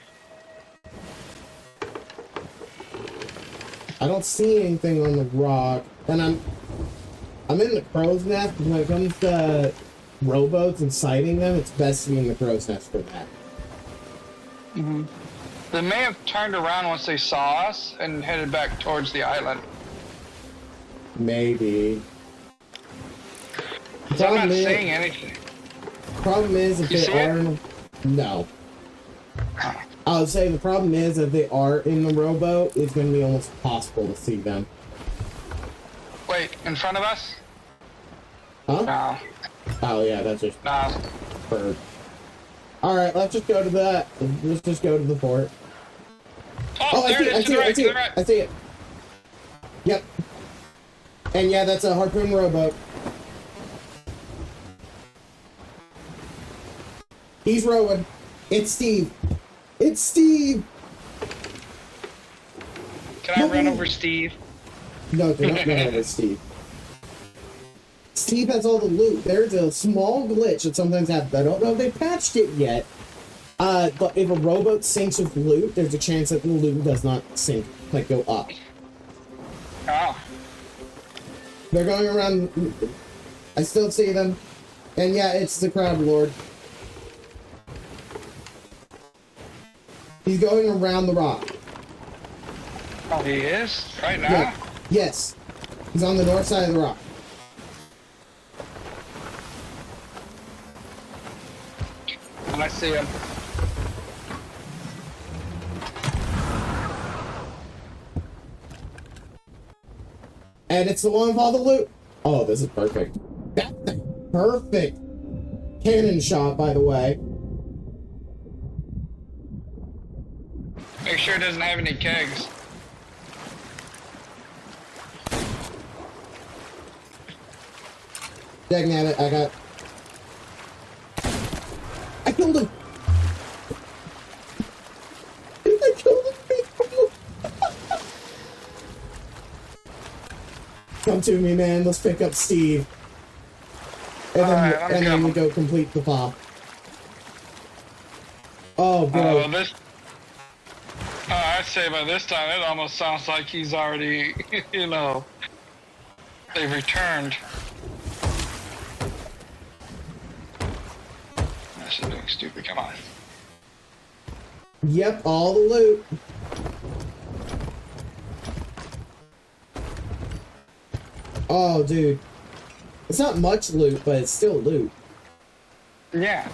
I don't see anything on the rock, and I'm in the crow's nest. When it comes to rowboats and sighting them, it's best to be in the crow's nest for that. Mm-hmm. They may have turned around once they saw us and headed back towards the island. Maybe. I'm not saying anything. Problem is, if they are no. I would say the problem is if they are in the rowboat, it's going to be almost impossible to see them. Wait, in front of us? Huh? No. Oh yeah, that's just no. Bird. All right, let's just go to the. Let's just go to the port. Oh, there it is. I see it. I see it. Yep. And yeah, that's a harpoon rowboat. He's rowing. It's Steve. It's Steve. Can I run over Steve? No, do not run over Steve. Steve has all the loot. There's a small glitch that sometimes happens. I don't know if they patched it yet. But if a rowboat sinks with loot, there's a chance that the loot does not sink, go up. Oh. They're going around. I still see them. And yeah, it's the crab lord. He's going around the rock. Oh, he is? Right now? Yeah. Yes. He's on the north side of the rock. I see him. And it's the one with all the loot. Oh, this is perfect. That's a perfect cannon shot, by the way. Make sure it doesn't have any kegs. Dagnabbit, I killed him! I killed him! Come to me, man. Let's pick up Steve. And then we go complete the pop. Oh, bro. I'd say by this time it almost sounds like he's already, you know, they've returned. This is being stupid. Come on. Yep, all the loot. Oh, dude. It's not much loot, but it's still loot. Yeah.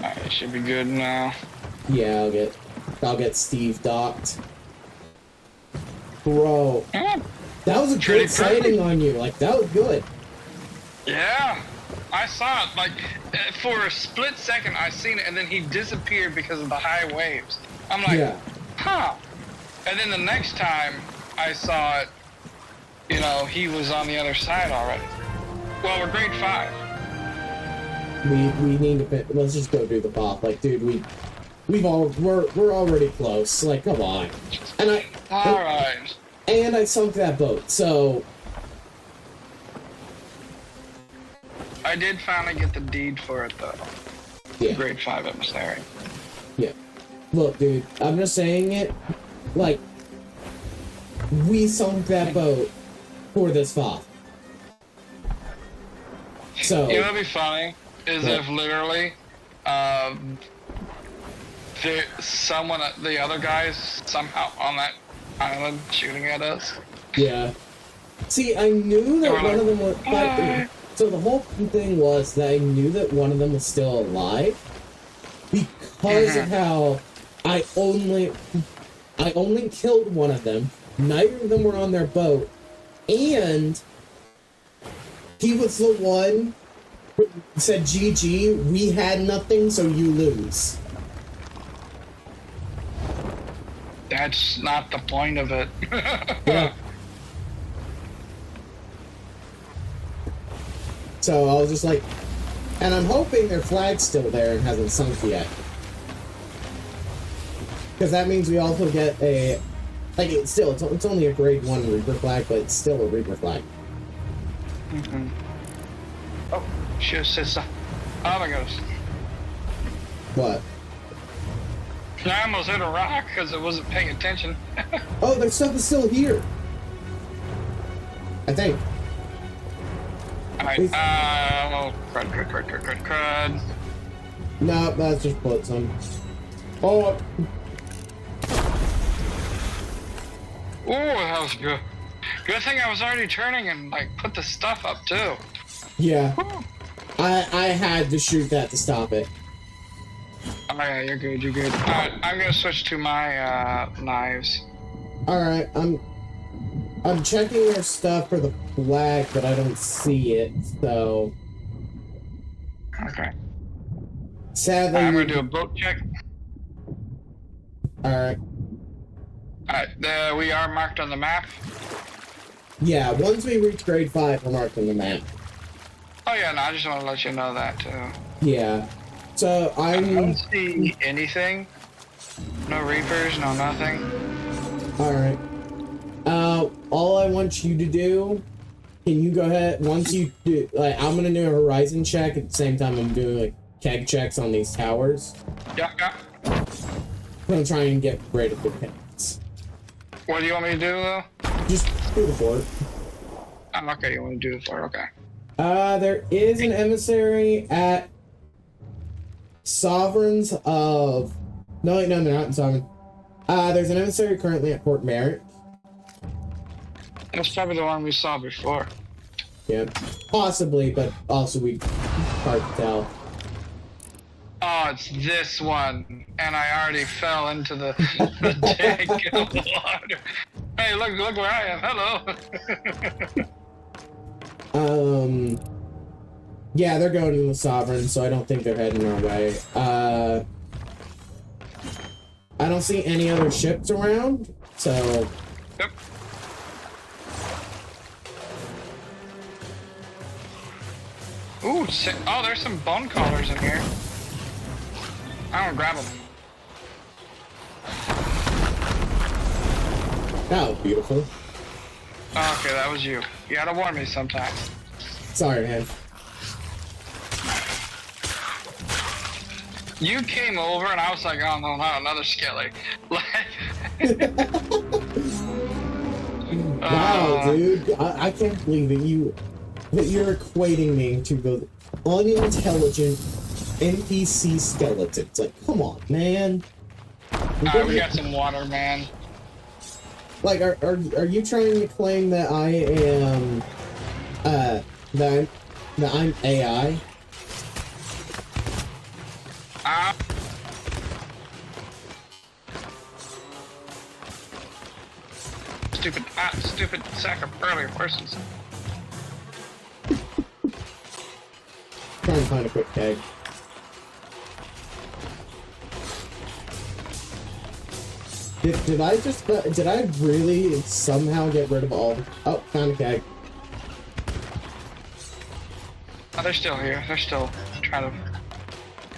Alright, it should be good now. Yeah, I'll get Steve docked. Bro. That was a good sighting on you. Like, that was good. Yeah. I saw it. Like, for a split second, I seen it, and then he disappeared because of the high waves. I'm like, huh. And then the next time I saw it, you know, he was on the other side already. Well, we're grade 5. We need to let's just go do the pop. Like, dude, we're already close. Like, come on. And Alright. And I sunk that boat, so I did finally get the deed for it though. Yeah. Grade 5 emissary. Yeah. Look, dude, I'm just saying it. Like, we sunk that boat for this FOF. So You know what'd be funny? Is if literally, the other guys somehow on that island shooting at us. Yeah. See, I knew that one of them was. So the whole thing was that I knew that one of them was still alive because of how I only killed one of them. Neither of them were on their boat, and he was the one who said, "GG, we had nothing, so you lose." That's not the point of it. Yeah. So I was just like, and I'm hoping their flag's still there and hasn't sunk yet. Because that means we also get a, like, it's only a grade 1 Reaper flag, but it's still a Reaper flag. Oh, shit, sister. Oh my gosh. What? I almost hit a rock because I wasn't paying attention. Oh, their stuff is still here. I think. Alright, crud. No, that's just Blitzum. Oh. Ooh, that was good. Good thing I was already turning and, like, put the stuff up, too. Yeah. I had to shoot that to stop it. Oh yeah, you're good. Alright, I'm gonna switch to my, knives. Alright, I'm checking their stuff for the flag, but I don't see it, so... Okay. Sadly... I'm gonna do a boat check. Alright. Alright, we are marked on the map. Yeah, once we reach grade 5, we're marked on the map. Oh yeah, no, I just want to let you know that, too. Yeah. So, I don't see anything. No Reapers, no nothing. Alright. All I want you to do, can you go ahead, once you do, like, I'm gonna do a horizon check at the same time I'm doing, like, keg checks on these towers. Yeah. I'm gonna try and get rid of the kegs. What do you want me to do, though? Just do the fort. Okay, you want to do the fort, okay. There is an emissary at Sovereigns of... No, they're not in Sovereign. There's an emissary currently at Port Merritt. That's probably the one we saw before. Yeah, possibly, but also hard to tell. Oh, it's this one, and I already fell into the tank of water. Hey, look where I am. Hello. Yeah, they're going to the Sovereign, so I don't think they're heading our way. I don't see any other ships around, so... Yep. Ooh, sick. Oh, there's some bone collars in here. I want to grab them. That was beautiful. Oh, okay, that was you. You gotta warn me sometimes. Sorry, man. You came over and I was like, oh no, not another skelly. Wow, dude. I can't believe that you're equating me to the unintelligent NPC skeletons. Like, come on, man. We got some water, man. Like, are you trying to claim that I am, that I'm AI? Stupid sack of earlier persons. Trying to find a quick keg. Did I really somehow get rid of all? Oh, found a keg. Oh, they're still here. They're still trying to.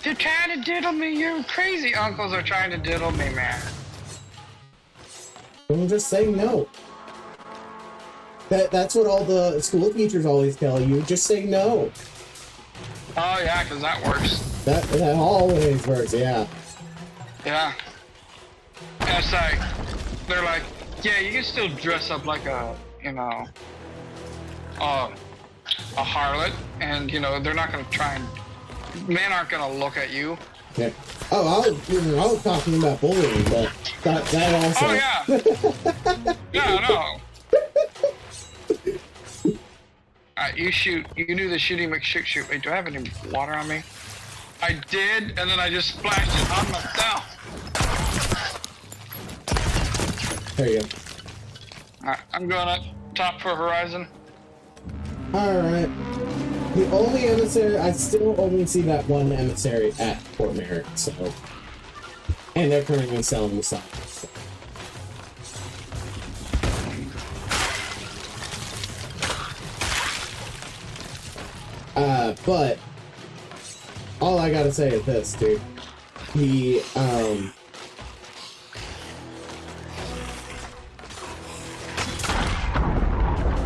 They're trying to diddle me. Your crazy uncles are trying to diddle me, man. I'm just saying no. That's what all the school teachers always tell you. Just say no. Oh yeah, because that works. That always works. Yeah. Yeah. And it's like they're like, yeah, you can still dress up like a, you know, a harlot, and you know they're not gonna try and men aren't gonna look at you. Yeah. Oh, I was talking about bullying, but that also. Oh yeah. Yeah, no. Alright, you shoot. You can do the shooty McShoot. Wait, do I have any water on me? I did, and then I just splashed it on myself. There you go. Alright, I'm going up top for Horizon. Alright. The only emissary, I still only see that one emissary at Fort Merritt, so. And they're currently selling the stuff. So. But all I gotta say is this, dude.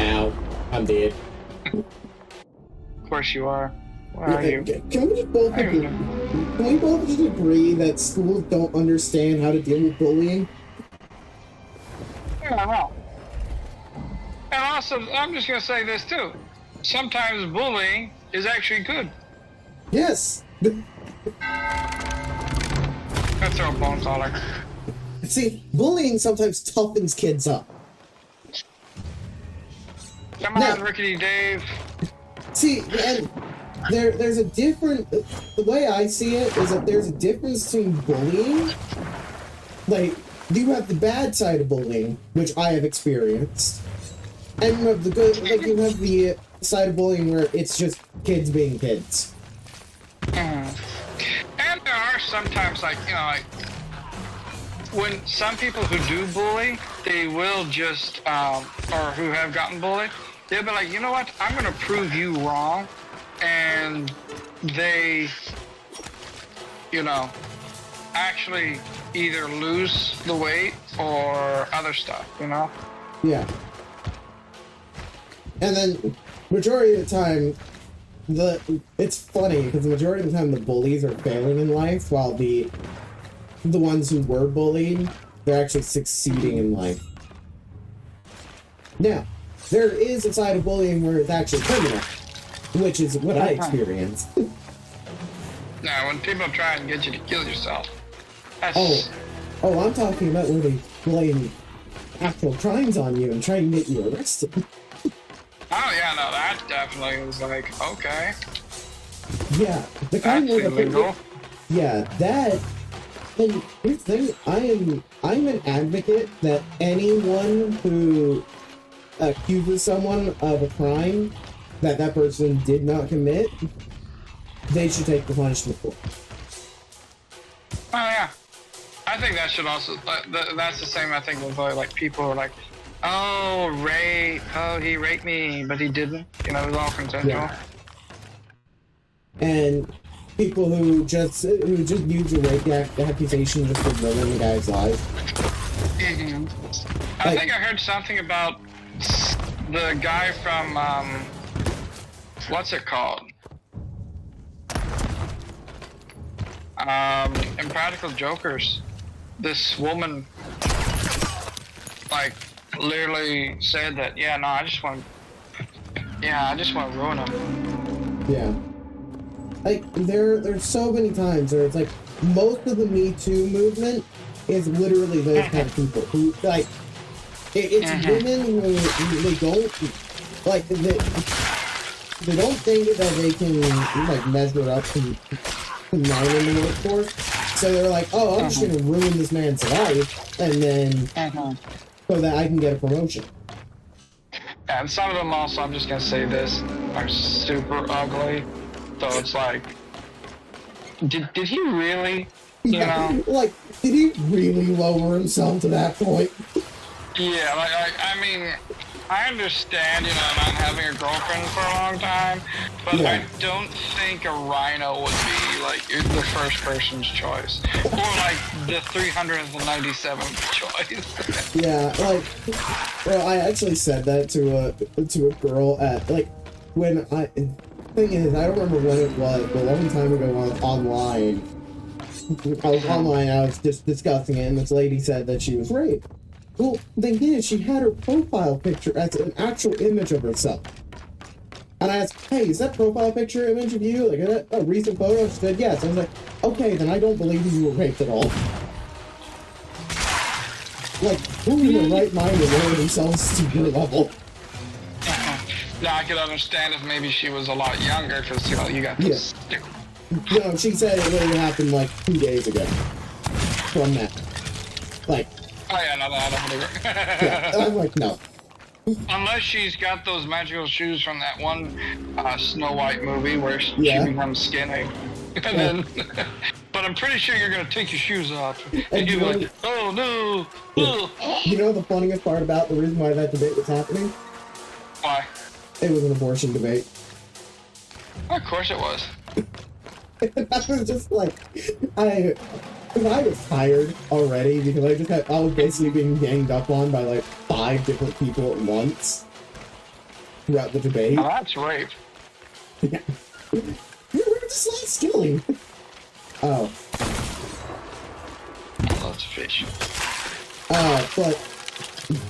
Ow. I'm dead. Of course you are. Where are you? Can we both just agree that schools don't understand how to deal with bullying? I don't know. And also, I'm just gonna say this too. Sometimes bullying is actually good. Yes. Let's throw a bone collar. See, bullying sometimes toughens kids up. Come on, Rickety Dave. See, and there's a different. The way I see it is that there's a difference between bullying. Like, you have the bad side of bullying, which I have experienced, and you have the good. Like, you have the side of bullying where it's just kids being kids. And there are sometimes, like, you know, like, when some people who do bully, they will just, or who have gotten bullied, they'll be like, you know what, I'm gonna prove you wrong, and they, you know, actually either lose the weight or other stuff, you know? Yeah. And then, majority of the time, it's funny, because the majority of the time the bullies are failing in life, while the ones who were bullied, they're actually succeeding in life. Now, there is a side of bullying where it's actually criminal, which is what I experienced. Now, when people try and get you to kill yourself, that's... Oh, I'm talking about where they blame actual crimes on you and try and get you arrested. Oh yeah, no, that definitely was like, okay. Yeah, the kind that's of illegal. Yeah, that. And here's the thing: I'm an advocate that anyone who accuses someone of a crime that person did not commit, they should take the punishment for. Oh yeah, I think that should also. That's the same. I think with like people who are like, oh rape, oh he raped me, but he didn't. You know, it was all consensual. Yeah. And people who just use a rape accusation just to ruin the guy's life. Mm-hmm. I think I heard something about the guy from what's it called? Impractical Jokers. This woman, like, literally said that, yeah, no, I just want to ruin him. Yeah. Like, there's so many times where it's like, most of the Me Too movement is literally those kind of people who, like, it's women who they don't, like, they don't think that they can, like, measure up to men in the workforce. So they're like, oh, I'm just gonna ruin this man's life, and then, so that I can get a promotion. And some of them also, I'm just gonna say this, are super ugly. So it's like, did he really, you know? Like, did he really lower himself to that point? Yeah, I mean, I understand, you know, not having a girlfriend for a long time, but I don't think a rhino would be, like, the first person's choice. Or, like, the 397th choice. Yeah, like, well, I actually said that to a girl at, like, when thing is, I don't remember when it was, but a long time ago online. I was just discussing it, and this lady said that she was raped. Well, the thing is, she had her profile picture as an actual image of herself. And I asked, hey, is that profile picture image of you, like, a recent photo? She said, yes. I was like, okay, then I don't believe you were raped at all. Like, who in their right mind would lower themselves to your level? Now, I could understand if maybe she was a lot younger, because, you know, you got this... No, she said it literally happened, like, 2 days ago. From that. Like... Oh, yeah, no, I don't believe it. Yeah, I'm like, no. Unless she's got those magical shoes from that one Snow White movie where she becomes skinny. And then, but I'm pretty sure you're going to take your shoes off. And you'll be like, oh, no. You know the funniest part about the reason why that debate was happening? Why? It was an abortion debate. Of course it was. I was just like, I was tired already because I was basically being ganged up on by like 5 different people at once throughout the debate. Oh, that's rape. Yeah. We were just like stealing. Oh. Let's fish. But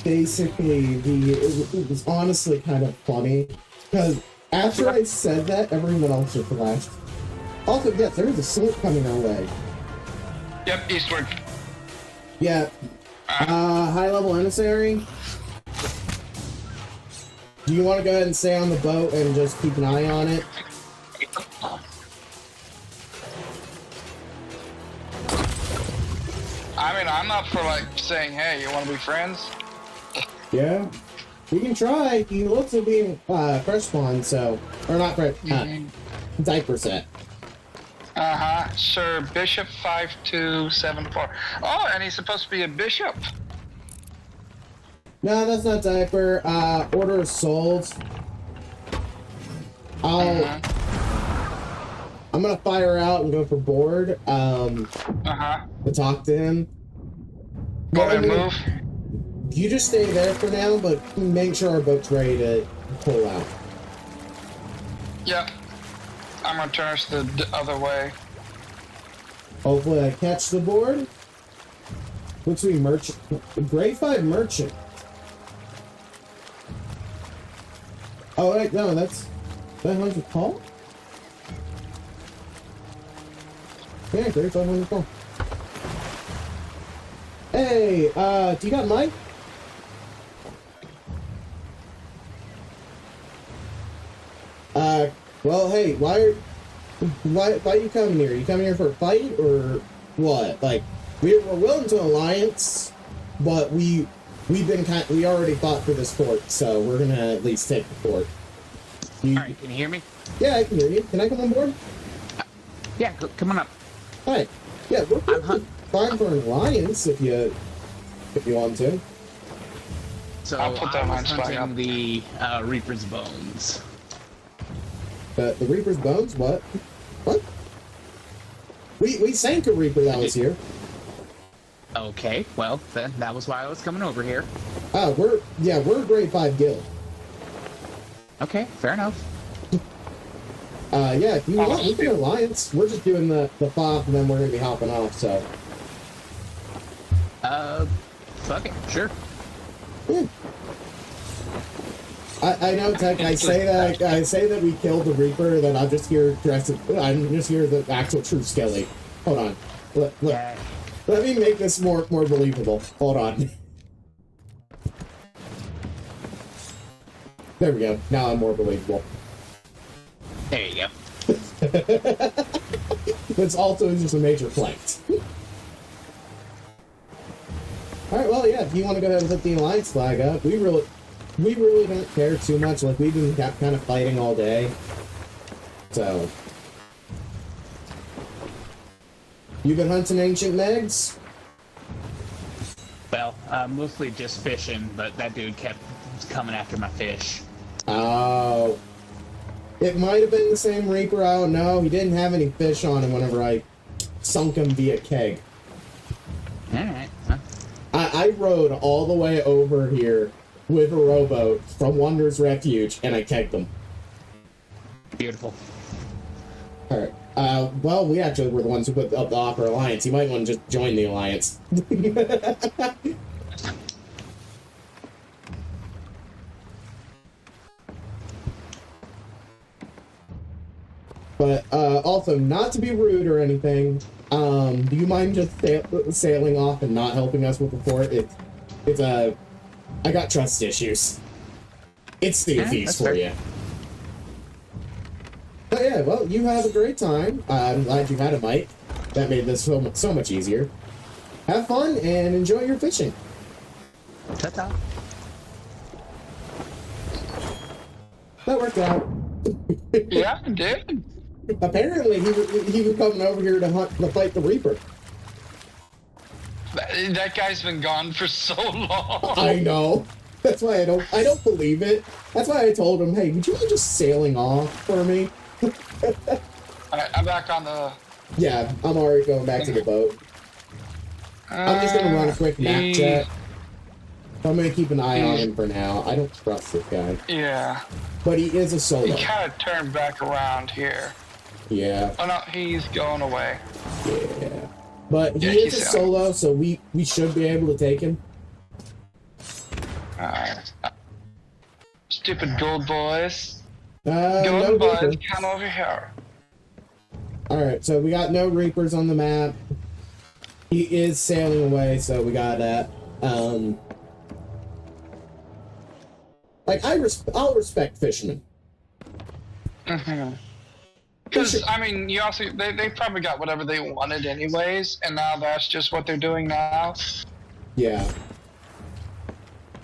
basically, it was honestly kind of funny because after I said that, everyone else just laughed. Also, yes, there is a slope coming our way. Yep, eastward. Yeah. High-level emissary. Do you want to go ahead and stay on the boat and just keep an eye on it? I mean, I'm up for, like, saying, hey, you want to be friends? Yeah. We can try. He looks at being fresh spawn, so... Or not fresh, diaper set. Sir Bishop 5274. Oh, and he's supposed to be a bishop. No, that's not diaper. Order of souls. I'm gonna fire out and go for board. To talk to him. Go ahead and move. You just stay there for now, but make sure our boat's ready to pull out. Yep. I'm gonna turn us the other way. Hopefully I catch the board. Looks to be merchant. Grade 5 merchant. Oh wait, no, that's... That hunter call? Yeah, grade 5 hunter call. Hey, do you got Mike? Well, hey, why are you coming here? You coming here for a fight, or what? Like, we're willing to alliance, but we already fought for this fort, so we're gonna at least take the fort. Alright, can you hear me? Yeah, I can hear you. Can I come on board? Yeah, come on up. Hi. Yeah, fine for an alliance if you want to. So I'll put that I on was flag hunting the Reaper's bones. The Reaper's bones? What? What? We sank a Reaper that was here. Okay, well, then that was why I was coming over here. Oh, we're a grade 5 guild. Okay, fair enough. Yeah, if you want, we can alliance. We're just doing the FOB and then we're gonna be hopping off, so. Fuck it, sure. Yeah. I know, Tech. I say that we killed the Reaper, and then I'm just here I'm just here the actual true Skelly. Hold on. Let me make this more believable. Hold on. There we go. Now I'm more believable. There you go. That's also just a major flex. Alright, well, yeah, if you want to go ahead and put the alliance flag up, we really don't care too much. Like, we've been kind of fighting all day. So. You been hunting ancient Megs? Well, mostly just fishing, but that dude kept coming after my fish. Oh. It might have been the same Reaper, I don't know. He didn't have any fish on him whenever I sunk him via keg. Alright. I rode all the way over here with a rowboat from Wonders Refuge, and I kegged them. Beautiful. Alright. Well, we actually were the ones who put up the offer alliance. You might want to just join the alliance. But, also, not to be rude or anything, do you mind just sailing off and not helping us with the fort? I got trust issues. It's the Thieves for you. But yeah, well, you have a great time. I'm glad you had a mic. That made this so much easier. Have fun and enjoy your fishing. Ta-ta. That worked out. Yeah, it did. Apparently, he was coming over here to fight the Reaper. That guy's been gone for so long. I know. That's why I don't believe it. That's why I told him, hey, would you mind just sailing off for me? Alright, I'm back on the... Yeah, I'm already going back to the boat. I'm just gonna run a quick map check. I'm gonna keep an eye on him for now. I don't trust this guy. Yeah. But he is a solo. He kind of turned back around here. Yeah. Oh no, he's going away. Yeah. But he is a solo, so we should be able to take him. Alright. Stupid gold boys. No boys, Reaper. come over here. Alright, so we got no Reapers on the map. He is sailing away, so we got that. Like, I'll respect fishermen. Mm-hmm. Because, I mean, you also, they probably got whatever they wanted anyways, and now that's just what they're doing now. Yeah.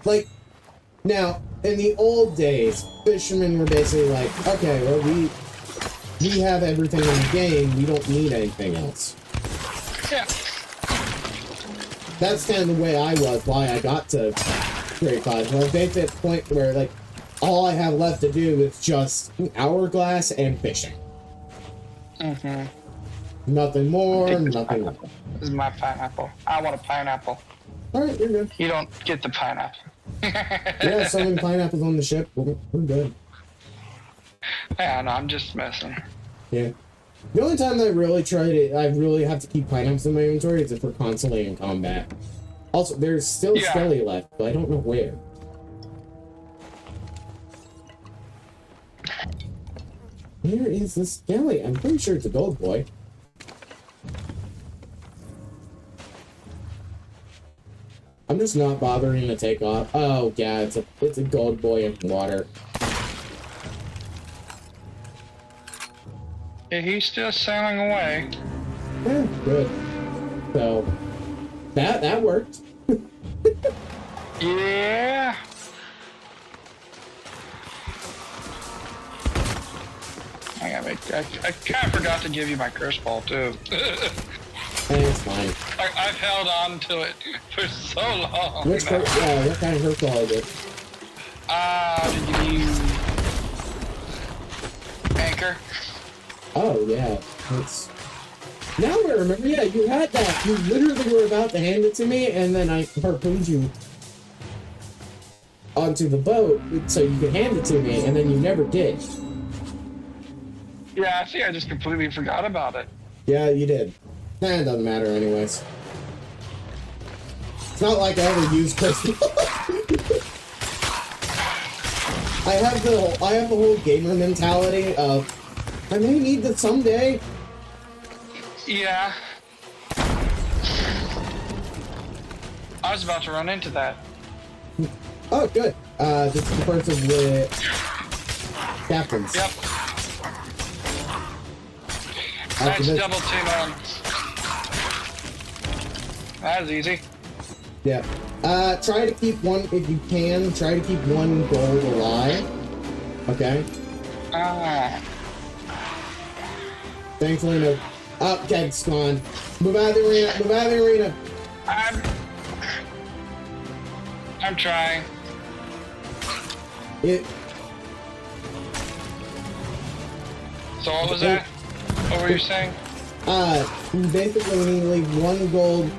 Like, now, in the old days, fishermen were basically like, okay, well, we have everything in the game, we don't need anything else. Yeah. That's kind of the way I was, why I got to grade 5. Well, they hit the point where, like, all I have left to do is just hourglass and fishing. Mm-hmm. Nothing more, nothing less. This is my pineapple. I want a pineapple. Alright, you're good. You don't get the pineapple. Yeah, so many pineapples on the ship. We're good. Yeah, no, I'm just messing. Yeah. The only time that I really have to keep pineapples in my inventory is if we're constantly in combat. Also, there's still Skelly left, but I don't know where. Where is this Skelly? I'm pretty sure it's a gold boy. I'm just not bothering to take off. Oh, yeah, it's a gold boy in water. Yeah, he's still sailing away. Yeah, good. So, that worked. Yeah. I kind of forgot to give you my curse ball too. It's fine. I've held on to it for so long. What kind of hurt claw is it? Anchor. Oh, yeah. It's... Now I remember, yeah, you had that. You literally were about to hand it to me, and then I harpooned you onto the boat so you could hand it to me, and then you never did. Yeah, I think I just completely forgot about it. Yeah, you did. It doesn't matter anyways. It's not like I ever used crystal. I have the whole gamer mentality of I may need this someday. Yeah. I was about to run into that. Oh, good. This is the person with captains. Yep. Nice double team on. That was easy. Yeah. Try to keep one, if you can, try to keep one gold alive. Okay? Thankfully, no. Oh, Ked's gone. Move out of the arena. Move out of the arena. I'm trying. So what was that? What were you saying? Basically we need to leave one gold,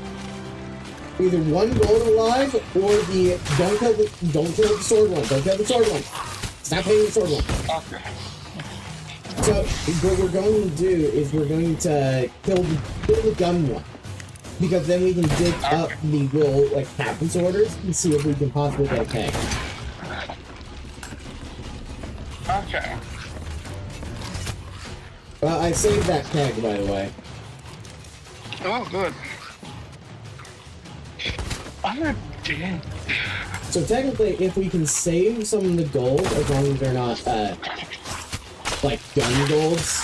either one gold alive, or the don't kill the sword one. Don't kill the sword one. Stop hitting the sword one. Okay. So what we're going to do is we're going to kill the gun one, because then we can dig up the gold captain's orders and see if we can possibly get a keg. Okay. I saved that keg, by the way. Oh, good. I'm not dead. So technically, if we can save some of the gold, as long as they're not, gun golds.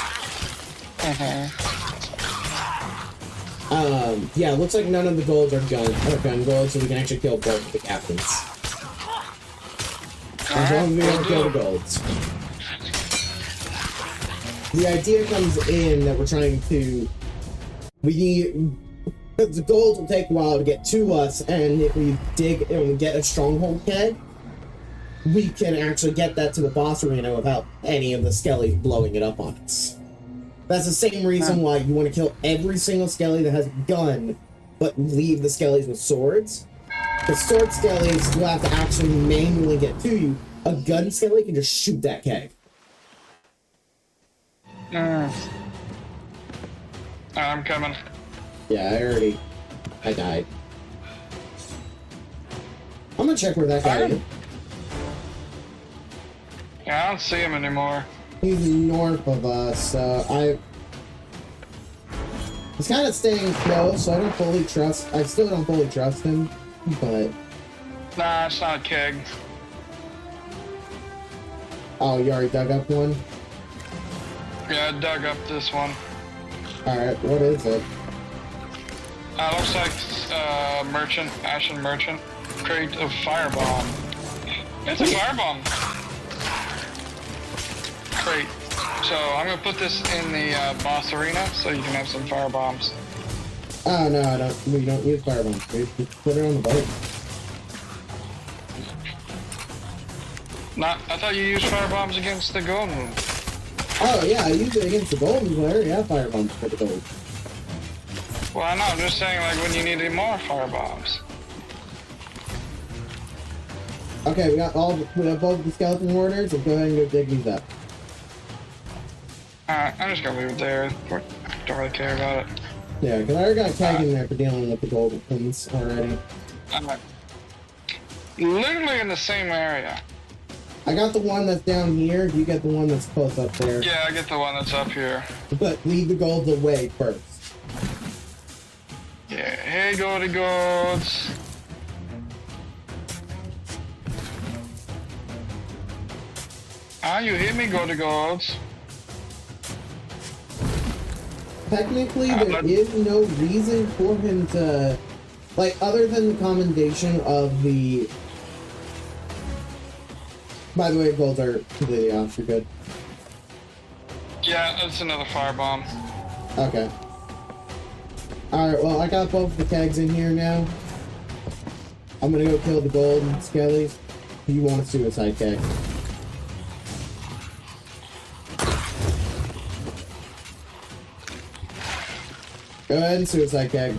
Yeah, it looks like none of the golds are gun golds, so we can actually kill both of the captains. As long as we don't kill the golds. The idea comes in that we're trying to... Because the golds will take a while to get to us, and if we dig and we get a stronghold keg, we can actually get that to the boss arena without any of the skellies blowing it up on us. That's the same reason why you want to kill every single skelly that has a gun, but leave the skellies with swords. Because sword skellies will have to actually manually get to you. A gun skelly can just shoot that keg. I'm coming. Yeah, I died. I'm gonna check where that guy is. Yeah, I don't see him anymore. He's north of us, so he's kind of staying close, so I still don't fully trust him, but... Nah, it's not a keg. Oh, you already dug up one? Yeah, I dug up this one. Alright, what is it? Looks like merchant, ashen merchant. Crate of firebomb. It's a firebomb crate. So I'm gonna put this in the boss arena so you can have some firebombs. Oh no, I don't. We don't use firebombs. We just put it on the boat. I thought you used firebombs against the golden. Oh yeah, I use it against the golden player. Yeah, firebombs for the gold. Well, I know. I'm just saying, like when you needed more firebombs. Okay, we have both the skeleton orders. Let's go ahead and go dig these up. I'm just gonna leave it there. Don't really care about it. Yeah, because I already got a tag in there for dealing with the golden things already. Literally in the same area. I got the one that's down here. You get the one that's close up there. Yeah, I get the one that's up here. But leave the golds away first. Yeah, hey, goldy golds. You hit me, goldy golds. Technically, there is no reason for him to, other than the commendation of the... By the way, golds are completely off. You're good. Yeah, that's another firebomb. Okay. Alright, well, I got both the kegs in here now. I'm gonna go kill the gold skellies. You want a suicide keg. Go ahead and suicide keg.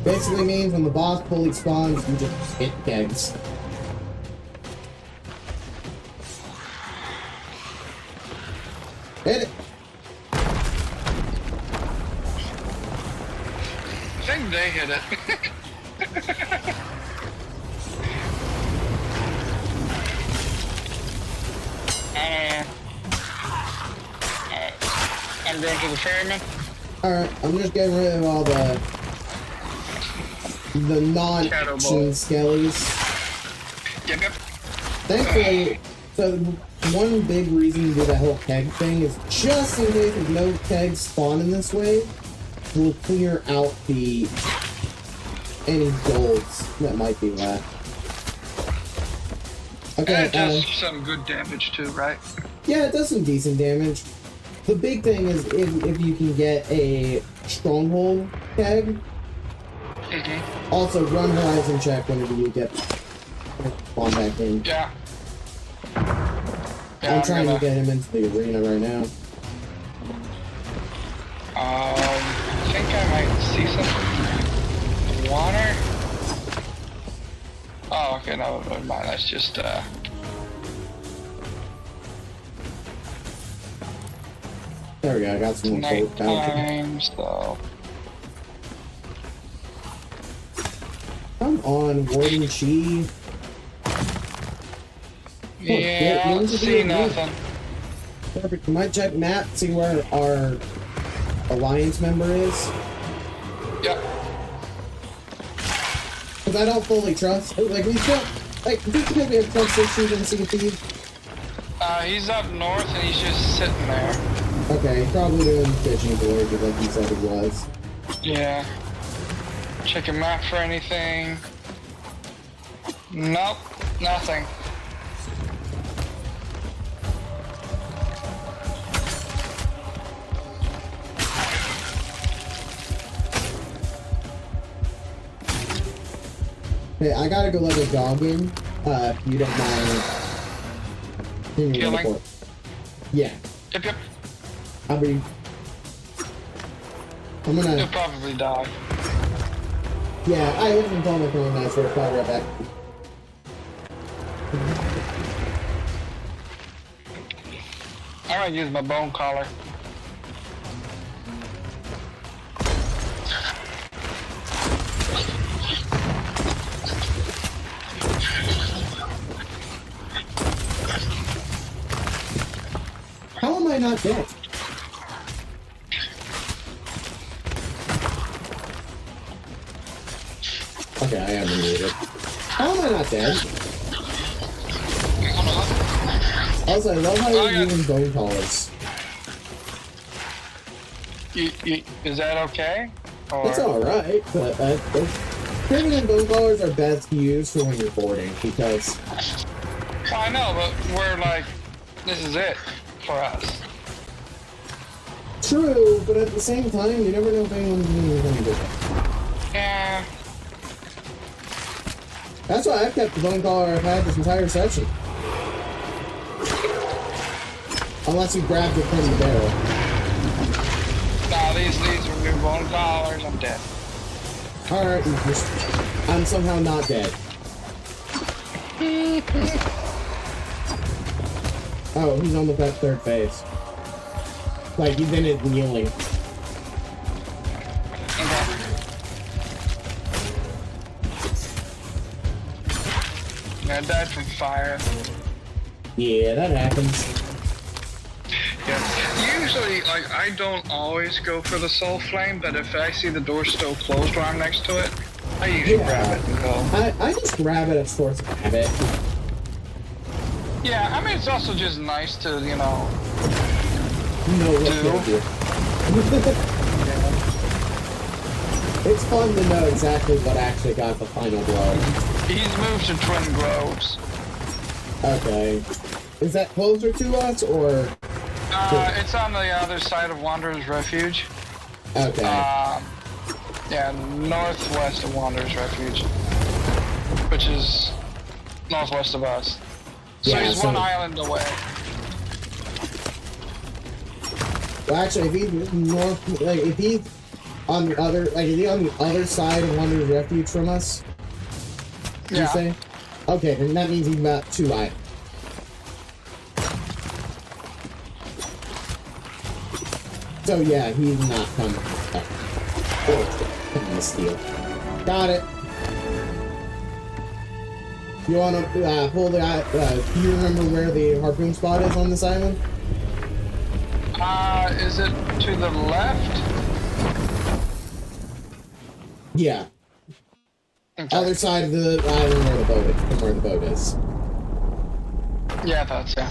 Basically means when the boss fully spawns, you just hit kegs. Hit it! I think they hit it. I'm going to the ferryman. Alright, I'm just getting rid of all the non-action skellies. Yep. Thankfully, so one big reason to do that whole keg thing is just in case if no kegs spawn in this way, we'll clear out any golds that might be left. Okay, And it does some good damage too, right? yeah, it does some decent damage. The big thing is if you can get a stronghold keg. Also, run horizon check whenever you get spawn back in. Yeah. I'm trying to get him into the arena right now. I think I might see something. Water? Oh, okay, no, never mind. That's just, There we go, I got some more gold nighttime, so... Come on, Warden Chi. Yeah, I don't see nothing. Perfect. Might check map, see where our alliance member is. Yep. Because I don't fully trust. Like, we still. Like, just because we have trust issues in Sea of Thieves. He's up north and he's just sitting there. Okay, he's probably doing fishing voyages like he said he was. Yeah. Checking map for anything. Nope, nothing. Hey, I gotta go let a dog in. If you don't mind. Killing? Yeah. Yep. I'm gonna. He'll probably die. Yeah, I haven't called my phone now, so I'll probably right back. I'm gonna use my bone collar. How am I not dead? Okay, I am muted. How am I not dead? Also, I love how you're using bone collars. Is that okay? Or... It's alright, but Pyramid and bone collars are best to use for when you're boarding, because... Well, I know, but we're like, this is it for us. True, but at the same time, you never know if anyone's going to do it. Yeah. That's why I've kept the bone collar I've had this entire session. Unless you grabbed it from the barrel. Nah, these are new bone collars. I'm dead. Alright, I'm somehow not dead. Oh, he's on the third phase. Like, he's in it kneeling. I died from fire. Yeah, that happens. Yeah. Usually, like, I don't always go for the soul flame, but if I see the door still closed while I'm next to it, I usually grab it and go. I just grab it as force of habit. Yeah, I mean, it's also just nice to, you know what to do. It's fun to know exactly what actually got the final blow. He's moved to Twin Groves. Okay. Is that closer to us, or...? It's on the other side of Wanderer's Refuge. Okay. Yeah, northwest of Wanderer's Refuge, which is northwest of us. So Yeah, he's one island away. Well, actually, if he's north, like if he's on the other, like is he on the other side of Wanderer's Refuge from us? Did you say? Okay, then that means he's about 2 islands. So yeah, he's not coming. Oh, coming to steal. Got it. You wanna pull the do you remember where the harpoon spot is on this island? Is it to the left? Yeah. Okay. Other side of the island where the boat is, from where the boat is. Yeah, I thought so.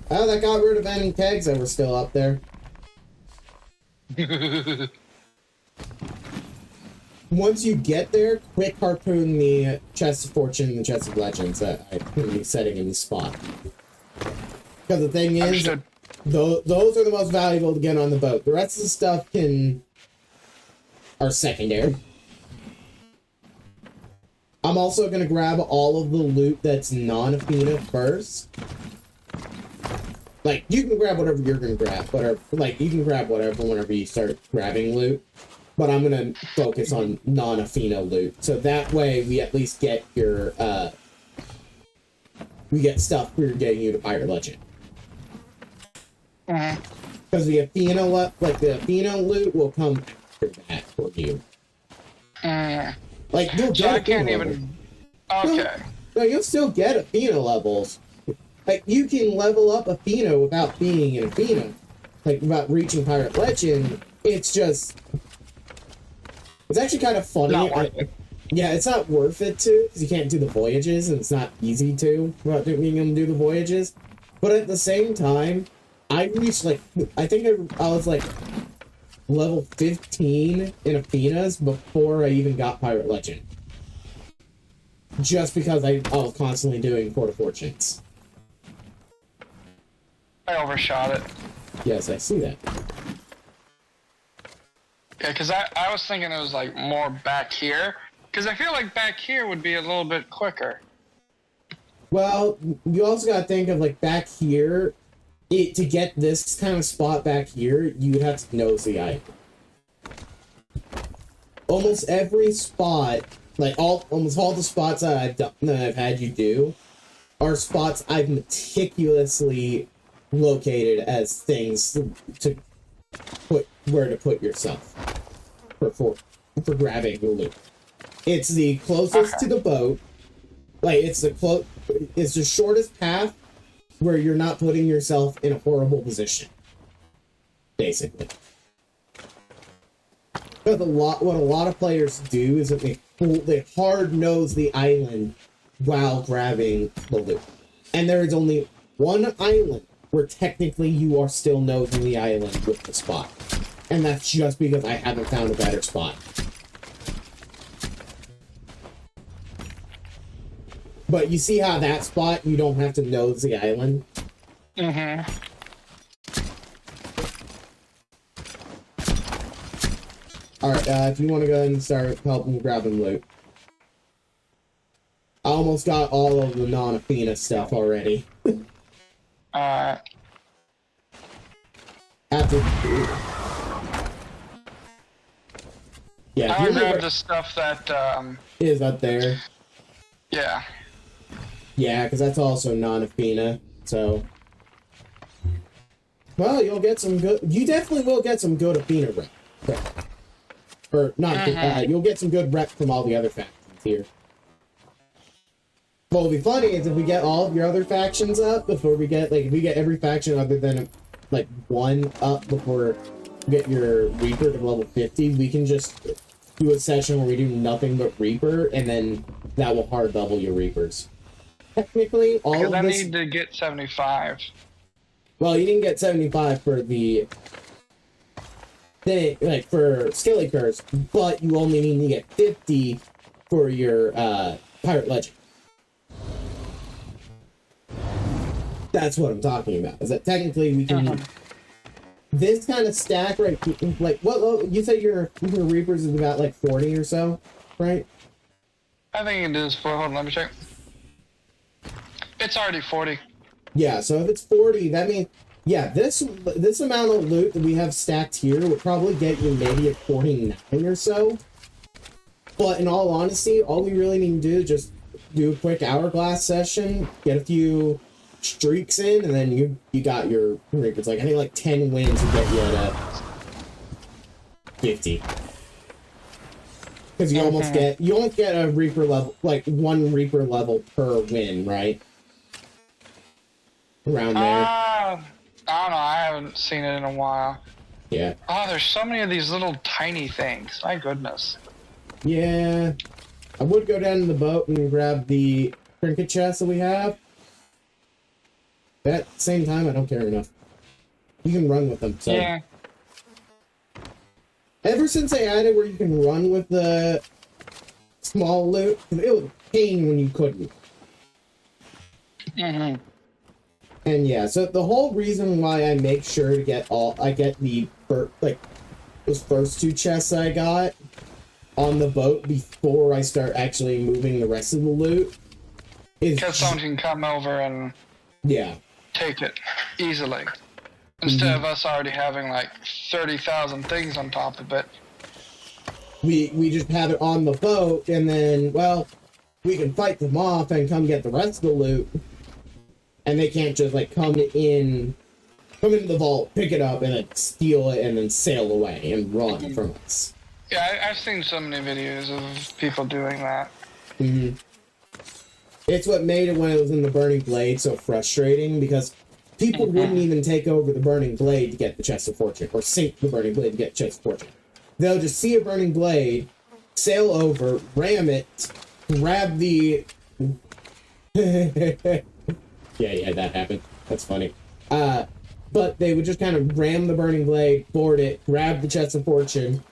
Oh, that got rid of any kegs that were still up there. Once you get there, quick harpoon the chest of fortune and the chest of legends that I'm going to be setting in the spot. Because the thing is, those are the most valuable to get on the boat. The rest of the stuff are secondary. I'm also going to grab all of the loot that's non-Athena first. Like, you can grab whatever you're going to grab, you can grab whatever whenever you start grabbing loot. But I'm going to focus on non-Athena loot. So that way, we at least get your, we get stuff for getting you to Pirate Legend. Because the Athena, the Athena loot will come after that for you. Like, you'll get Athena levels. Okay. No, you'll still get Athena levels. Like, you can level up Athena without being an Athena. Like, without reaching Pirate Legend. It's just... It's actually kind of funny. Not worth it. Yeah, it's not worth it to, because you can't do the voyages, and it's not easy to, without being able to do the voyages. But at the same time, I reached, like, I think I was, like, level 15 in Athena's before I even got Pirate Legend. Just because I was constantly doing Court of Fortunes. I overshot it. Yes, I see that. Yeah, because I was thinking it was like more back here. Because I feel like back here would be a little bit quicker. Well, you also gotta think of like back here, to get this kind of spot back here, you would have to nose the island. Almost every spot, like almost all the spots that I've done, that I've had you do, are spots I've meticulously located as things to put where to put yourself for grabbing the loot. It's the closest to the boat. Like it's the shortest path where you're not putting yourself in a horrible position. Basically. But what a lot of players do is that they hard nose the island while grabbing the loot. And there is only one island where technically you are still nosing the island with the spot. And that's just because I haven't found a better spot. But you see how that spot, you don't have to nose the island? Mm-hmm. Alright, if you want to go ahead and start helping grabbing loot. I almost got all of the non-Athena stuff already. Yeah, I grabbed the stuff that, is up there. Yeah. Yeah, because that's also non-Athena, so... Well, you'll get some good... You definitely will get some good Athena rep. Or, not... you'll get some good rep from all the other factions here. What will be funny is if we get all of your other factions up before we get... Like, if we get every faction other than, like, one up before we get your Reaper to level 50, we can just do a session where we do nothing but Reaper, and then that will hard double your Reapers. Technically, all of this... I need to get 75. Well, you didn't get 75 for the thing, like for Skelly Curse, but you only need to get 50 for your Pirate Legend. That's what I'm talking about. Is that technically we can this kind of stack, right? Like, what you said your Reapers is about like 40 or so, right? I think it is. Hold on, let me check. It's already 40. Yeah, so if it's 40, that means, yeah, this amount of loot that we have stacked here would probably get you maybe at 49 or so. But in all honesty, all we really need to do is just do a quick hourglass session, get a few streaks in, and then you got your Reapers. Like, I think like 10 wins would get you at 50. Because you almost get a Reaper level, like 1 Reaper level per win, right? Around there. I don't know, I haven't seen it in a while. Yeah. Oh, there's so many of these little tiny things. My goodness. Yeah. I would go down to the boat and grab the trinket chest that we have. But at the same time, I don't care enough. You can run with them, so. Yeah. Ever since they added where you can run with the small loot, it was a pain when you couldn't. And yeah, so the whole reason why I make sure to get those first 2 chests I got on the boat before I start actually moving the rest of the loot is because someone can come over and take it easily. Instead of us already having like 30,000 things on top of it. We just have it on the boat, and then, well, we can fight them off and come get the rest of the loot. And they can't just, like, come into the vault, pick it up, and then steal it, and then sail away and run from us. Yeah, I've seen so many videos of people doing that. It's what made it when it was in the Burning Blade so frustrating, because people wouldn't even take over the Burning Blade to get the Chest of Fortune, or sink the Burning Blade to get the Chest of Fortune. They'll just see a Burning Blade, sail over, ram it, grab the... Yeah, that happened. That's funny. But they would just kind of ram the Burning Blade, board it, grab the Chest of Fortune,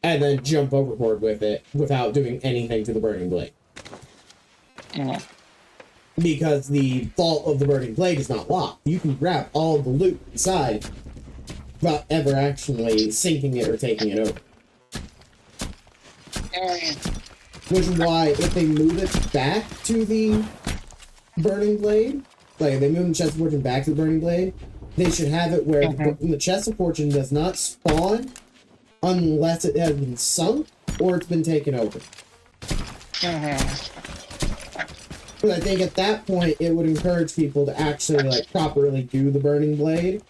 and then jump overboard with it without doing anything to the Burning Blade. Because the vault of the Burning Blade is not locked. You can grab all the loot inside without ever actually sinking it or taking it over. Which is why if they move it back to the Burning Blade, like they move the Chest of Fortune back to the Burning Blade, they should have it where the Chest of Fortune does not spawn unless it has been sunk or it's been taken over. But I think at that point it would encourage people to actually like properly do the Burning Blade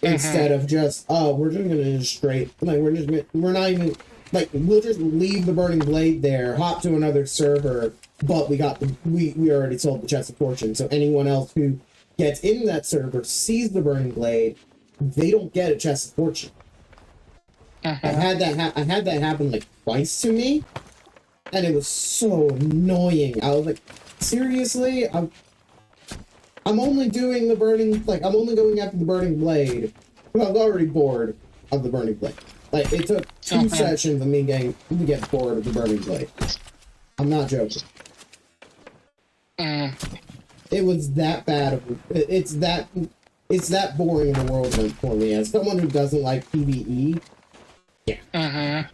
instead of just, oh, we're just gonna straight, like we're not even, like, we'll just leave the Burning Blade there, hop to another server, but we already sold the Chest of Fortune, so anyone else who gets in that server, sees the Burning Blade, they don't get a Chest of Fortune. I had that happen like twice to me, and it was so annoying. I was like, seriously? I'm only doing the Burning, like, I'm only going after the Burning Blade, but I was already bored of the Burning Blade. Like, it took 2 sessions of me getting to get bored of the Burning Blade. I'm not joking. It was that bad. It's that boring of a world for me. As someone who doesn't like PvE, yeah.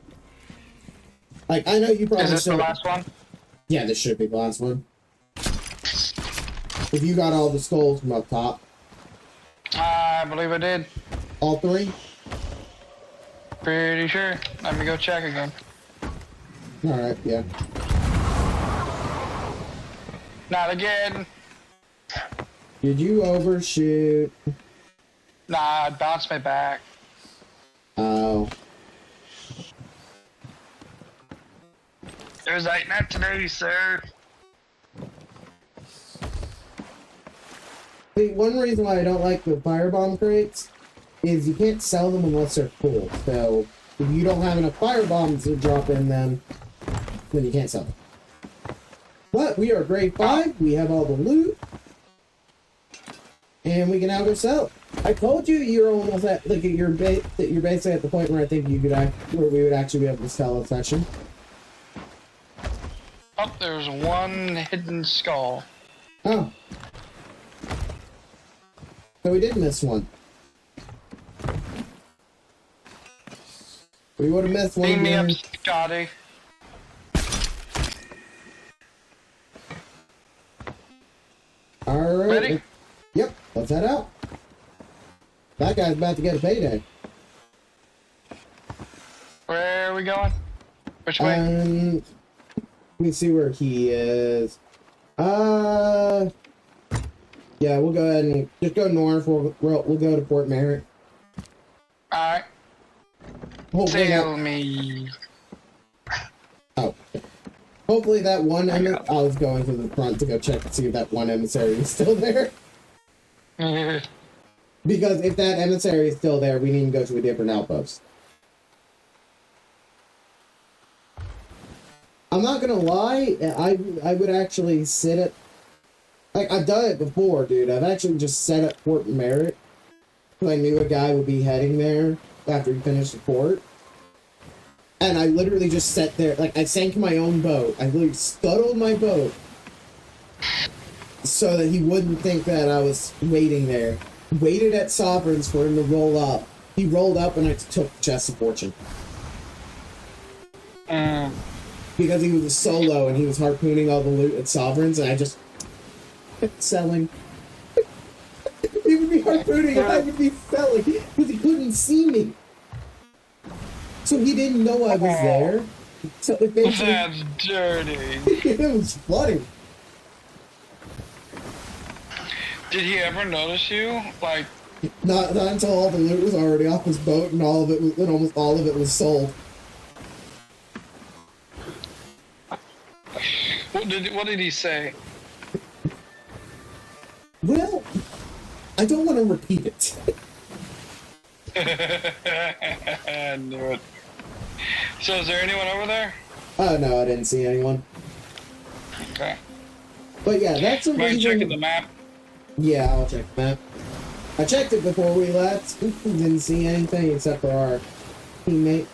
Like, I know you probably... Is this the last one? Yeah, this should be the last one. If you got all the skulls from up top. I believe I did. All 3? Pretty sure. Let me go check again. Alright, yeah. Not again. Did you overshoot? Nah, it bounced me back. Oh. It was like, not today, sir. See, one reason why I don't like the firebomb crates is you can't sell them unless they're full. So, if you don't have enough firebombs to drop in them, then you can't sell them. But we are grade 5, we have all the loot, and we can now go sell. I told you you're almost at, like, you're basically at the point where I think you could where we would actually be able to sell a session. Oh, there's one hidden skull. Oh. So we did miss one. We would have missed one. Beam me up, here. Scotty. Alright. Ready? Yep, let's head out. That guy's about to get a payday. Where are we going? Which way? Let me see where he is. Yeah, we'll go ahead and just go north. We'll go to Port Merritt. Alright. Tell me. Oh. Hopefully that one I was going to the front to go check to see if that one emissary is still there. Because if that emissary is still there, we need to go to a different outpost. I'm not gonna lie, I would actually sit at... Like, I've done it before, dude. I've actually just set at Port Merritt. Because I knew a guy would be heading there after he finished the port. And I literally just sat there, like, I sank my own boat. I literally scuttled my boat so that he wouldn't think that I was waiting there. Waited at Sovereign's for him to roll up. He rolled up and I took Chest of Fortune. Because he was a solo and he was harpooning all the loot at Sovereign's and I just kept selling. He would be harpooning and I would be selling because he couldn't see me. So he didn't know I was there. So eventually... That's dirty. It was funny. Did he ever notice you? Like... Not until all the loot was already off his boat and almost all of it was sold. What did he say? Well, I don't want to repeat it. I knew it. So is there anyone over there? Oh, no, I didn't see anyone. Okay. But yeah, that's a Mind reason... checking the map? Yeah, I'll check the map. I checked it before we left. Didn't see anything except for our teammate.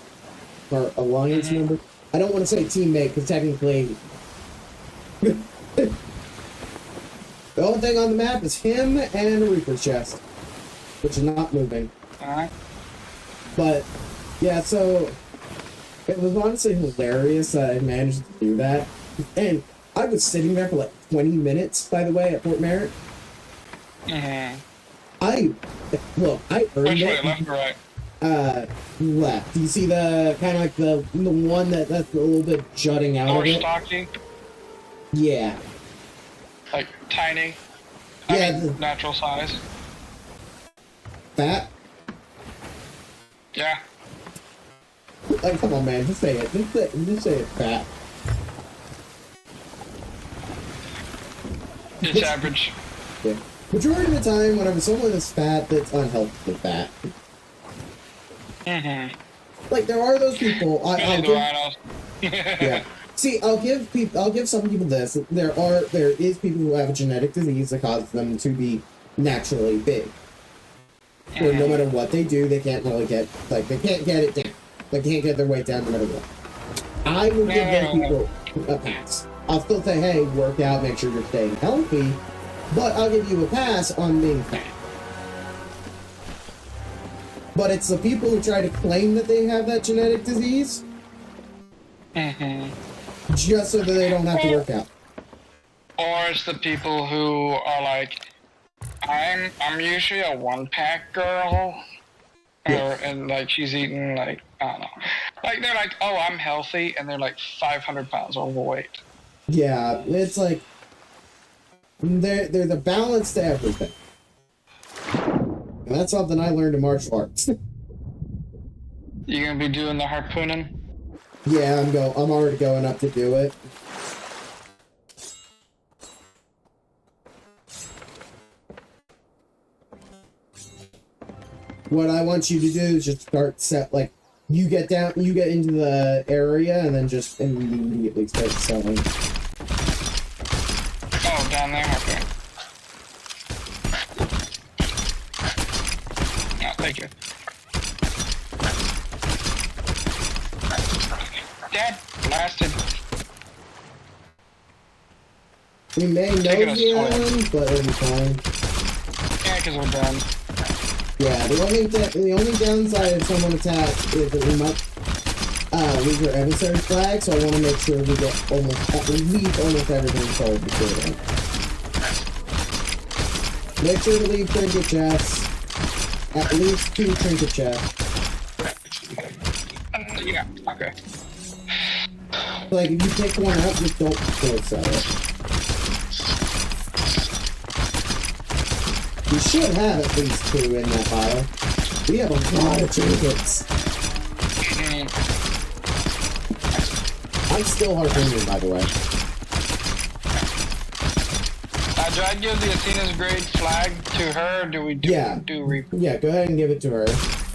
Our alliance member. I don't want to say teammate, because technically... the only thing on the map is him and a Reaper's chest. Which is not moving. Alright. But, yeah, so... It was honestly hilarious that I managed to do that. And I was sitting there for like 20 minutes, by the way, at Fort Merritt. I earned Which way, it. left or right? Left. Do you see the kind of like the one that's a little bit jutting out More of it? stocky? Yeah. Like tiny? Yeah. Natural size? Fat? Yeah. Like, come on, man, just say it. Just say it fat. It's average. Yeah. Majority of the time, whenever someone is fat, that's unhealthily fat. Like, there are those people. Yeah. See, I'll give some people this. There is people who have a genetic disease that causes them to be naturally big. Where no matter what they do, they can't really get, like, they can't get it down. They can't get their weight down no matter what. I will give those people a pass. I'll still say, hey, work out, make sure you're staying healthy, but I'll give you a pass on being fat. But it's the people who try to claim that they have that genetic disease, just so that they don't have to work out. Or it's the people who are like, I'm usually a one-pack girl, and like she's eating like, I don't know, like they're like, oh, I'm healthy, and they're like 500 pounds overweight. Yeah, it's like there's a balance to everything, and that's something I learned in martial arts. You gonna be doing the harpooning? Yeah, I'm already going up to do it. What I want you to do is just start you get into the area and then just immediately start selling. Oh, down there? Okay. No, thank you. Dad, blasted. We may know the island, but it'll be fine. Yeah, tankers are done. Yeah, the only downside of someone attacks is that we might lose our emissary flag, so I want to make sure we get at least almost everything sold before then. Make sure to leave trinket chests. At least 2 trinket chests. Yeah, okay. Like, if you pick one up, just don't full sell it. You should have at least 2 in that pile. We have a lot of trinkets. I'm still harpooning, by the way. Do I give the Athena's grade flag to her, or do we do Reaper? Yeah, go ahead and give it to her.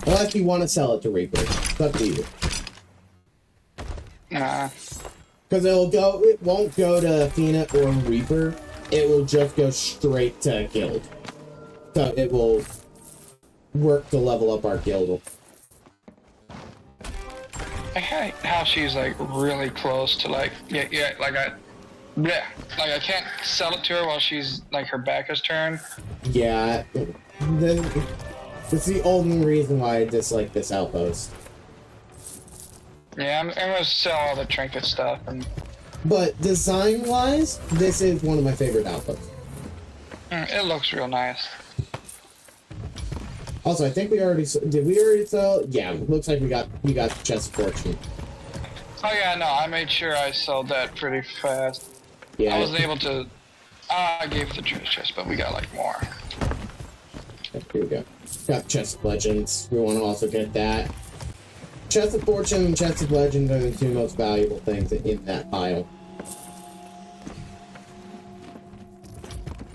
Unless you want to sell it to Reaper. It's up to you. Nah. Because it won't go to Athena or Reaper. It will just go straight to Guild. So it will work to level up our Guild. I hate how she's like really close to like like I can't sell it to her while she's like her back is turned. Yeah, it's the only reason why I dislike this outpost. Yeah, I'm gonna sell all the trinket stuff. But design-wise, this is one of my favorite outposts. It looks real nice. Also, I think we already did. We already sell. Yeah, looks like we got the chest of fortune. Oh yeah, no, I made sure I sold that pretty fast. Yeah, I wasn't able to. I gave the treasure chest, but we got like more. Here we go. Got chest of legends. We want to also get that. Chest of fortune and chest of legends are the 2 most valuable things in that pile.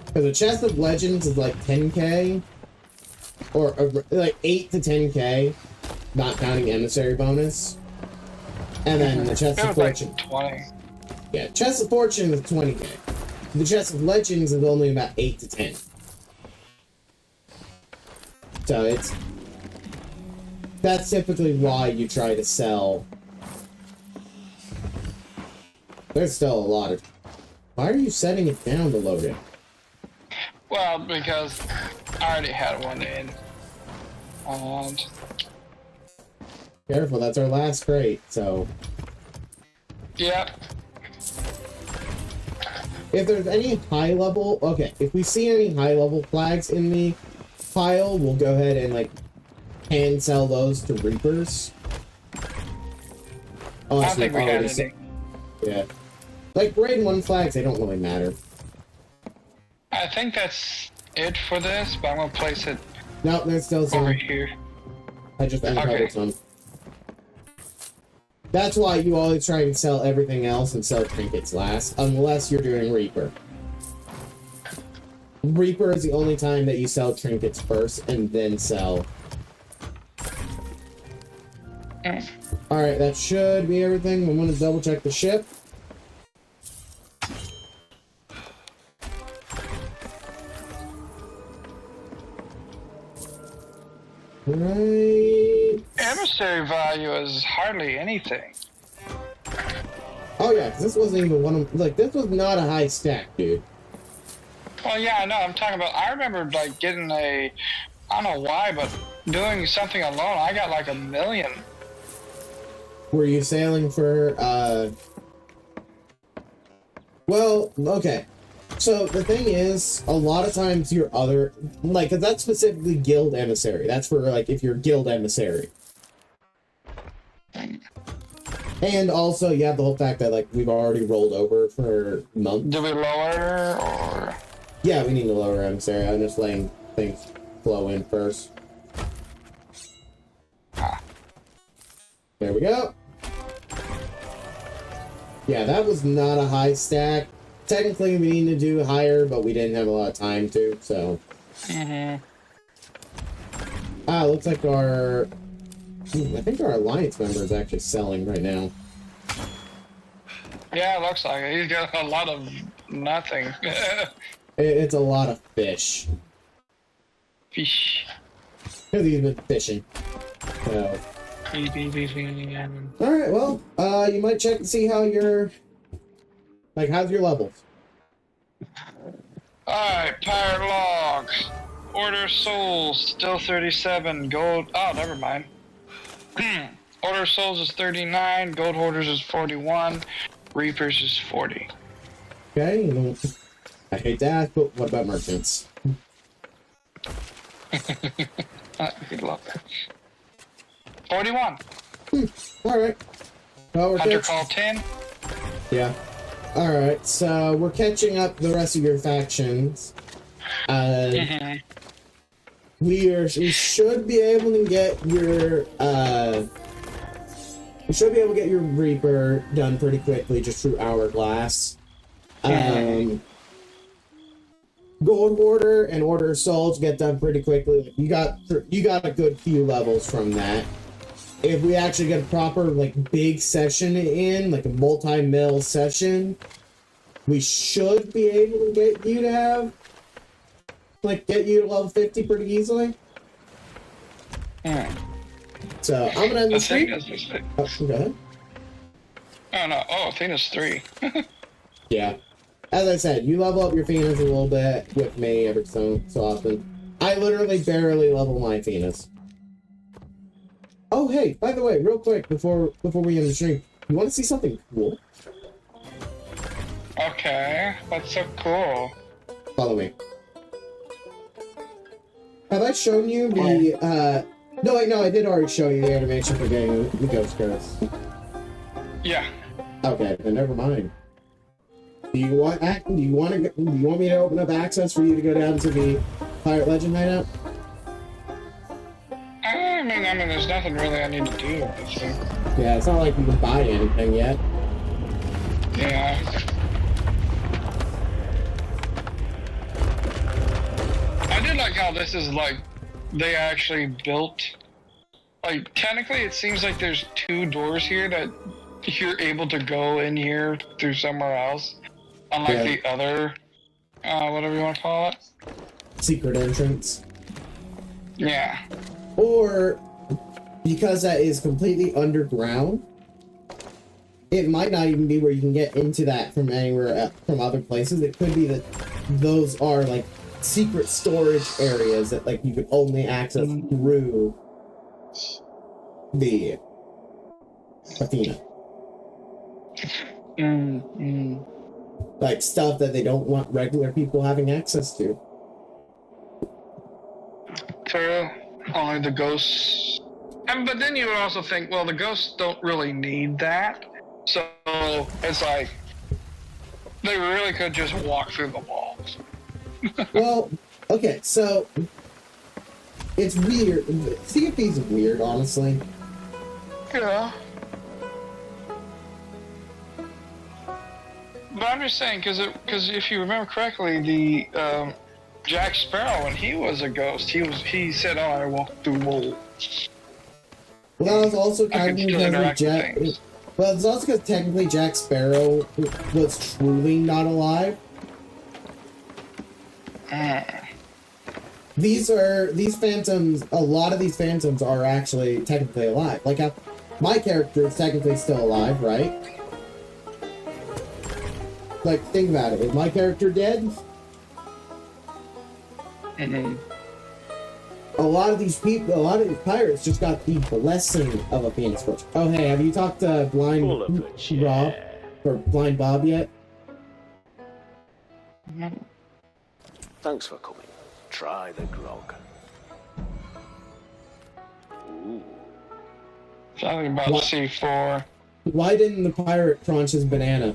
Because a chest of legends is like 10k, or like 8 to 10k, not counting emissary bonus. And then the chest of fortune. Like 20. Yeah, chest of fortune is 20k. The chest of legends is only about 8 to 10. So that's typically why you try to sell. There's still a lot of. Why are you setting it down to load it? Well, because I already had one in. And Careful, that's our last crate, so. Yep. If there's any high level, okay, if we see any high level flags in the pile, we'll go ahead and like hand sell those to Reapers. I don't think we had any. Yeah. Like grade 1 flags, they don't really matter. I think that's it for this, but I'm gonna place it. No, there's still some over here. I just uncovered some. That's why you always try and sell everything else and sell trinkets last, unless you're doing Reaper. Reaper is the only time that you sell trinkets first and then sell. Alright, that should be everything. I'm gonna double check the ship. Right. Emissary value is hardly anything. Oh yeah, 'cause this wasn't even one of, like, this was not a high stack, dude. Well, yeah, I know. I'm talking about. I remember like getting I don't know why, but doing something alone, I got like 1 million. Were you sailing for, well, okay. So, the thing is, a lot of times your other, like, 'cause that's specifically guild emissary. That's for, like, if you're guild emissary. And also, you have the whole fact that, like, we've already rolled over for months. Do we lower, or? Yeah, we need to lower emissary. I'm just letting things flow in first. There we go. Yeah, that was not a high stack. Technically, we need to do higher, but we didn't have a lot of time to, so. Looks like our. I think our alliance member is actually selling right now. Yeah, it looks like it. He's got a lot of nothing. It's a lot of fish. Fish. Because he's been fishing. So. Alright, well, you might check to see how your. Like, how's your levels? Alright, pirate log. Order Souls, still 37. Gold. Oh, never mind. Order Souls is 39. Gold Hoarders is 41. Reapers is 40. Okay, you know, I hate that, but what about merchants? Good luck. 41. Alright. Well, we're Hunter Call 10. Yeah. Alright, so we're catching up the rest of your factions. We should be able to get your Reaper done pretty quickly just through Hourglass. Gold Hoarder and Order of Souls get done pretty quickly. You got a good few levels from that. If we actually get a proper big session in, like a multi-mill session, we should be able to get you to have get you to level 50 pretty easily. So I'm gonna end the stream. Go ahead. Oh no! Oh, Athena's 3. Yeah. As I said, you level up your Athenas a little bit with me every so often. I literally barely level my Athenas. Oh hey, by the way, real quick before we end the stream, you want to see something cool? Okay, that's so cool. Follow me. Have I shown you the no wait, no, I did already show you the animation for getting the Ghost Curse. Yeah. Okay, then never mind. Do you want me to open up access for you to go down to the Pirate Legend hideout? I mean, there's nothing really I need to do with this thing. Yeah, it's not like you can buy anything yet. Yeah. I did like how this is they actually built, technically it seems like there's 2 doors here that you're able to go in here through somewhere else. Unlike the other, whatever you want to call it. Secret entrance. Yeah. Or, because that is completely underground, it might not even be where you can get into that from anywhere, from other places. It could be that those are, secret storage areas that, you could only access through the Athena. Stuff that they don't want regular people having access to. True. Only the ghosts. But then you would also think, well, the ghosts don't really need that. So it's they really could just walk through the walls. Well, okay, so it's weird. Sea of Thieves is weird, honestly. Yeah. But I'm just saying, because if you remember correctly, the Jack Sparrow, when he was a ghost, he said, "Oh, I walk through walls." Well, it's also technically because technically Jack Sparrow was truly not alive. These phantoms. A lot of these phantoms are actually technically alive. My character is technically still alive, right? Think about it. Is my character dead? A lot of these pirates just got the blessing of a Phoenix Forge. Oh, hey, have you talked to Blind Bob yet? Thanks for coming. Try the grog. Ooh. Something about C4. Why didn't the pirate crunch his banana?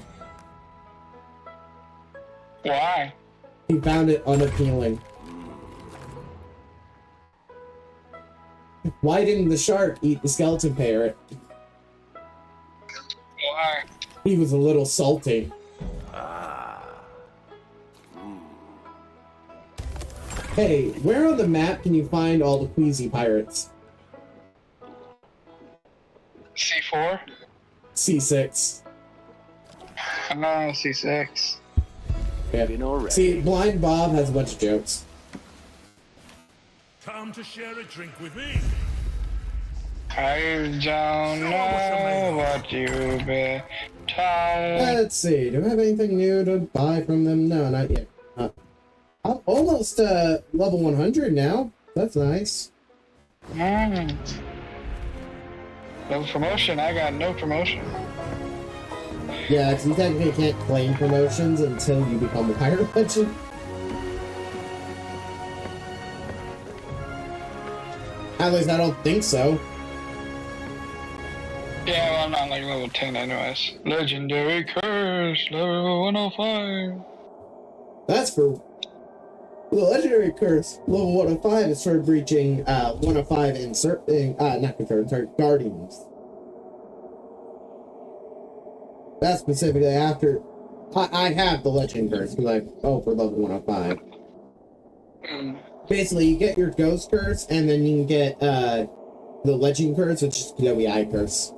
Why? He found it unappealing. Why didn't the shark eat the skeleton parrot? Why? He was a little salty. Hey, where on the map can you find all the Queasy pirates? C4? C6. C6. Yeah. See, Blind Bob has a bunch of jokes. Time to share a drink with me. I don't know what you've been told. Let's see, do I have anything new to buy from them? No, not yet. I'm almost level 100 now. That's nice. No promotion. I got no promotion. Yeah, because you technically can't claim promotions until you become a higher legend. At least I don't think so. Yeah, well, I'm not like level 10 anyways. Legendary Curse, level 105. That's for the Legendary Curse. Level 105 is for breaching 105 in certain, not confirmed, sorry, Guardians. That's specifically after I have the Legend Curse because for level 105. Basically, you get your Ghost Curse, and then you can get the Legend Curse, which is Glowy Curse.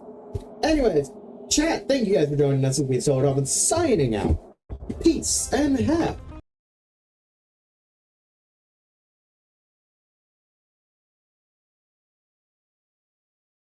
Anyways, chat, thank you guys for joining us. We've been Sold Off and signing out. Peace and have